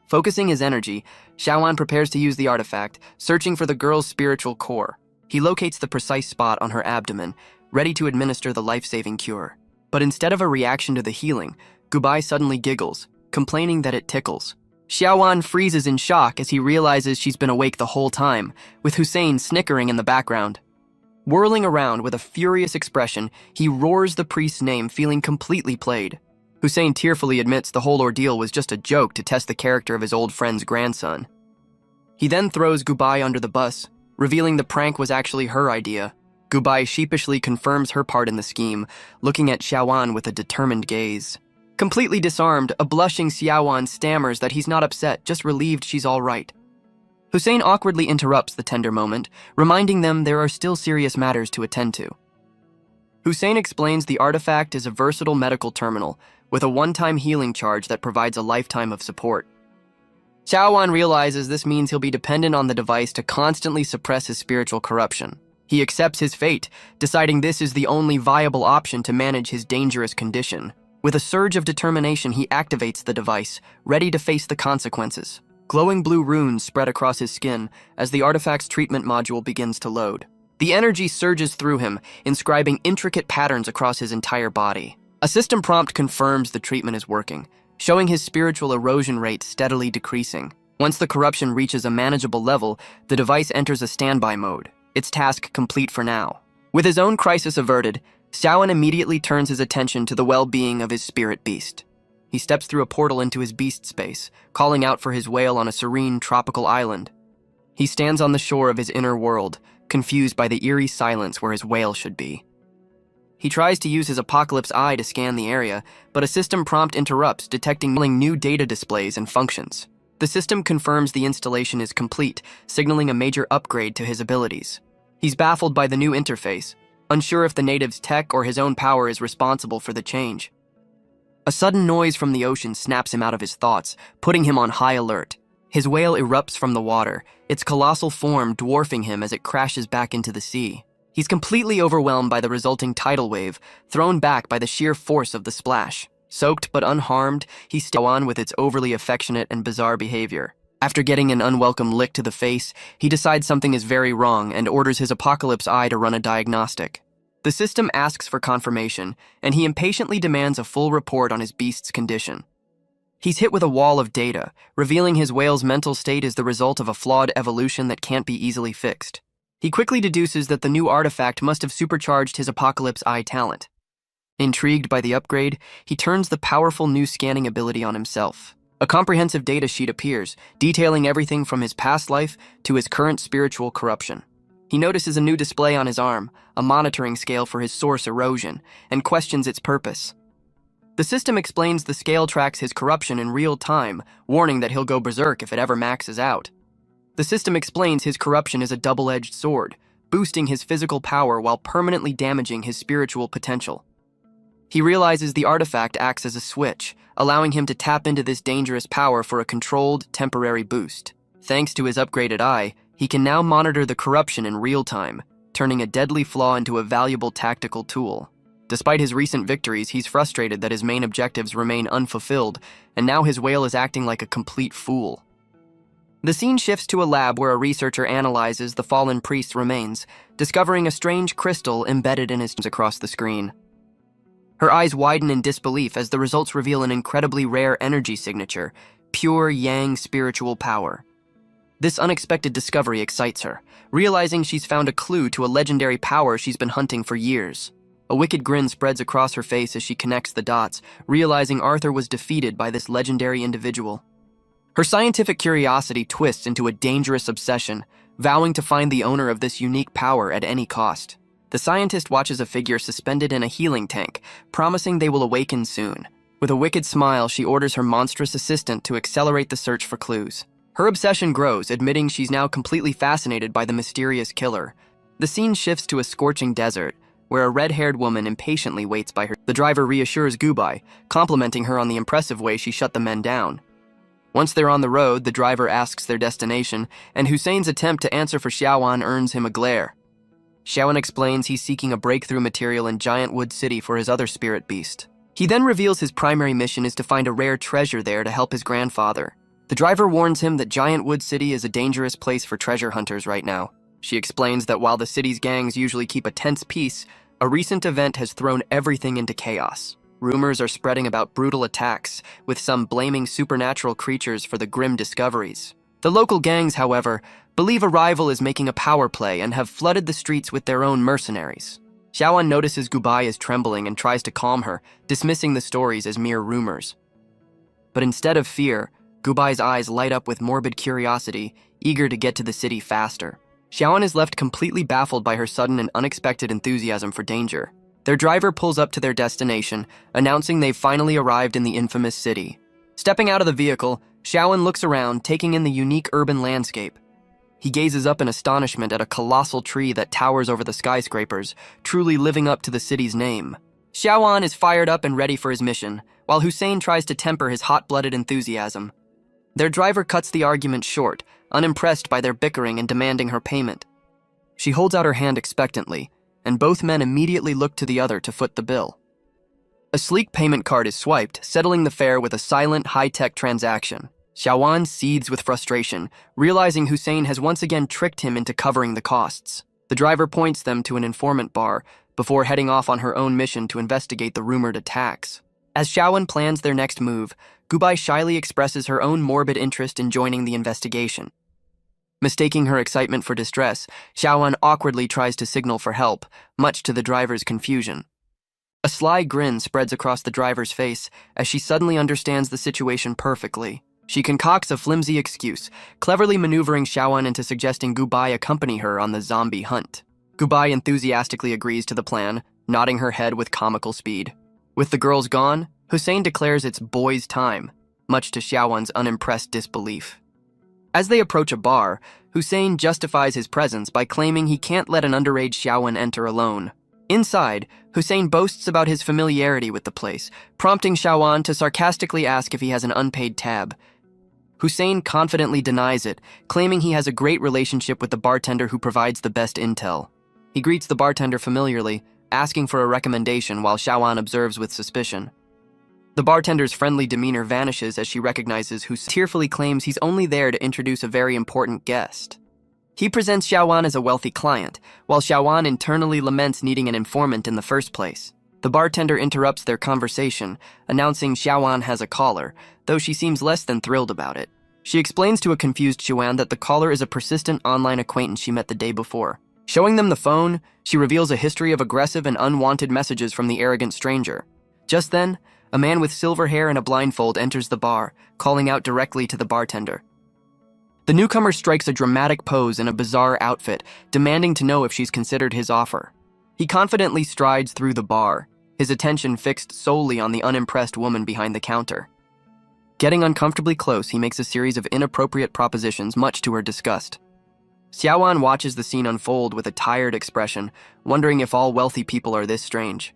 Focusing his energy, Xiaowan prepares to use the artifact, searching for the girl's spiritual core. He locates the precise spot on her abdomen, ready to administer the life-saving cure. But instead of a reaction to the healing, Gubai suddenly giggles, complaining that it tickles. Xiaowan freezes in shock as he realizes she's been awake the whole time, with Hussein snickering in the background. Whirling around with a furious expression, he roars the priest's name, feeling completely played. Hussein tearfully admits the whole ordeal was just a joke to test the character of his old friend's grandson. He then throws Gubai under the bus, revealing the prank was actually her idea. Gubai sheepishly confirms her part in the scheme, looking at Xiaowan with a determined gaze. Completely disarmed, a blushing Xiaowan stammers that he's not upset, just relieved she's all right. Hussein awkwardly interrupts the tender moment, reminding them there are still serious matters to attend to. Hussein explains the artifact is a versatile medical terminal, with a one-time healing charge that provides a lifetime of support. Xiaowan realizes this means he'll be dependent on the device to constantly suppress his spiritual corruption. He accepts his fate, deciding this is the only viable option to manage his dangerous condition. With a surge of determination, he activates the device, ready to face the consequences. Glowing blue runes spread across his skin as the artifact's treatment module begins to load. The energy surges through him, inscribing intricate patterns across his entire body. A system prompt confirms the treatment is working, showing his spiritual erosion rate steadily decreasing. Once the corruption reaches a manageable level, the device enters a standby mode, its task complete for now. With his own crisis averted, Xiaowan immediately turns his attention to the well-being of his spirit beast. He steps through a portal into his beast space, calling out for his whale on a serene tropical island. He stands on the shore of his inner world, confused by the eerie silence where his whale should be. He tries to use his apocalypse eye to scan the area, but a system prompt interrupts, detecting new data displays and functions. The system confirms the installation is complete, signaling a major upgrade to his abilities. He's baffled by the new interface, unsure if the native's tech or his own power is responsible for the change. A sudden noise from the ocean snaps him out of his thoughts, putting him on high alert. His whale erupts from the water, its colossal form dwarfing him as it crashes back into the sea. He's completely overwhelmed by the resulting tidal wave, thrown back by the sheer force of the splash. Soaked but unharmed, he stays on with its overly affectionate and bizarre behavior. After getting an unwelcome lick to the face, he decides something is very wrong and orders his apocalypse eye to run a diagnostic. The system asks for confirmation, and he impatiently demands a full report on his beast's condition. He's hit with a wall of data, revealing his whale's mental state is the result of a flawed evolution that can't be easily fixed. He quickly deduces that the new artifact must have supercharged his Apocalypse Eye talent. Intrigued by the upgrade, he turns the powerful new scanning ability on himself. A comprehensive data sheet appears, detailing everything from his past life to his current spiritual corruption. He notices a new display on his arm, a monitoring scale for his source erosion, and questions its purpose. The system explains the scale tracks his corruption in real time, warning that he'll go berserk if it ever maxes out. The system explains his corruption is a double-edged sword, boosting his physical power while permanently damaging his spiritual potential. He realizes the artifact acts as a switch, allowing him to tap into this dangerous power for a controlled, temporary boost. Thanks to his upgraded eye, he can now monitor the corruption in real time, turning a deadly flaw into a valuable tactical tool. Despite his recent victories, he's frustrated that his main objectives remain unfulfilled, and now his whale is acting like a complete fool. The scene shifts to a lab where a researcher analyzes the fallen priest's remains, discovering a strange crystal embedded in his across the screen. Her eyes widen in disbelief as the results reveal an incredibly rare energy signature, pure Yang spiritual power. This unexpected discovery excites her, realizing she's found a clue to a legendary power she's been hunting for years. A wicked grin spreads across her face as she connects the dots, realizing Arthur was defeated by this legendary individual. Her scientific curiosity twists into a dangerous obsession, vowing to find the owner of this unique power at any cost. The scientist watches a figure suspended in a healing tank, promising they will awaken soon. With a wicked smile, she orders her monstrous assistant to accelerate the search for clues. Her obsession grows, admitting she's now completely fascinated by the mysterious killer. The scene shifts to a scorching desert, where a red-haired woman impatiently waits by her. The driver reassures Gubai, complimenting her on the impressive way she shut the men down. Once they're on the road, the driver asks their destination, and Hussein's attempt to answer for Xiaoan earns him a glare. Xiaoan explains he's seeking a breakthrough material in Giant Wood City for his other spirit beast. He then reveals his primary mission is to find a rare treasure there to help his grandfather. The driver warns him that Giant Wood City is a dangerous place for treasure hunters right now. She explains that while the city's gangs usually keep a tense peace, a recent event has thrown everything into chaos. Rumors are spreading about brutal attacks, with some blaming supernatural creatures for the grim discoveries. The local gangs, however, believe a rival is making a power play and have flooded the streets with their own mercenaries. Xiaoan notices Gubai is trembling and tries to calm her, dismissing the stories as mere rumors. But instead of fear, Gubai's eyes light up with morbid curiosity, eager to get to the city faster. Xiaoan is left completely baffled by her sudden and unexpected enthusiasm for danger. Their driver pulls up to their destination, announcing they've finally arrived in the infamous city. Stepping out of the vehicle, Xiaoan looks around, taking in the unique urban landscape. He gazes up in astonishment at a colossal tree that towers over the skyscrapers, truly living up to the city's name. Xiaoan is fired up and ready for his mission, while Hussein tries to temper his hot-blooded enthusiasm. Their driver cuts the argument short, unimpressed by their bickering and demanding her payment. She holds out her hand expectantly, and both men immediately look to the other to foot the bill. A sleek payment card is swiped, settling the fare with a silent, high-tech transaction. Xiaoan seethes with frustration, realizing Hussein has once again tricked him into covering the costs. The driver points them to an informant bar, before heading off on her own mission to investigate the rumored attacks. As Xiaoan plans their next move, Gubai shyly expresses her own morbid interest in joining the investigation. Mistaking her excitement for distress, Xiaoan awkwardly tries to signal for help, much to the driver's confusion. A sly grin spreads across the driver's face as she suddenly understands the situation perfectly. She concocts a flimsy excuse, cleverly maneuvering Xiaoan into suggesting Gubai accompany her on the zombie hunt. Gubai enthusiastically agrees to the plan, nodding her head with comical speed. With the girls gone, Hussein declares it's boys' time, much to Xiaoan's unimpressed disbelief. As they approach a bar, Hussein justifies his presence by claiming he can't let an underage Xiaoan enter alone. Inside, Hussein boasts about his familiarity with the place, prompting Xiaoan to sarcastically ask if he has an unpaid tab. Hussein confidently denies it, claiming he has a great relationship with the bartender who provides the best intel. He greets the bartender familiarly, asking for a recommendation while Xiaoan observes with suspicion. The bartender's friendly demeanor vanishes as she recognizes Hussein tearfully claims he's only there to introduce a very important guest. He presents Xiaowan as a wealthy client, while Xiaowan internally laments needing an informant in the first place. The bartender interrupts their conversation, announcing Xiaowan has a caller, though she seems less than thrilled about it. She explains to a confused Xiaowan that the caller is a persistent online acquaintance she met the day before. Showing them the phone, she reveals a history of aggressive and unwanted messages from the arrogant stranger. Just then, a man with silver hair and a blindfold enters the bar, calling out directly to the bartender. The newcomer strikes a dramatic pose in a bizarre outfit, demanding to know if she's considered his offer. He confidently strides through the bar, his attention fixed solely on the unimpressed woman behind the counter. Getting uncomfortably close, he makes a series of inappropriate propositions, much to her disgust. Xiaowan watches the scene unfold with a tired expression, wondering if all wealthy people are this strange.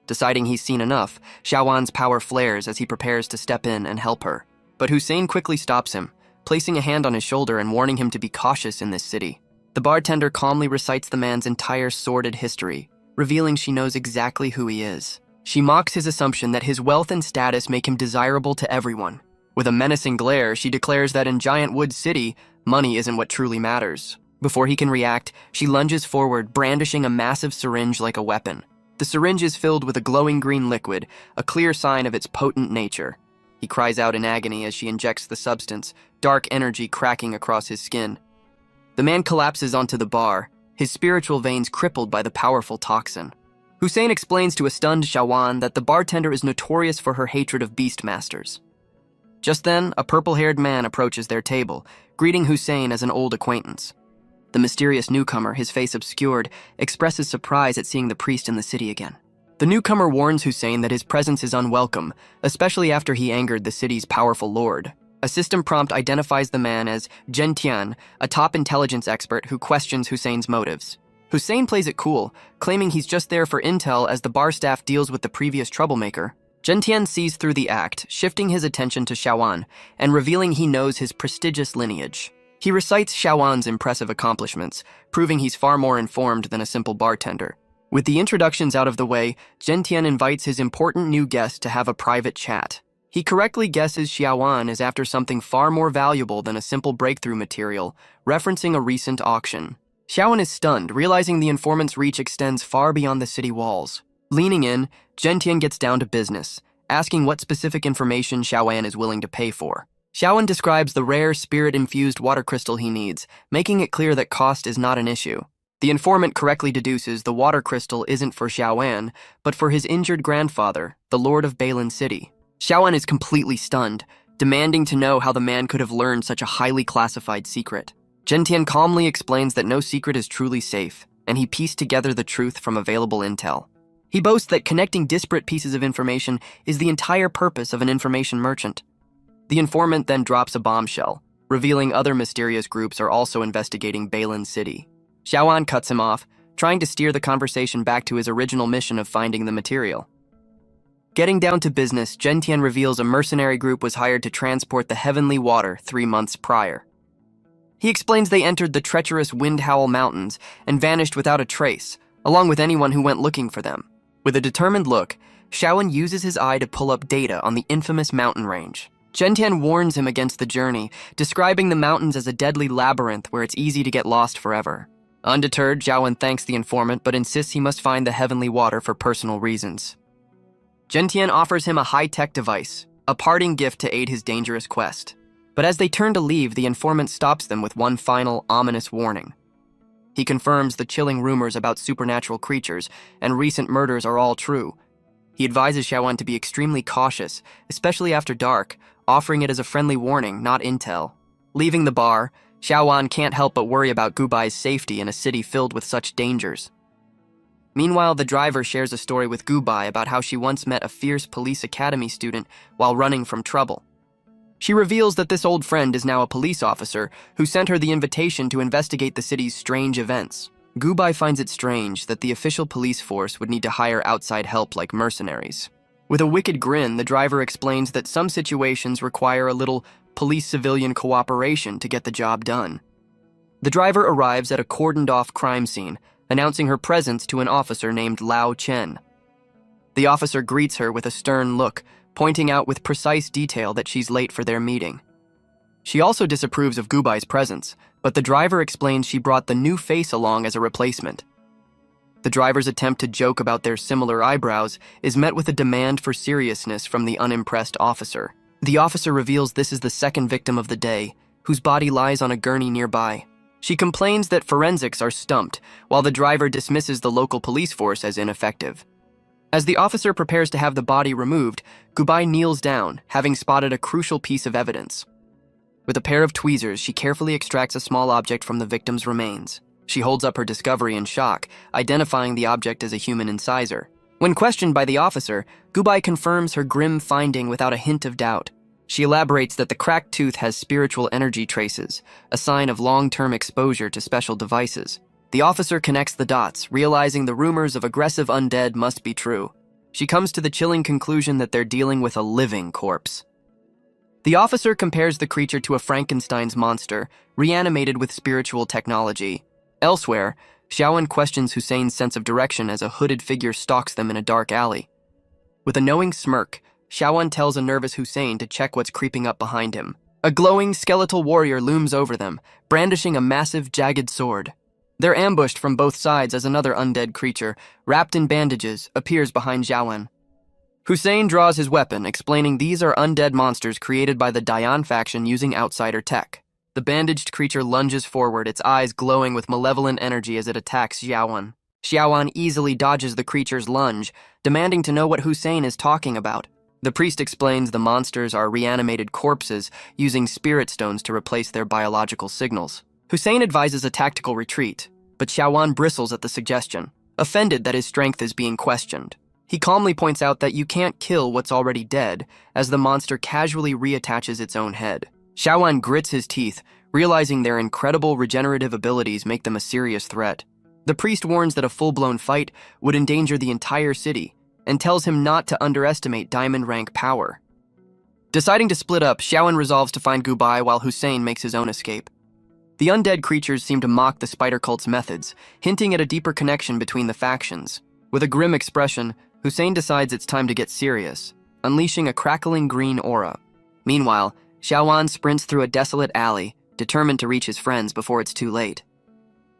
Deciding he's seen enough, Xiaowan's power flares as he prepares to step in and help her. But Hussein quickly stops him, placing a hand on his shoulder and warning him to be cautious in this city. The bartender calmly recites the man's entire sordid history, revealing she knows exactly who he is. She mocks his assumption that his wealth and status make him desirable to everyone. With a menacing glare, she declares that in Giant Wood City, money isn't what truly matters. Before he can react, she lunges forward, brandishing a massive syringe like a weapon. The syringe is filled with a glowing green liquid, a clear sign of its potent nature. He cries out in agony as she injects the substance, dark energy cracking across his skin. The man collapses onto the bar, his spiritual veins crippled by the powerful toxin. Hussein explains to a stunned Xiaowan that the bartender is notorious for her hatred of beastmasters. Just then, a purple-haired man approaches their table, greeting Hussein as an old acquaintance. The mysterious newcomer, his face obscured, expresses surprise at seeing the priest in the city again. The newcomer warns Hussein that his presence is unwelcome, especially after he angered the city's powerful lord. A system prompt identifies the man as Zhentian, a top intelligence expert who questions Hussein's motives. Hussein plays it cool, claiming he's just there for intel as the bar staff deals with the previous troublemaker. Zhentian sees through the act, shifting his attention to Xiaowan and revealing he knows his prestigious lineage. He recites Xiaowan's impressive accomplishments, proving he's far more informed than a simple bartender. With the introductions out of the way, Zhentian invites his important new guest to have a private chat. He correctly guesses Xiaowan is after something far more valuable than a simple breakthrough material, referencing a recent auction. Xiaowan is stunned, realizing the informant's reach extends far beyond the city walls. Leaning in, Zhentian gets down to business, asking what specific information Xiaowan is willing to pay for. Xiaowan describes the rare spirit-infused water crystal he needs, making it clear that cost is not an issue. The informant correctly deduces the water crystal isn't for Xiaowan, but for his injured grandfather, the lord of Bailin City. Xiaowan is completely stunned, demanding to know how the man could have learned such a highly classified secret. Zhentian calmly explains that no secret is truly safe, and he pieced together the truth from available intel. He boasts that connecting disparate pieces of information is the entire purpose of an information merchant. The informant then drops a bombshell, revealing other mysterious groups are also investigating Bailin City. Xiaowan cuts him off, trying to steer the conversation back to his original mission of finding the material. Getting down to business, Zhentian reveals a mercenary group was hired to transport the heavenly water 3 months prior. He explains they entered the treacherous Windhowl Mountains and vanished without a trace, along with anyone who went looking for them. With a determined look, Xiaowan uses his eye to pull up data on the infamous mountain range. Zhentian warns him against the journey, describing the mountains as a deadly labyrinth where it's easy to get lost forever. Undeterred, Xiaowan thanks the informant but insists he must find the heavenly water for personal reasons. Zhentian offers him a high-tech device, a parting gift to aid his dangerous quest. But as they turn to leave, the informant stops them with one final, ominous warning. He confirms the chilling rumors about supernatural creatures and recent murders are all true. He advises Xiaowan to be extremely cautious, especially after dark, offering it as a friendly warning, not intel. Leaving the bar, Xiaowan can't help but worry about Gubai's safety in a city filled with such dangers. Meanwhile, the driver shares a story with Gubai about how she once met a fierce police academy student while running from trouble. She reveals that this old friend is now a police officer who sent her the invitation to investigate the city's strange events. Gubai finds it strange that the official police force would need to hire outside help like mercenaries. With a wicked grin, the driver explains that some situations require a little police-civilian cooperation to get the job done. The driver arrives at a cordoned-off crime scene, announcing her presence to an officer named Lao Chen. The officer greets her with a stern look, pointing out with precise detail that she's late for their meeting. She also disapproves of Gubai's presence, but the driver explains she brought the new face along as a replacement. The driver's attempt to joke about their similar eyebrows is met with a demand for seriousness from the unimpressed officer. The officer reveals this is the second victim of the day, whose body lies on a gurney nearby. She complains that forensics are stumped, while the driver dismisses the local police force as ineffective. As the officer prepares to have the body removed, Gubai kneels down, having spotted a crucial piece of evidence. With a pair of tweezers, she carefully extracts a small object from the victim's remains. She holds up her discovery in shock, identifying the object as a human incisor. When questioned by the officer, Gubai confirms her grim finding without a hint of doubt. She elaborates that the cracked tooth has spiritual energy traces, a sign of long-term exposure to special devices. The officer connects the dots, realizing the rumors of aggressive undead must be true. She comes to the chilling conclusion that they're dealing with a living corpse. The officer compares the creature to a Frankenstein's monster, reanimated with spiritual technology. Elsewhere, Xiaowen questions Hussein's sense of direction as a hooded figure stalks them in a dark alley. With a knowing smirk, Xiaowen tells a nervous Hussein to check what's creeping up behind him. A glowing skeletal warrior looms over them, brandishing a massive, jagged sword. They're ambushed from both sides as another undead creature, wrapped in bandages, appears behind Xiaowen. Hussein draws his weapon, explaining these are undead monsters created by the Dayan faction using outsider tech. The bandaged creature lunges forward, its eyes glowing with malevolent energy as it attacks Xiaowen. Xiaowen easily dodges the creature's lunge, demanding to know what Hussein is talking about. The priest explains the monsters are reanimated corpses using spirit stones to replace their biological signals. Hussein advises a tactical retreat, but Xiaowen bristles at the suggestion, offended that his strength is being questioned. He calmly points out that you can't kill what's already dead, as the monster casually reattaches its own head. Xiaowen grits his teeth, realizing their incredible regenerative abilities make them a serious threat. The priest warns that a full-blown fight would endanger the entire city, and tells him not to underestimate diamond rank power. Deciding to split up, Xiaowen resolves to find Gubai while Hussein makes his own escape. The undead creatures seem to mock the spider cult's methods, hinting at a deeper connection between the factions. With a grim expression, Hussein decides it's time to get serious, unleashing a crackling green aura. Meanwhile, Xiaowen sprints through a desolate alley, determined to reach his friends before it's too late.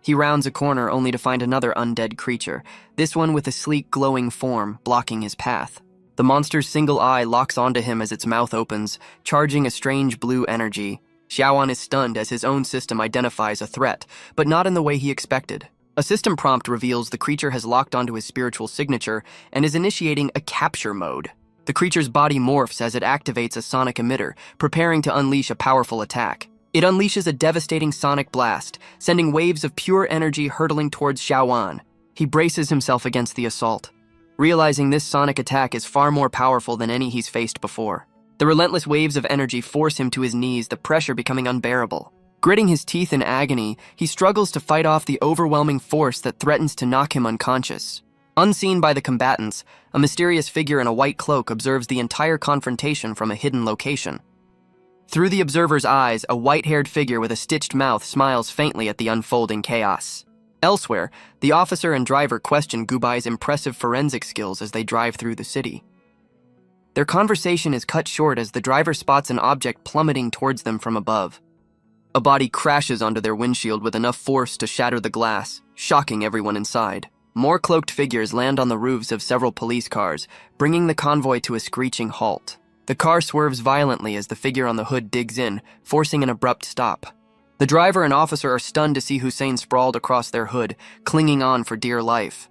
He rounds a corner only to find another undead creature, this one with a sleek, glowing form blocking his path. The monster's single eye locks onto him as its mouth opens, charging a strange blue energy. Xiaowen is stunned as his own system identifies a threat, but not in the way he expected. A system prompt reveals the creature has locked onto his spiritual signature and is initiating a capture mode. The creature's body morphs as it activates a sonic emitter, preparing to unleash a powerful attack. It unleashes a devastating sonic blast, sending waves of pure energy hurtling towards Xiaowen. He braces himself against the assault, realizing this sonic attack is far more powerful than any he's faced before. The relentless waves of energy force him to his knees, the pressure becoming unbearable. Gritting his teeth in agony, he struggles to fight off the overwhelming force that threatens to knock him unconscious. Unseen by the combatants, a mysterious figure in a white cloak observes the entire confrontation from a hidden location. Through the observer's eyes, a white-haired figure with a stitched mouth smiles faintly at the unfolding chaos. Elsewhere, the officer and driver question Gubai's impressive forensic skills as they drive through the city. Their conversation is cut short as the driver spots an object plummeting towards them from above. A body crashes onto their windshield with enough force to shatter the glass, shocking everyone inside. More cloaked figures land on the roofs of several police cars, bringing the convoy to a screeching halt. The car swerves violently as the figure on the hood digs in, forcing an abrupt stop. The driver and officer are stunned to see Hussein sprawled across their hood, clinging on for dear life.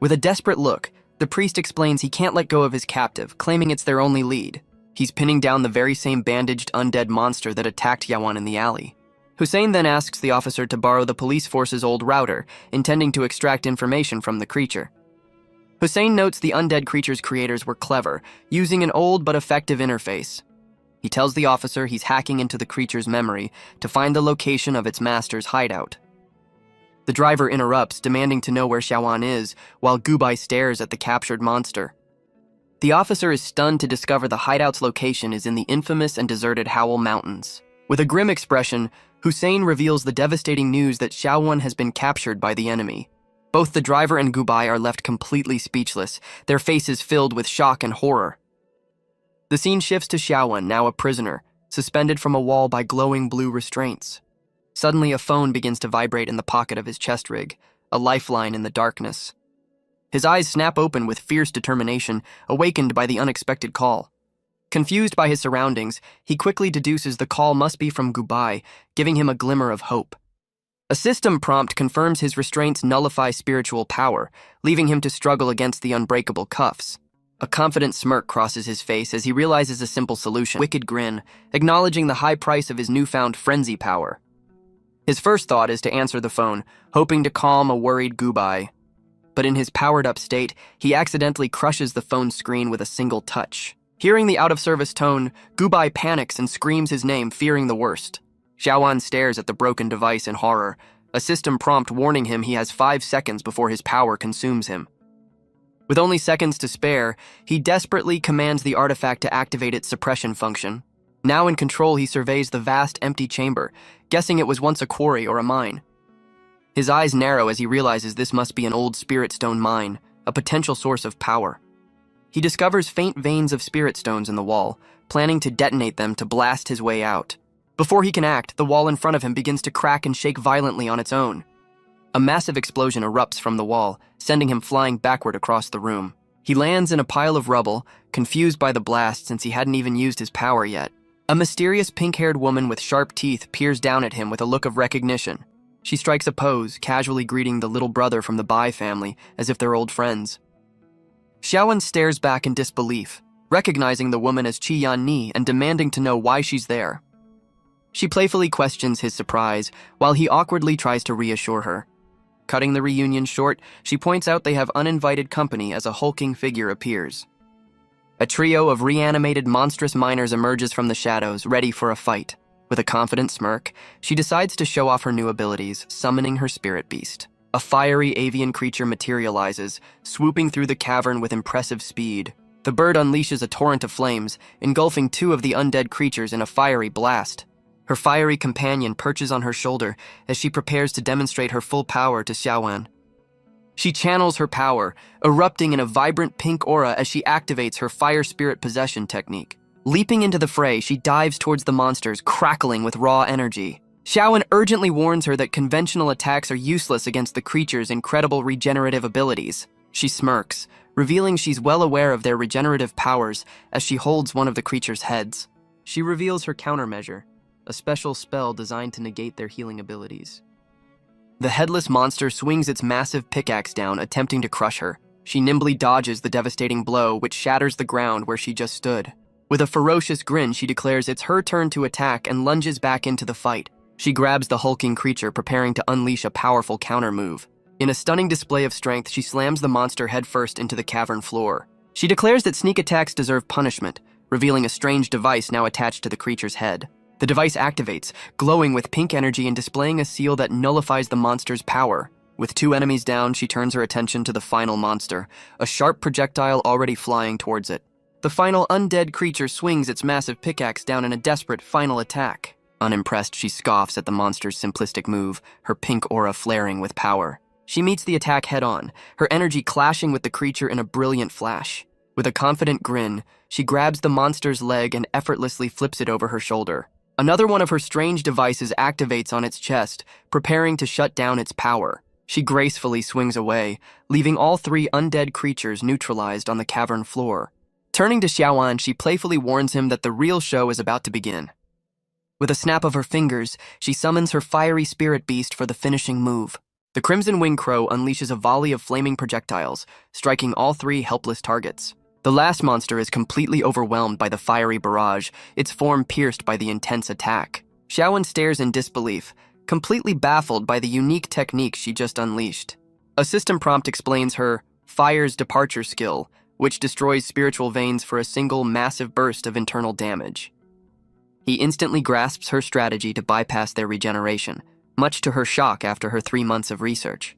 With a desperate look, the priest explains he can't let go of his captive, claiming it's their only lead. He's pinning down the very same bandaged undead monster that attacked Xiaowen in the alley. Hussein then asks the officer to borrow the police force's old router, intending to extract information from the creature. Hussein notes the undead creature's creators were clever, using an old but effective interface. He tells the officer he's hacking into the creature's memory to find the location of its master's hideout. The driver interrupts, demanding to know where Xiaowen is, while Gubai stares at the captured monster. The officer is stunned to discover the hideout's location is in the infamous and deserted Howl Mountains. With a grim expression, Hussein reveals the devastating news that Xiaowen has been captured by the enemy. Both the driver and Gubai are left completely speechless, their faces filled with shock and horror. The scene shifts to Xiaowen, now a prisoner, suspended from a wall by glowing blue restraints. Suddenly, a phone begins to vibrate in the pocket of his chest rig, a lifeline in the darkness. His eyes snap open with fierce determination, awakened by the unexpected call. Confused by his surroundings, he quickly deduces the call must be from Gubai, giving him a glimmer of hope. A system prompt confirms his restraints nullify spiritual power, leaving him to struggle against the unbreakable cuffs. A confident smirk crosses his face as he realizes a simple solution. Wicked grin, acknowledging the high price of his newfound frenzy power. His first thought is to answer the phone, hoping to calm a worried Gubai. But in his powered-up state, he accidentally crushes the phone screen with a single touch. Hearing the out-of-service tone, Gubai panics and screams his name, fearing the worst. Xiaoan stares at the broken device in horror, a system prompt warning him he has 5 seconds before his power consumes him. With only seconds to spare, he desperately commands the artifact to activate its suppression function. Now in control, he surveys the vast, empty chamber, guessing it was once a quarry or a mine. His eyes narrow as he realizes this must be an old spirit stone mine, a potential source of power. He discovers faint veins of spirit stones in the wall, planning to detonate them to blast his way out. Before he can act, the wall in front of him begins to crack and shake violently on its own. A massive explosion erupts from the wall, sending him flying backward across the room. He lands in a pile of rubble, confused by the blast since he hadn't even used his power yet. A mysterious pink-haired woman with sharp teeth peers down at him with a look of recognition. She strikes a pose, casually greeting the little brother from the Bai family as if they're old friends. Xiaoan stares back in disbelief, recognizing the woman as Qi Yanni and demanding to know why she's there. She playfully questions his surprise, while he awkwardly tries to reassure her. Cutting the reunion short, she points out they have uninvited company as a hulking figure appears. A trio of reanimated monstrous miners emerges from the shadows, ready for a fight. With a confident smirk, she decides to show off her new abilities, summoning her spirit beast. A fiery avian creature materializes, swooping through the cavern with impressive speed. The bird unleashes a torrent of flames, engulfing 2 of the undead creatures in a fiery blast. Her fiery companion perches on her shoulder as she prepares to demonstrate her full power to Xiaoan. She channels her power, erupting in a vibrant pink aura as she activates her fire spirit possession technique. Leaping into the fray, she dives towards the monsters, crackling with raw energy. Xiaoan urgently warns her that conventional attacks are useless against the creature's incredible regenerative abilities. She smirks, revealing she's well aware of their regenerative powers as she holds one of the creature's heads. She reveals her countermeasure, a special spell designed to negate their healing abilities. The headless monster swings its massive pickaxe down, attempting to crush her. She nimbly dodges the devastating blow, which shatters the ground where she just stood. With a ferocious grin, she declares it's her turn to attack and lunges back into the fight. She grabs the hulking creature, preparing to unleash a powerful counter move. In a stunning display of strength, she slams the monster headfirst into the cavern floor. She declares that sneak attacks deserve punishment, revealing a strange device now attached to the creature's head. The device activates, glowing with pink energy and displaying a seal that nullifies the monster's power. With 2 enemies down, she turns her attention to the final monster, a sharp projectile already flying towards it. The final undead creature swings its massive pickaxe down in a desperate final attack. Unimpressed, she scoffs at the monster's simplistic move, her pink aura flaring with power. She meets the attack head-on, her energy clashing with the creature in a brilliant flash. With a confident grin, she grabs the monster's leg and effortlessly flips it over her shoulder. Another one of her strange devices activates on its chest, preparing to shut down its power. She gracefully swings away, leaving all 3 undead creatures neutralized on the cavern floor. Turning to Xiaoan, she playfully warns him that the real show is about to begin. With a snap of her fingers, she summons her fiery spirit beast for the finishing move. The Crimson Wing Crow unleashes a volley of flaming projectiles, striking all 3 helpless targets. The last monster is completely overwhelmed by the fiery barrage, its form pierced by the intense attack. Xiaoan stares in disbelief, completely baffled by the unique technique she just unleashed. A system prompt explains her Fire's Departure skill, which destroys spiritual veins for a single massive burst of internal damage. He instantly grasps her strategy to bypass their regeneration, much to her shock after her 3 months of research.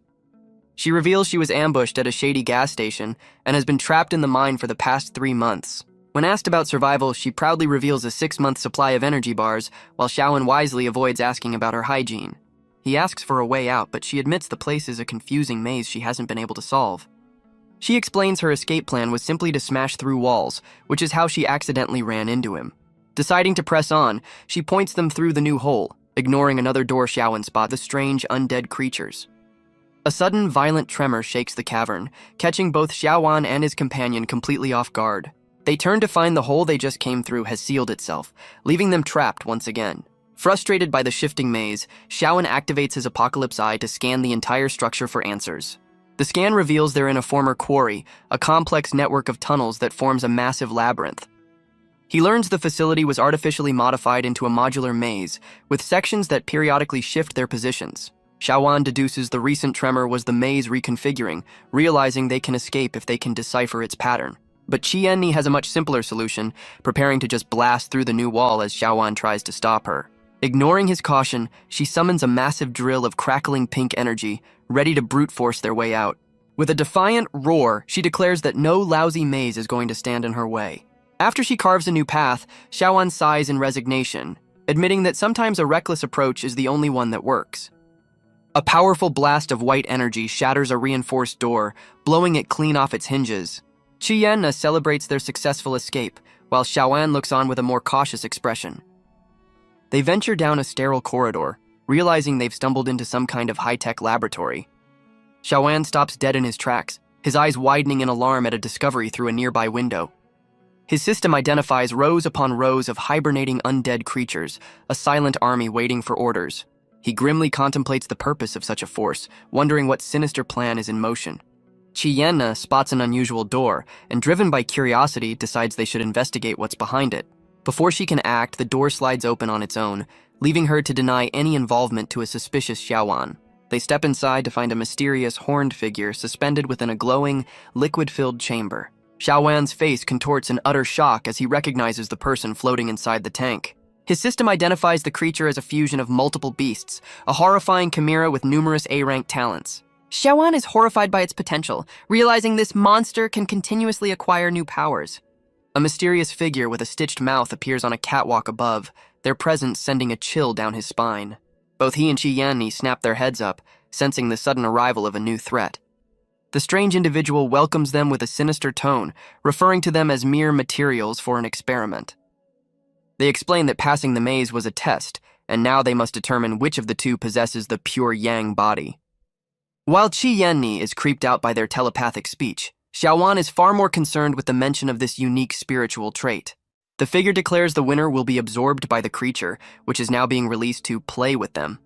She reveals she was ambushed at a shady gas station and has been trapped in the mine for the past 3 months. When asked about survival, she proudly reveals a 6-month supply of energy bars, while Xiaoan wisely avoids asking about her hygiene. He asks for a way out, but she admits the place is a confusing maze she hasn't been able to solve. She explains her escape plan was simply to smash through walls, which is how she accidentally ran into him. Deciding to press on, she points them through the new hole, ignoring another door Xiaowan spots the strange undead creatures. A sudden, violent tremor shakes the cavern, catching both Xiaowan and his companion completely off guard. They turn to find the hole they just came through has sealed itself, leaving them trapped once again. Frustrated by the shifting maze, Xiaowan activates his Apocalypse Eye to scan the entire structure for answers. The scan reveals they're in a former quarry, a complex network of tunnels that forms a massive labyrinth. He learns the facility was artificially modified into a modular maze, with sections that periodically shift their positions. Xiaowan deduces the recent tremor was the maze reconfiguring, realizing they can escape if they can decipher its pattern. But Qianni has a much simpler solution, preparing to just blast through the new wall as Xiaowan tries to stop her. Ignoring his caution, she summons a massive drill of crackling pink energy, ready to brute force their way out. With a defiant roar, she declares that no lousy maze is going to stand in her way. After she carves a new path, Xiaowan sighs in resignation, admitting that sometimes a reckless approach is the only one that works. A powerful blast of white energy shatters a reinforced door, blowing it clean off its hinges. Qianna celebrates their successful escape, while Xiaowan looks on with a more cautious expression. They venture down a sterile corridor, realizing they've stumbled into some kind of high-tech laboratory. Xiaowan stops dead in his tracks, his eyes widening in alarm at a discovery through a nearby window. His system identifies rows upon rows of hibernating undead creatures, a silent army waiting for orders. He grimly contemplates the purpose of such a force, wondering what sinister plan is in motion. Qianna spots an unusual door, and driven by curiosity, decides they should investigate what's behind it. Before she can act, the door slides open on its own, leaving her to deny any involvement to a suspicious Xiaowan. They step inside to find a mysterious horned figure suspended within a glowing, liquid-filled chamber. Xiaowan's face contorts in utter shock as he recognizes the person floating inside the tank. His system identifies the creature as a fusion of multiple beasts, a horrifying chimera with numerous A-rank talents. Xiaowan is horrified by its potential, realizing this monster can continuously acquire new powers. A mysterious figure with a stitched mouth appears on a catwalk above, their presence sending a chill down his spine. Both he and Qianni snap their heads up, sensing the sudden arrival of a new threat. The strange individual welcomes them with a sinister tone, referring to them as mere materials for an experiment. They explain that passing the maze was a test, and now they must determine which of the two possesses the pure yang body. While Qianni is creeped out by their telepathic speech, Xiaowan is far more concerned with the mention of this unique spiritual trait. The figure declares the winner will be absorbed by the creature, which is now being released to play with them.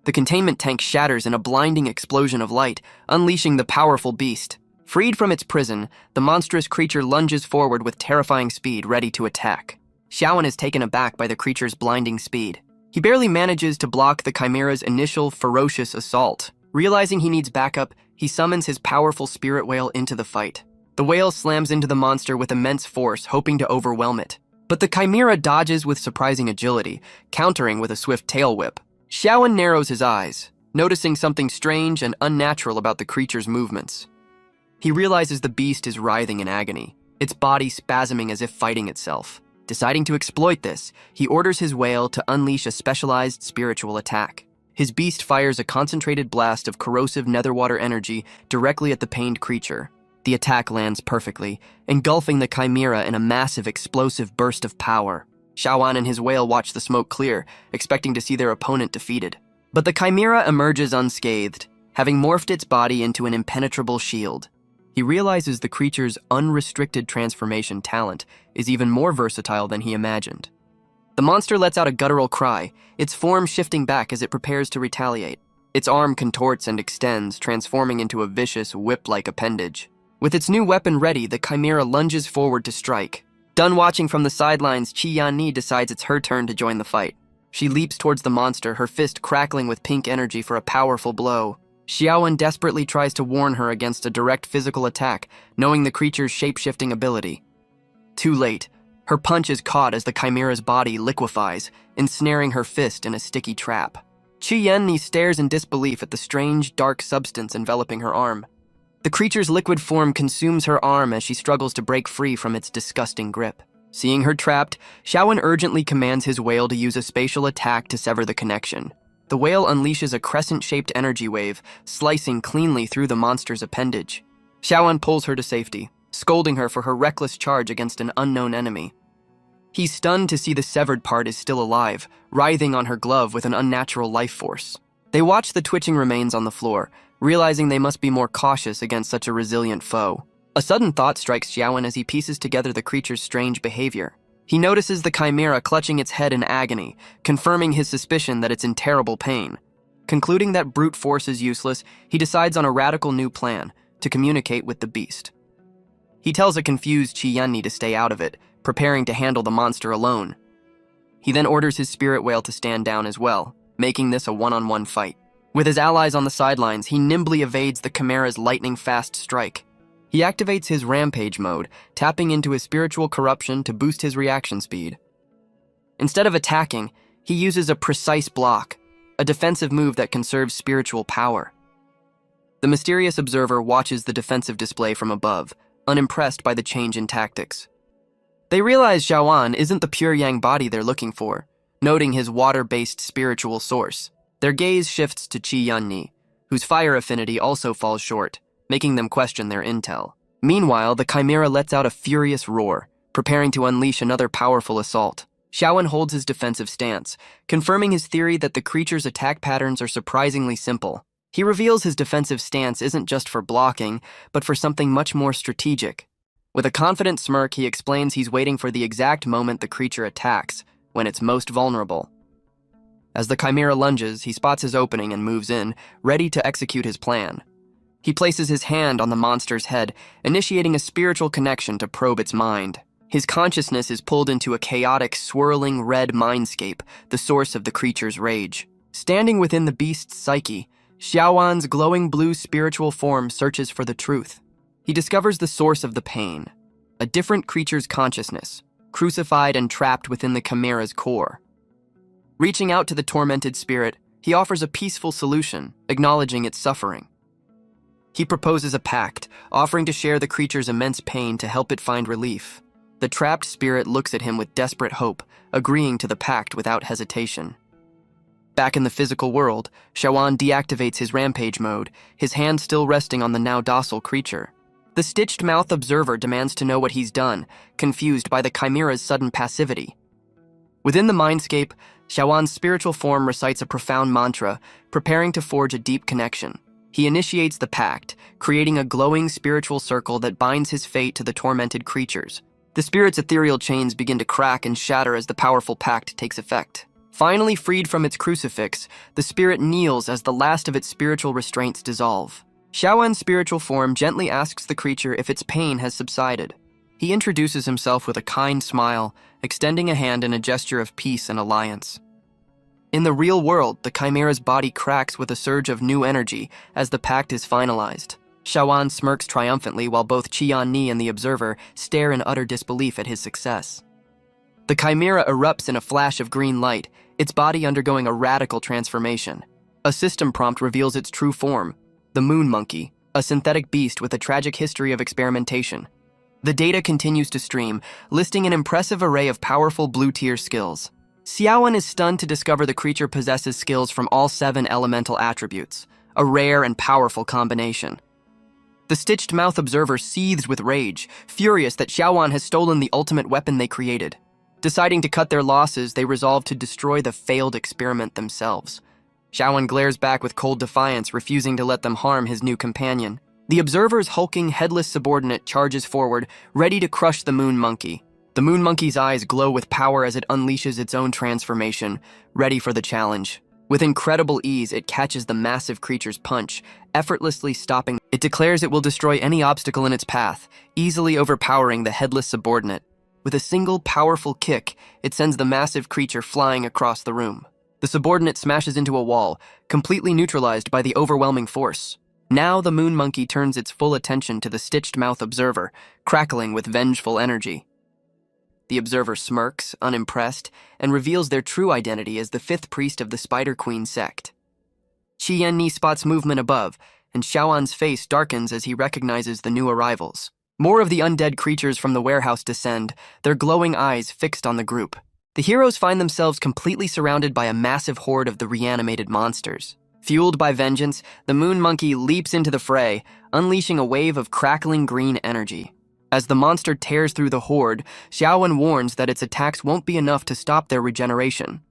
The containment tank shatters in a blinding explosion of light, unleashing the powerful beast. Freed from its prison, the monstrous creature lunges forward with terrifying speed, ready to attack. Xiaowan is taken aback by the creature's blinding speed. He barely manages to block the chimera's initial ferocious assault. Realizing he needs backup, he summons his powerful spirit whale into the fight. The whale slams into the monster with immense force, hoping to overwhelm it. But the chimera dodges with surprising agility, countering with a swift tail whip. Xiaowan narrows his eyes, noticing something strange and unnatural about the creature's movements. He realizes the beast is writhing in agony, its body spasming as if fighting itself. Deciding to exploit this, he orders his whale to unleash a specialized spiritual attack. His beast fires a concentrated blast of corrosive netherwater energy directly at the pained creature. The attack lands perfectly, engulfing the chimera in a massive explosive burst of power. Xiaowan and his whale watch the smoke clear, expecting to see their opponent defeated. But the chimera emerges unscathed, having morphed its body into an impenetrable shield. He realizes the creature's unrestricted transformation talent is even more versatile than he imagined. The monster lets out a guttural cry, its form shifting back as it prepares to retaliate. Its arm contorts and extends, transforming into a vicious, whip-like appendage. With its new weapon ready, the chimera lunges forward to strike. Done watching from the sidelines, Qianni decides it's her turn to join the fight. She leaps towards the monster, her fist crackling with pink energy for a powerful blow. Xiaowan desperately tries to warn her against a direct physical attack, knowing the creature's shape-shifting ability. Too late. Her punch is caught as the chimera's body liquefies, ensnaring her fist in a sticky trap. Qianni stares in disbelief at the strange, dark substance enveloping her arm. The creature's liquid form consumes her arm as she struggles to break free from its disgusting grip. Seeing her trapped, Xiaowan urgently commands his whale to use a spatial attack to sever the connection. The whale unleashes a crescent-shaped energy wave, slicing cleanly through the monster's appendage. Xiaowan pulls her to safety, scolding her for her reckless charge against an unknown enemy. He's stunned to see the severed part is still alive, writhing on her glove with an unnatural life force. They watch the twitching remains on the floor, realizing they must be more cautious against such a resilient foe. A sudden thought strikes Xiaowen as he pieces together the creature's strange behavior. He notices the chimera clutching its head in agony, confirming his suspicion that it's in terrible pain. Concluding that brute force is useless, he decides on a radical new plan, to communicate with the beast. He tells a confused Qi Yanni to stay out of it, preparing to handle the monster alone. He then orders his spirit whale to stand down as well, making this a one-on-one fight. With his allies on the sidelines, he nimbly evades the chimera's lightning-fast strike. He activates his rampage mode, tapping into his spiritual corruption to boost his reaction speed. Instead of attacking, he uses a precise block, a defensive move that conserves spiritual power. The mysterious observer watches the defensive display from above, unimpressed by the change in tactics. They realize Xiaowan isn't the pure yang body they're looking for, noting his water-based spiritual source. Their gaze shifts to Qi Yanni, whose fire affinity also falls short, making them question their intel. Meanwhile, the chimera lets out a furious roar, preparing to unleash another powerful assault. Xiaowen holds his defensive stance, confirming his theory that the creature's attack patterns are surprisingly simple. He reveals his defensive stance isn't just for blocking, but for something much more strategic. With a confident smirk, he explains he's waiting for the exact moment the creature attacks, when it's most vulnerable. As the chimera lunges, he spots his opening and moves in, ready to execute his plan. He places his hand on the monster's head, initiating a spiritual connection to probe its mind. His consciousness is pulled into a chaotic, swirling red mindscape, the source of the creature's rage. Standing within the beast's psyche, Xiaowan's glowing blue spiritual form searches for the truth. He discovers the source of the pain, a different creature's consciousness, crucified and trapped within the chimera's core. Reaching out to the tormented spirit, he offers a peaceful solution, acknowledging its suffering. He proposes a pact, offering to share the creature's immense pain to help it find relief. The trapped spirit looks at him with desperate hope, agreeing to the pact without hesitation. Back in the physical world, Xiaowan deactivates his rampage mode, his hand still resting on the now docile creature. The stitched-mouth observer demands to know what he's done, confused by the chimera's sudden passivity. Within the mindscape, Xiaowan's spiritual form recites a profound mantra, preparing to forge a deep connection. He initiates the pact, creating a glowing spiritual circle that binds his fate to the tormented creatures. The spirit's ethereal chains begin to crack and shatter as the powerful pact takes effect. Finally freed from its crucifix, the spirit kneels as the last of its spiritual restraints dissolve. Xiaowan's spiritual form gently asks the creature if its pain has subsided. He introduces himself with a kind smile, extending a hand in a gesture of peace and alliance. In the real world, the chimera's body cracks with a surge of new energy as the pact is finalized. Xiaowan smirks triumphantly while both Qi Yanni and the observer stare in utter disbelief at his success. The chimera erupts in a flash of green light, its body undergoing a radical transformation. A system prompt reveals its true form, the moon monkey, a synthetic beast with a tragic history of experimentation. The data continues to stream, listing an impressive array of powerful blue-tier skills. Xiaowen is stunned to discover the creature possesses skills from all 7 elemental attributes, a rare and powerful combination. The stitched-mouth observer seethes with rage, furious that Xiaowan has stolen the ultimate weapon they created. Deciding to cut their losses, they resolve to destroy the failed experiment themselves. Xiaowan glares back with cold defiance, refusing to let them harm his new companion. The observer's hulking, headless subordinate charges forward, ready to crush the moon monkey. The moon monkey's eyes glow with power as it unleashes its own transformation, ready for the challenge. With incredible ease, it catches the massive creature's punch, effortlessly stopping. It declares it will destroy any obstacle in its path, easily overpowering the headless subordinate. With a single powerful kick, it sends the massive creature flying across the room. The subordinate smashes into a wall, completely neutralized by the overwhelming force. Now the moon monkey turns its full attention to the stitched-mouth observer, crackling with vengeful energy. The observer smirks, unimpressed, and reveals their true identity as the 5th priest of the Spider Queen sect. Qi Yanni spots movement above, and Xiaowan's face darkens as he recognizes the new arrivals. More of the undead creatures from the warehouse descend, their glowing eyes fixed on the group. The heroes find themselves completely surrounded by a massive horde of the reanimated monsters. Fueled by vengeance, the moon monkey leaps into the fray, unleashing a wave of crackling green energy. As the monster tears through the horde, Xiaowen warns that its attacks won't be enough to stop their regeneration.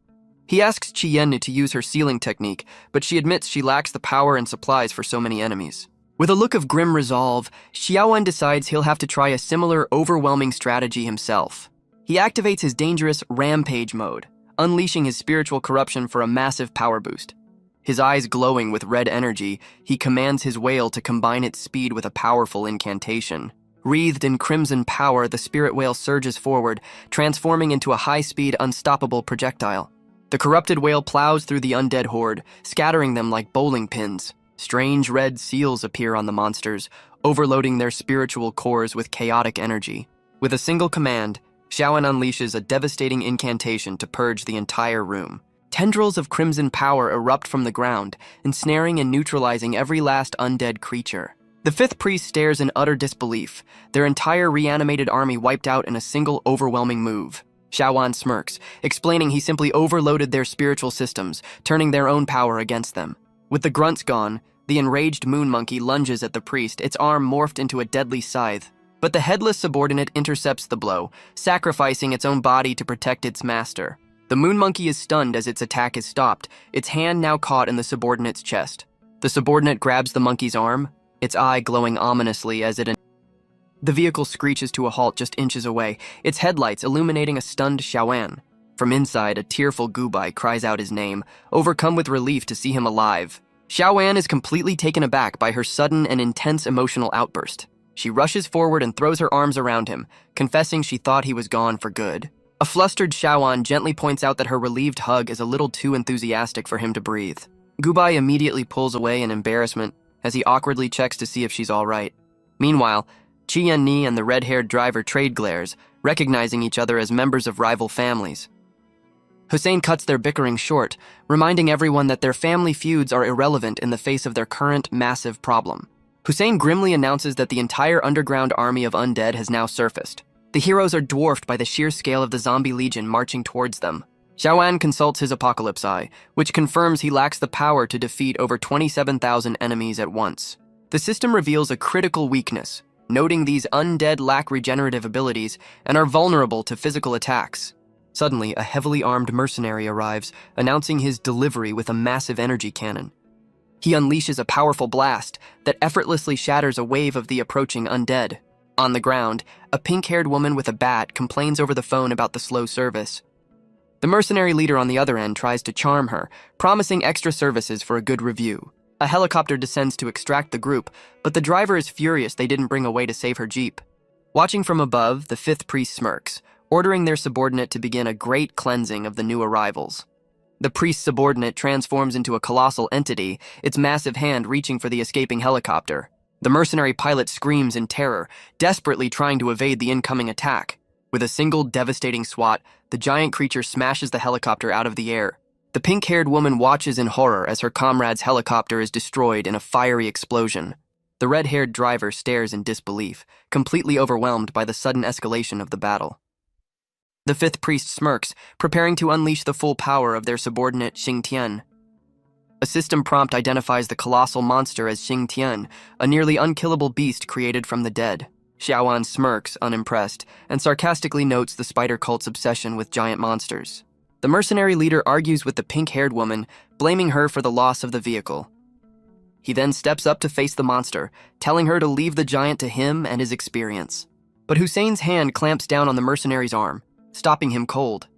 He asks Qian to use her sealing technique, but she admits she lacks the power and supplies for so many enemies. With a look of grim resolve, Xiaowen decides he'll have to try a similar overwhelming strategy himself. He activates his dangerous rampage mode, unleashing his spiritual corruption for a massive power boost. His eyes glowing with red energy, he commands his whale to combine its speed with a powerful incantation. Wreathed in crimson power, the spirit whale surges forward, transforming into a high-speed, unstoppable projectile. The corrupted whale plows through the undead horde, scattering them like bowling pins. Strange red seals appear on the monsters, overloading their spiritual cores with chaotic energy. With a single command, Xiaowen unleashes a devastating incantation to purge the entire room. Tendrils of crimson power erupt from the ground, ensnaring and neutralizing every last undead creature. The fifth priest stares in utter disbelief, their entire reanimated army wiped out in a single overwhelming move. Xiaowen smirks, explaining he simply overloaded their spiritual systems, turning their own power against them. With the grunts gone, the enraged moon monkey lunges at the priest, its arm morphed into a deadly scythe. But the headless subordinate intercepts the blow, sacrificing its own body to protect its master. The moon monkey is stunned as its attack is stopped, its hand now caught in the subordinate's chest. The subordinate grabs the monkey's arm, its eye glowing ominously as it... The vehicle screeches to a halt just inches away, its headlights illuminating a stunned Xiaowen. From inside, a tearful Gubai cries out his name, overcome with relief to see him alive. Xiaowen is completely taken aback by her sudden and intense emotional outburst. She rushes forward and throws her arms around him, confessing she thought he was gone for good. A flustered Xiaowen gently points out that her relieved hug is a little too enthusiastic for him to breathe. Gubai immediately pulls away in embarrassment as he awkwardly checks to see if she's all right. Meanwhile, Qian Ni and the red-haired driver trade glares, recognizing each other as members of rival families. Hussein cuts their bickering short, reminding everyone that their family feuds are irrelevant in the face of their current massive problem. Hussein grimly announces that the entire underground army of undead has now surfaced. The heroes are dwarfed by the sheer scale of the zombie legion marching towards them. Xiaowen consults his Apocalypse Eye, which confirms he lacks the power to defeat over 27,000 enemies at once. The system reveals a critical weakness, noting these undead lack regenerative abilities and are vulnerable to physical attacks. Suddenly, a heavily armed mercenary arrives, announcing his delivery with a massive energy cannon. He unleashes a powerful blast that effortlessly shatters a wave of the approaching undead. On the ground, a pink-haired woman with a bat complains over the phone about the slow service. The mercenary leader on the other end tries to charm her, promising extra services for a good review. A helicopter descends to extract the group, but the driver is furious they didn't bring a way to save her jeep. Watching from above, the fifth priest smirks, ordering their subordinate to begin a great cleansing of the new arrivals. The priest's subordinate transforms into a colossal entity, its massive hand reaching for the escaping helicopter. The mercenary pilot screams in terror, desperately trying to evade the incoming attack. With a single devastating swat, the giant creature smashes the helicopter out of the air. The pink-haired woman watches in horror as her comrade's helicopter is destroyed in a fiery explosion. The red-haired driver stares in disbelief, completely overwhelmed by the sudden escalation of the battle. The fifth priest smirks, preparing to unleash the full power of their subordinate Xing Tian. A system prompt identifies the colossal monster as Xing Tian, a nearly unkillable beast created from the dead. Xiaowen smirks, unimpressed, and sarcastically notes the spider cult's obsession with giant monsters. The mercenary leader argues with the pink-haired woman, blaming her for the loss of the vehicle. He then steps up to face the monster, telling her to leave the giant to him and his experience. But Hussein's hand clamps down on the mercenary's arm, stopping him cold.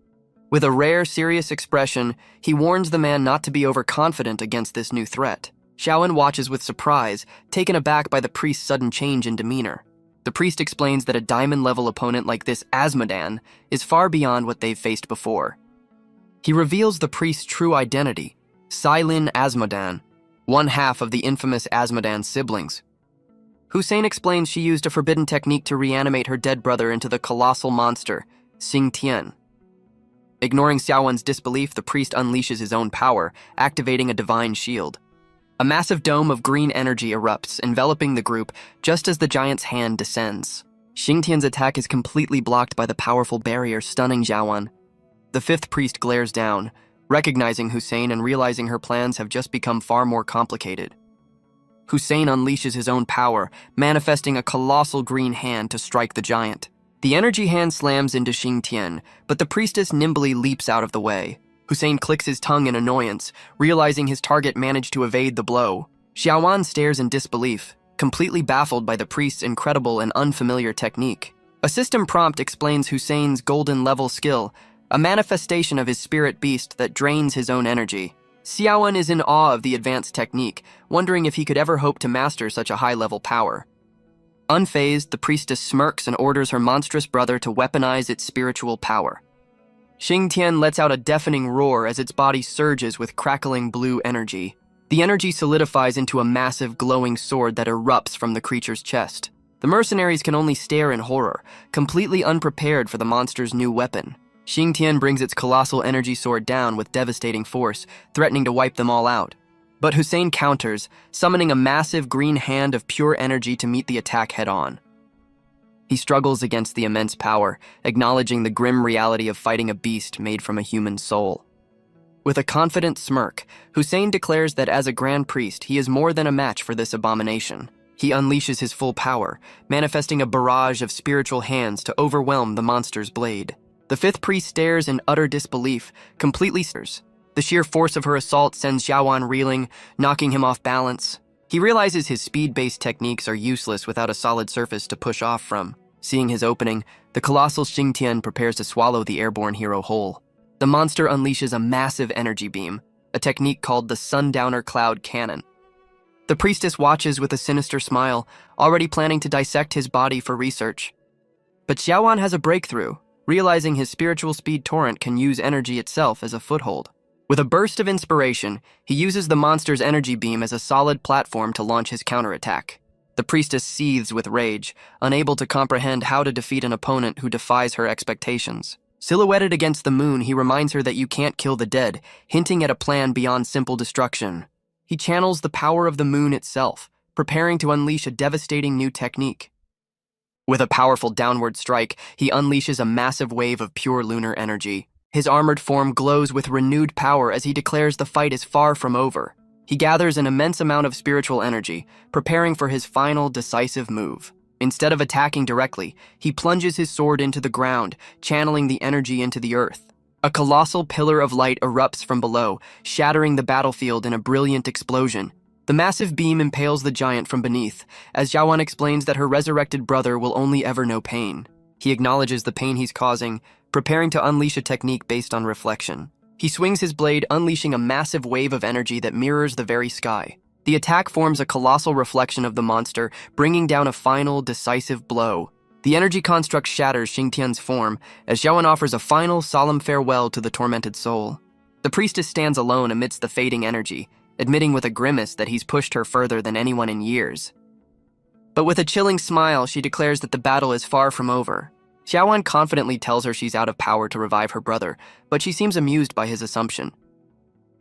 With a rare, serious expression, he warns the man not to be overconfident against this new threat. Xiaowen watches with surprise, taken aback by the priest's sudden change in demeanor. The priest explains that a diamond-level opponent like this Asmodan is far beyond what they've faced before. He reveals the priest's true identity, Silin Asmodan, one half of the infamous Asmodan siblings. Hussein explains she used a forbidden technique to reanimate her dead brother into the colossal monster, Xing Tian. Ignoring Xiaowen's disbelief, the priest unleashes his own power, activating a divine shield. A massive dome of green energy erupts, enveloping the group just as the giant's hand descends. Xing Tian's attack is completely blocked by the powerful barrier, stunning Xiaowen. The fifth priest glares down, recognizing Hussein and realizing her plans have just become far more complicated. Hussein unleashes his own power, manifesting a colossal green hand to strike the giant. The energy hand slams into Xing Tian, but the priestess nimbly leaps out of the way. Hussein clicks his tongue in annoyance, realizing his target managed to evade the blow. Xiaowan stares in disbelief, completely baffled by the priest's incredible and unfamiliar technique. A system prompt explains Hussein's golden level skill, a manifestation of his spirit beast that drains his own energy. Xiaowan is in awe of the advanced technique, wondering if he could ever hope to master such a high-level power. Unfazed, the priestess smirks and orders her monstrous brother to weaponize its spiritual power. Xing Tian lets out a deafening roar as its body surges with crackling blue energy. The energy solidifies into a massive glowing sword that erupts from the creature's chest. The mercenaries can only stare in horror, completely unprepared for the monster's new weapon. Xing Tian brings its colossal energy sword down with devastating force, threatening to wipe them all out. But Hussein counters, summoning a massive green hand of pure energy to meet the attack head-on. He struggles against the immense power, acknowledging the grim reality of fighting a beast made from a human soul. With a confident smirk, Hussein declares that as a grand priest, he is more than a match for this abomination. He unleashes his full power, manifesting a barrage of spiritual hands to overwhelm the monster's blade. The fifth priest stares in utter disbelief, completely stares. The sheer force of her assault sends Xiaowan reeling, knocking him off balance. He realizes his speed-based techniques are useless without a solid surface to push off from. Seeing his opening, the colossal Xing Tian prepares to swallow the airborne hero whole. The monster unleashes a massive energy beam, a technique called the Sundowner Cloud Cannon. The priestess watches with a sinister smile, already planning to dissect his body for research. But Xiaowan has a breakthrough, realizing his spiritual speed torrent can use energy itself as a foothold. With a burst of inspiration, he uses the monster's energy beam as a solid platform to launch his counterattack. The priestess seethes with rage, unable to comprehend how to defeat an opponent who defies her expectations. Silhouetted against the moon, he reminds her that you can't kill the dead, hinting at a plan beyond simple destruction. He channels the power of the moon itself, preparing to unleash a devastating new technique. With a powerful downward strike, he unleashes a massive wave of pure lunar energy. His armored form glows with renewed power as he declares the fight is far from over. He gathers an immense amount of spiritual energy, preparing for his final decisive move. Instead of attacking directly, he plunges his sword into the ground, channeling the energy into the earth. A colossal pillar of light erupts from below, shattering the battlefield in a brilliant explosion. The massive beam impales the giant from beneath, as Xiaowan explains that her resurrected brother will only ever know pain. He acknowledges the pain he's causing, preparing to unleash a technique based on reflection. He swings his blade, unleashing a massive wave of energy that mirrors the very sky. The attack forms a colossal reflection of the monster, bringing down a final, decisive blow. The energy construct shatters Xing Tian's form, as Xiaowan offers a final, solemn farewell to the tormented soul. The priestess stands alone amidst the fading energy, admitting with a grimace that he's pushed her further than anyone in years. But with a chilling smile, she declares that the battle is far from over. Xiaowan confidently tells her she's out of power to revive her brother, but she seems amused by his assumption.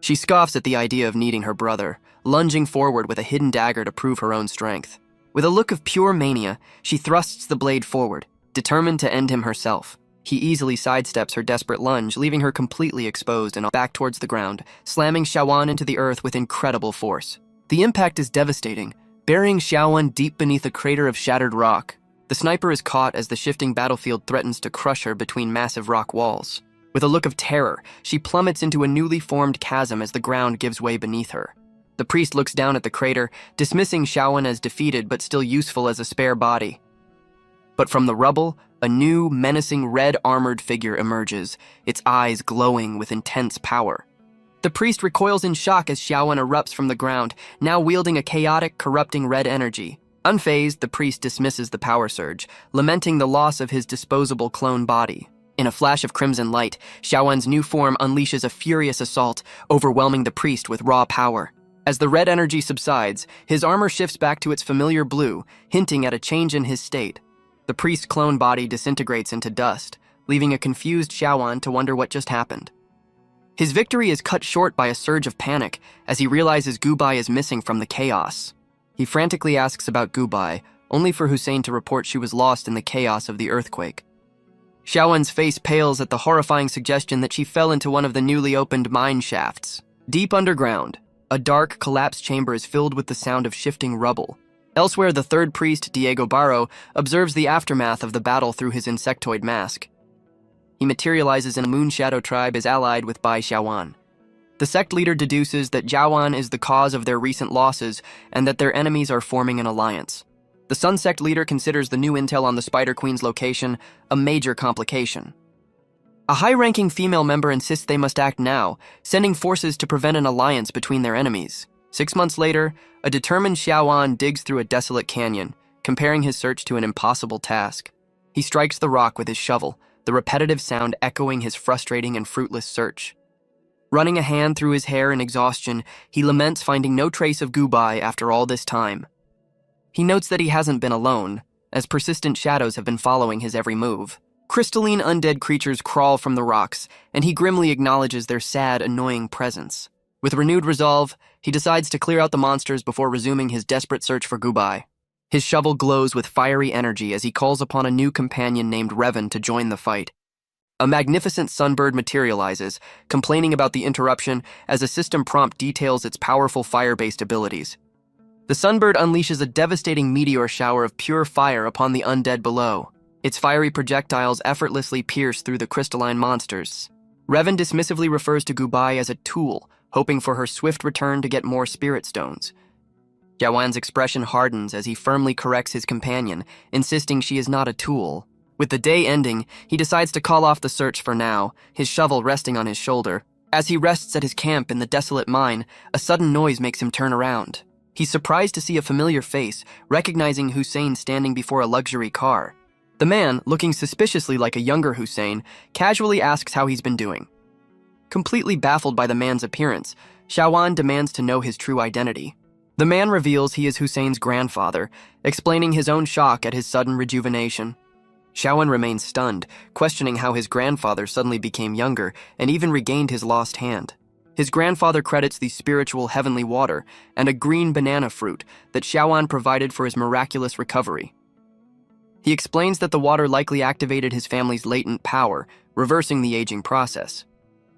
She scoffs at the idea of needing her brother, lunging forward with a hidden dagger to prove her own strength. With a look of pure mania, she thrusts the blade forward, determined to end him herself. He easily sidesteps her desperate lunge, leaving her completely exposed and back towards the ground, slamming Xiaowan into the earth with incredible force. The impact is devastating, burying Xiaowan deep beneath a crater of shattered rock. The sniper is caught as the shifting battlefield threatens to crush her between massive rock walls. With a look of terror, she plummets into a newly formed chasm as the ground gives way beneath her. The priest looks down at the crater, dismissing Xiaowan as defeated but still useful as a spare body. But from the rubble, a new, menacing red-armored figure emerges, its eyes glowing with intense power. The priest recoils in shock as Xiaowan erupts from the ground, now wielding a chaotic, corrupting red energy. Unfazed, the priest dismisses the power surge, lamenting the loss of his disposable clone body. In a flash of crimson light, Xiaowan's new form unleashes a furious assault, overwhelming the priest with raw power. As the red energy subsides, his armor shifts back to its familiar blue, hinting at a change in his state. The priest's clone body disintegrates into dust, leaving a confused Xiaowan to wonder what just happened. His victory is cut short by a surge of panic as he realizes Gubai is missing from the chaos. He frantically asks about Gubai, only for Hussein to report she was lost in the chaos of the earthquake. Xiaowan's face pales at the horrifying suggestion that she fell into one of the newly opened mine shafts. Deep underground, A dark, collapsed chamber is filled with the sound of shifting rubble. Elsewhere, the third priest, Diego Barro, observes the aftermath of the battle through his insectoid mask. He materializes in a Moon Shadow tribe as allied with Bai Xiaowan. The sect leader deduces that Xiaowan is the cause of their recent losses and that their enemies are forming an alliance. The Sun sect leader considers the new intel on the Spider Queen's location a major complication. A high-ranking female member insists they must act now, sending forces to prevent an alliance between their enemies. 6 months later, a determined Xiaowan digs through a desolate canyon, comparing his search to an impossible task. He strikes the rock with his shovel, the repetitive sound echoing his frustrating and fruitless search. Running a hand through his hair in exhaustion, he laments finding no trace of Gubai after all this time. He notes that he hasn't been alone, as persistent shadows have been following his every move. Crystalline undead creatures crawl from the rocks, and he grimly acknowledges their sad, annoying presence. With renewed resolve, he decides to clear out the monsters before resuming his desperate search for Gubai. His shovel glows with fiery energy as he calls upon a new companion named Revan to join the fight. A magnificent sunbird materializes, complaining about the interruption as a system prompt details its powerful fire-based abilities. The sunbird unleashes a devastating meteor shower of pure fire upon the undead below. Its fiery projectiles effortlessly pierce through the crystalline monsters. Revan dismissively refers to Gubai as a tool, hoping for her swift return to get more spirit stones. Xiaowan's expression hardens as he firmly corrects his companion, insisting she is not a tool. With the day ending, he decides to call off the search for now, his shovel resting on his shoulder. As he rests at his camp in the desolate mine, a sudden noise makes him turn around. He's surprised to see a familiar face, recognizing Hussein standing before a luxury car. The man, looking suspiciously like a younger Hussein, casually asks how he's been doing. Completely baffled by the man's appearance, Xiaowan demands to know his true identity. The man reveals he is Hussein's grandfather, explaining his own shock at his sudden rejuvenation. Xiaowan remains stunned, questioning how his grandfather suddenly became younger and even regained his lost hand. His grandfather credits the spiritual heavenly water and a green banana fruit that Xiaowan provided for his miraculous recovery. He explains that the water likely activated his family's latent power, reversing the aging process.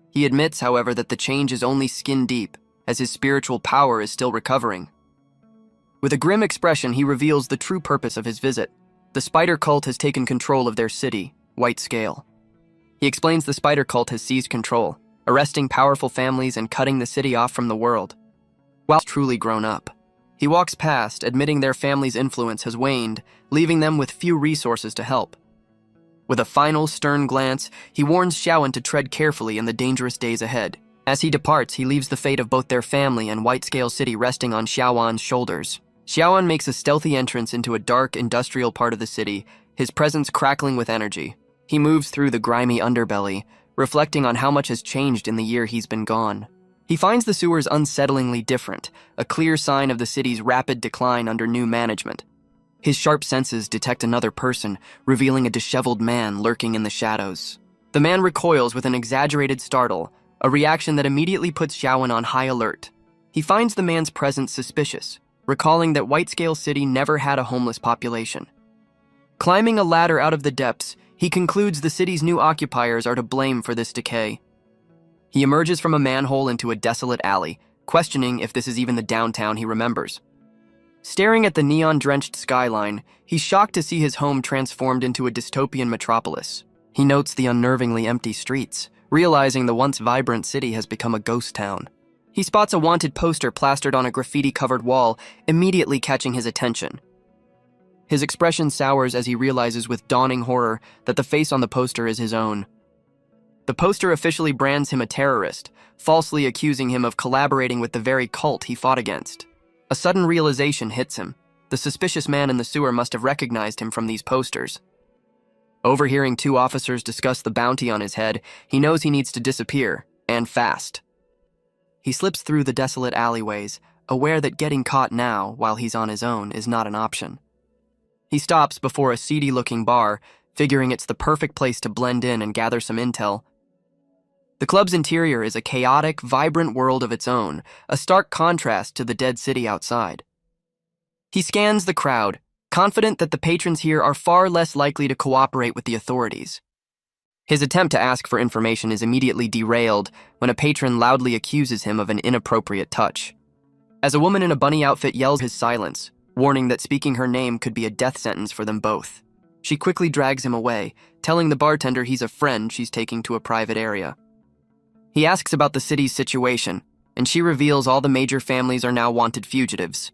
He admits, however, that the change is only skin deep, as his spiritual power is still recovering. With a grim expression, he reveals the true purpose of his visit. The spider cult has taken control of their city, White Scale. He explains the spider cult has seized control, arresting powerful families and cutting the city off from the world. While truly grown up, he walks past, admitting their family's influence has waned, leaving them with few resources to help. With a final, stern glance, he warns Xiaowan to tread carefully in the dangerous days ahead. As he departs, he leaves the fate of both their family and White Scale City resting on Xiaowan's shoulders. Xiaowan makes a stealthy entrance into a dark, industrial part of the city, his presence crackling with energy. He moves through the grimy underbelly, reflecting on how much has changed in the year he's been gone. He finds the sewers unsettlingly different, a clear sign of the city's rapid decline under new management. His sharp senses detect another person, revealing a disheveled man lurking in the shadows. The man recoils with an exaggerated startle, a reaction that immediately puts Xiaowan on high alert. He finds the man's presence suspicious, recalling that White Scale City never had a homeless population. Climbing a ladder out of the depths, he concludes the city's new occupiers are to blame for this decay. He emerges from a manhole into a desolate alley, questioning if this is even the downtown he remembers. Staring at the neon-drenched skyline, he's shocked to see his home transformed into a dystopian metropolis. He notes the unnervingly empty streets, realizing the once vibrant city has become a ghost town. He spots a wanted poster plastered on a graffiti-covered wall, immediately catching his attention. His expression sours as he realizes with dawning horror that the face on the poster is his own. The poster officially brands him a terrorist, falsely accusing him of collaborating with the very cult he fought against. A sudden realization hits him. The suspicious man in the sewer must have recognized him from these posters. Overhearing two officers discuss the bounty on his head, he knows he needs to disappear, and fast. He slips through the desolate alleyways, aware that getting caught now, while he's on his own, is not an option. He stops before a seedy-looking bar, figuring it's the perfect place to blend in and gather some intel. The club's interior is a chaotic, vibrant world of its own, a stark contrast to the dead city outside. He scans the crowd, confident that the patrons here are far less likely to cooperate with the authorities. His attempt to ask for information is immediately derailed when a patron loudly accuses him of an inappropriate touch. As a woman in a bunny outfit yells his silence, warning that speaking her name could be a death sentence for them both. She quickly drags him away, telling the bartender he's a friend she's taking to a private area. He asks about the city's situation, and she reveals all the major families are now wanted fugitives.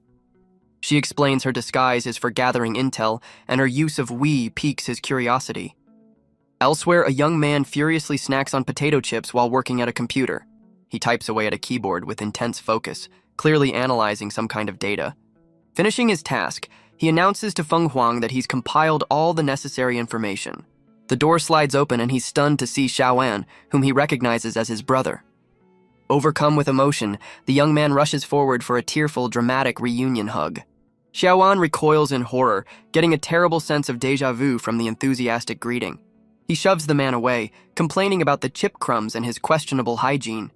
She explains her disguise is for gathering intel, and her use of "we" piques his curiosity. Elsewhere, a young man furiously snacks on potato chips while working at a computer. He types away at a keyboard with intense focus, clearly analyzing some kind of data. Finishing his task, he announces to Feng Huang that he's compiled all the necessary information. The door slides open and he's stunned to see Xiaoan, whom he recognizes as his brother. Overcome with emotion, the young man rushes forward for a tearful, dramatic reunion hug. Xiaoan recoils in horror, getting a terrible sense of déjà vu from the enthusiastic greeting. He shoves the man away, complaining about the chip crumbs and his questionable hygiene.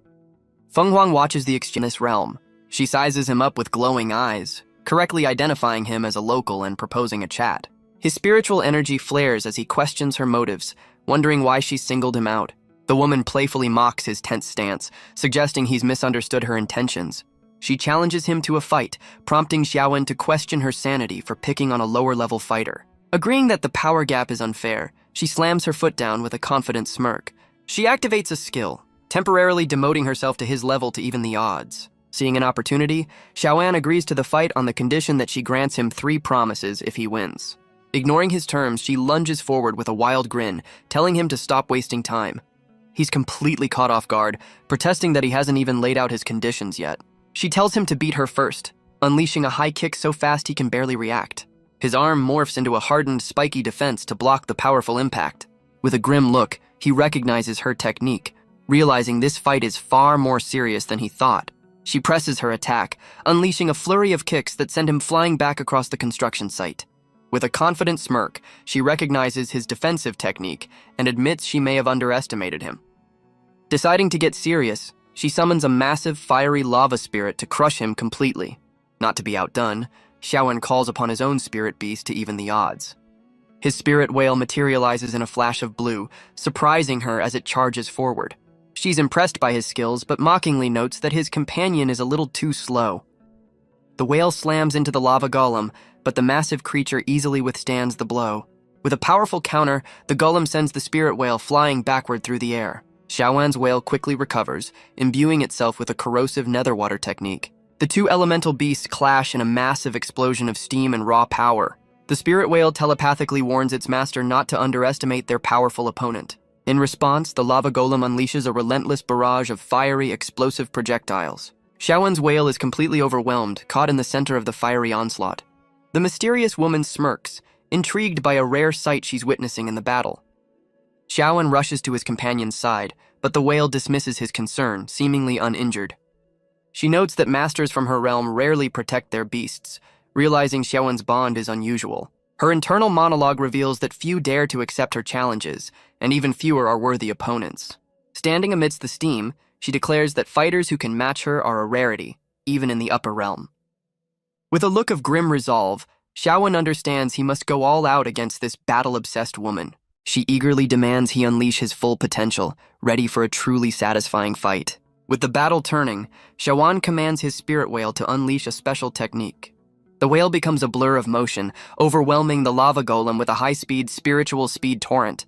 Feng Huang watches the exchange in this realm. She sizes him up with glowing eyes, correctly identifying him as a local and proposing a chat. His spiritual energy flares as he questions her motives, wondering why she singled him out. The woman playfully mocks his tense stance, suggesting he's misunderstood her intentions. She challenges him to a fight, prompting Xiaoan to question her sanity for picking on a lower-level fighter. Agreeing that the power gap is unfair, she slams her foot down with a confident smirk. She activates a skill, temporarily demoting herself to his level to even the odds. Seeing an opportunity, Xiaoan agrees to the fight on the condition that she grants him 3 promises if he wins. Ignoring his terms, she lunges forward with a wild grin, telling him to stop wasting time. He's completely caught off guard, protesting that he hasn't even laid out his conditions yet. She tells him to beat her first, unleashing a high kick so fast he can barely react. His arm morphs into a hardened, spiky defense to block the powerful impact. With a grim look, he recognizes her technique, realizing this fight is far more serious than he thought. She presses her attack, unleashing a flurry of kicks that send him flying back across the construction site. With a confident smirk, she recognizes his defensive technique and admits she may have underestimated him. Deciding to get serious, she summons a massive, fiery lava spirit to crush him completely. Not to be outdone, Xiaoan calls upon his own spirit beast to even the odds. His spirit whale materializes in a flash of blue, surprising her as it charges forward. She's impressed by his skills, but mockingly notes that his companion is a little too slow. The whale slams into the lava golem, but the massive creature easily withstands the blow. With a powerful counter, the golem sends the spirit whale flying backward through the air. Xiaoan's whale quickly recovers, imbuing itself with a corrosive netherwater technique. The 2 elemental beasts clash in a massive explosion of steam and raw power. The spirit whale telepathically warns its master not to underestimate their powerful opponent. In response, the lava golem unleashes a relentless barrage of fiery, explosive projectiles. Xiaoan's whale is completely overwhelmed, caught in the center of the fiery onslaught. The mysterious woman smirks, intrigued by a rare sight she's witnessing in the battle. Xiaoan rushes to his companion's side, but the whale dismisses his concern, seemingly uninjured. She notes that masters from her realm rarely protect their beasts, realizing Xiaoan's bond is unusual. Her internal monologue reveals that few dare to accept her challenges, and even fewer are worthy opponents. Standing amidst the steam, she declares that fighters who can match her are a rarity, even in the upper realm. With a look of grim resolve, Xiaoan understands he must go all out against this battle-obsessed woman. She eagerly demands he unleash his full potential, ready for a truly satisfying fight. With the battle turning, Xiaoan commands his spirit whale to unleash a special technique. The whale becomes a blur of motion, overwhelming the lava golem with a high-speed spiritual speed torrent.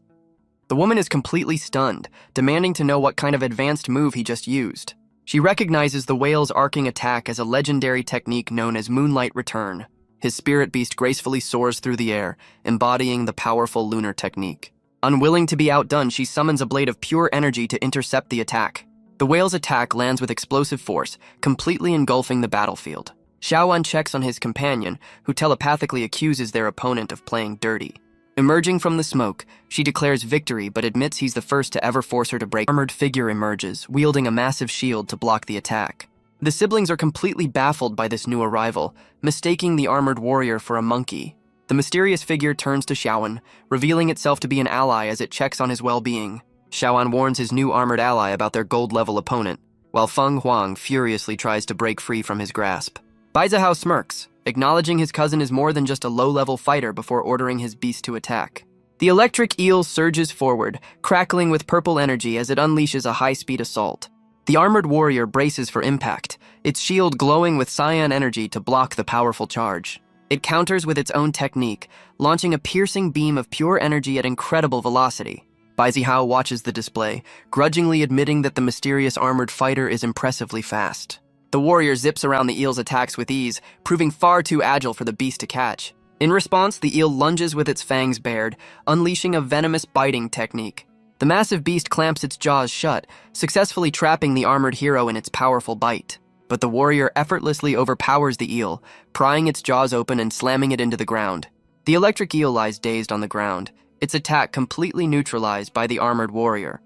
The woman is completely stunned, demanding to know what kind of advanced move he just used. She recognizes the whale's arcing attack as a legendary technique known as Moonlight Return. His spirit beast gracefully soars through the air, embodying the powerful lunar technique. Unwilling to be outdone, she summons a blade of pure energy to intercept the attack. The whale's attack lands with explosive force, completely engulfing the battlefield. Xiaoan checks on his companion, who telepathically accuses their opponent of playing dirty. Emerging from the smoke, she declares victory but admits he's the first to ever force her to break. An armored figure emerges, wielding a massive shield to block the attack. The siblings are completely baffled by this new arrival, mistaking the armored warrior for a monkey. The mysterious figure turns to Xiaoan, revealing itself to be an ally as it checks on his well-being. Xiaoan warns his new armored ally about their gold-level opponent, while Feng Huang furiously tries to break free from his grasp. Baizahao smirks, acknowledging his cousin is more than just a low-level fighter before ordering his beast to attack. The electric eel surges forward, crackling with purple energy as it unleashes a high-speed assault. The armored warrior braces for impact, its shield glowing with cyan energy to block the powerful charge. It counters with its own technique, launching a piercing beam of pure energy at incredible velocity. Bai Zihao watches the display, grudgingly admitting that the mysterious armored fighter is impressively fast. The warrior zips around the eel's attacks with ease, proving far too agile for the beast to catch. In response, the eel lunges with its fangs bared, unleashing a venomous biting technique. The massive beast clamps its jaws shut, successfully trapping the armored hero in its powerful bite. But the warrior effortlessly overpowers the eel, prying its jaws open and slamming it into the ground. The electric eel lies dazed on the ground, its attack completely neutralized by the armored warrior.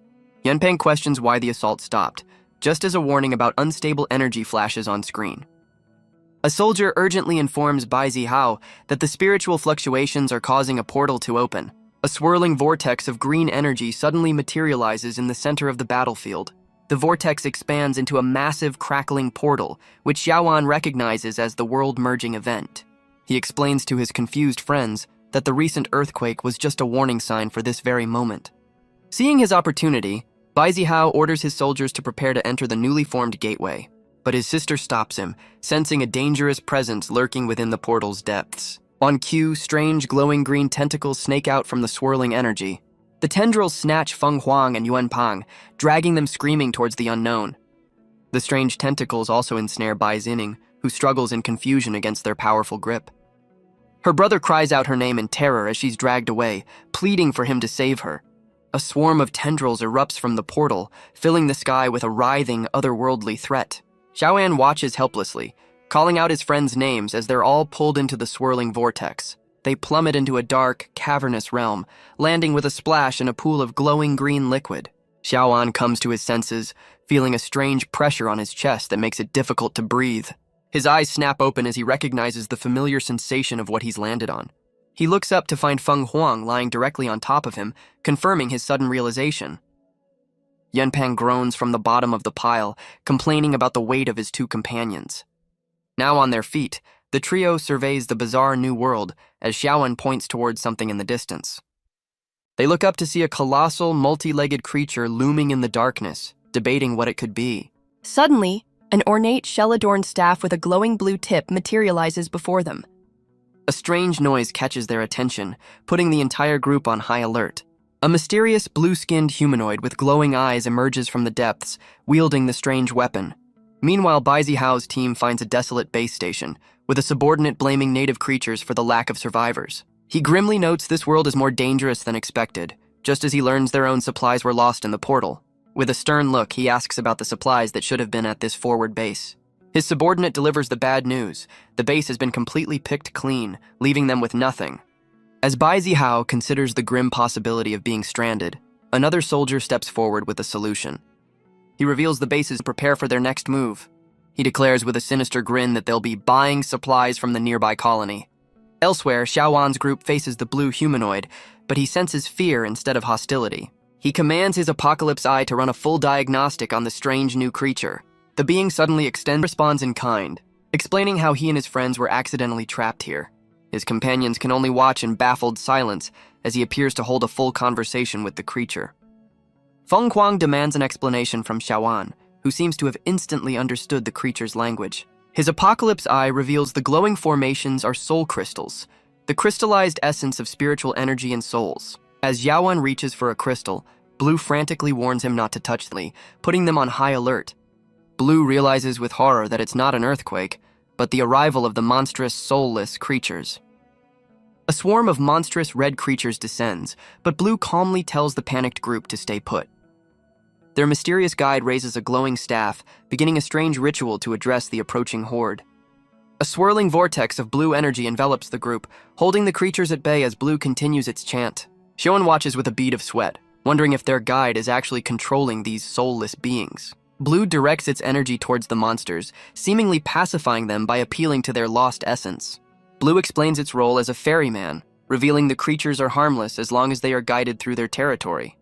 Yanpeng questions why the assault stopped, just as a warning about unstable energy flashes on screen. A soldier urgently informs Bai Zihao that the spiritual fluctuations are causing a portal to open. A swirling vortex of green energy suddenly materializes in the center of the battlefield. The vortex expands into a massive crackling portal, which Xiaoan recognizes as the world-merging event. He explains to his confused friends that the recent earthquake was just a warning sign for this very moment. Seeing his opportunity, Bai Zihao orders his soldiers to prepare to enter the newly formed gateway, but his sister stops him, sensing a dangerous presence lurking within the portal's depths. On cue, strange glowing green tentacles snake out from the swirling energy. The tendrils snatch Feng Huang and Yuan Pang, dragging them screaming towards the unknown. The strange tentacles also ensnare Bai Zining, who struggles in confusion against their powerful grip. Her brother cries out her name in terror as she's dragged away, pleading for him to save her. A swarm of tendrils erupts from the portal, filling the sky with a writhing, otherworldly threat. Xiaoan watches helplessly, calling out his friends' names as they're all pulled into the swirling vortex. They plummet into a dark, cavernous realm, landing with a splash in a pool of glowing green liquid. Xiaoan comes to his senses, feeling a strange pressure on his chest that makes it difficult to breathe. His eyes snap open as he recognizes the familiar sensation of what he's landed on. He looks up to find Feng Huang lying directly on top of him, confirming his sudden realization. Yanpeng groans from the bottom of the pile, complaining about the weight of his two companions. Now on their feet, the trio surveys the bizarre new world as Xiaoan points towards something in the distance. They look up to see a colossal, multi-legged creature looming in the darkness, debating what it could be. Suddenly, an ornate shell-adorned staff with a glowing blue tip materializes before them. A strange noise catches their attention, putting the entire group on high alert. A mysterious blue-skinned humanoid with glowing eyes emerges from the depths, wielding the strange weapon. Meanwhile, Bai Zihao's team finds a desolate base station, with a subordinate blaming native creatures for the lack of survivors. He grimly notes this world is more dangerous than expected, just as he learns their own supplies were lost in the portal. With a stern look, he asks about the supplies that should have been at this forward base. His subordinate delivers the bad news. The base has been completely picked clean, leaving them with nothing. As Bai Zihao considers the grim possibility of being stranded, another soldier steps forward with a solution. He reveals the bases to prepare for their next move. He declares with a sinister grin that they'll be buying supplies from the nearby colony. Elsewhere, Xiaoan's group faces the blue humanoid, but he senses fear instead of hostility. He commands his Apocalypse Eye to run a full diagnostic on the strange new creature. The being suddenly responds in kind, explaining how he and his friends were accidentally trapped here. His companions can only watch in baffled silence as he appears to hold a full conversation with the creature. Feng Huang demands an explanation from Xiaoan, who seems to have instantly understood the creature's language. His Apocalypse Eye reveals the glowing formations are soul crystals, the crystallized essence of spiritual energy and souls. As Xiaoan reaches for a crystal, Blue frantically warns him not to touch them, putting them on high alert. Blue realizes with horror that it's not an earthquake, but the arrival of the monstrous, soulless creatures. A swarm of monstrous red creatures descends, but Blue calmly tells the panicked group to stay put. Their mysterious guide raises a glowing staff, beginning a strange ritual to address the approaching horde. A swirling vortex of blue energy envelops the group, holding the creatures at bay as Blue continues its chant. Xion watches with a bead of sweat, wondering if their guide is actually controlling these soulless beings. Blue directs its energy towards the monsters, seemingly pacifying them by appealing to their lost essence. Blue explains its role as a ferryman, revealing the creatures are harmless as long as they are guided through their territory.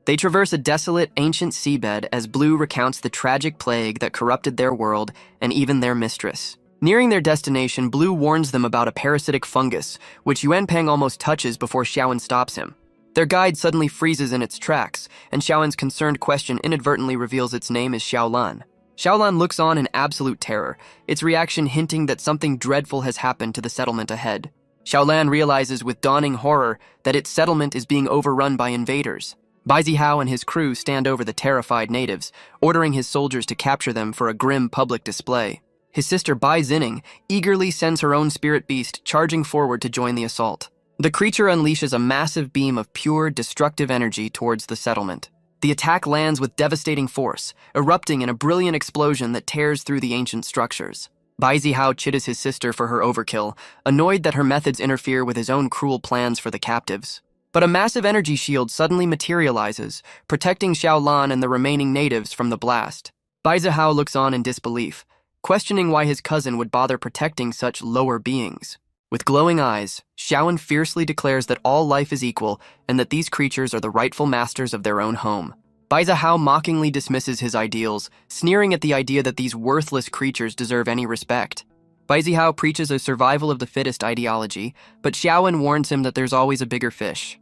They traverse a desolate, ancient seabed as Blue recounts the tragic plague that corrupted their world and even their mistress. Nearing their destination, Blue warns them about a parasitic fungus, which Yuanpeng almost touches before Xiaoan stops him. Their guide suddenly freezes in its tracks, and Xiaoan's concerned question inadvertently reveals its name is Xiaolan. Xiaolan looks on in absolute terror, its reaction hinting that something dreadful has happened to the settlement ahead. Xiaolan realizes with dawning horror that its settlement is being overrun by invaders. Bai Zihao and his crew stand over the terrified natives, ordering his soldiers to capture them for a grim public display. His sister Bai Zinning eagerly sends her own spirit beast charging forward to join the assault. The creature unleashes a massive beam of pure, destructive energy towards the settlement. The attack lands with devastating force, erupting in a brilliant explosion that tears through the ancient structures. Bai Zihao chides his sister for her overkill, annoyed that her methods interfere with his own cruel plans for the captives. But a massive energy shield suddenly materializes, protecting Xiaolan and the remaining natives from the blast. Bai Zihao looks on in disbelief, questioning why his cousin would bother protecting such lower beings. With glowing eyes, Xiaoan fiercely declares that all life is equal and that these creatures are the rightful masters of their own home. Bai Zihao mockingly dismisses his ideals, sneering at the idea that these worthless creatures deserve any respect. Bai Zihao preaches a survival of the fittest ideology, but Xiaoan warns him that there's always a bigger fish.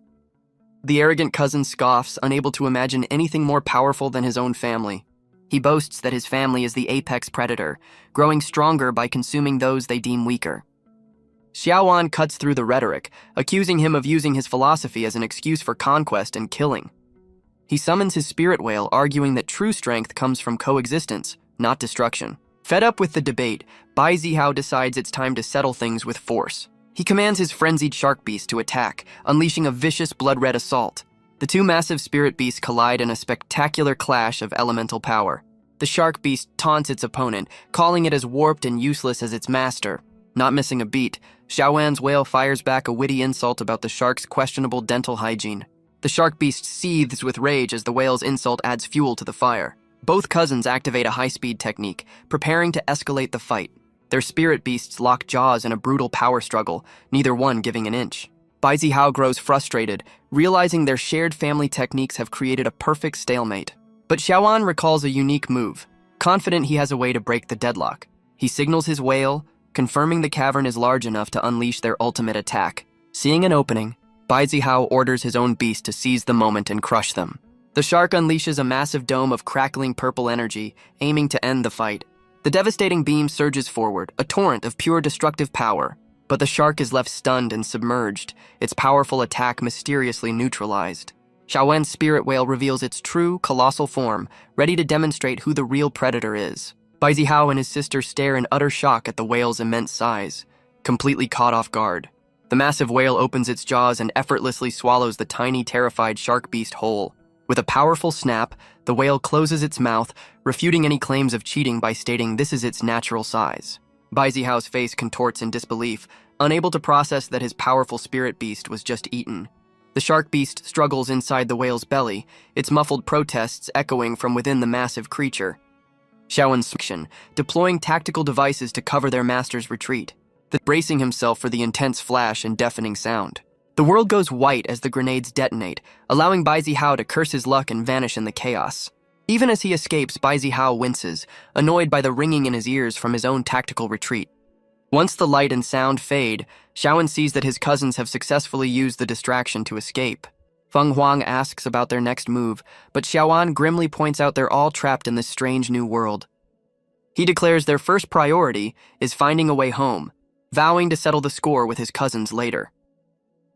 The arrogant cousin scoffs, unable to imagine anything more powerful than his own family. He boasts that his family is the apex predator, growing stronger by consuming those they deem weaker. Xiaoan cuts through the rhetoric, accusing him of using his philosophy as an excuse for conquest and killing. He summons his spirit whale, arguing that true strength comes from coexistence, not destruction. Fed up with the debate, Bai Zihao decides it's time to settle things with force. He commands his frenzied shark beast to attack, unleashing a vicious blood-red assault. The two massive spirit beasts collide in a spectacular clash of elemental power. The shark beast taunts its opponent, calling it as warped and useless as its master. Not missing a beat, Xiaoan's whale fires back a witty insult about the shark's questionable dental hygiene. The shark beast seethes with rage as the whale's insult adds fuel to the fire. Both cousins activate a high-speed technique, preparing to escalate the fight. Their spirit beasts lock jaws in a brutal power struggle, neither one giving an inch. Bai Zihao grows frustrated, realizing their shared family techniques have created a perfect stalemate. But Xiaoan recalls a unique move, confident he has a way to break the deadlock. He signals his whale, confirming the cavern is large enough to unleash their ultimate attack. Seeing an opening, Bai Zihao orders his own beast to seize the moment and crush them. The shark unleashes a massive dome of crackling purple energy, aiming to end the fight. The devastating beam surges forward, a torrent of pure destructive power. But the shark is left stunned and submerged, its powerful attack mysteriously neutralized. Xiaoan's spirit whale reveals its true, colossal form, ready to demonstrate who the real predator is. Bai Zihao and his sister stare in utter shock at the whale's immense size, completely caught off guard. The massive whale opens its jaws and effortlessly swallows the tiny, terrified shark beast whole. With a powerful snap, the whale closes its mouth, refuting any claims of cheating by stating this is its natural size. Bai Zihao's face contorts in disbelief, unable to process that his powerful spirit beast was just eaten. The shark beast struggles inside the whale's belly, its muffled protests echoing from within the massive creature. Xiaoan's action, deploying tactical devices to cover their master's retreat, bracing himself for the intense flash and deafening sound. The world goes white as the grenades detonate, allowing Bai Zihao to curse his luck and vanish in the chaos. Even as he escapes, Bai Zihao winces, annoyed by the ringing in his ears from his own tactical retreat. Once the light and sound fade, Xiaoan sees that his cousins have successfully used the distraction to escape. Feng Huang asks about their next move, but Xiaoan grimly points out they're all trapped in this strange new world. He declares their first priority is finding a way home, vowing to settle the score with his cousins later.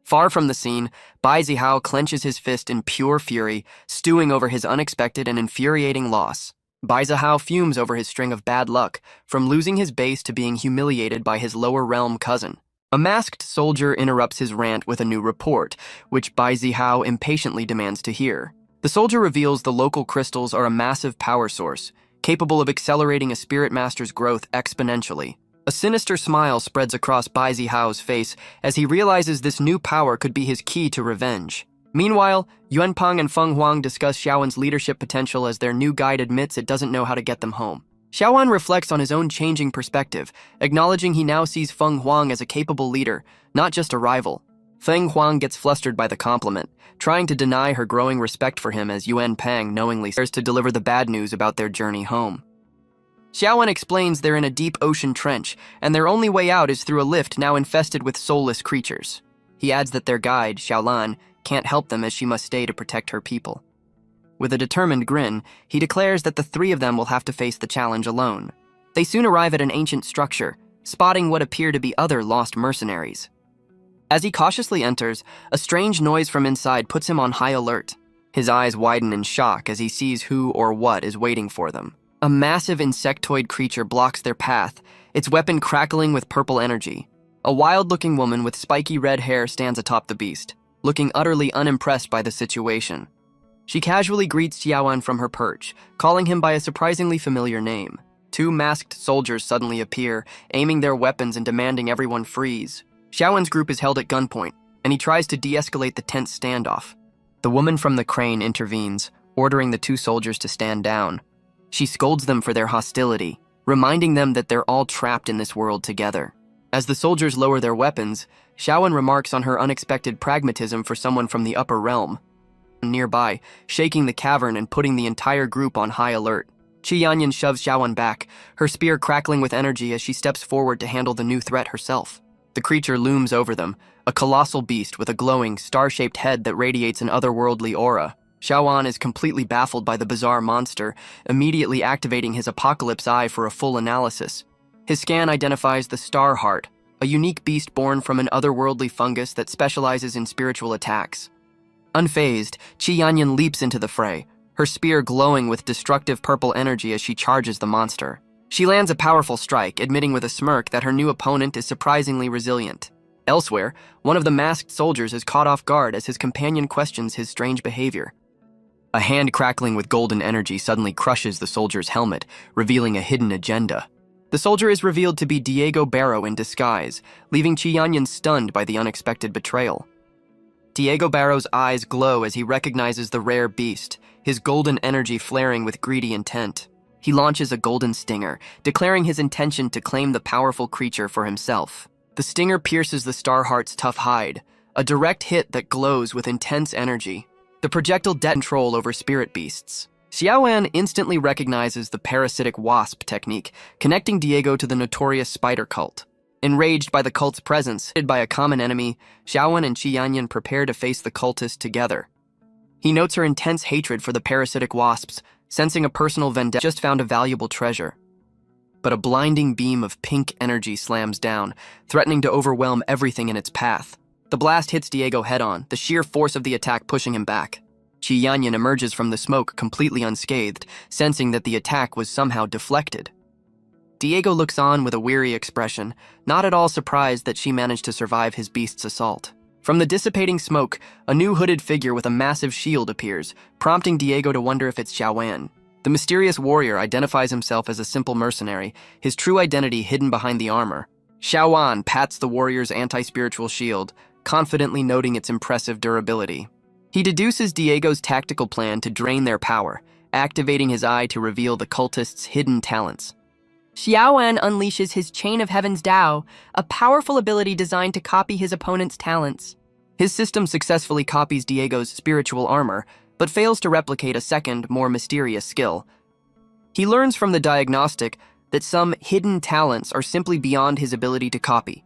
Far from the scene, Bai Zihao clenches his fist in pure fury, stewing over his unexpected and infuriating loss. Bai Zihao fumes over his string of bad luck, from losing his base to being humiliated by his lower realm cousin. A masked soldier interrupts his rant with a new report, which Bai Zihao impatiently demands to hear. The soldier reveals the local crystals are a massive power source, capable of accelerating a spirit master's growth exponentially. A sinister smile spreads across Bai Zihao's face as he realizes this new power could be his key to revenge. Meanwhile, Yuanpeng and Feng Huang discuss Xiaoan's leadership potential as their new guide admits it doesn't know how to get them home. Xiaoan reflects on his own changing perspective, acknowledging he now sees Feng Huang as a capable leader, not just a rival. Feng Huang gets flustered by the compliment, trying to deny her growing respect for him as Yuanpeng knowingly starts to deliver the bad news about their journey home. Xiaoan explains they're in a deep ocean trench, and their only way out is through a lift now infested with soulless creatures. He adds that their guide, Xiaolan, can't help them as she must stay to protect her people. With a determined grin, he declares that the three of them will have to face the challenge alone. They soon arrive at an ancient structure, spotting what appear to be other lost mercenaries. As he cautiously enters, a strange noise from inside puts him on high alert. His eyes widen in shock as he sees who or what is waiting for them. A massive insectoid creature blocks their path, its weapon crackling with purple energy. A wild-looking woman with spiky red hair stands atop the beast, looking utterly unimpressed by the situation. She casually greets Xiaoan from her perch, calling him by a surprisingly familiar name. Two masked soldiers suddenly appear, aiming their weapons and demanding everyone freeze. Xiaoan's group is held at gunpoint, and he tries to de-escalate the tense standoff. The woman from the crane intervenes, ordering the two soldiers to stand down. She scolds them for their hostility, reminding them that they're all trapped in this world together. As the soldiers lower their weapons, Xiaoan remarks on her unexpected pragmatism for someone from the upper realm. Nearby, shaking the cavern and putting the entire group on high alert. Qi Yanyan shoves Xiaoan back, her spear crackling with energy as she steps forward to handle the new threat herself. The creature looms over them, a colossal beast with a glowing, star-shaped head that radiates an otherworldly aura. Xiaoan is completely baffled by the bizarre monster, immediately activating his Apocalypse Eye for a full analysis. His scan identifies the Star Heart, a unique beast born from an otherworldly fungus that specializes in spiritual attacks. Unfazed, Qi Yanyan leaps into the fray, her spear glowing with destructive purple energy as she charges the monster. She lands a powerful strike, admitting with a smirk that her new opponent is surprisingly resilient. Elsewhere, one of the masked soldiers is caught off guard as his companion questions his strange behavior. A hand crackling with golden energy suddenly crushes the soldier's helmet, revealing a hidden agenda. The soldier is revealed to be Diego Barrow in disguise, leaving Qi Yanyan stunned by the unexpected betrayal. Diego Barrow's eyes glow as he recognizes the rare beast, his golden energy flaring with greedy intent. He launches a golden stinger, declaring his intention to claim the powerful creature for himself. The stinger pierces the Star Heart's tough hide, a direct hit that glows with intense energy. The projectile detonates control over spirit beasts. Xiaoan instantly recognizes the parasitic wasp technique, connecting Diego to the notorious spider cult. Enraged by the cult's presence, by a common enemy, Xiaoan and Qi Yanyan prepare to face the cultist together. He notes her intense hatred for the parasitic wasps, sensing a personal vendetta. Just found a valuable treasure. But a blinding beam of pink energy slams down, threatening to overwhelm everything in its path. The blast hits Diego head-on, the sheer force of the attack pushing him back. Qi Yanyan emerges from the smoke completely unscathed, sensing that the attack was somehow deflected. Diego looks on with a weary expression, not at all surprised that she managed to survive his beast's assault. From the dissipating smoke, a new hooded figure with a massive shield appears, prompting Diego to wonder if it's Xiaoan. The mysterious warrior identifies himself as a simple mercenary, his true identity hidden behind the armor. Xiaoan pats the warrior's anti-spiritual shield, confidently noting its impressive durability. He deduces Diego's tactical plan to drain their power, activating his eye to reveal the cultist's hidden talents. Xiaoan unleashes his Chain of Heaven's Dao, a powerful ability designed to copy his opponent's talents. His system successfully copies Diego's spiritual armor, but fails to replicate a second, more mysterious skill. He learns from the diagnostic that some hidden talents are simply beyond his ability to copy.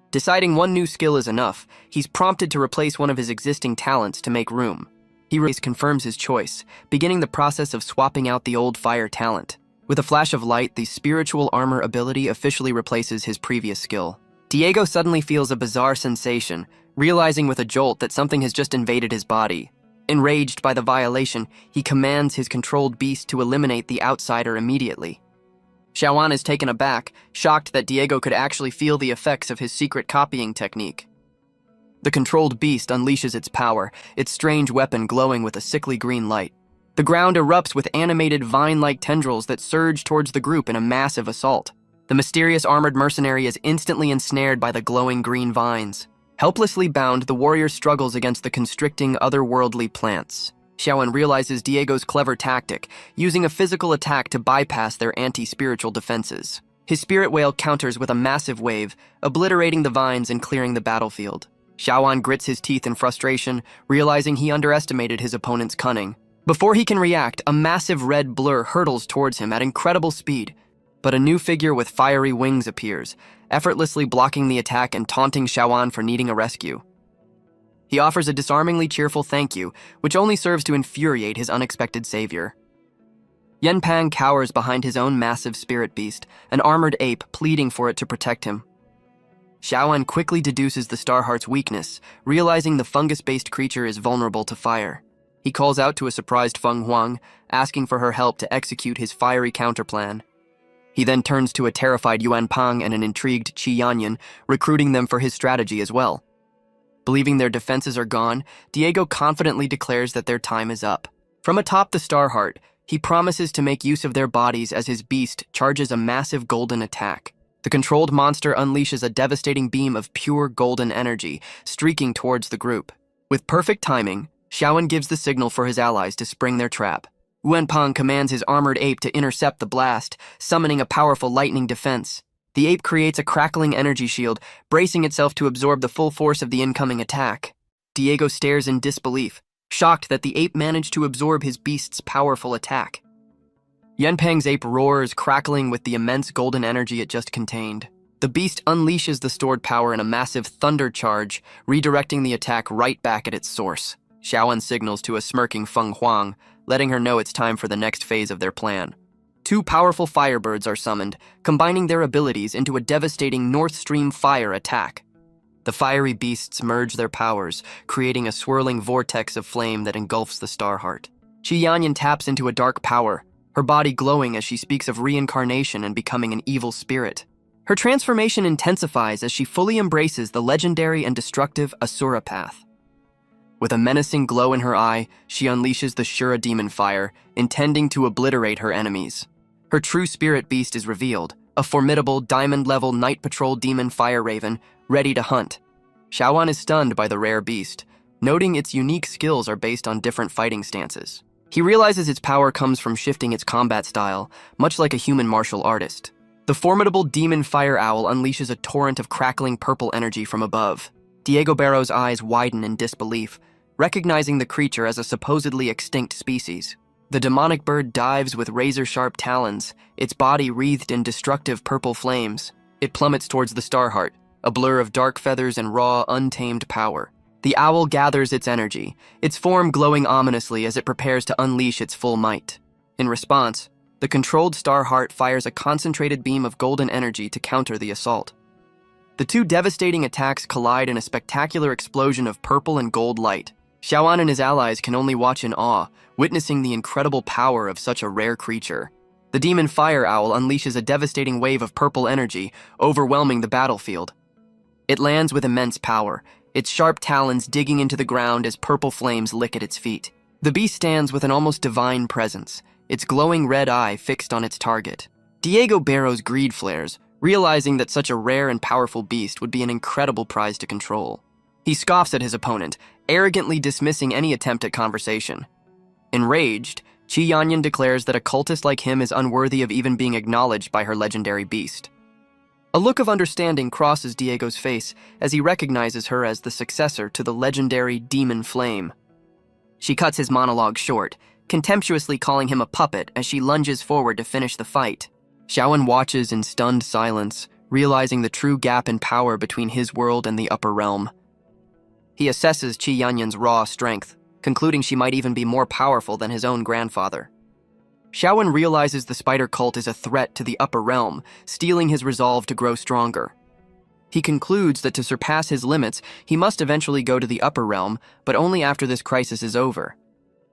Deciding one new skill is enough, he's prompted to replace one of his existing talents to make room. He confirms his choice, beginning the process of swapping out the old fire talent. With a flash of light, the spiritual armor ability officially replaces his previous skill. Diego suddenly feels a bizarre sensation, realizing with a jolt that something has just invaded his body. Enraged by the violation, he commands his controlled beast to eliminate the outsider immediately. Xiaoan is taken aback, shocked that Diego could actually feel the effects of his secret copying technique. The controlled beast unleashes its power, its strange weapon glowing with a sickly green light. The ground erupts with animated vine-like tendrils that surge towards the group in a massive assault. The mysterious armored mercenary is instantly ensnared by the glowing green vines. Helplessly bound, the warrior struggles against the constricting, otherworldly plants. Xiaoan realizes Diego's clever tactic, using a physical attack to bypass their anti-spiritual defenses. His spirit whale counters with a massive wave, obliterating the vines and clearing the battlefield. Xiaoan grits his teeth in frustration, realizing he underestimated his opponent's cunning. Before he can react, a massive red blur hurtles towards him at incredible speed. But a new figure with fiery wings appears, effortlessly blocking the attack and taunting Xiaoan for needing a rescue. He offers a disarmingly cheerful thank you, which only serves to infuriate his unexpected savior. Yanpang cowers behind his own massive spirit beast, an armored ape pleading for it to protect him. Xiaoan quickly deduces the Starheart's weakness, realizing the fungus-based creature is vulnerable to fire. He calls out to a surprised Feng Huang, asking for her help to execute his fiery counterplan. He then turns to a terrified Yuan Pang and an intrigued Qi Yanyan, recruiting them for his strategy as well. Believing their defenses are gone, Diego confidently declares that their time is up. From atop the Starheart, he promises to make use of their bodies as his beast charges a massive golden attack. The controlled monster unleashes a devastating beam of pure golden energy, streaking towards the group. With perfect timing, Xiaoan gives the signal for his allies to spring their trap. Wenpeng commands his armored ape to intercept the blast, summoning a powerful lightning defense. The ape creates a crackling energy shield, bracing itself to absorb the full force of the incoming attack. Diego stares in disbelief, shocked that the ape managed to absorb his beast's powerful attack. Yanpeng's ape roars, crackling with the immense golden energy it just contained. The beast unleashes the stored power in a massive thunder charge, redirecting the attack right back at its source. Xiaoan signals to a smirking Feng Huang, letting her know it's time for the next phase of their plan. Two powerful firebirds are summoned, combining their abilities into a devastating North Stream fire attack. The fiery beasts merge their powers, creating a swirling vortex of flame that engulfs the Starheart. Qi Yanyan taps into a dark power, her body glowing as she speaks of reincarnation and becoming an evil spirit. Her transformation intensifies as she fully embraces the legendary and destructive Asura path. With a menacing glow in her eye, she unleashes the Shura demon fire, intending to obliterate her enemies. Her true spirit beast is revealed, a formidable diamond-level night patrol demon fire raven, ready to hunt. Xiaoan is stunned by the rare beast, noting its unique skills are based on different fighting stances. He realizes its power comes from shifting its combat style, much like a human martial artist. The formidable demon fire owl unleashes a torrent of crackling purple energy from above. Diego Barrow's eyes widen in disbelief, recognizing the creature as a supposedly extinct species. The demonic bird dives with razor-sharp talons, its body wreathed in destructive purple flames. It plummets towards the Starheart, a blur of dark feathers and raw, untamed power. The owl gathers its energy, its form glowing ominously as it prepares to unleash its full might. In response, the controlled Starheart fires a concentrated beam of golden energy to counter the assault. The two devastating attacks collide in a spectacular explosion of purple and gold light. Xiaoan and his allies can only watch in awe, witnessing the incredible power of such a rare creature. The demon fire owl unleashes a devastating wave of purple energy, overwhelming the battlefield. It lands with immense power, its sharp talons digging into the ground as purple flames lick at its feet. The beast stands with an almost divine presence, its glowing red eye fixed on its target. Diego Barrow's greed flares, realizing that such a rare and powerful beast would be an incredible prize to control. He scoffs at his opponent, arrogantly dismissing any attempt at conversation. Enraged, Qi Yanyan declares that a cultist like him is unworthy of even being acknowledged by her legendary beast. A look of understanding crosses Diego's face as he recognizes her as the successor to the legendary Demon Flame. She cuts his monologue short, contemptuously calling him a puppet as she lunges forward to finish the fight. Xiaoan watches in stunned silence, realizing the true gap in power between his world and the upper realm. He assesses Qi Yanyan's raw strength, concluding she might even be more powerful than his own grandfather. Xiaoan realizes the spider cult is a threat to the upper realm, stealing his resolve to grow stronger. He concludes that to surpass his limits, he must eventually go to the upper realm, but only after this crisis is over.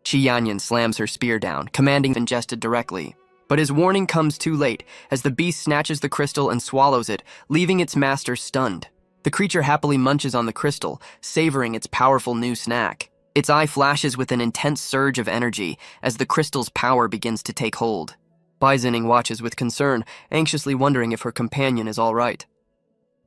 Qi Yanyan slams her spear down, commanding ingested directly. But his warning comes too late, as the beast snatches the crystal and swallows it, leaving its master stunned. The creature happily munches on the crystal, savoring its powerful new snack. Its eye flashes with an intense surge of energy as the crystal's power begins to take hold. Bai Zining watches with concern, anxiously wondering if her companion is all right.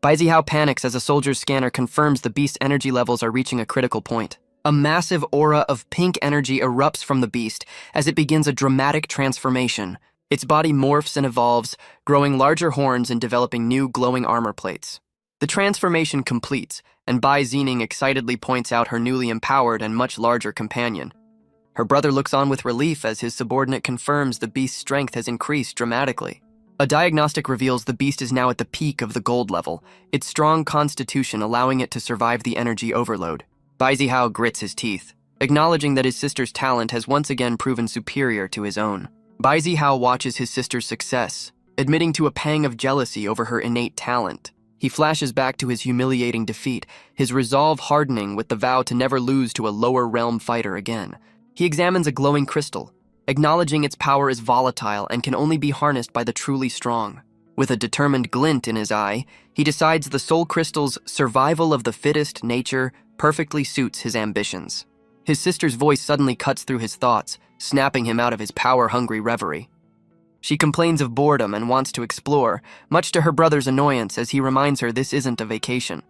Bai Zihao panics as a soldier's scanner confirms the beast's energy levels are reaching a critical point. A massive aura of pink energy erupts from the beast as it begins a dramatic transformation. Its body morphs and evolves, growing larger horns and developing new glowing armor plates. The transformation completes, and Bai Zining excitedly points out her newly empowered and much larger companion. Her brother looks on with relief as his subordinate confirms the beast's strength has increased dramatically. A diagnostic reveals the beast is now at the peak of the gold level, its strong constitution allowing it to survive the energy overload. Bai Zihao grits his teeth, acknowledging that his sister's talent has once again proven superior to his own. Bai Zihao watches his sister's success, admitting to a pang of jealousy over her innate talent. He flashes back to his humiliating defeat, his resolve hardening with the vow to never lose to a lower realm fighter again. He examines a glowing crystal, acknowledging its power is volatile and can only be harnessed by the truly strong. With a determined glint in his eye, he decides the soul crystal's survival of the fittest nature perfectly suits his ambitions. His sister's voice suddenly cuts through his thoughts, snapping him out of his power-hungry reverie. She complains of boredom and wants to explore, much to her brother's annoyance as he reminds her this isn't a vacation.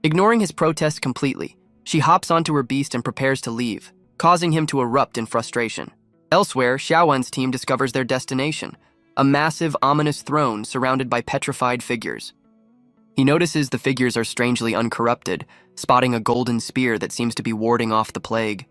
Ignoring his protests completely, she hops onto her beast and prepares to leave, causing him to erupt in frustration. Elsewhere, Xiaowan's team discovers their destination, a massive, ominous throne surrounded by petrified figures. He notices the figures are strangely uncorrupted, spotting a golden spear that seems to be warding off the plague.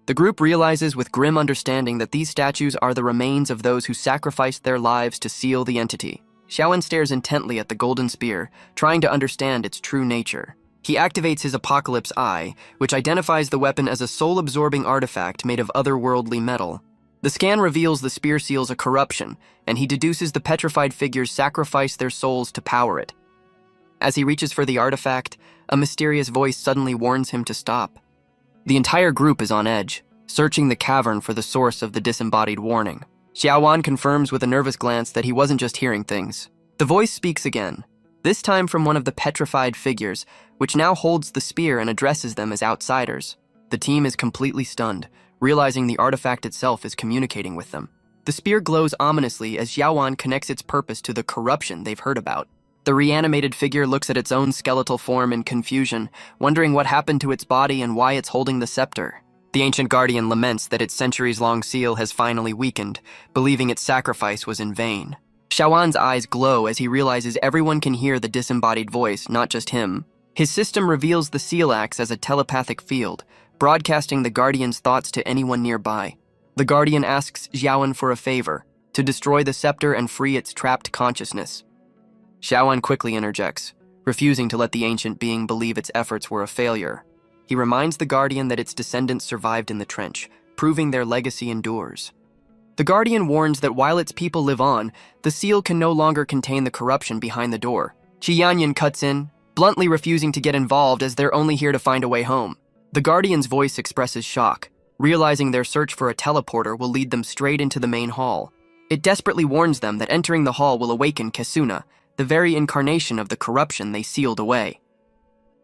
The group realizes with grim understanding that these statues are the remains of those who sacrificed their lives to seal the entity. Xiaowan stares intently at the golden spear, trying to understand its true nature. He activates his Apocalypse Eye, which identifies the weapon as a soul-absorbing artifact made of otherworldly metal. The scan reveals the spear seals a corruption, and he deduces the petrified figures sacrificed their souls to power it. As he reaches for the artifact, a mysterious voice suddenly warns him to stop. The entire group is on edge, searching the cavern for the source of the disembodied warning. Xiaowan confirms with a nervous glance that he wasn't just hearing things. The voice speaks again, this time from one of the petrified figures, which now holds the spear and addresses them as outsiders. The team is completely stunned, realizing the artifact itself is communicating with them. The spear glows ominously as Xiaowan connects its purpose to the corruption they've heard about. The reanimated figure looks at its own skeletal form in confusion, wondering what happened to its body and why it's holding the scepter. The ancient guardian laments that its centuries-long seal has finally weakened, believing its sacrifice was in vain. Xiaowan's eyes glow as he realizes everyone can hear the disembodied voice, not just him. His system reveals the seal acts as a telepathic field, broadcasting the guardian's thoughts to anyone nearby. The guardian asks Xiaowan for a favor, to destroy the scepter and free its trapped consciousness. Xiaowan quickly interjects, refusing to let the ancient being believe its efforts were a failure. He reminds the guardian that its descendants survived in the trench, proving their legacy endures. The guardian warns that while its people live on, the seal can no longer contain the corruption behind the door. Qi Yanyan cuts in, bluntly refusing to get involved as they're only here to find a way home. The guardian's voice expresses shock, realizing their search for a teleporter will lead them straight into the main hall. It desperately warns them that entering the hall will awaken Kesuna, the very incarnation of the corruption they sealed away.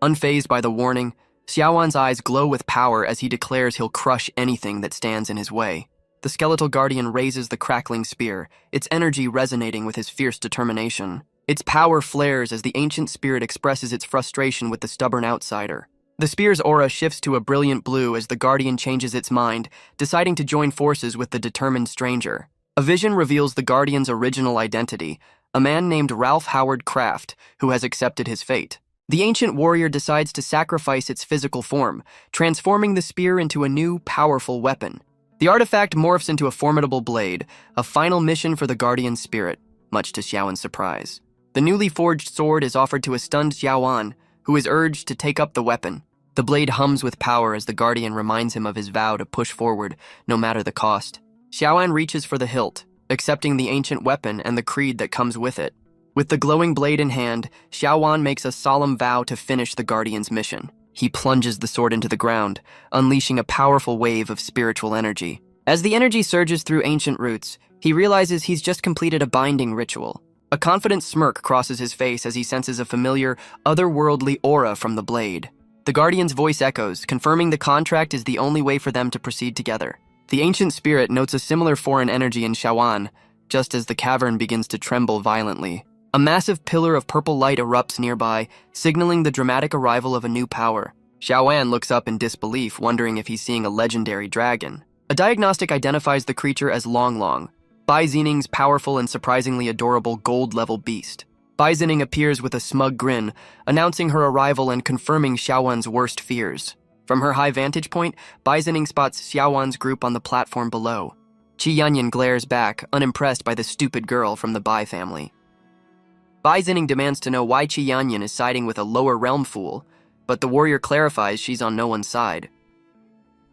Unfazed by the warning, Xiaowan's eyes glow with power as he declares he'll crush anything that stands in his way. The skeletal guardian raises the crackling spear, its energy resonating with his fierce determination. Its power flares as the ancient spirit expresses its frustration with the stubborn outsider. The spear's aura shifts to a brilliant blue as the guardian changes its mind, deciding to join forces with the determined stranger. A vision reveals the guardian's original identity, a man named Ralph Howard Kraft, who has accepted his fate. The ancient warrior decides to sacrifice its physical form, transforming the spear into a new, powerful weapon. The artifact morphs into a formidable blade, a final mission for the guardian's spirit, much to Xiaowan's surprise. The newly forged sword is offered to a stunned Xiaowan, who is urged to take up the weapon. The blade hums with power as the guardian reminds him of his vow to push forward, no matter the cost. Xiaowan reaches for the hilt, accepting the ancient weapon and the creed that comes with it. With the glowing blade in hand, Xiaowan makes a solemn vow to finish the guardian's mission. He plunges the sword into the ground, unleashing a powerful wave of spiritual energy. As the energy surges through ancient roots, he realizes he's just completed a binding ritual. A confident smirk crosses his face as he senses a familiar, otherworldly aura from the blade. The guardian's voice echoes, confirming the contract is the only way for them to proceed together. The ancient spirit notes a similar foreign energy in Xiaowan, just as the cavern begins to tremble violently. A massive pillar of purple light erupts nearby, signaling the dramatic arrival of a new power. Xiaowan looks up in disbelief, wondering if he's seeing a legendary dragon. A diagnostic identifies the creature as Long Long, Bai Zining's powerful and surprisingly adorable gold-level beast. Bai Zining appears with a smug grin, announcing her arrival and confirming Xiaowan's worst fears. From her high vantage point, Bai Zining spots Xiaowan's group on the platform below. Qi Yanyan glares back, unimpressed by the stupid girl from the Bai family. Bai Zining demands to know why Qi Yanyan is siding with a lower realm fool. but the warrior clarifies she's on no one's side.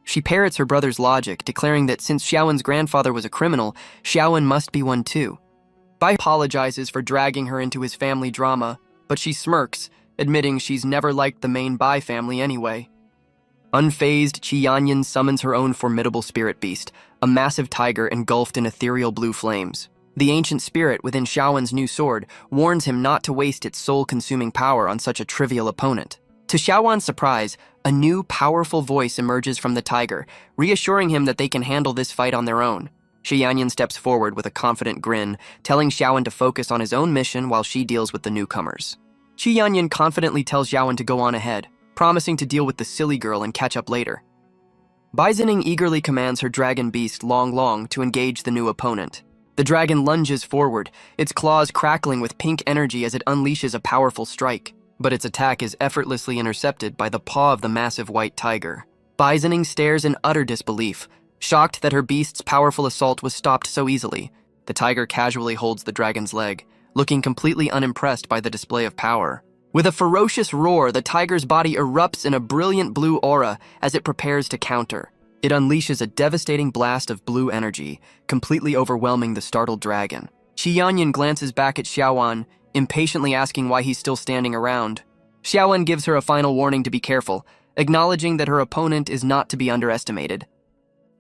She parrots her brother's logic, declaring that since Xiaowen's grandfather was a criminal, Xiaowen must be one too. Bai apologizes for dragging her into his family drama, but she smirks, admitting she's never liked the main Bai family anyway. Unfazed, Qi Yanyan summons her own formidable spirit beast, a massive tiger engulfed in ethereal blue flames. The ancient spirit within Xiaowen's new sword warns him not to waste its soul-consuming power on such a trivial opponent. To Xiaowan's surprise, a new, powerful voice emerges from the tiger, reassuring him that they can handle this fight on their own. Qi Yanyan steps forward with a confident grin, telling Xiaowen to focus on his own mission while she deals with the newcomers. Qi Yanyan confidently tells Xiaowen to go on ahead, promising to deal with the silly girl and catch up later. Bai Zining eagerly commands her dragon beast Long Long to engage the new opponent. The dragon lunges forward, its claws crackling with pink energy as it unleashes a powerful strike, but its attack is effortlessly intercepted by the paw of the massive white tiger. Bai Zining stares in utter disbelief, shocked that her beast's powerful assault was stopped so easily. The tiger casually holds the dragon's leg, looking completely unimpressed by the display of power. With a ferocious roar, the tiger's body erupts in a brilliant blue aura as it prepares to counter. It unleashes a devastating blast of blue energy, completely overwhelming the startled dragon. Qi Yanyan glances back at Xiaowan, impatiently asking why he's still standing around. Xiaowan gives her a final warning to be careful, acknowledging that her opponent is not to be underestimated.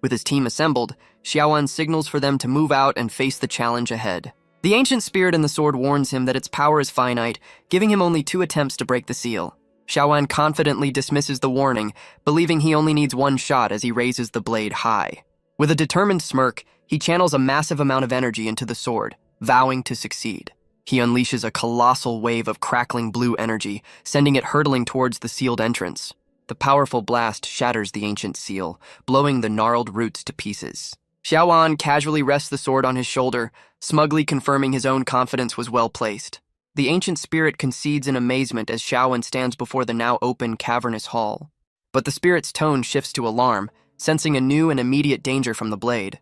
With his team assembled, Xiaowan signals for them to move out and face the challenge ahead. The ancient spirit in the sword warns him that its power is finite, giving him only 2 attempts to break the seal. Xiaowan confidently dismisses the warning, believing he only needs 1 shot as he raises the blade high. With a determined smirk, he channels a massive amount of energy into the sword, vowing to succeed. He unleashes a colossal wave of crackling blue energy, sending it hurtling towards the sealed entrance. The powerful blast shatters the ancient seal, blowing the gnarled roots to pieces. Xiaowan casually rests the sword on his shoulder, smugly confirming his own confidence was well placed. The ancient spirit concedes in amazement as Xiaowan stands before the now open cavernous hall. But the spirit's tone shifts to alarm, sensing a new and immediate danger from the blade.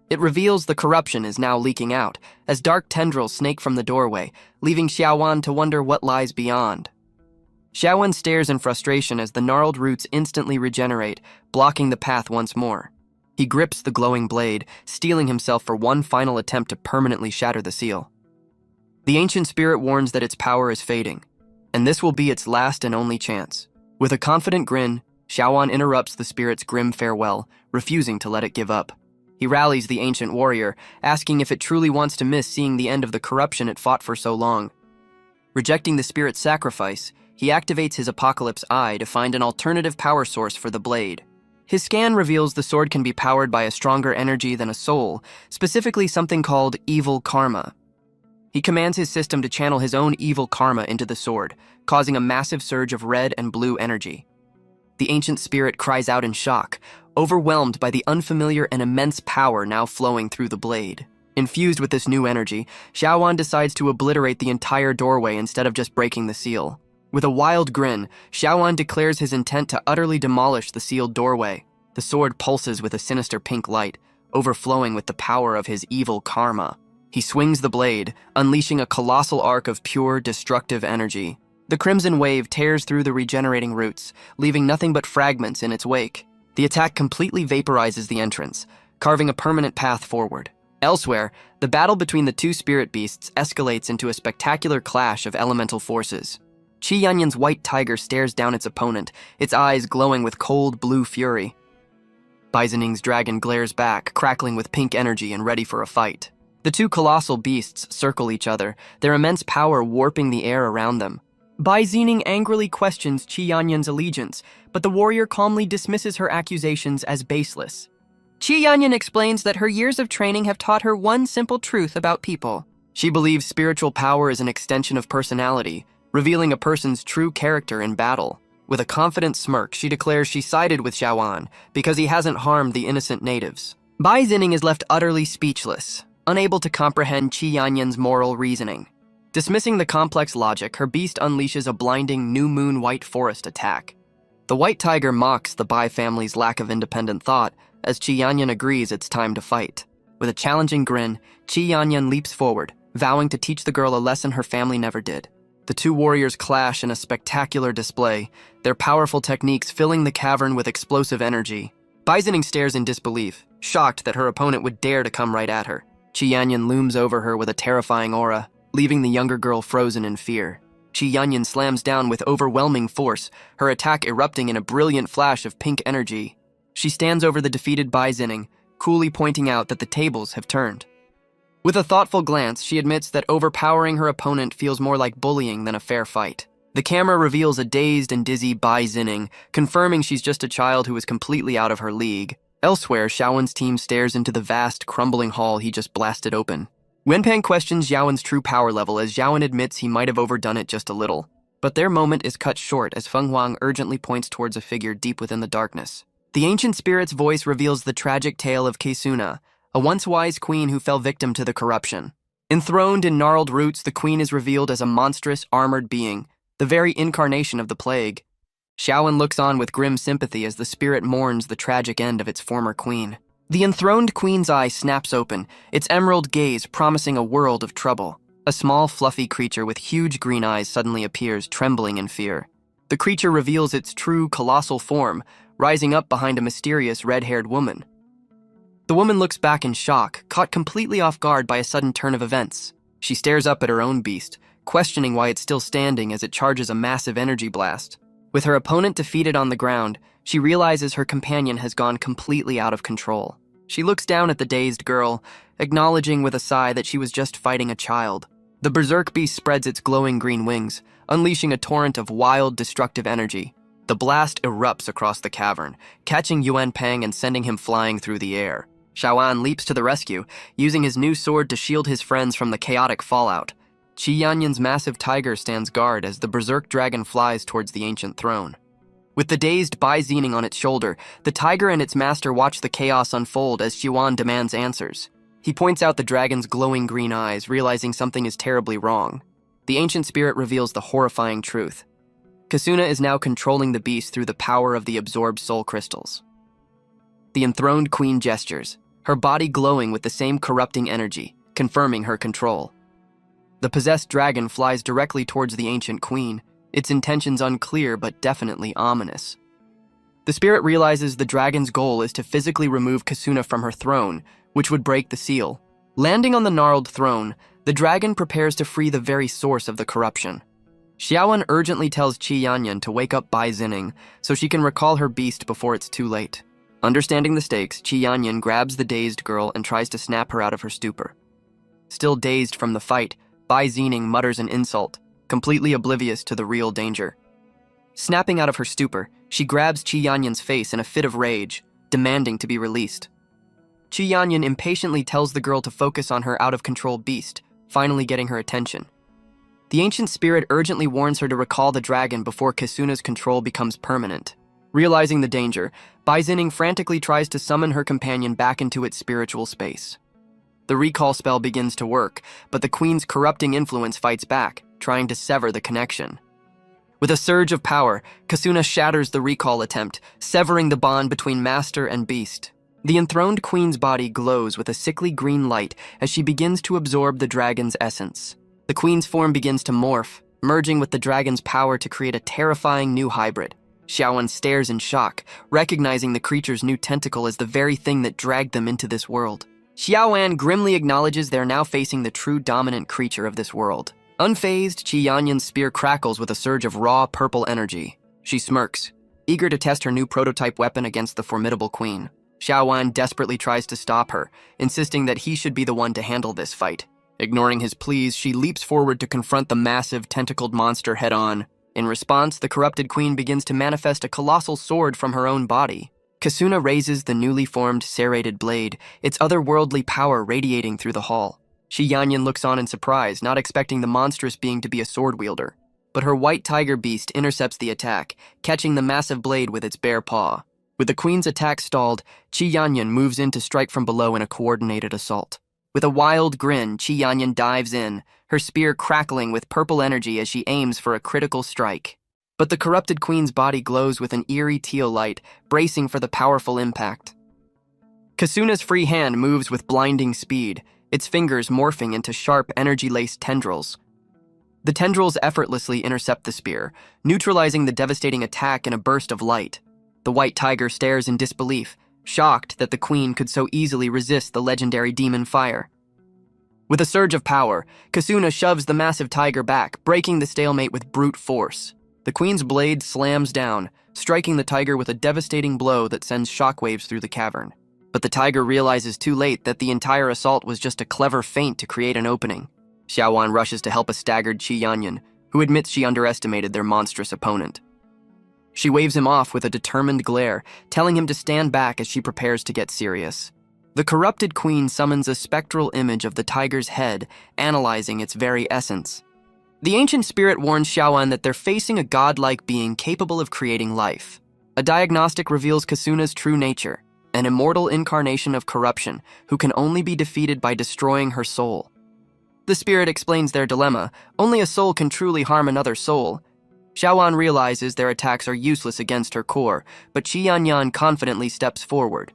It reveals the corruption is now leaking out, as dark tendrils snake from the doorway, leaving Xiaowan to wonder what lies beyond. Xiaowan stares in frustration as the gnarled roots instantly regenerate, blocking the path once more. He grips the glowing blade, steeling himself for one final attempt to permanently shatter the seal. The ancient spirit warns that its power is fading, and this will be its last and only chance. With a confident grin, Xiaowan interrupts the spirit's grim farewell, refusing to let it give up. He rallies the ancient warrior, asking if it truly wants to miss seeing the end of the corruption it fought for so long. Rejecting the spirit's sacrifice, he activates his Apocalypse Eye to find an alternative power source for the blade. His scan reveals the sword can be powered by a stronger energy than a soul, specifically something called evil karma. He commands his system to channel his own evil karma into the sword, causing a massive surge of red and blue energy. The ancient spirit cries out in shock, overwhelmed by the unfamiliar and immense power now flowing through the blade. Infused with this new energy, Xiaowan decides to obliterate the entire doorway instead of just breaking the seal. With a wild grin, Xiaowan declares his intent to utterly demolish the sealed doorway. The sword pulses with a sinister pink light, overflowing with the power of his evil karma. He swings the blade, unleashing a colossal arc of pure, destructive energy. The crimson wave tears through the regenerating roots, leaving nothing but fragments in its wake. The attack completely vaporizes the entrance, carving a permanent path forward. Elsewhere, the battle between the 2 spirit beasts escalates into a spectacular clash of elemental forces. Qi Yanyan's white tiger stares down its opponent, its eyes glowing with cold blue fury. Bai Zining's dragon glares back, crackling with pink energy and ready for a fight. The 2 colossal beasts circle each other, their immense power warping the air around them. Bai Zining angrily questions Qi Yanyan's allegiance, but the warrior calmly dismisses her accusations as baseless. Qi Yanyan explains that her years of training have taught her one simple truth about people. She believes spiritual power is an extension of personality, revealing a person's true character in battle. With a confident smirk, she declares she sided with Xiaowan because he hasn't harmed the innocent natives. Bai Zining is left utterly speechless, unable to comprehend Qi Yanyan's moral reasoning. Dismissing the complex logic, her beast unleashes a blinding new moon white forest attack. The white tiger mocks the Bai family's lack of independent thought as Qi Yanyan agrees it's time to fight. With a challenging grin, Qi Yanyan leaps forward, vowing to teach the girl a lesson her family never did. The two warriors clash in a spectacular display, their powerful techniques filling the cavern with explosive energy. Bai Zining stares in disbelief, shocked that her opponent would dare to come right at her. Qi Yanyan looms over her with a terrifying aura, leaving the younger girl frozen in fear. Qi Yanyan slams down with overwhelming force, her attack erupting in a brilliant flash of pink energy. She stands over the defeated Bai Zining, coolly pointing out that the tables have turned. With a thoughtful glance, she admits that overpowering her opponent feels more like bullying than a fair fight. The camera reveals a dazed and dizzy Bai Zining, confirming she's just a child who is completely out of her league. Elsewhere, Xiaowen's team stares into the vast, crumbling hall he just blasted open. Wenpeng questions Xiaowen's true power level as Xiaowen admits he might have overdone it just a little. But their moment is cut short as Feng Huang urgently points towards a figure deep within the darkness. The ancient spirit's voice reveals the tragic tale of Kesuna, a once wise queen who fell victim to the corruption. Enthroned in gnarled roots, the queen is revealed as a monstrous, armored being, the very incarnation of the plague. Xiaowen looks on with grim sympathy as the spirit mourns the tragic end of its former queen. The enthroned queen's eye snaps open, its emerald gaze promising a world of trouble. A small, fluffy creature with huge green eyes suddenly appears, trembling in fear. The creature reveals its true, colossal form, rising up behind a mysterious, red-haired woman. The woman looks back in shock, caught completely off guard by a sudden turn of events. She stares up at her own beast, questioning why it's still standing as it charges a massive energy blast. With her opponent defeated on the ground, she realizes her companion has gone completely out of control. She looks down at the dazed girl, acknowledging with a sigh that she was just fighting a child. The berserk beast spreads its glowing green wings, unleashing a torrent of wild, destructive energy. The blast erupts across the cavern, catching Yuan Peng and sending him flying through the air. Xiaoan leaps to the rescue, using his new sword to shield his friends from the chaotic fallout. Qi Yanyan's massive tiger stands guard as the berserk dragon flies towards the ancient throne. With the dazed Bai Zining on its shoulder, the tiger and its master watch the chaos unfold as Xiuan demands answers. He points out the dragon's glowing green eyes, realizing something is terribly wrong. The ancient spirit reveals the horrifying truth. Kasuna is now controlling the beast through the power of the absorbed soul crystals. The enthroned queen gestures, her body glowing with the same corrupting energy, confirming her control. The possessed dragon flies directly towards the ancient queen, its intentions unclear but definitely ominous. The spirit realizes the dragon's goal is to physically remove Kasuna from her throne, which would break the seal. Landing on the gnarled throne, the dragon prepares to free the very source of the corruption. Xiaowen urgently tells Qi Yanyan to wake up Bai Zining so she can recall her beast before it's too late. Understanding the stakes, Qi Yanyan grabs the dazed girl and tries to snap her out of her stupor. Still dazed from the fight, Bai Zining mutters an insult, completely oblivious to the real danger. Snapping out of her stupor, she grabs Qi Yanyan's face in a fit of rage, demanding to be released. Qi Yanyan impatiently tells the girl to focus on her out-of-control beast, finally getting her attention. The ancient spirit urgently warns her to recall the dragon before Kasuna's control becomes permanent. Realizing the danger, Bai Zining frantically tries to summon her companion back into its spiritual space. The recall spell begins to work, but the queen's corrupting influence fights back, trying to sever the connection. With a surge of power, Kasuna shatters the recall attempt, severing the bond between master and beast. The enthroned queen's body glows with a sickly green light as she begins to absorb the dragon's essence. The queen's form begins to morph, merging with the dragon's power to create a terrifying new hybrid. Xiaowen stares in shock, recognizing the creature's new tentacle as the very thing that dragged them into this world. Xiaowan grimly acknowledges they're now facing the true dominant creature of this world. Unfazed, Qi Yanyan's spear crackles with a surge of raw, purple energy. She smirks, eager to test her new prototype weapon against the formidable queen. Xiaowan desperately tries to stop her, insisting that he should be the one to handle this fight. Ignoring his pleas, she leaps forward to confront the massive, tentacled monster head-on. In response, the corrupted queen begins to manifest a colossal sword from her own body. Kasuna raises the newly formed serrated blade, its otherworldly power radiating through the hall. Qi Yanyan looks on in surprise, not expecting the monstrous being to be a sword wielder. But her white tiger beast intercepts the attack, catching the massive blade with its bare paw. With the queen's attack stalled, Qi Yanyan moves in to strike from below in a coordinated assault. With a wild grin, Qi Yanyan dives in, her spear crackling with purple energy as she aims for a critical strike. But the corrupted queen's body glows with an eerie teal light, bracing for the powerful impact. Kasuna's free hand moves with blinding speed, its fingers morphing into sharp, energy-laced tendrils. The tendrils effortlessly intercept the spear, neutralizing the devastating attack in a burst of light. The white tiger stares in disbelief, shocked that the queen could so easily resist the legendary demon fire. With a surge of power, Kasuna shoves the massive tiger back, breaking the stalemate with brute force. The queen's blade slams down, striking the tiger with a devastating blow that sends shockwaves through the cavern. But the tiger realizes too late that the entire assault was just a clever feint to create an opening. Xiaowan rushes to help a staggered Qi Yanyan, who admits she underestimated their monstrous opponent. She waves him off with a determined glare, telling him to stand back as she prepares to get serious. The corrupted queen summons a spectral image of the tiger's head, analyzing its very essence. The ancient spirit warns Xiaowan that they're facing a godlike being capable of creating life. A diagnostic reveals Kasuna's true nature, an immortal incarnation of corruption who can only be defeated by destroying her soul. The spirit explains their dilemma. Only a soul can truly harm another soul. Xiaowan realizes their attacks are useless against her core, but Qi Yanyan confidently steps forward.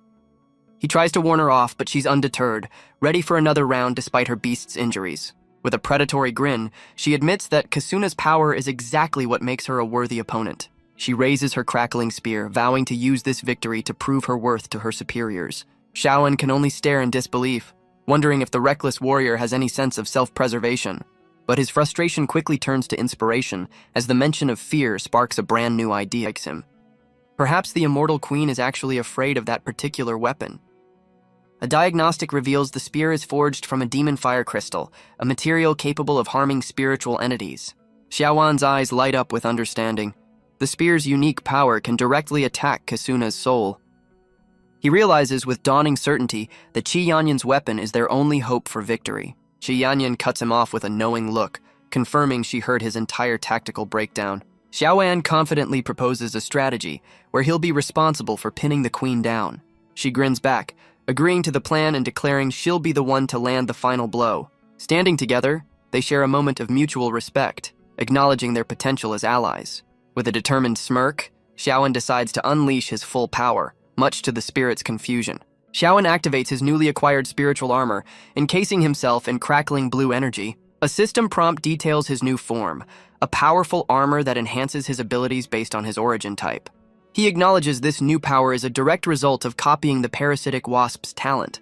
He tries to warn her off, but she's undeterred, ready for another round despite her beast's injuries. With a predatory grin, she admits that Kasuna's power is exactly what makes her a worthy opponent. She raises her crackling spear, vowing to use this victory to prove her worth to her superiors. Xiaowan can only stare in disbelief, wondering if the reckless warrior has any sense of self-preservation. But his frustration quickly turns to inspiration as the mention of fear sparks a brand new idea in him. Perhaps the immortal queen is actually afraid of that particular weapon. A diagnostic reveals the spear is forged from a demon fire crystal, a material capable of harming spiritual entities. Xiaowan's eyes light up with understanding. The spear's unique power can directly attack Kasuna's soul. He realizes with dawning certainty that Qi Yanyan's weapon is their only hope for victory. Qi Yanyan cuts him off with a knowing look, confirming she heard his entire tactical breakdown. Xiaowan confidently proposes a strategy where he'll be responsible for pinning the queen down. She grins back, agreeing to the plan and declaring she'll be the one to land the final blow. Standing together, they share a moment of mutual respect, acknowledging their potential as allies. With a determined smirk, Xiaowan decides to unleash his full power, much to the spirit's confusion. Xiaowan activates his newly acquired spiritual armor, encasing himself in crackling blue energy. A system prompt details his new form, a powerful armor that enhances his abilities based on his origin type. He acknowledges this new power is a direct result of copying the parasitic wasp's talent.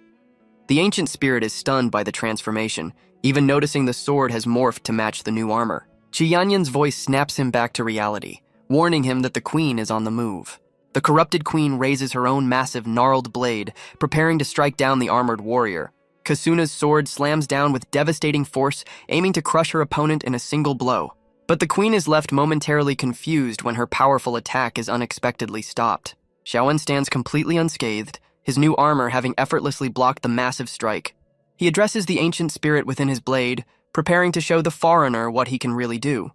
The ancient spirit is stunned by the transformation, even noticing the sword has morphed to match the new armor. Qi Yanyan's voice snaps him back to reality, warning him that the queen is on the move. The corrupted queen raises her own massive, gnarled blade, preparing to strike down the armored warrior. Kasuna's sword slams down with devastating force, aiming to crush her opponent in a single blow. But the queen is left momentarily confused when her powerful attack is unexpectedly stopped. Xiaowan stands completely unscathed, his new armor having effortlessly blocked the massive strike. He addresses the ancient spirit within his blade, preparing to show the foreigner what he can really do.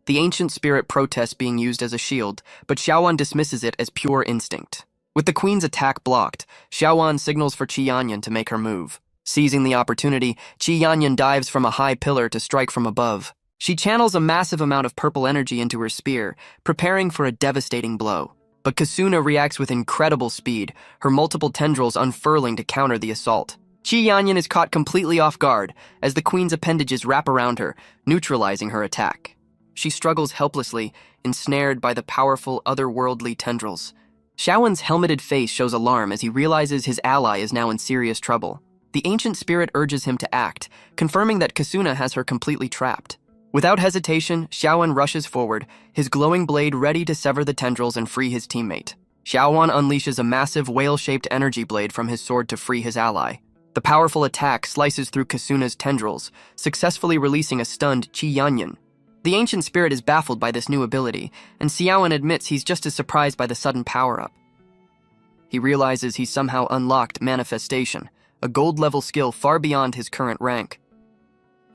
The ancient spirit protests being used as a shield, but Xiaowan dismisses it as pure instinct. With the queen's attack blocked, Xiaowan signals for Qi Yanyan to make her move. Seizing the opportunity, Qi Yanyan dives from a high pillar to strike from above. She channels a massive amount of purple energy into her spear, preparing for a devastating blow. But Kasuna reacts with incredible speed, her multiple tendrils unfurling to counter the assault. Qi Yanyan is caught completely off guard as the queen's appendages wrap around her, neutralizing her attack. She struggles helplessly, ensnared by the powerful, otherworldly tendrils. Xiaowan's helmeted face shows alarm as he realizes his ally is now in serious trouble. The ancient spirit urges him to act, confirming that Kasuna has her completely trapped. Without hesitation, Xiaowan rushes forward, his glowing blade ready to sever the tendrils and free his teammate. Xiaowan unleashes a massive whale-shaped energy blade from his sword to free his ally. The powerful attack slices through Kasuna's tendrils, successfully releasing a stunned Qi Yanyan. The ancient spirit is baffled by this new ability, and Xiaowan admits he's just as surprised by the sudden power-up. He realizes he's somehow unlocked Manifestation, a gold-level skill far beyond his current rank.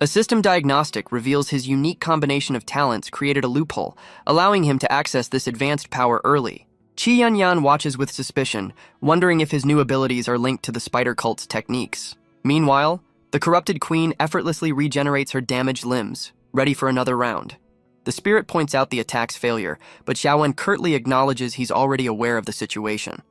A system diagnostic reveals his unique combination of talents created a loophole, allowing him to access this advanced power early. Qi Yanyan watches with suspicion, wondering if his new abilities are linked to the spider cult's techniques. Meanwhile, the corrupted queen effortlessly regenerates her damaged limbs, ready for another round. The spirit points out the attack's failure, but Xiaowan curtly acknowledges he's already aware of the situation.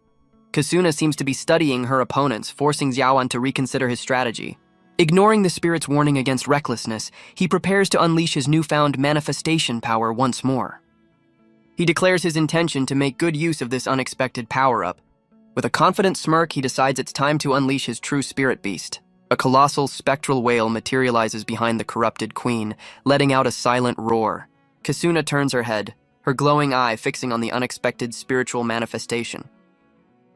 Kasuna seems to be studying her opponents, forcing Xiaowan to reconsider his strategy. Ignoring the spirit's warning against recklessness, he prepares to unleash his newfound manifestation power once more. He declares his intention to make good use of this unexpected power-up. With a confident smirk, he decides it's time to unleash his true spirit beast. A colossal spectral whale materializes behind the corrupted queen, letting out a silent roar. Kasuna turns her head, her glowing eye fixing on the unexpected spiritual manifestation.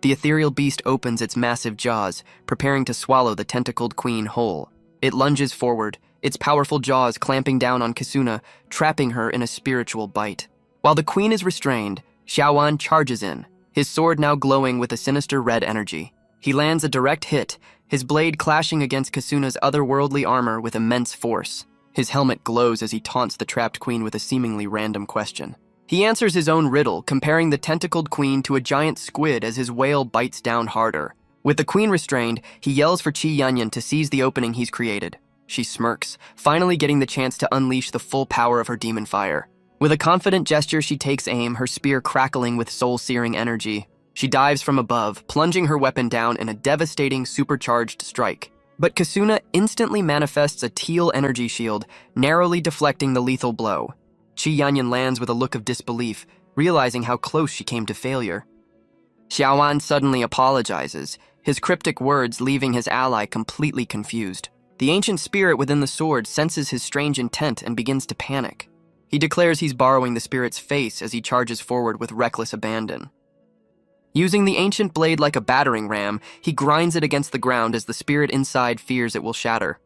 The ethereal beast opens its massive jaws, preparing to swallow the tentacled queen whole. It lunges forward, its powerful jaws clamping down on Kasuna, trapping her in a spiritual bite. While the queen is restrained, Xiaowan charges in, his sword now glowing with a sinister red energy. He lands a direct hit, his blade clashing against Kasuna's otherworldly armor with immense force. His helmet glows as he taunts the trapped queen with a seemingly random question. He answers his own riddle, comparing the tentacled queen to a giant squid as his whale bites down harder. With the queen restrained, he yells for Qi Yanyan to seize the opening he's created. She smirks, finally getting the chance to unleash the full power of her demon fire. With a confident gesture, she takes aim, her spear crackling with soul-searing energy. She dives from above, plunging her weapon down in a devastating, supercharged strike. But Kasuna instantly manifests a teal energy shield, narrowly deflecting the lethal blow. Qi Yanyan lands with a look of disbelief, realizing how close she came to failure. Xiaowan suddenly apologizes, his cryptic words leaving his ally completely confused. The ancient spirit within the sword senses his strange intent and begins to panic. He declares he's borrowing the spirit's face as he charges forward with reckless abandon. Using the ancient blade like a battering ram, he grinds it against the ground as the spirit inside fears it will shatter.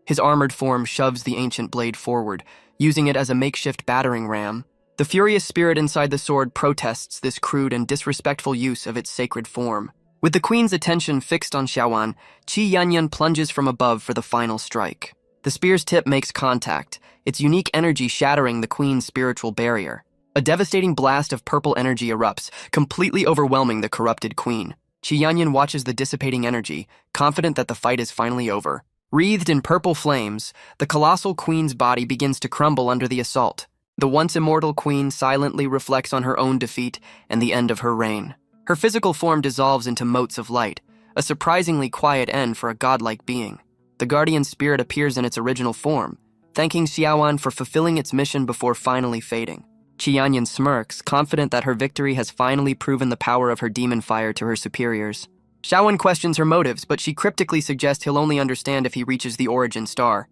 His armored form shoves the ancient blade forward, using it as a makeshift battering ram. The furious spirit inside the sword protests this crude and disrespectful use of its sacred form. With the queen's attention fixed on Xiaowan, Qi Yanyan plunges from above for the final strike. The spear's tip makes contact, its unique energy shattering the queen's spiritual barrier. A devastating blast of purple energy erupts, completely overwhelming the corrupted queen. Qi Yanyan watches the dissipating energy, confident that the fight is finally over. Wreathed in purple flames, the colossal queen's body begins to crumble under the assault. The once immortal queen silently reflects on her own defeat and the end of her reign. Her physical form dissolves into motes of light, a surprisingly quiet end for a godlike being. The guardian spirit appears in its original form, thanking Xiaowan for fulfilling its mission before finally fading. Qi Yanyan smirks, confident that her victory has finally proven the power of her demon fire to her superiors. Xiaowan questions her motives, but she cryptically suggests he'll only understand if he reaches the origin star.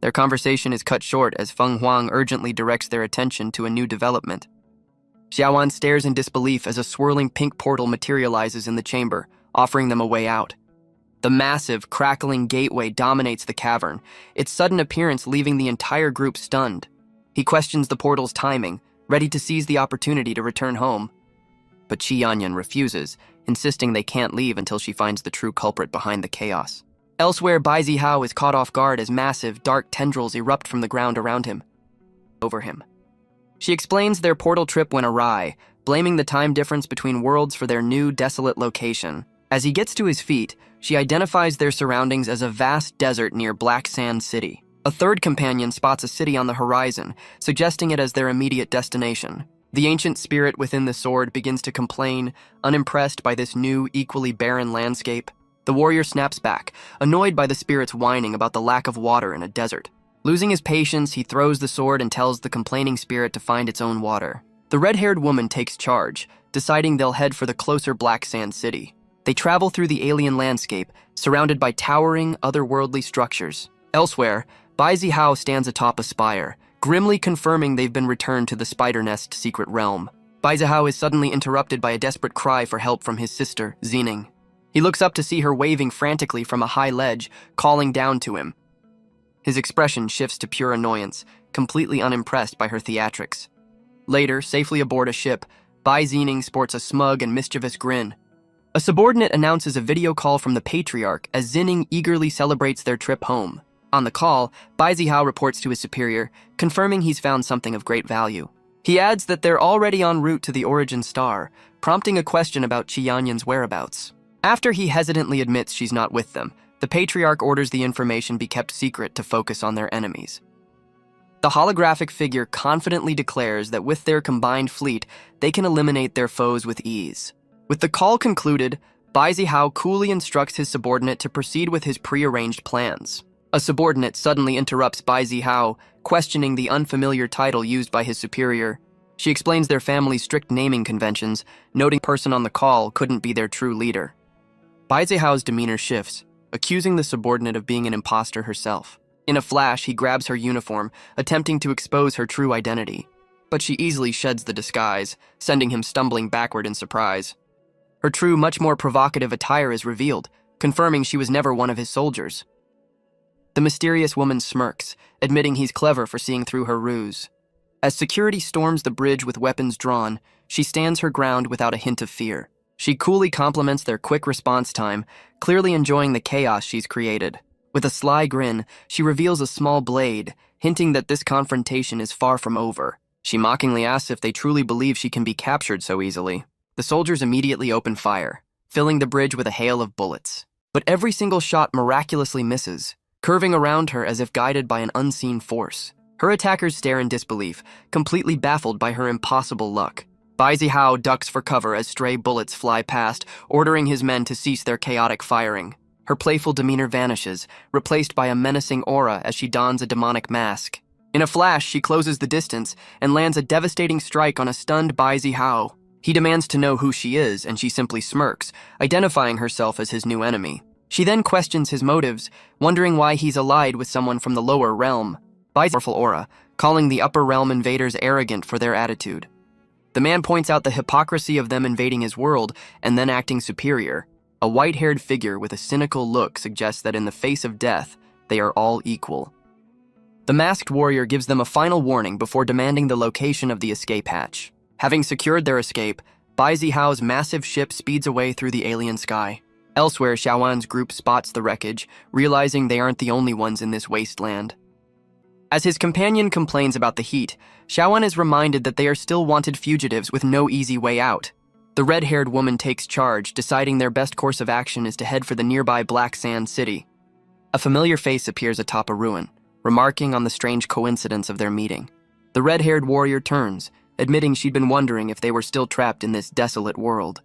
Their conversation is cut short as Feng Huang urgently directs their attention to a new development. Xiaowan stares in disbelief as a swirling pink portal materializes in the chamber, offering them a way out. The massive, crackling gateway dominates the cavern, its sudden appearance leaving the entire group stunned. He questions the portal's timing, ready to seize the opportunity to return home. But Qi Yanyan refuses, insisting they can't leave until she finds the true culprit behind the chaos. Elsewhere, Bai Zihao is caught off guard as massive, dark tendrils erupt from the ground around him. Over him. She explains their portal trip went awry, blaming the time difference between worlds for their new, desolate location. As he gets to his feet, she identifies their surroundings as a vast desert near Black Sand City. A third companion spots a city on the horizon, suggesting it as their immediate destination. The ancient spirit within the sword begins to complain, unimpressed by this new, equally barren landscape. The warrior snaps back, annoyed by the spirit's whining about the lack of water in a desert. Losing his patience, he throws the sword and tells the complaining spirit to find its own water. The red-haired woman takes charge, deciding they'll head for the closer Black Sand City. They travel through the alien landscape, surrounded by towering, otherworldly structures. Elsewhere, Bai Zihao stands atop a spire, grimly confirming they've been returned to the Spider Nest secret realm. Bai Zihao is suddenly interrupted by a desperate cry for help from his sister, Xining. He looks up to see her waving frantically from a high ledge, calling down to him. His expression shifts to pure annoyance, completely unimpressed by her theatrics. Later, safely aboard a ship, Bai Xining sports a smug and mischievous grin. A subordinate announces a video call from the Patriarch as Xining eagerly celebrates their trip home. On the call, Bai Zihao reports to his superior, confirming he's found something of great value. He adds that they're already en route to the origin star, prompting a question about Qi Yanyan's whereabouts. After he hesitantly admits she's not with them, the Patriarch orders the information be kept secret to focus on their enemies. The holographic figure confidently declares that with their combined fleet, they can eliminate their foes with ease. With the call concluded, Bai Zihao coolly instructs his subordinate to proceed with his prearranged plans. A subordinate suddenly interrupts Bai Zihao, questioning the unfamiliar title used by his superior. She explains their family's strict naming conventions, noting the person on the call couldn't be their true leader. Bai Zihao's demeanor shifts, accusing the subordinate of being an imposter herself. In a flash, he grabs her uniform, attempting to expose her true identity. But she easily sheds the disguise, sending him stumbling backward in surprise. Her true, much more provocative attire is revealed, confirming she was never one of his soldiers. The mysterious woman smirks, admitting he's clever for seeing through her ruse. As security storms the bridge with weapons drawn, she stands her ground without a hint of fear. She coolly compliments their quick response time, clearly enjoying the chaos she's created. With a sly grin, she reveals a small blade, hinting that this confrontation is far from over. She mockingly asks if they truly believe she can be captured so easily. The soldiers immediately open fire, filling the bridge with a hail of bullets. But every single shot miraculously misses, curving around her as if guided by an unseen force. Her attackers stare in disbelief, completely baffled by her impossible luck. Bai Zihao ducks for cover as stray bullets fly past, ordering his men to cease their chaotic firing. Her playful demeanor vanishes, replaced by a menacing aura as she dons a demonic mask. In a flash, she closes the distance and lands a devastating strike on a stunned Bai Zihao. He demands to know who she is, and she simply smirks, identifying herself as his new enemy. She then questions his motives, wondering why he's allied with someone from the lower realm. Bai's powerful aura, calling the upper realm invaders arrogant for their attitude. The man points out the hypocrisy of them invading his world and then acting superior. A white-haired figure with a cynical look suggests that in the face of death, they are all equal. The masked warrior gives them a final warning before demanding the location of the escape hatch. Having secured their escape, Bai Zihao's massive ship speeds away through the alien sky. Elsewhere, Xiaowan's group spots the wreckage, realizing they aren't the only ones in this wasteland. As his companion complains about the heat, Xiaowan is reminded that they are still wanted fugitives with no easy way out. The red-haired woman takes charge, deciding their best course of action is to head for the nearby Black Sand City. A familiar face appears atop a ruin, remarking on the strange coincidence of their meeting. The red-haired warrior turns, admitting she'd been wondering if they were still trapped in this desolate world.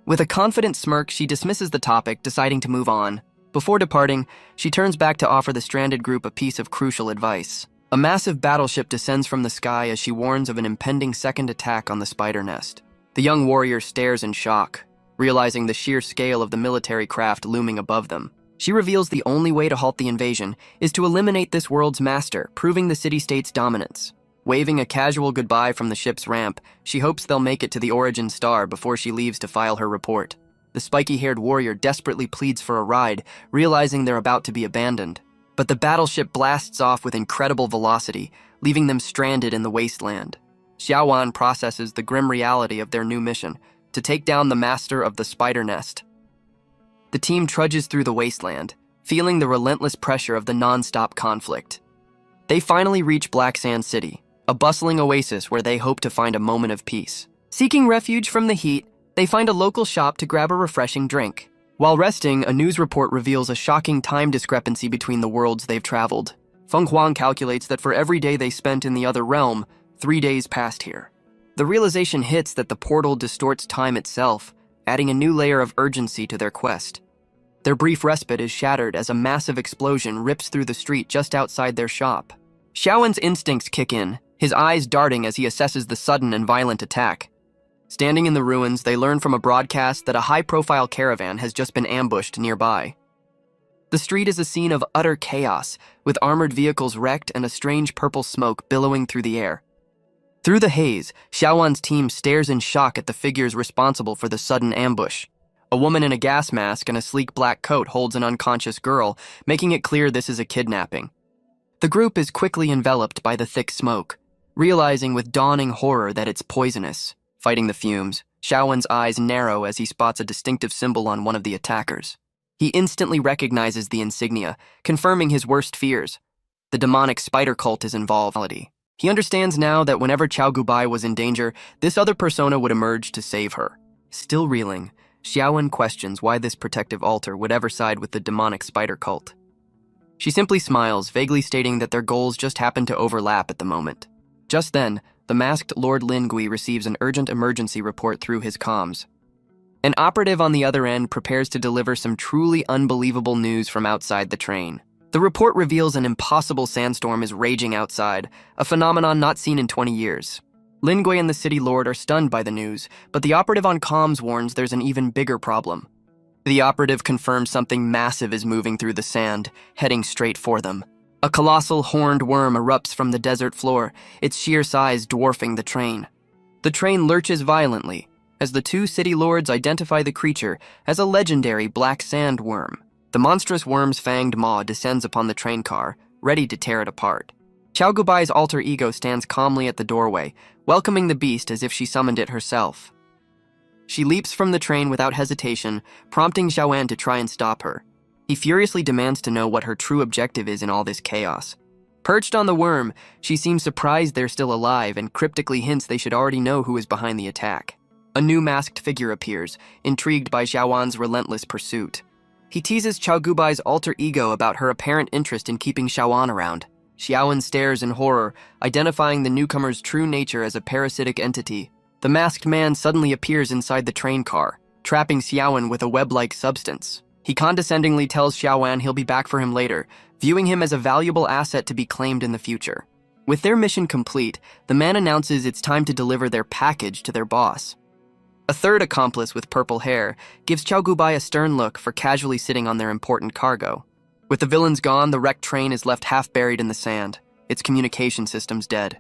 With a confident smirk, she dismisses the topic, deciding to move on. Before departing, she turns back to offer the stranded group a piece of crucial advice. A massive battleship descends from the sky as she warns of an impending second attack on the spider nest. The young warrior stares in shock, realizing the sheer scale of the military craft looming above them. She reveals the only way to halt the invasion is to eliminate this world's master, proving the city-state's dominance. Waving a casual goodbye from the ship's ramp, she hopes they'll make it to the origin star before she leaves to file her report. The spiky-haired warrior desperately pleads for a ride, realizing they're about to be abandoned. But the battleship blasts off with incredible velocity, leaving them stranded in the wasteland. Xiaowan processes the grim reality of their new mission, to take down the master of the spider nest. The team trudges through the wasteland, feeling the relentless pressure of the non-stop conflict. They finally reach Black Sand City, a bustling oasis where they hope to find a moment of peace. Seeking refuge from the heat, they find a local shop to grab a refreshing drink. While resting, a news report reveals a shocking time discrepancy between the worlds they've traveled. Feng Huang calculates that for every day they spent in the other realm, 3 days passed here. The realization hits that the portal distorts time itself, adding a new layer of urgency to their quest. Their brief respite is shattered as a massive explosion rips through the street just outside their shop. Xiaowan's instincts kick in, his eyes darting as he assesses the sudden and violent attack. Standing in the ruins, they learn from a broadcast that a high-profile caravan has just been ambushed nearby. The street is a scene of utter chaos, with armored vehicles wrecked and a strange purple smoke billowing through the air. Through the haze, Xiaowan's team stares in shock at the figures responsible for the sudden ambush. A woman in a gas mask and a sleek black coat holds an unconscious girl, making it clear this is a kidnapping. The group is quickly enveloped by the thick smoke, realizing with dawning horror that it's poisonous. Fighting the fumes, Xiaowan's eyes narrow as he spots a distinctive symbol on one of the attackers. He instantly recognizes the insignia, confirming his worst fears. The demonic spider cult is involved. He understands now that whenever Chao Gubai was in danger, this other persona would emerge to save her. Still reeling, Xiaowan questions why this protective altar would ever side with the demonic spider cult. She simply smiles, vaguely stating that their goals just happen to overlap at the moment. Just then, the masked Lord Lin Gui receives an urgent emergency report through his comms. An operative on the other end prepares to deliver some truly unbelievable news from outside the train. The report reveals an impossible sandstorm is raging outside, a phenomenon not seen in 20 years. Lin Gui and the city lord are stunned by the news, but the operative on comms warns there's an even bigger problem. The operative confirms something massive is moving through the sand, heading straight for them. A colossal horned worm erupts from the desert floor, its sheer size dwarfing the train. The train lurches violently, as the two city lords identify the creature as a legendary black sand worm. The monstrous worm's fanged maw descends upon the train car, ready to tear it apart. Xiao Gubai's alter ego stands calmly at the doorway, welcoming the beast as if she summoned it herself. She leaps from the train without hesitation, prompting Xiaoan to try and stop her. He furiously demands to know what her true objective is in all this chaos. Perched on the worm, she seems surprised they're still alive and cryptically hints they should already know who is behind the attack. A new masked figure appears, intrigued by Xiaoan's relentless pursuit. He teases Xiao Gubai's alter ego about her apparent interest in keeping Xiaoan around. Xiaoan stares in horror, identifying the newcomer's true nature as a parasitic entity. The masked man suddenly appears inside the train car, trapping Xiaoan with a web-like substance. He condescendingly tells Xiaoan he'll be back for him later, viewing him as a valuable asset to be claimed in the future. With their mission complete, the man announces it's time to deliver their package to their boss. A third accomplice with purple hair gives Xiao Gubai a stern look for casually sitting on their important cargo. With the villains gone, the wrecked train is left half buried in the sand, its communication systems dead.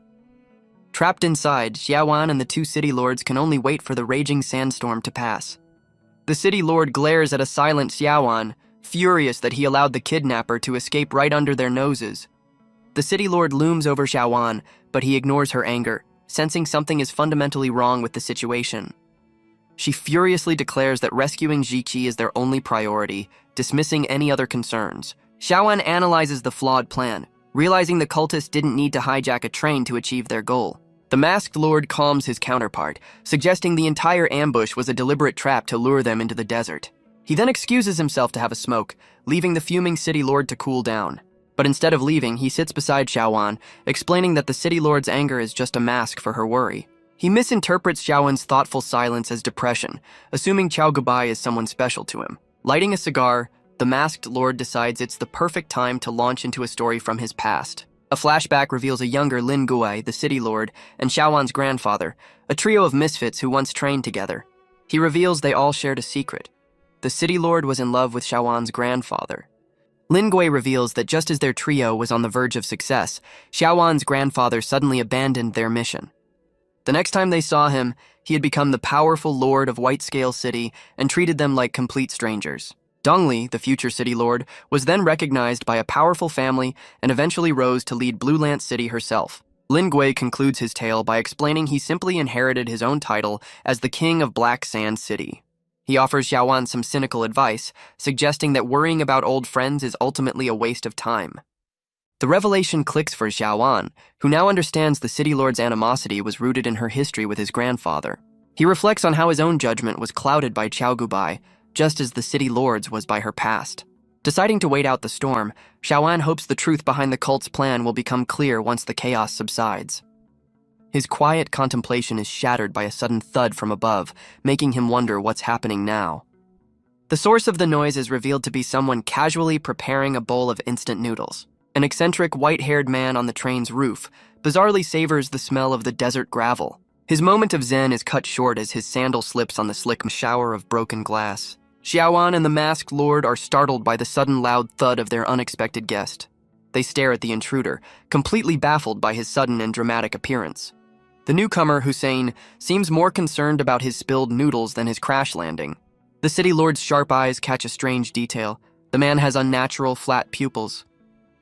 Trapped inside, Xiaoan and the two city lords can only wait for the raging sandstorm to pass. The city lord glares at a silent Xiaoan, furious that he allowed the kidnapper to escape right under their noses. The city lord looms over Xiaoan, but he ignores her anger, sensing something is fundamentally wrong with the situation. She furiously declares that rescuing Jiqi is their only priority, dismissing any other concerns. Xiaoan analyzes the flawed plan, realizing the cultists didn't need to hijack a train to achieve their goal. The masked lord calms his counterpart, suggesting the entire ambush was a deliberate trap to lure them into the desert. He then excuses himself to have a smoke, leaving the fuming city lord to cool down. But instead of leaving, he sits beside Xiaoan, explaining that the city lord's anger is just a mask for her worry. He misinterprets Xiaoan's thoughtful silence as depression, assuming Xiao Gubai is someone special to him. Lighting a cigar, the masked lord decides it's the perfect time to launch into a story from his past. A flashback reveals a younger Lin Gui, the city lord, and Xiaoan's grandfather, a trio of misfits who once trained together. He reveals they all shared a secret. The city lord was in love with Xiaoan's grandfather. Lin Gui reveals that just as their trio was on the verge of success, Xiaoan's grandfather suddenly abandoned their mission. The next time they saw him, he had become the powerful lord of White Scale City and treated them like complete strangers. Dongli, the future city lord, was then recognized by a powerful family and eventually rose to lead Blue Lance City herself. Lin Gui concludes his tale by explaining he simply inherited his own title as the king of Black Sand City. He offers Xiaoan some cynical advice, suggesting that worrying about old friends is ultimately a waste of time. The revelation clicks for Xiaoan, who now understands the city lord's animosity was rooted in her history with his grandfather. He reflects on how his own judgment was clouded by Xiao Gubai, just as the city lord's was by her past. Deciding to wait out the storm, Xiaoan hopes the truth behind the cult's plan will become clear once the chaos subsides. His quiet contemplation is shattered by a sudden thud from above, making him wonder what's happening now. The source of the noise is revealed to be someone casually preparing a bowl of instant noodles. An eccentric, white-haired man on the train's roof bizarrely savors the smell of the desert gravel. His moment of zen is cut short as his sandal slips on the slick shower of broken glass. Xiaoan and the masked lord are startled by the sudden loud thud of their unexpected guest. They stare at the intruder, completely baffled by his sudden and dramatic appearance. The newcomer, Hussein, seems more concerned about his spilled noodles than his crash landing. The city lord's sharp eyes catch a strange detail. The man has unnatural, flat pupils.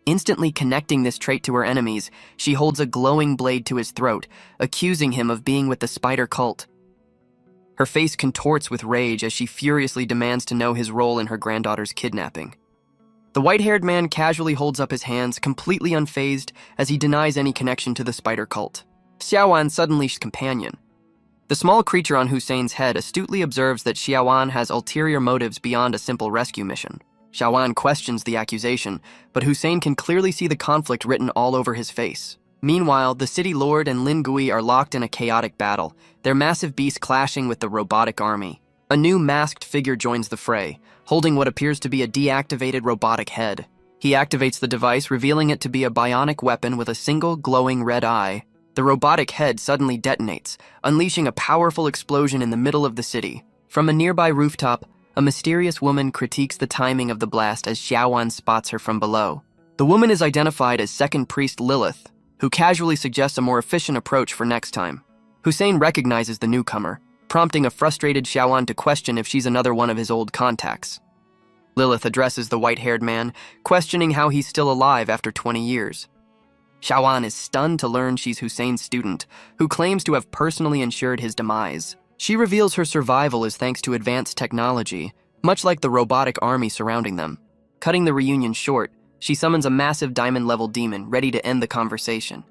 Instantly connecting this trait to her enemies, she holds a glowing blade to his throat, accusing him of being with the spider cult. Her face contorts with rage as she furiously demands to know his role in her granddaughter's kidnapping. The white-haired man casually holds up his hands, completely unfazed, as he denies any connection to the spider cult. Xiaoan's suddenly companion. The small creature on Hussein's head astutely observes that Xiaoan has ulterior motives beyond a simple rescue mission. Xiaoan questions the accusation, but Hussein can clearly see the conflict written all over his face. Meanwhile, the city lord and Lin Gui are locked in a chaotic battle, their massive beast clashing with the robotic army. A new masked figure joins the fray, holding what appears to be a deactivated robotic head. He activates the device, revealing it to be a bionic weapon with a single glowing red eye. The robotic head suddenly detonates, unleashing a powerful explosion in the middle of the city. From a nearby rooftop, a mysterious woman critiques the timing of the blast as Xiaowan spots her from below. The woman is identified as Second Priest Lilith, who casually suggests a more efficient approach for next time. Hussein recognizes the newcomer, prompting a frustrated Xiaowan to question if she's another one of his old contacts. Lilith addresses the white-haired man, questioning how he's still alive after 20 years. Xiaowan is stunned to learn she's Hussein's student, who claims to have personally ensured his demise. She reveals her survival is thanks to advanced technology, much like the robotic army surrounding them. Cutting the reunion short, she summons a massive diamond-level demon ready to end the conversation.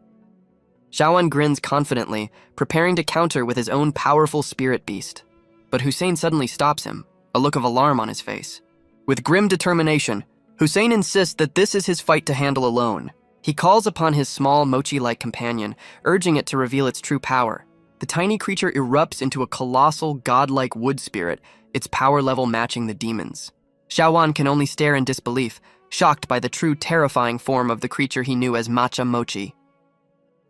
Xiaowan grins confidently, preparing to counter with his own powerful spirit beast. But Hussein suddenly stops him, a look of alarm on his face. With grim determination, Hussein insists that this is his fight to handle alone. He calls upon his small, mochi-like companion, urging it to reveal its true power. The tiny creature erupts into a colossal, godlike wood spirit, its power level matching the demon's. Xiaowan can only stare in disbelief, shocked by the true terrifying form of the creature he knew as Matcha Mochi.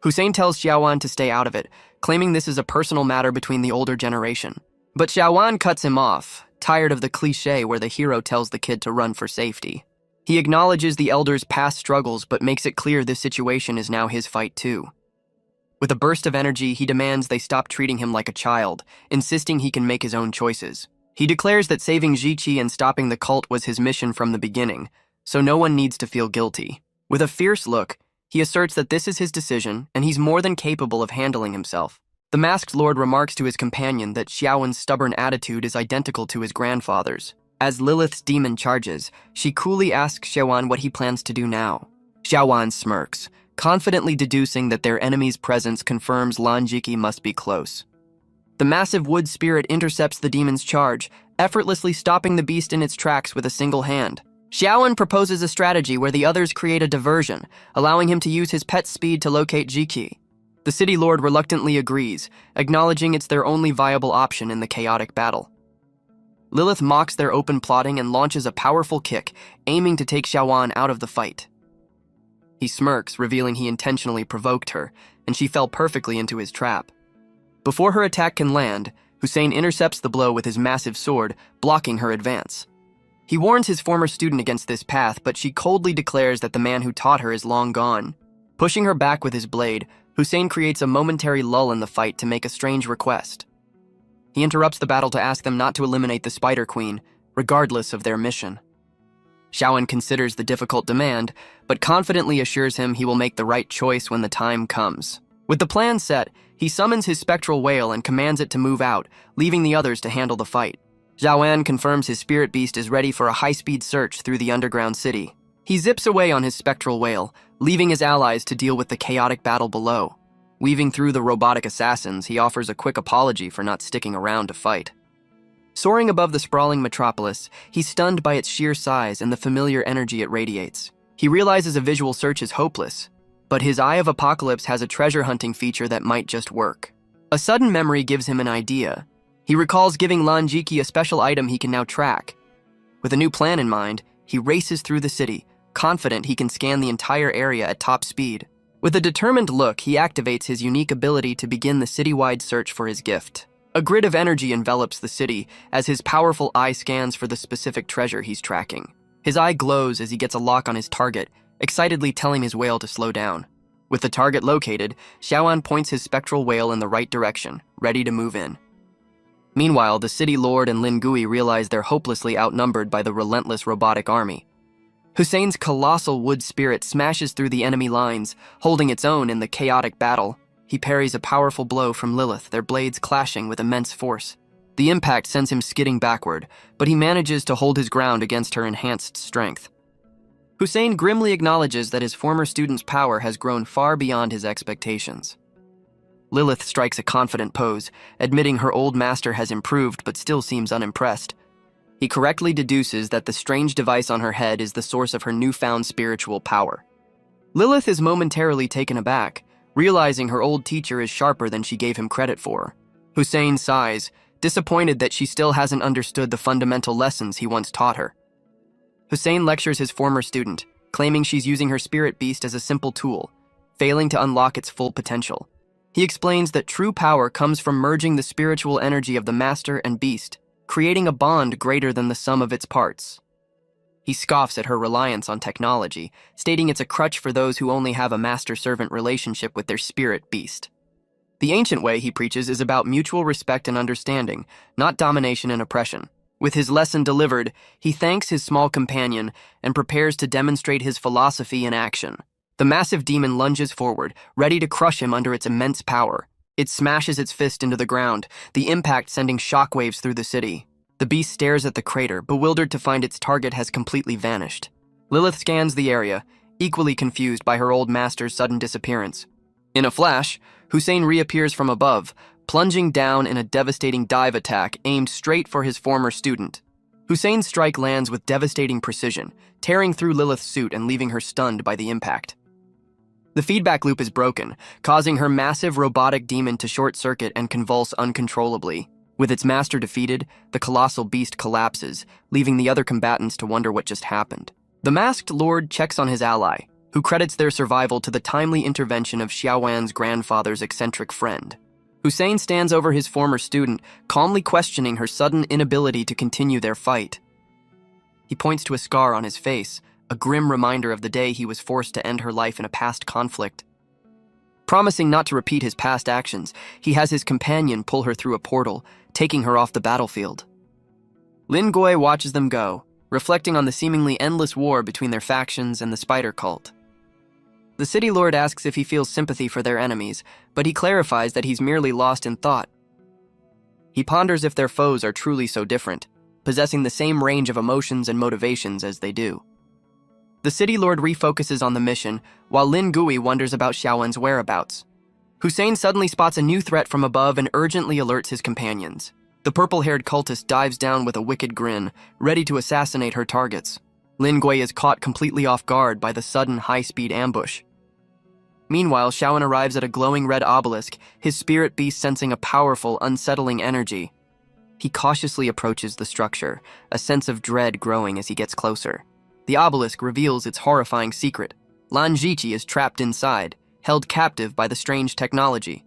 Hussein tells Xiaowan to stay out of it, claiming this is a personal matter between the older generation. But Xiaowan cuts him off, tired of the cliché where the hero tells the kid to run for safety. He acknowledges the elder's past struggles but makes it clear this situation is now his fight too. With a burst of energy, he demands they stop treating him like a child, insisting he can make his own choices. He declares that saving Jiqi and stopping the cult was his mission from the beginning, so no one needs to feel guilty. With a fierce look, he asserts that this is his decision and he's more than capable of handling himself. The Masked Lord remarks to his companion that Xiaowan's stubborn attitude is identical to his grandfather's. As Lilith's demon charges, she coolly asks Xiaowan what he plans to do now. Xiaowan smirks, confidently deducing that their enemy's presence confirms Lan Jiki must be close. The massive wood spirit intercepts the demon's charge, effortlessly stopping the beast in its tracks with a single hand. Xiaowan proposes a strategy where the others create a diversion, allowing him to use his pet's speed to locate Jiki. The city lord reluctantly agrees, acknowledging it's their only viable option in the chaotic battle. Lilith mocks their open plotting and launches a powerful kick, aiming to take Xiaowan out of the fight. He smirks, revealing he intentionally provoked her, and she fell perfectly into his trap. Before her attack can land, Hussein intercepts the blow with his massive sword, blocking her advance. He warns his former student against this path, but she coldly declares that the man who taught her is long gone. Pushing her back with his blade, Hussein creates a momentary lull in the fight to make a strange request. He interrupts the battle to ask them not to eliminate the Spider Queen, regardless of their mission. Xiaowan considers the difficult demand, but confidently assures him he will make the right choice when the time comes. With the plan set, he summons his spectral whale and commands it to move out, leaving the others to handle the fight. Xiaowan confirms his spirit beast is ready for a high-speed search through the underground city. He zips away on his spectral whale, leaving his allies to deal with the chaotic battle below. Weaving through the robotic assassins, he offers a quick apology for not sticking around to fight. Soaring above the sprawling metropolis, he's stunned by its sheer size and the familiar energy it radiates. He realizes a visual search is hopeless, but his Eye of Apocalypse has a treasure hunting feature that might just work. A sudden memory gives him an idea. He recalls giving Lan Jiki a special item he can now track. With a new plan in mind, he races through the city, confident he can scan the entire area at top speed. With a determined look, he activates his unique ability to begin the citywide search for his gift. A grid of energy envelops the city as his powerful eye scans for the specific treasure he's tracking. His eye glows as he gets a lock on his target, excitedly telling his whale to slow down. With the target located, Xiaowan points his spectral whale in the right direction, ready to move in. Meanwhile, the city lord and Lin Gui realize they're hopelessly outnumbered by the relentless robotic army. Hussein's colossal wood spirit smashes through the enemy lines, holding its own in the chaotic battle. He parries a powerful blow from Lilith, their blades clashing with immense force. The impact sends him skidding backward, but he manages to hold his ground against her enhanced strength. Hussein grimly acknowledges that his former student's power has grown far beyond his expectations. Lilith strikes a confident pose, admitting her old master has improved but still seems unimpressed. He correctly deduces that the strange device on her head is the source of her newfound spiritual power. Lilith is momentarily taken aback, realizing her old teacher is sharper than she gave him credit for. Hussein sighs, disappointed that she still hasn't understood the fundamental lessons he once taught her. Hussein lectures his former student, claiming she's using her spirit beast as a simple tool, failing to unlock its full potential. He explains that true power comes from merging the spiritual energy of the master and beast, creating a bond greater than the sum of its parts. He scoffs at her reliance on technology, stating it's a crutch for those who only have a master-servant relationship with their spirit beast. The ancient way, he preaches, is about mutual respect and understanding, not domination and oppression. With his lesson delivered, he thanks his small companion and prepares to demonstrate his philosophy in action. The massive demon lunges forward, ready to crush him under its immense power. It smashes its fist into the ground, the impact sending shockwaves through the city. The beast stares at the crater, bewildered to find its target has completely vanished. Lilith scans the area, equally confused by her old master's sudden disappearance. In a flash, Hussein reappears from above, plunging down in a devastating dive attack aimed straight for his former student. Hussein's strike lands with devastating precision, tearing through Lilith's suit and leaving her stunned by the impact. The feedback loop is broken, causing her massive robotic demon to short-circuit and convulse uncontrollably. With its master defeated, the colossal beast collapses, leaving the other combatants to wonder what just happened. The masked lord checks on his ally, who credits their survival to the timely intervention of Xiaowan's grandfather's eccentric friend. Hussein stands over his former student, calmly questioning her sudden inability to continue their fight. He points to a scar on his face, a grim reminder of the day he was forced to end her life in a past conflict. Promising not to repeat his past actions, he has his companion pull her through a portal, taking her off the battlefield. Lin Gui watches them go, reflecting on the seemingly endless war between their factions and the spider cult. The city lord asks if he feels sympathy for their enemies, but he clarifies that he's merely lost in thought. He ponders if their foes are truly so different, possessing the same range of emotions and motivations as they do. The city lord refocuses on the mission, while Lin Gui wonders about Xiaowen's whereabouts. Hussein suddenly spots a new threat from above and urgently alerts his companions. The purple-haired cultist dives down with a wicked grin, ready to assassinate her targets. Lin Gui is caught completely off guard by the sudden high-speed ambush. Meanwhile, Xiaowen arrives at a glowing red obelisk, his spirit beast sensing a powerful, unsettling energy. He cautiously approaches the structure, a sense of dread growing as he gets closer. The obelisk reveals its horrifying secret. Lan Ziqi is trapped inside, held captive by the strange technology.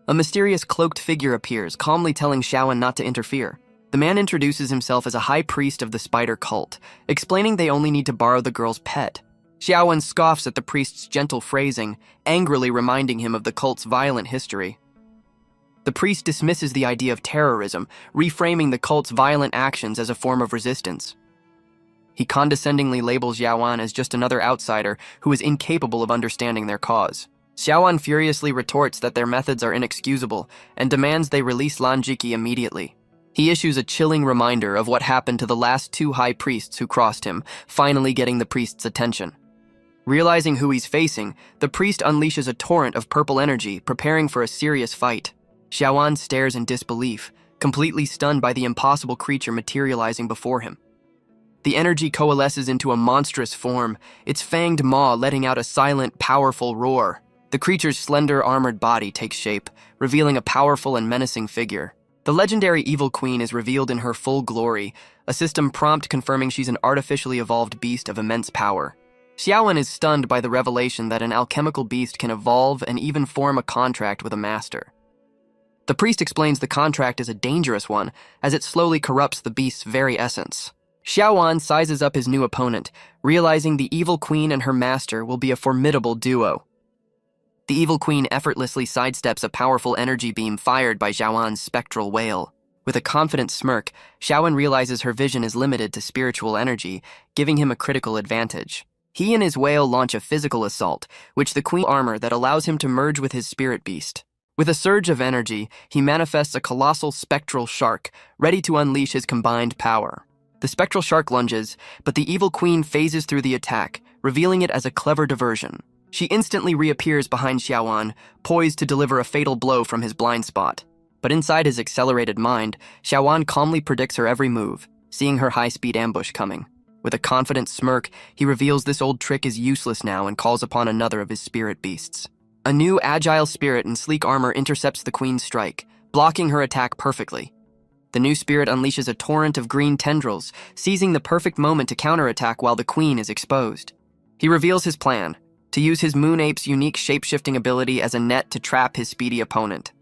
A mysterious cloaked figure appears, calmly telling Xiaowen not to interfere. The man introduces himself as a high priest of the spider cult, explaining they only need to borrow the girl's pet. Xiaowen scoffs at the priest's gentle phrasing, angrily reminding him of the cult's violent history. The priest dismisses the idea of terrorism, reframing the cult's violent actions as a form of resistance. He condescendingly labels Xiaowan as just another outsider who is incapable of understanding their cause. Xiaowan furiously retorts that their methods are inexcusable and demands they release Lan Ziqi immediately. He issues a chilling reminder of what happened to the last two high priests who crossed him, finally getting the priest's attention. Realizing who he's facing, the priest unleashes a torrent of purple energy, preparing for a serious fight. Xiaowan stares in disbelief, completely stunned by the impossible creature materializing before him. The energy coalesces into a monstrous form, its fanged maw letting out a silent, powerful roar. The creature's slender, armored body takes shape, revealing a powerful and menacing figure. The legendary Evil Queen is revealed in her full glory, a system prompt confirming she's an artificially evolved beast of immense power. Xiaowen is stunned by the revelation that an alchemical beast can evolve and even form a contract with a master. The priest explains the contract is a dangerous one, as it slowly corrupts the beast's very essence. Xiaowan sizes up his new opponent, realizing the Evil Queen and her master will be a formidable duo. The Evil Queen effortlessly sidesteps a powerful energy beam fired by Xiaowan's spectral wail. With a confident smirk, Xiaowen realizes her vision is limited to spiritual energy, giving him a critical advantage. He and his wail launch a physical assault, which the Queen armor that allows him to merge with his spirit beast. With a surge of energy, he manifests a colossal spectral shark, ready to unleash his combined power. The spectral shark lunges, but the Evil Queen phases through the attack, revealing it as a clever diversion. She instantly reappears behind Xiaowan, poised to deliver a fatal blow from his blind spot. But inside his accelerated mind, Xiaowan calmly predicts her every move, seeing her high-speed ambush coming. With a confident smirk, he reveals this old trick is useless now and calls upon another of his spirit beasts. A new, agile spirit in sleek armor intercepts the Queen's strike, blocking her attack perfectly. The new spirit unleashes a torrent of green tendrils, seizing the perfect moment to counterattack while the queen is exposed. He reveals his plan, to use his moon ape's unique shape-shifting ability as a net to trap his speedy opponent.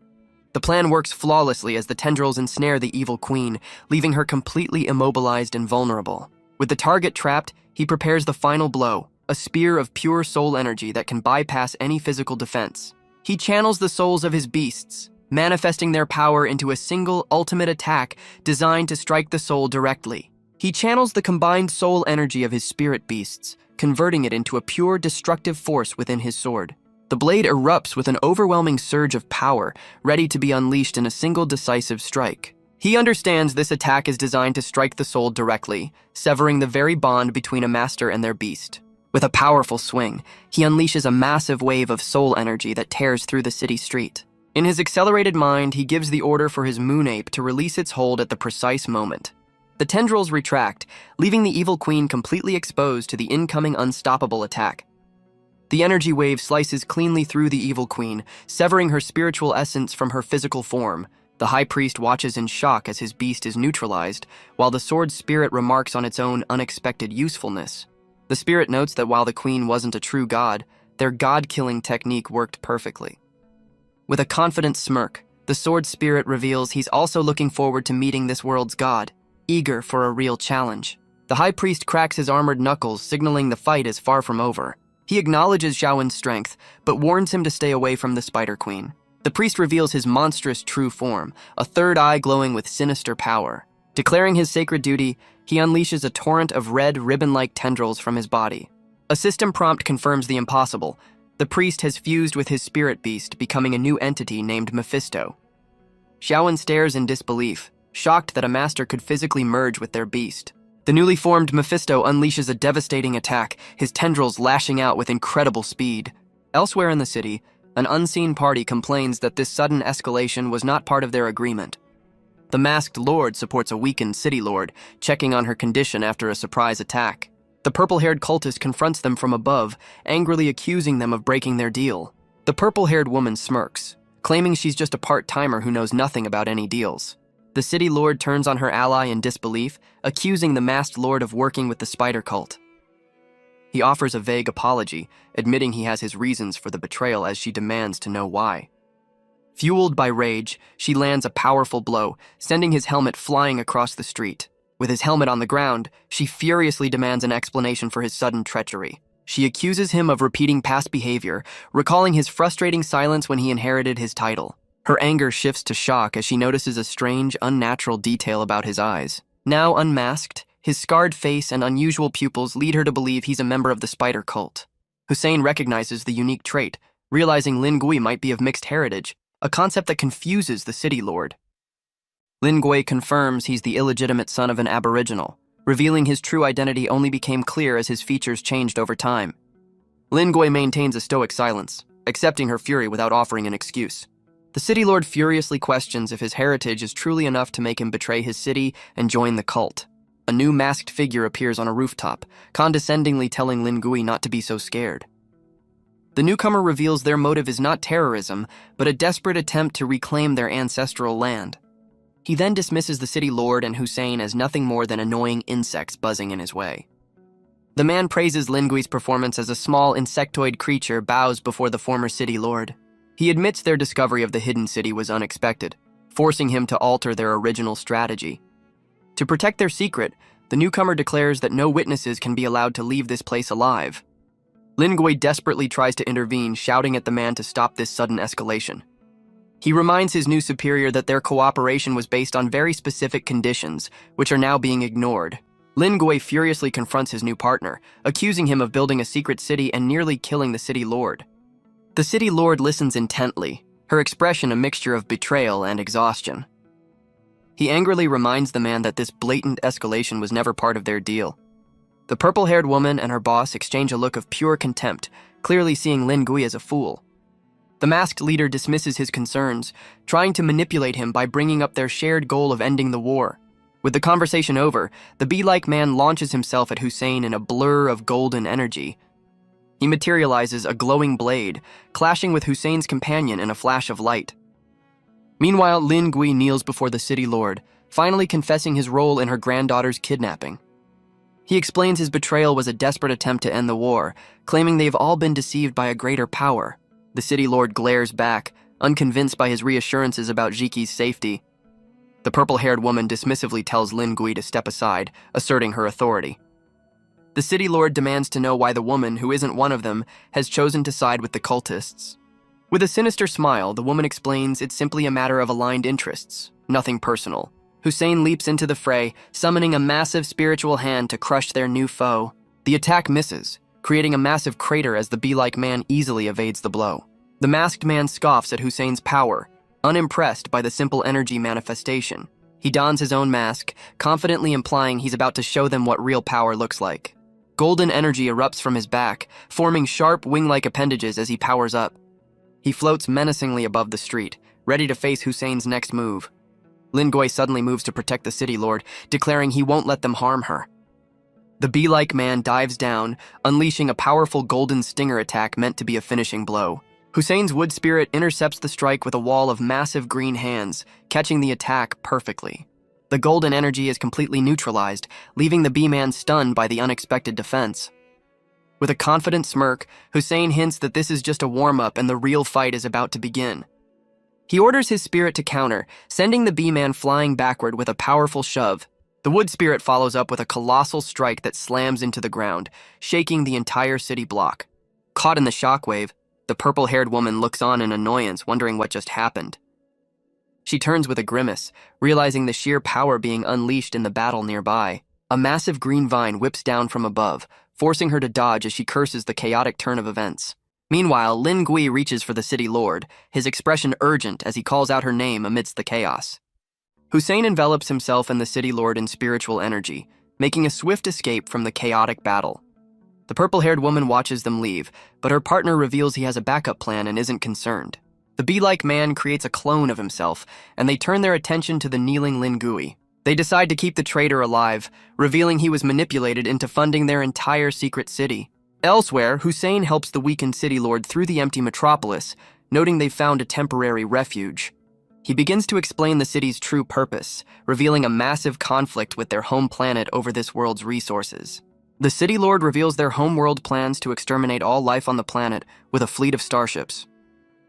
The plan works flawlessly as the tendrils ensnare the evil queen, leaving her completely immobilized and vulnerable. With the target trapped, he prepares the final blow, a spear of pure soul energy that can bypass any physical defense. He channels the souls of his beasts, manifesting their power into a single ultimate attack designed to strike the soul directly. He channels the combined soul energy of his spirit beasts, converting it into a pure destructive force within his sword. The blade erupts with an overwhelming surge of power, ready to be unleashed in a single decisive strike. He understands this attack is designed to strike the soul directly, severing the very bond between a master and their beast. With a powerful swing, he unleashes a massive wave of soul energy that tears through the city street. In his accelerated mind, he gives the order for his moon ape to release its hold at the precise moment. The tendrils retract, leaving the evil queen completely exposed to the incoming unstoppable attack. The energy wave slices cleanly through the evil queen, severing her spiritual essence from her physical form. The high priest watches in shock as his beast is neutralized, while the sword's spirit remarks on its own unexpected usefulness. The spirit notes that while the queen wasn't a true god, their god-killing technique worked perfectly. With a confident smirk, the sword spirit reveals he's also looking forward to meeting this world's god, eager for a real challenge. The high priest cracks his armored knuckles, signaling the fight is far from over. He acknowledges Xiaowen's strength, but warns him to stay away from the Spider Queen. The priest reveals his monstrous true form, a third eye glowing with sinister power. Declaring his sacred duty, he unleashes a torrent of red, ribbon-like tendrils from his body. A system prompt confirms the impossible. The priest has fused with his spirit beast, becoming a new entity named Mephisto. Xiaowen stares in disbelief, shocked that a master could physically merge with their beast. The newly formed Mephisto unleashes a devastating attack, his tendrils lashing out with incredible speed. Elsewhere in the city, an unseen party complains that this sudden escalation was not part of their agreement. The masked lord supports a weakened city lord, checking on her condition after a surprise attack. The purple-haired cultist confronts them from above, angrily accusing them of breaking their deal. The purple-haired woman smirks, claiming she's just a part-timer who knows nothing about any deals. The city lord turns on her ally in disbelief, accusing the masked lord of working with the spider cult. He offers a vague apology, admitting he has his reasons for the betrayal as she demands to know why. Fueled by rage, she lands a powerful blow, sending his helmet flying across the street. With his helmet on the ground, she furiously demands an explanation for his sudden treachery. She accuses him of repeating past behavior, recalling his frustrating silence when he inherited his title. Her anger shifts to shock as she notices a strange, unnatural detail about his eyes. Now unmasked, his scarred face and unusual pupils lead her to believe he's a member of the spider cult. Hussein recognizes the unique trait, realizing Lin Gui might be of mixed heritage, a concept that confuses the city lord. Lin Gui confirms he's the illegitimate son of an aboriginal. Revealing his true identity only became clear as his features changed over time. Lin Gui maintains a stoic silence, accepting her fury without offering an excuse. The city lord furiously questions if his heritage is truly enough to make him betray his city and join the cult. A new masked figure appears on a rooftop, condescendingly telling Lin Gui not to be so scared. The newcomer reveals their motive is not terrorism, but a desperate attempt to reclaim their ancestral land. He then dismisses the city lord and Hussein as nothing more than annoying insects buzzing in his way. The man praises Lin Gui's performance as a small insectoid creature bows before the former city lord. He admits their discovery of the hidden city was unexpected, forcing him to alter their original strategy. To protect their secret, the newcomer declares that no witnesses can be allowed to leave this place alive. Lin Gui desperately tries to intervene, shouting at the man to stop this sudden escalation. He reminds his new superior that their cooperation was based on very specific conditions, which are now being ignored. Lin Gui furiously confronts his new partner, accusing him of building a secret city and nearly killing the city lord. The city lord listens intently, her expression a mixture of betrayal and exhaustion. He angrily reminds the man that this blatant escalation was never part of their deal. The purple-haired woman and her boss exchange a look of pure contempt, clearly seeing Lin Gui as a fool. The masked leader dismisses his concerns, trying to manipulate him by bringing up their shared goal of ending the war. With the conversation over, the bee-like man launches himself at Hussein in a blur of golden energy. He materializes a glowing blade, clashing with Hussein's companion in a flash of light. Meanwhile, Lin Gui kneels before the city lord, finally confessing his role in her granddaughter's kidnapping. He explains his betrayal was a desperate attempt to end the war, claiming they've all been deceived by a greater power. The city lord glares back, unconvinced by his reassurances about Jiki's safety. The purple-haired woman dismissively tells Lin Gui to step aside, asserting her authority. The city lord demands to know why the woman, who isn't one of them, has chosen to side with the cultists. With a sinister smile, the woman explains it's simply a matter of aligned interests, nothing personal. Hussein leaps into the fray, summoning a massive spiritual hand to crush their new foe. The attack misses, creating a massive crater as the bee-like man easily evades the blow. The masked man scoffs at Hussein's power, unimpressed by the simple energy manifestation. He dons his own mask, confidently implying he's about to show them what real power looks like. Golden energy erupts from his back, forming sharp wing-like appendages as he powers up. He floats menacingly above the street, ready to face Hussein's next move. Lin Gui suddenly moves to protect the city lord, declaring he won't let them harm her. The bee-like man dives down, unleashing a powerful golden stinger attack meant to be a finishing blow. Hussein's wood spirit intercepts the strike with a wall of massive green hands, catching the attack perfectly. The golden energy is completely neutralized, leaving the bee-man stunned by the unexpected defense. With a confident smirk, Hussein hints that this is just a warm-up and the real fight is about to begin. He orders his spirit to counter, sending the bee-man flying backward with a powerful shove. The wood spirit follows up with a colossal strike that slams into the ground, shaking the entire city block. Caught in the shockwave, the purple-haired woman looks on in annoyance, wondering what just happened. She turns with a grimace, realizing the sheer power being unleashed in the battle nearby. A massive green vine whips down from above, forcing her to dodge as she curses the chaotic turn of events. Meanwhile, Lin Gui reaches for the city lord, his expression urgent as he calls out her name amidst the chaos. Hussein envelops himself and the city lord in spiritual energy, making a swift escape from the chaotic battle. The purple-haired woman watches them leave, but her partner reveals he has a backup plan and isn't concerned. The bee-like man creates a clone of himself, and they turn their attention to the kneeling Lin Gui. They decide to keep the traitor alive, revealing he was manipulated into funding their entire secret city. Elsewhere, Hussein helps the weakened city lord through the empty metropolis, noting they've found a temporary refuge. He begins to explain the city's true purpose, revealing a massive conflict with their home planet over this world's resources. The city lord reveals their homeworld plans to exterminate all life on the planet with a fleet of starships.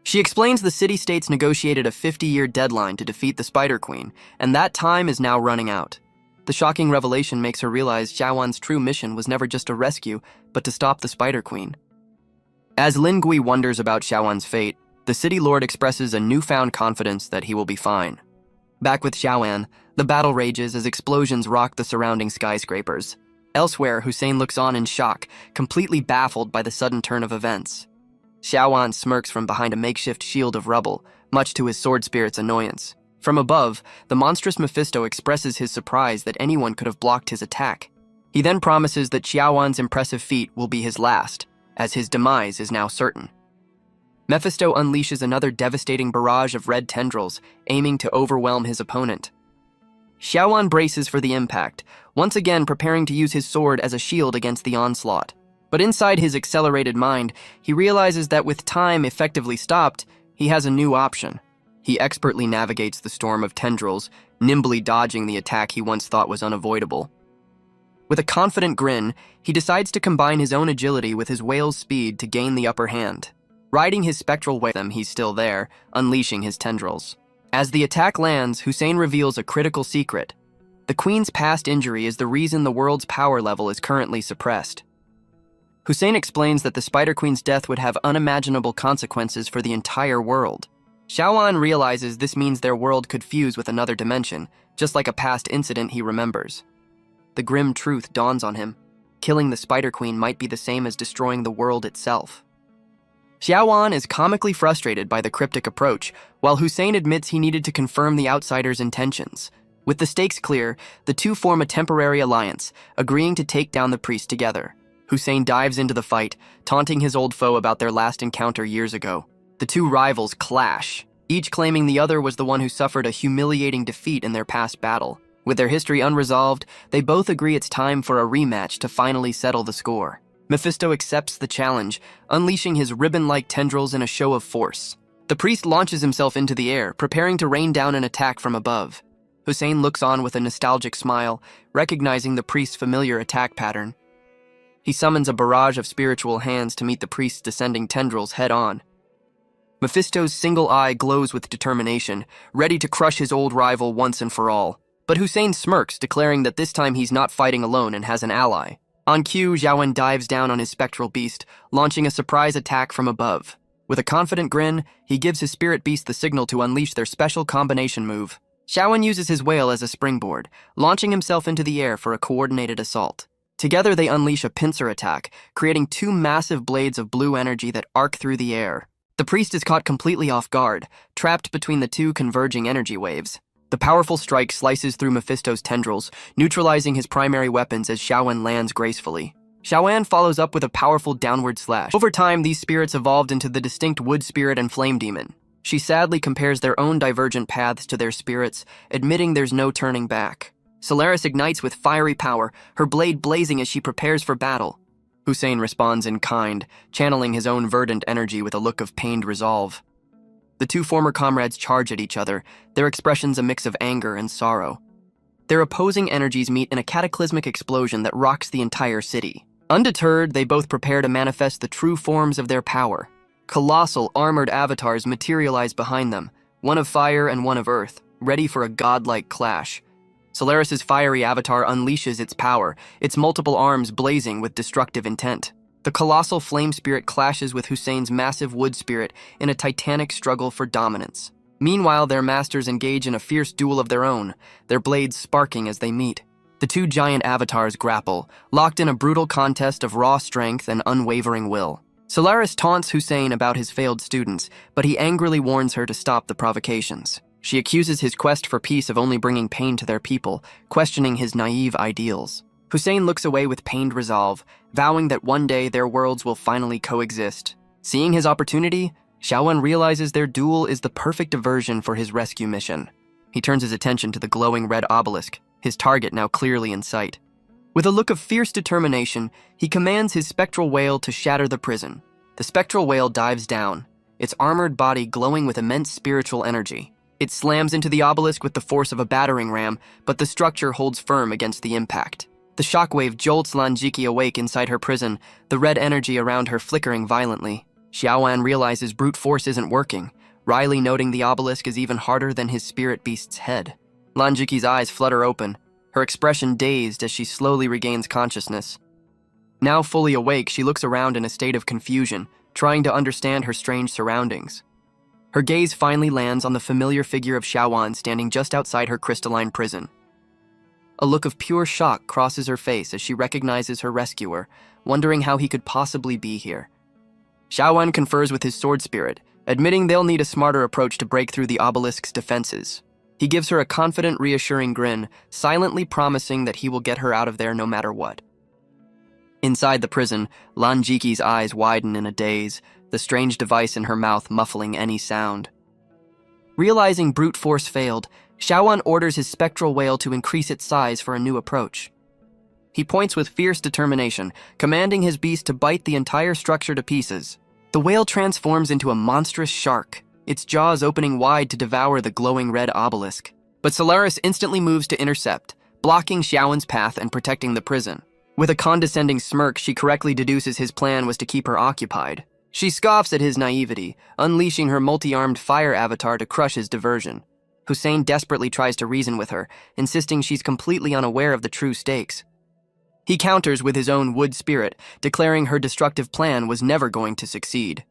She explains the city-states negotiated a 50-year deadline to defeat the Spider Queen, and that time is now running out. The shocking revelation makes her realize Xiaowan's true mission was never just a rescue, but to stop the Spider Queen. As Lin Gui wonders about Xiaowan's fate, the city lord expresses a newfound confidence that he will be fine. Back with Xiaowan, the battle rages as explosions rock the surrounding skyscrapers. Elsewhere, Hussein looks on in shock, completely baffled by the sudden turn of events. Xiaowan smirks from behind a makeshift shield of rubble, much to his sword spirit's annoyance. From above, the monstrous Mephisto expresses his surprise that anyone could have blocked his attack. He then promises that Xiaowan's impressive feat will be his last, as his demise is now certain. Mephisto unleashes another devastating barrage of red tendrils, aiming to overwhelm his opponent. Xiaowan braces for the impact, once again preparing to use his sword as a shield against the onslaught. But inside his accelerated mind, he realizes that with time effectively stopped, he has a new option. He expertly navigates the storm of tendrils, nimbly dodging the attack he once thought was unavoidable. With a confident grin, he decides to combine his own agility with his whale's speed to gain the upper hand. Riding his spectral wave, he's still there, unleashing his tendrils. As the attack lands, Hussein reveals a critical secret. The Queen's past injury is the reason the world's power level is currently suppressed. Hussein explains that the Spider Queen's death would have unimaginable consequences for the entire world. Xiaowan realizes this means their world could fuse with another dimension, just like a past incident he remembers. The grim truth dawns on him. Killing the Spider Queen might be the same as destroying the world itself. Xiaowan is comically frustrated by the cryptic approach, while Hussein admits he needed to confirm the outsider's intentions. With the stakes clear, the two form a temporary alliance, agreeing to take down the priest together. Hussein dives into the fight, taunting his old foe about their last encounter years ago. The two rivals clash, each claiming the other was the one who suffered a humiliating defeat in their past battle. With their history unresolved, they both agree it's time for a rematch to finally settle the score. Mephisto accepts the challenge, unleashing his ribbon-like tendrils in a show of force. The priest launches himself into the air, preparing to rain down an attack from above. Hussein looks on with a nostalgic smile, recognizing the priest's familiar attack pattern. He summons a barrage of spiritual hands to meet the priest's descending tendrils head-on. Mephisto's single eye glows with determination, ready to crush his old rival once and for all. But Hussein smirks, declaring that this time he's not fighting alone and has an ally. On cue, Xiaowen dives down on his spectral beast, launching a surprise attack from above. With a confident grin, he gives his spirit beast the signal to unleash their special combination move. Xiaowen uses his whale as a springboard, launching himself into the air for a coordinated assault. Together they unleash a pincer attack, creating two massive blades of blue energy that arc through the air. The priest is caught completely off guard, trapped between the two converging energy waves. The powerful strike slices through Mephisto's tendrils, neutralizing his primary weapons as Xiaowen lands gracefully. Xiaowen follows up with a powerful downward slash. Over time, these spirits evolved into the distinct wood spirit and flame demon. She sadly compares their own divergent paths to their spirits, admitting there's no turning back. Solaris ignites with fiery power, her blade blazing as she prepares for battle. Hussein responds in kind, channeling his own verdant energy with a look of pained resolve. The two former comrades charge at each other, their expressions a mix of anger and sorrow. Their opposing energies meet in a cataclysmic explosion that rocks the entire city. Undeterred, they both prepare to manifest the true forms of their power. Colossal, armored avatars materialize behind them, one of fire and one of earth, ready for a godlike clash. Solaris's fiery avatar unleashes its power, its multiple arms blazing with destructive intent. The colossal flame spirit clashes with Hussein's massive wood spirit in a titanic struggle for dominance. Meanwhile, their masters engage in a fierce duel of their own, their blades sparking as they meet. The two giant avatars grapple, locked in a brutal contest of raw strength and unwavering will. Solaris taunts Hussein about his failed students, but he angrily warns her to stop the provocations. She accuses his quest for peace of only bringing pain to their people, questioning his naive ideals. Hussein looks away with pained resolve, vowing that one day their worlds will finally coexist. Seeing his opportunity, Xiaowen realizes their duel is the perfect diversion for his rescue mission. He turns his attention to the glowing red obelisk, his target now clearly in sight. With a look of fierce determination, he commands his spectral whale to shatter the prison. The spectral whale dives down, its armored body glowing with immense spiritual energy. It slams into the obelisk with the force of a battering ram, but the structure holds firm against the impact. The shockwave jolts Lanjiki awake inside her prison, the red energy around her flickering violently. Xiaowan realizes brute force isn't working, Riley noting the obelisk is even harder than his spirit beast's head. Lanjiki's eyes flutter open, her expression dazed as she slowly regains consciousness. Now fully awake, she looks around in a state of confusion, trying to understand her strange surroundings. Her gaze finally lands on the familiar figure of Xiaowan standing just outside her crystalline prison. A look of pure shock crosses her face as she recognizes her rescuer, wondering how he could possibly be here. Xiaowan confers with his sword spirit, admitting they'll need a smarter approach to break through the obelisk's defenses. He gives her a confident, reassuring grin, silently promising that he will get her out of there no matter what. Inside the prison, Lanjiki's eyes widen in a daze, the strange device in her mouth muffling any sound. Realizing brute force failed, Xiaowan orders his spectral whale to increase its size for a new approach. He points with fierce determination, commanding his beast to bite the entire structure to pieces. The whale transforms into a monstrous shark, its jaws opening wide to devour the glowing red obelisk. But Solaris instantly moves to intercept, blocking Xiaowan's path and protecting the prison. With a condescending smirk, she correctly deduces his plan was to keep her occupied. She scoffs at his naivety, unleashing her multi-armed fire avatar to crush his diversion. Hussein desperately tries to reason with her, insisting she's completely unaware of the true stakes. He counters with his own wood spirit, declaring her destructive plan was never going to succeed.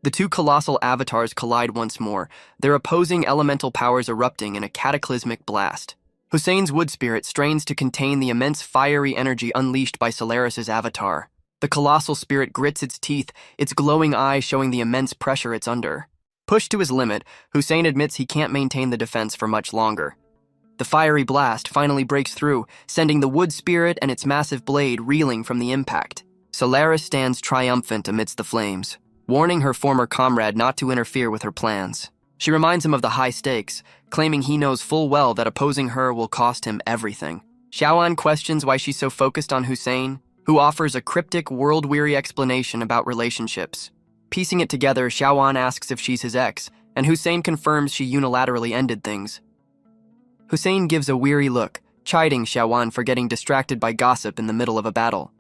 The two colossal avatars collide once more, their opposing elemental powers erupting in a cataclysmic blast. Hussein's wood spirit strains to contain the immense fiery energy unleashed by Solaris's avatar. The colossal spirit grits its teeth, its glowing eyes showing the immense pressure it's under. Pushed to his limit, Hussein admits he can't maintain the defense for much longer. The fiery blast finally breaks through, sending the wood spirit and its massive blade reeling from the impact. Solaris stands triumphant amidst the flames, warning her former comrade not to interfere with her plans. She reminds him of the high stakes, claiming he knows full well that opposing her will cost him everything. Xiaowan questions why she's so focused on Hussein, who offers a cryptic, world-weary explanation about relationships. Piecing it together, Xiaowan asks if she's his ex, and Hussein confirms she unilaterally ended things. Hussein gives a weary look, chiding Xiaowan for getting distracted by gossip in the middle of a battle.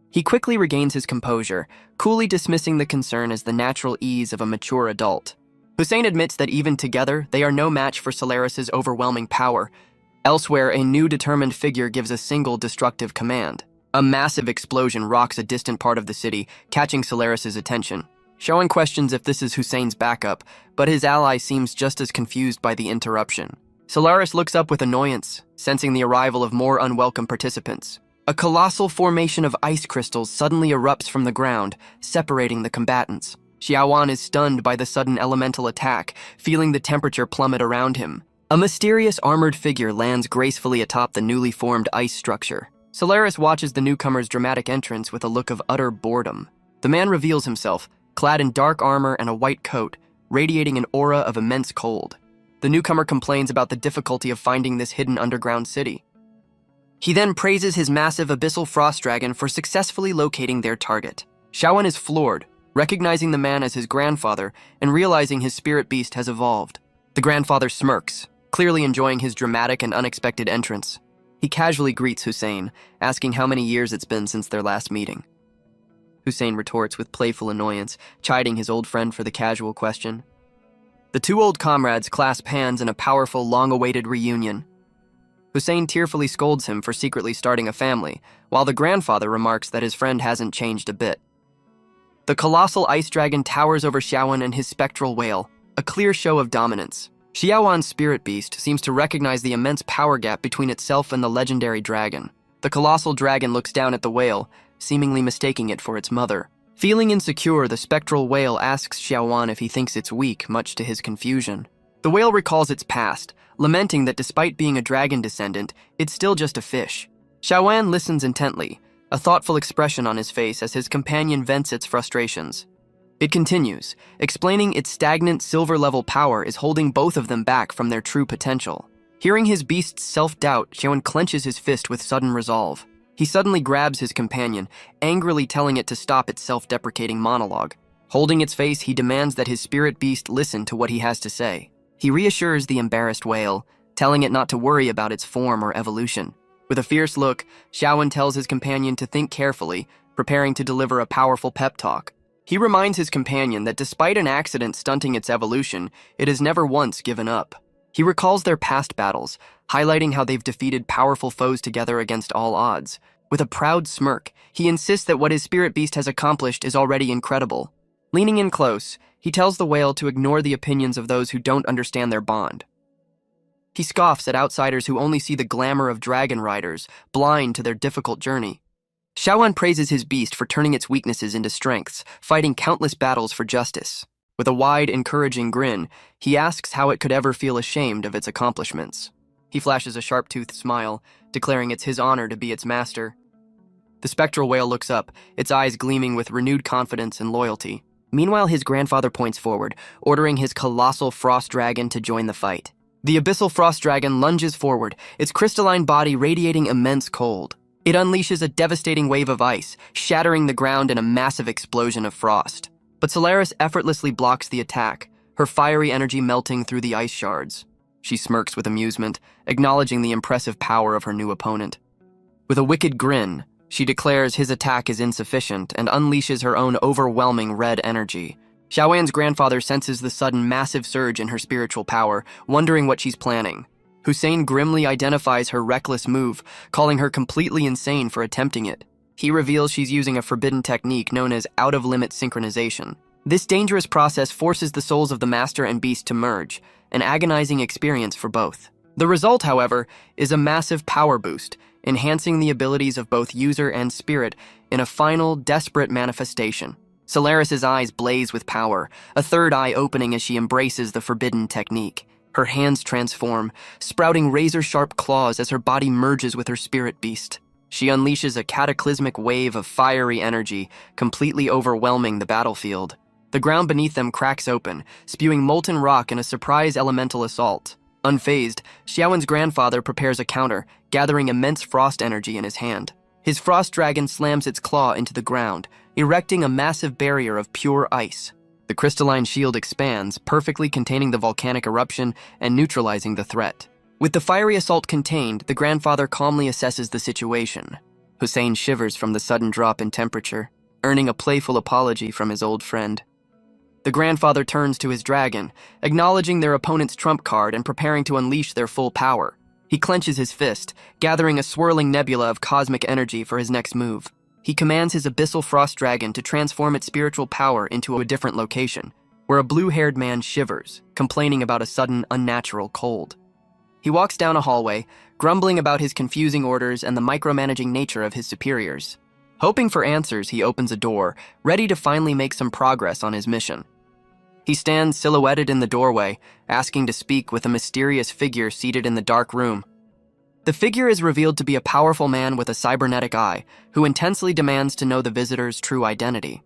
He quickly regains his composure, coolly dismissing the concern as the natural ease of a mature adult. Hussein admits that even together, they are no match for Solaris's overwhelming power. Elsewhere, a new determined figure gives a single destructive command. A massive explosion rocks a distant part of the city, catching Solaris's attention. Xiaowan questions if this is Hussein's backup, but his ally seems just as confused by the interruption. Solaris looks up with annoyance, sensing the arrival of more unwelcome participants. A colossal formation of ice crystals suddenly erupts from the ground, separating the combatants. Xiaowan is stunned by the sudden elemental attack, feeling the temperature plummet around him. A mysterious armored figure lands gracefully atop the newly formed ice structure. Solaris watches the newcomer's dramatic entrance with a look of utter boredom. The man reveals himself, clad in dark armor and a white coat, radiating an aura of immense cold. The newcomer complains about the difficulty of finding this hidden underground city. He then praises his massive abyssal frost dragon for successfully locating their target. Xiaowan is floored, recognizing the man as his grandfather and realizing his spirit beast has evolved. The grandfather smirks, clearly enjoying his dramatic and unexpected entrance. He casually greets Hussein, asking how many years it's been since their last meeting. Hussein retorts with playful annoyance, chiding his old friend for the casual question. The two old comrades clasp hands in a powerful, long-awaited reunion. Hussein tearfully scolds him for secretly starting a family, while the grandfather remarks that his friend hasn't changed a bit. The colossal ice dragon towers over Xiaowan and his spectral whale, a clear show of dominance. Xiaowan's spirit beast seems to recognize the immense power gap between itself and the legendary dragon. The colossal dragon looks down at the whale, seemingly mistaking it for its mother. Feeling insecure, the spectral whale asks Xiaowan if he thinks it's weak, much to his confusion. The whale recalls its past, lamenting that despite being a dragon descendant, it's still just a fish. Xiaowan listens intently, a thoughtful expression on his face as his companion vents its frustrations. It continues, explaining its stagnant silver-level power is holding both of them back from their true potential. Hearing his beast's self-doubt, Xiaowan clenches his fist with sudden resolve. He suddenly grabs his companion, angrily telling it to stop its self-deprecating monologue. Holding its face, he demands that his spirit beast listen to what he has to say. He reassures the embarrassed whale, telling it not to worry about its form or evolution. With a fierce look, Xiaowan tells his companion to think carefully, preparing to deliver a powerful pep talk. He reminds his companion that despite an accident stunting its evolution, it has never once given up. He recalls their past battles, highlighting how they've defeated powerful foes together against all odds. With a proud smirk, he insists that what his spirit beast has accomplished is already incredible. Leaning in close, he tells the whale to ignore the opinions of those who don't understand their bond. He scoffs at outsiders who only see the glamour of dragon riders, blind to their difficult journey. Xiaowan praises his beast for turning its weaknesses into strengths, fighting countless battles for justice. With a wide, encouraging grin, he asks how it could ever feel ashamed of its accomplishments. He flashes a sharp-toothed smile, declaring it's his honor to be its master. The spectral whale looks up, its eyes gleaming with renewed confidence and loyalty. Meanwhile, his grandfather points forward, ordering his colossal frost dragon to join the fight. The abyssal frost dragon lunges forward, its crystalline body radiating immense cold. It unleashes a devastating wave of ice, shattering the ground in a massive explosion of frost. But Solaris effortlessly blocks the attack, her fiery energy melting through the ice shards. She smirks with amusement, acknowledging the impressive power of her new opponent. With a wicked grin, she declares his attack is insufficient and unleashes her own overwhelming red energy. Xiaowan's grandfather senses the sudden massive surge in her spiritual power, wondering what she's planning. Hussein grimly identifies her reckless move, calling her completely insane for attempting it. He reveals she's using a forbidden technique known as out-of-limit synchronization. This dangerous process forces the souls of the master and beast to merge, an agonizing experience for both. The result, however, is a massive power boost, enhancing the abilities of both user and spirit in a final, desperate manifestation. Solaris's eyes blaze with power, a third eye opening as she embraces the forbidden technique. Her hands transform, sprouting razor-sharp claws as her body merges with her spirit beast. She unleashes a cataclysmic wave of fiery energy, completely overwhelming the battlefield. The ground beneath them cracks open, spewing molten rock in a surprise elemental assault. Unfazed, Xiaowan's grandfather prepares a counter, gathering immense frost energy in his hand. His frost dragon slams its claw into the ground, erecting a massive barrier of pure ice. The crystalline shield expands, perfectly containing the volcanic eruption and neutralizing the threat. With the fiery assault contained, the grandfather calmly assesses the situation. Hussein shivers from the sudden drop in temperature, earning a playful apology from his old friend. The grandfather turns to his dragon, acknowledging their opponent's trump card and preparing to unleash their full power. He clenches his fist, gathering a swirling nebula of cosmic energy for his next move. He commands his abyssal frost dragon to transform its spiritual power into a different location, where a blue-haired man shivers, complaining about a sudden, unnatural cold. He walks down a hallway, grumbling about his confusing orders and the micromanaging nature of his superiors. Hoping for answers, he opens a door, ready to finally make some progress on his mission. He stands silhouetted in the doorway, asking to speak with a mysterious figure seated in the dark room. The figure is revealed to be a powerful man with a cybernetic eye, who intensely demands to know the visitor's true identity.